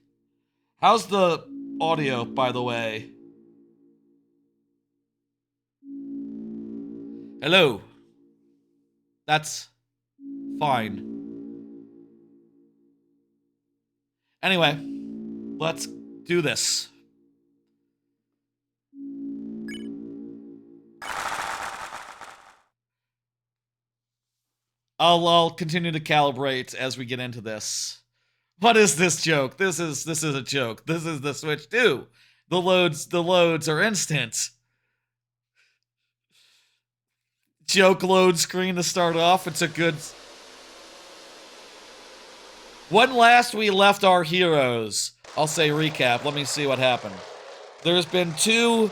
How's the audio, by the way? Hello. That's fine. Anyway, let's do this. I'll continue to calibrate as we get into this. What is this joke? This is a joke. This is the Switch 2. The loads are instant. Joke load screen to start off. It's a good. When last we left our heroes, I'll say recap. Let me see what happened. There's been 2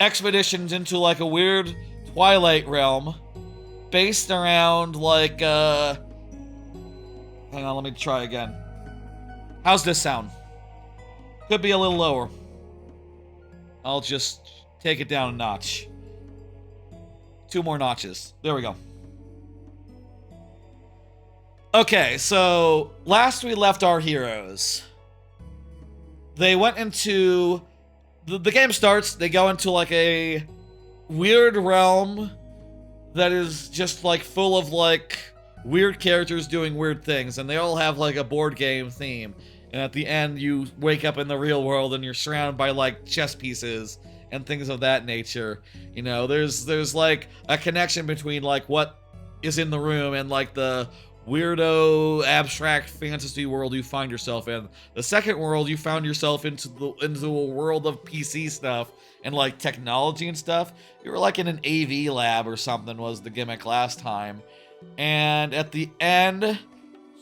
expeditions into like a weird Twilight realm based around like hang on, let me try again. How's this sound? Could be a little lower. I'll just take it down a notch. 2 more notches. There we go. Okay, so last we left our heroes, they went into the game starts, they go into like a weird realm that is just like full of like weird characters doing weird things, and they all have like a board game theme. And at the end, you wake up in the real world and you're surrounded by like chess pieces and things of that nature. You know, there's like a connection between like what is in the room and like the weirdo abstract fantasy world you find yourself in. The second world, you found yourself into a world of PC stuff and like technology and stuff. You were like in an AV lab or something was the gimmick last time. And at the end,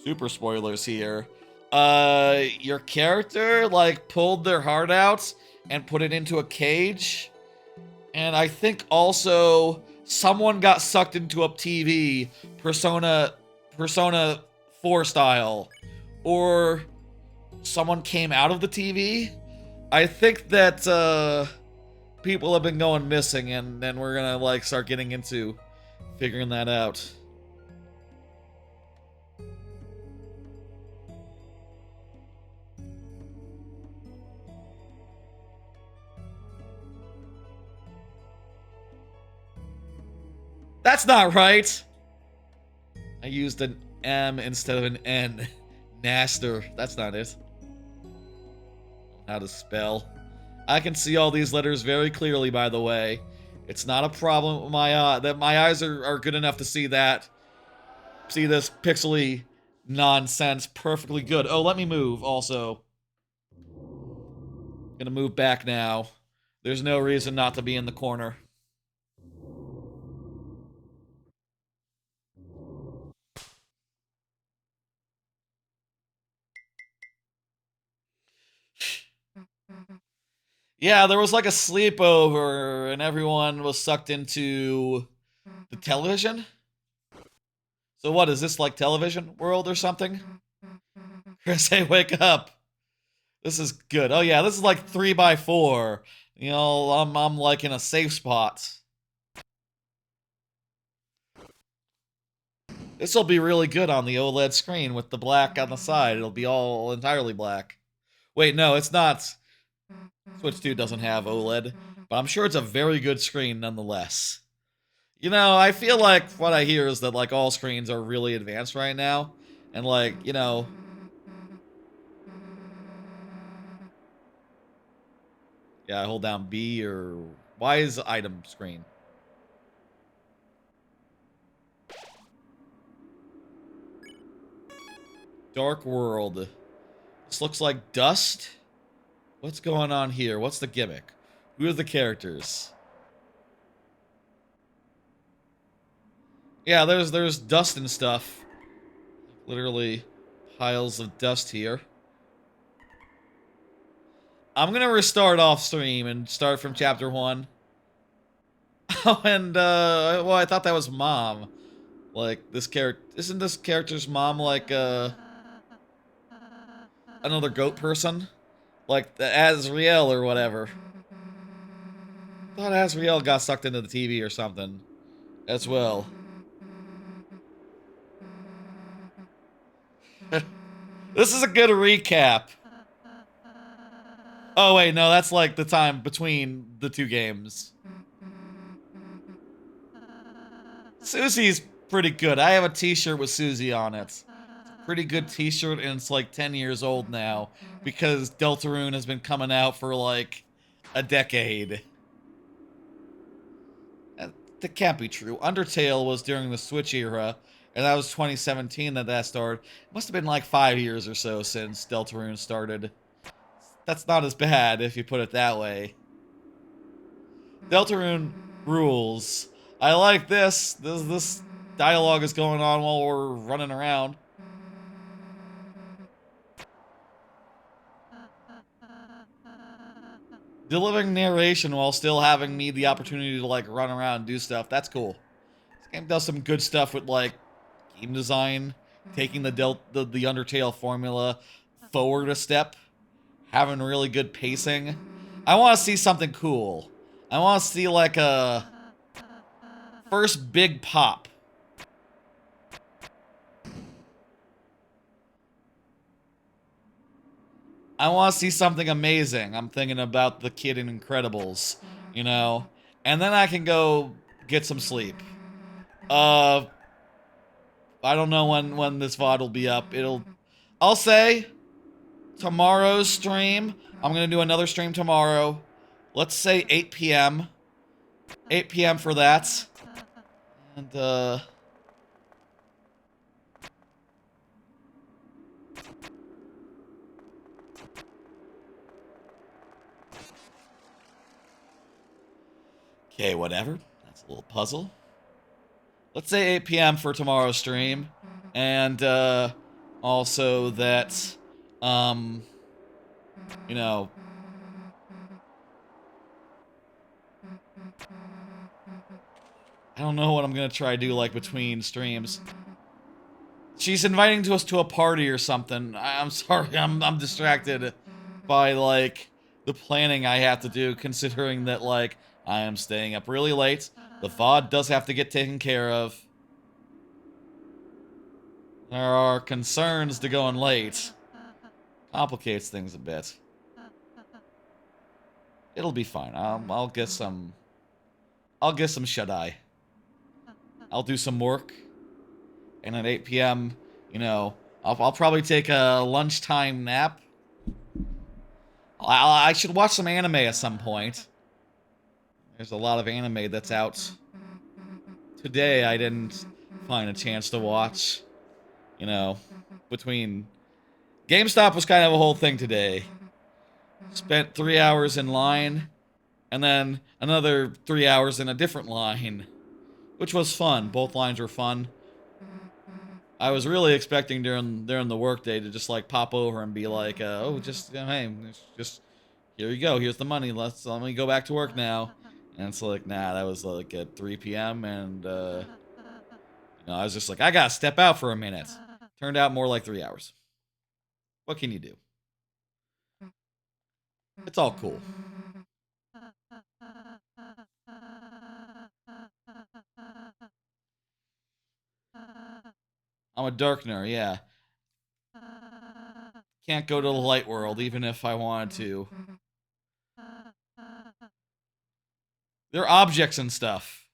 super spoilers here, your character like pulled their heart out and put it into a cage. And I think also someone got sucked into a TV, Persona 4 style, or someone came out of the TV. I think that people have been going missing, and then we're gonna like start getting into figuring that out. That's not right. I used an M instead of an N. Naster. That's not it. How to spell. I can see all these letters very clearly, by the way. It's not a problem with my that my eyes are good enough to see that. See this pixely nonsense perfectly good. Oh, let me move also. Gonna move back now. There's no reason not to be in the corner. Yeah, there was like a sleepover and everyone was sucked into the television. So what, is this like television world or something? Chris, hey, wake up. This is good. Oh yeah, this is like 3x4. You know, I'm like in a safe spot. This will be really good on the OLED screen with the black on the side. It'll be all entirely black. Wait, no, it's not. Switch 2 doesn't have OLED, but I'm sure it's a very good screen nonetheless. You know, I feel like what I hear is that like all screens are really advanced right now, and like, you know, yeah, I hold down B or why is item screen? Dark World. This looks like dust. What's going on here? What's the gimmick? Who are the characters? Yeah, there's dust and stuff. Literally piles of dust here. I'm gonna restart off stream and start from chapter 1. Oh, and well, I thought that was Mom. Like this character, isn't this character's mom like another goat person? Like the Azriel or whatever. I thought Azriel got sucked into the TV or something as well. This is a good recap. Oh wait, no, that's like the time between the 2 games. Susie's pretty good. I have a t-shirt with Susie on it. pretty good t-shirt, and it's like 10 years old now because Deltarune has been coming out for like a decade. That can't be true. Undertale was during the Switch era, and that was 2017 that started. It must have been like 5 years or so since Deltarune started. That's not as bad if you put it that way. Deltarune rules. I like this. This dialogue is going on while we're running around. Delivering narration while still having me the opportunity to like run around and do stuff. That's cool. This game does some good stuff with like game design, taking the Undertale formula forward a step, having really good pacing. I want to see something cool. I want to see like a first big pop. I want to see something amazing. I'm thinking about the kid in Incredibles, you know? And then I can go get some sleep. I don't know when this VOD will be up. I'll say tomorrow's stream. I'm going to do another stream tomorrow. Let's say 8 p.m. 8 p.m. for that. And, okay, whatever. That's a little puzzle. Let's say 8 p.m. for tomorrow's stream. And, also that, you know, I don't know what I'm gonna try to do, like, between streams. She's inviting us to a party or something. I'm sorry, I'm distracted by, like, the planning I have to do, considering that, like, I am staying up really late. The VOD does have to get taken care of. There are concerns to going late. Complicates things a bit. It'll be fine. I'll get some shut-eye. I'll do some work. And at 8 p.m., you know, I'll probably take a lunchtime nap. I should watch some anime at some point. There's a lot of anime that's out. Today, I didn't find a chance to watch. You know, between... GameStop was kind of a whole thing today. Spent 3 hours in line, and then another 3 hours in a different line. Which was fun. Both lines were fun. I was really expecting during the workday to just like pop over and be like, oh, just hey, just here you go. Here's the money. Let me go back to work now. And it's like, nah, that was like at 3 p.m. and you know, I was just like, I gotta step out for a minute. Turned out more like 3 hours. What can you do? It's all cool. I'm a Darkner, yeah. Can't go to the light world even if I wanted to. They're objects and stuff.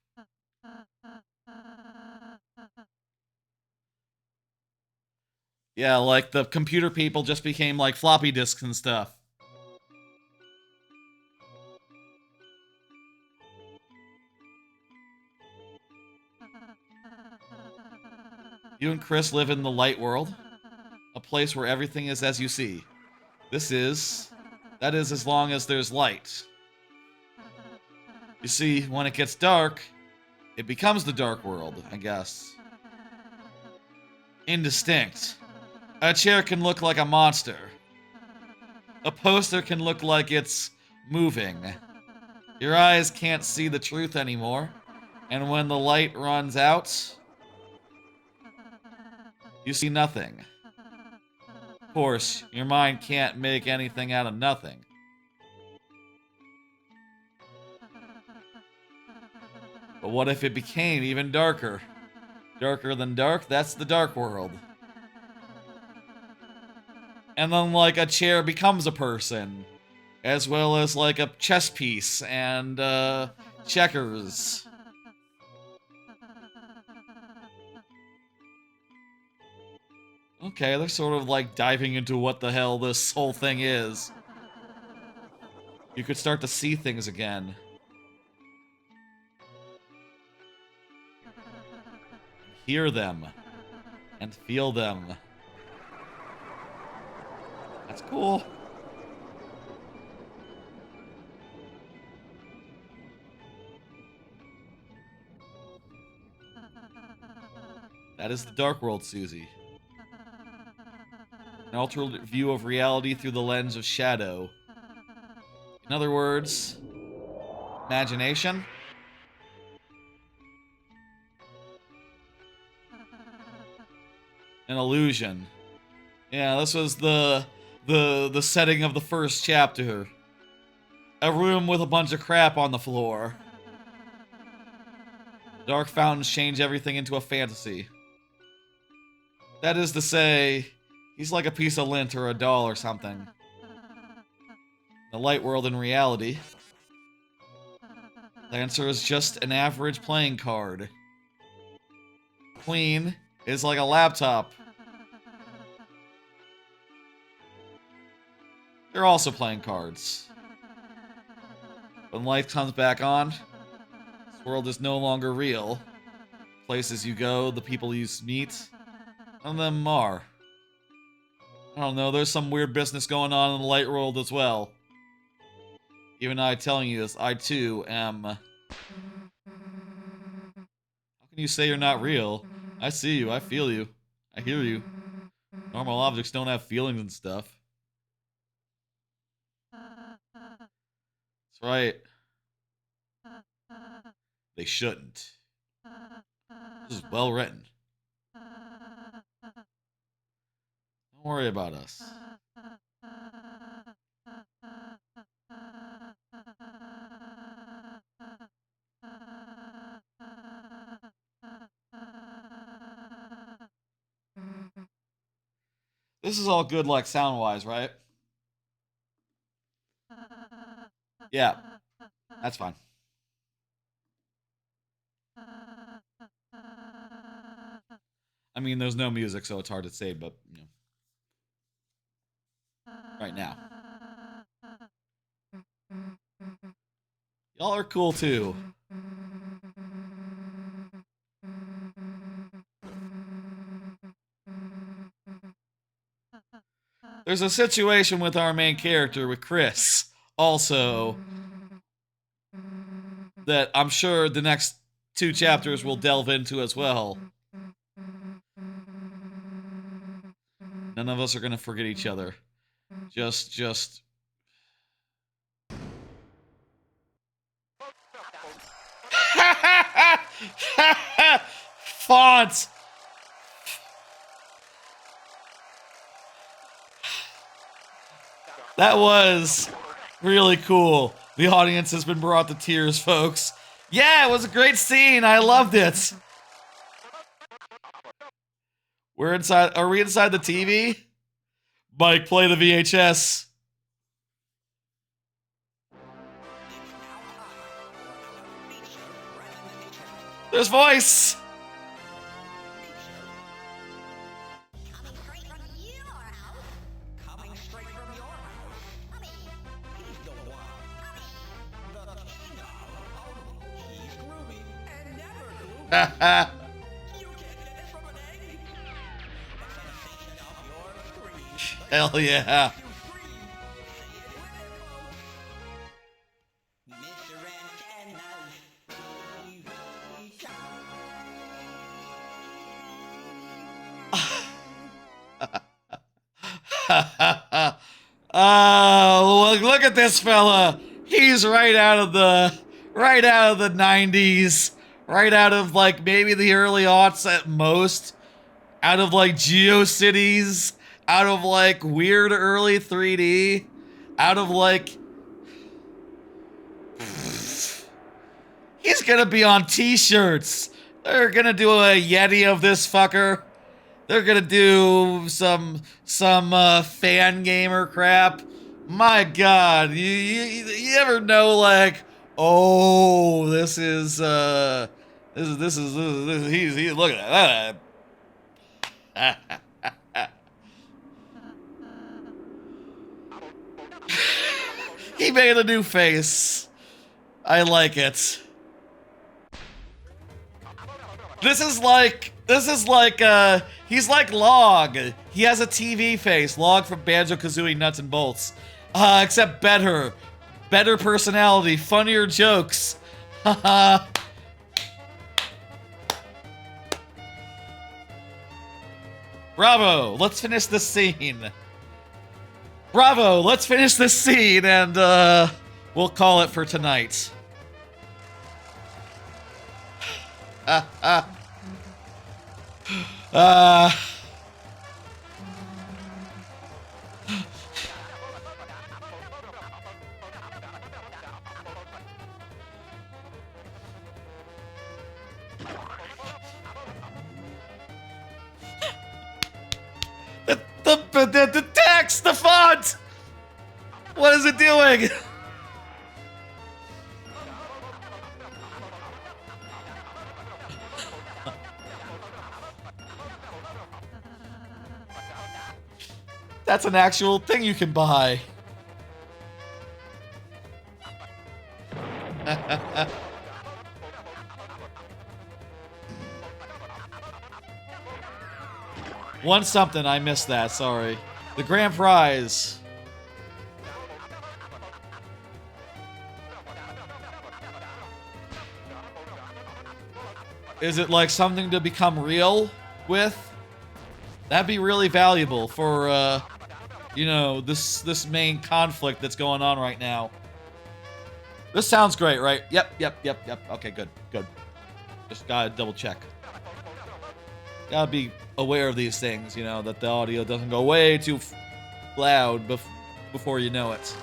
Yeah, like the computer people just became like floppy disks and stuff. You and Chris live in the light world, a place where everything is as you see. That is as long as there's light. You see, when it gets dark, it becomes the dark world, I guess. Indistinct. A chair can look like a monster. A poster can look like it's moving. Your eyes can't see the truth anymore, and when the light runs out, you see nothing. Of course, your mind can't make anything out of nothing. But what if it became even darker? Darker than dark, that's the dark world. And then, like, a chair becomes a person, as well as, like, a chess piece and, checkers. Okay, they're sort of like diving into what the hell this whole thing is. You could start to see things again. Hear them. And feel them. That's cool. That is the Dark World, Susie. An alternate view of reality through the lens of shadow. In other words, imagination? An illusion. Yeah, this was the setting of the first chapter. A room with a bunch of crap on the floor. Dark fountains change everything into a fantasy. That is to say, he's like a piece of lint or a doll or something. The light world in reality, Lancer is just an average playing card. Queen is like a laptop. They're also playing cards. When light comes back on, this world is no longer real. Places you go, the people you meet, none of them are. I don't know, there's some weird business going on in the light world as well. Even I telling you this, I too am... How can you say you're not real? I see you, I feel you, I hear you. Normal objects don't have feelings and stuff. That's right. They shouldn't. This is well written. Don't worry about us. This is all good, like, sound-wise, right? Yeah, that's fine. I mean, there's no music, so it's hard to say, but, you know. Right now. Y'all are cool, too. There's a situation with our main character, with Chris, also, that I'm sure the next 2 chapters will delve into as well. None of us are gonna forget each other. Just... Font! That was really cool. The audience has been brought to tears, folks. Yeah, it was a great scene. I loved it. We're inside. Are we inside the TV? Mike, play the VHS. There's voice. Hell yeah. Oh, look at this fella. He's right out of the 90s. Right out of, like, maybe the early aughts at most. Out of, like, GeoCities. Out of, like, weird early 3D. Out of, like... He's gonna be on t-shirts. They're gonna do a Yeti of this fucker. They're gonna do some fan gamer crap. My God, you ever know, like, oh, this is he's look at that. He made a new face. I like it. This is like, he's like Log. He has a TV face. Log from Banjo-Kazooie Nuts and Bolts. Except better. Better personality, funnier jokes. Haha. Bravo, let's finish this scene. Bravo, let's finish this scene and we'll call it for tonight. The text, the font! What is it doing? That's an actual thing you can buy. Won something, I missed that, sorry. The grand prize. Is it like something to become real with? That'd be really valuable for, you know, this main conflict that's going on right now. This sounds great, right? Yep. Okay, good. Just gotta double check. Gotta be aware of these things, you know, that the audio doesn't go way too loud before you know it.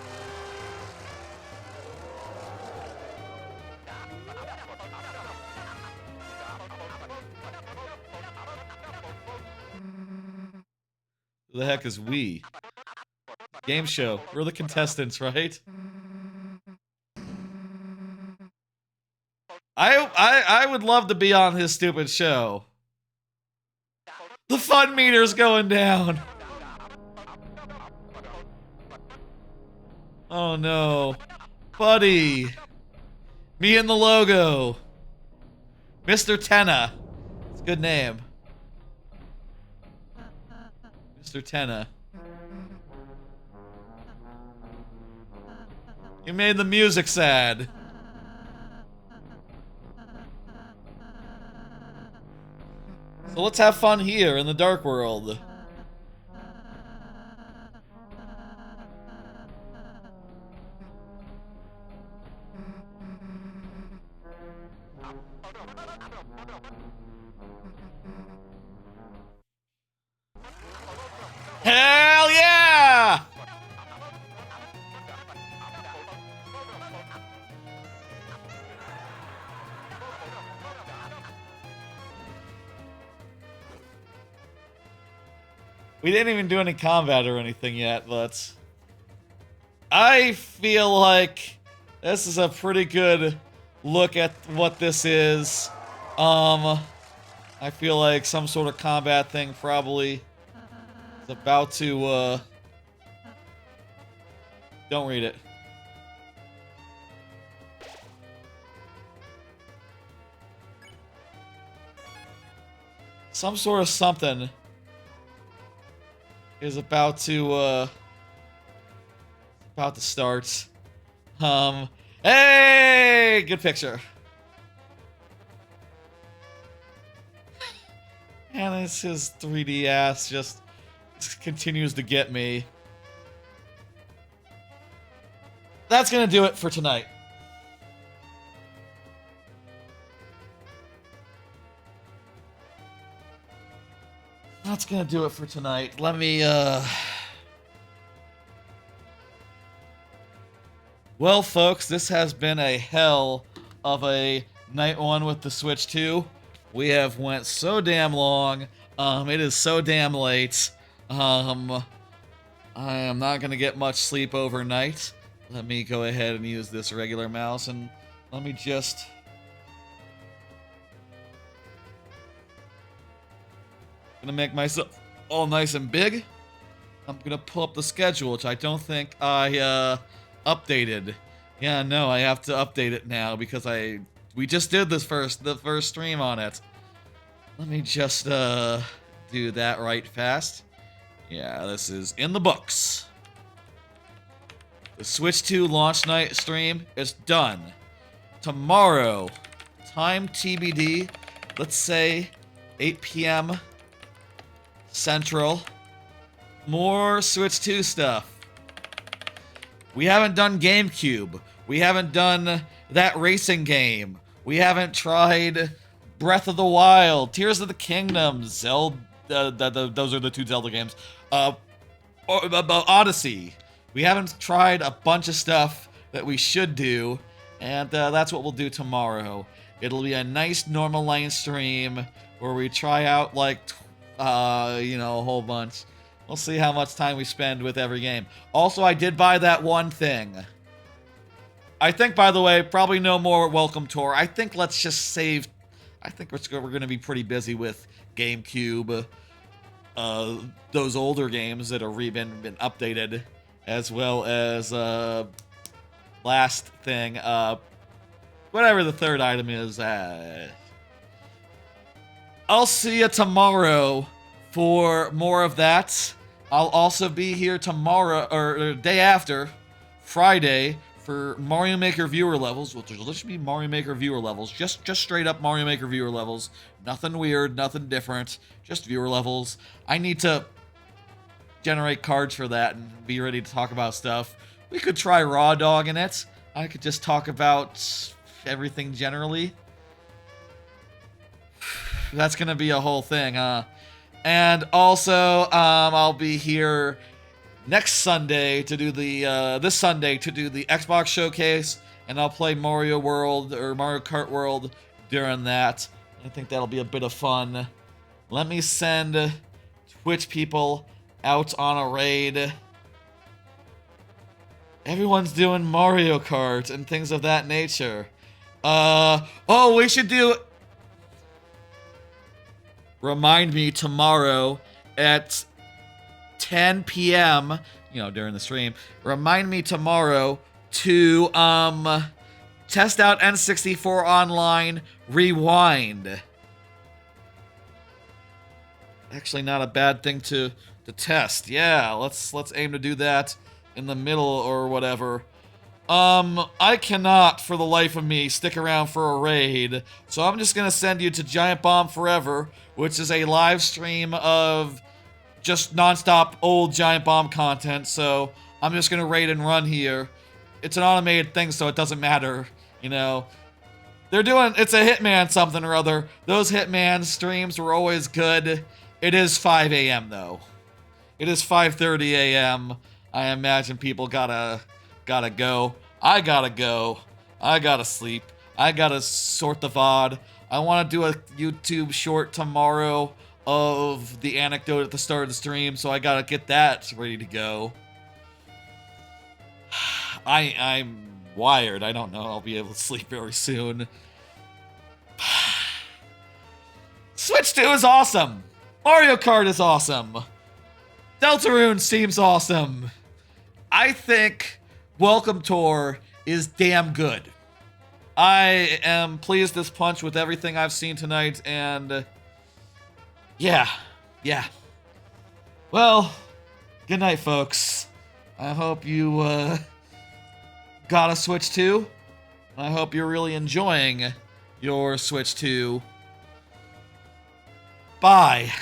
Who the heck is we? Game show. We're the contestants, right? I would love to be on his stupid show. The fun meter's going down. Oh no. Buddy. Me and the logo. Mr. Tenna. It's a good name. Mr. Tenna. You made the music sad. So let's have fun here in the Dark World. Hell yeah! We didn't even do any combat or anything yet, but I feel like this is a pretty good look at what this is. I feel like some sort of combat thing probably is about to, don't read it. Some sort of something is about to start. Hey, good picture. And it's his 3D ass just continues to get me. That's gonna do it for tonight. That's gonna do it for tonight. Let me, Well, folks, this has been a hell of a night one with the Switch 2. We have went so damn long. It is so damn late. I am not gonna get much sleep overnight. Let me go ahead and use this regular mouse, and let me just... Gonna make myself all nice and big. I'm gonna pull up the schedule, which I don't think I updated. Yeah, no, I have to update it now because we just did the first stream on it. Let me just do that right fast. Yeah, this is in the books. The Switch 2 launch night stream is done. Tomorrow, time TBD, let's say 8 p.m. Central. More Switch 2 stuff. We haven't done GameCube. We haven't done that racing game. We haven't tried Breath of the Wild, Tears of the Kingdom, Zelda. Those are the 2 Zelda games. Odyssey. We haven't tried a bunch of stuff that we should do, and that's what we'll do tomorrow. It'll be a nice normal line stream where we try out like, a whole bunch. We'll see how much time we spend with every game. Also, I did buy that one thing. I think, by the way, probably no more Welcome Tour. I think let's just save. I think we're going to be pretty busy with GameCube, those older games that have been updated, as well as last thing, whatever the third item is. I'll see you tomorrow for more of that. I'll also be here tomorrow, or day after, Friday, for Mario Maker viewer levels, which will just be Mario Maker viewer levels, just straight up Mario Maker viewer levels. Nothing weird, nothing different, just viewer levels. I need to generate cards for that and be ready to talk about stuff. We could try Raw Dog in it. I could just talk about everything generally. That's gonna be a whole thing, huh? And also, I'll be here next Sunday to do the this Sunday to do the Xbox showcase, and I'll play Mario World or Mario Kart World during that. I think that'll be a bit of fun. Let me send Twitch people out on a raid. Everyone's doing Mario Kart and things of that nature. Oh, we should do. Remind me tomorrow at 10 p.m., during the stream, remind me tomorrow to test out N64 Online Rewind. Actually, not a bad thing to test. Yeah, let's aim to do that in the middle or whatever. I cannot, for the life of me, stick around for a raid, so I'm just gonna send you to Giant Bomb Forever, which is a live stream of just non-stop old Giant Bomb content, so I'm just gonna raid and run here. It's an automated thing, so it doesn't matter, They're doing, it's a Hitman something or other. Those Hitman streams were always good. It is 5 a.m. though. It is 5:30 a.m. I imagine people gotta go. I gotta go. I gotta sleep. I gotta sort the VOD. I want to do a YouTube short tomorrow of the anecdote at the start of the stream, so I gotta get that ready to go. I'm wired. I don't know. I'll be able to sleep very soon. Switch 2 is awesome. Mario Kart is awesome. Deltarune seems awesome. I think Welcome Tour is damn good. I am pleased as punch with everything I've seen tonight, and yeah. Well, good night, folks. I hope you got a Switch 2. I hope you're really enjoying your Switch 2. Bye.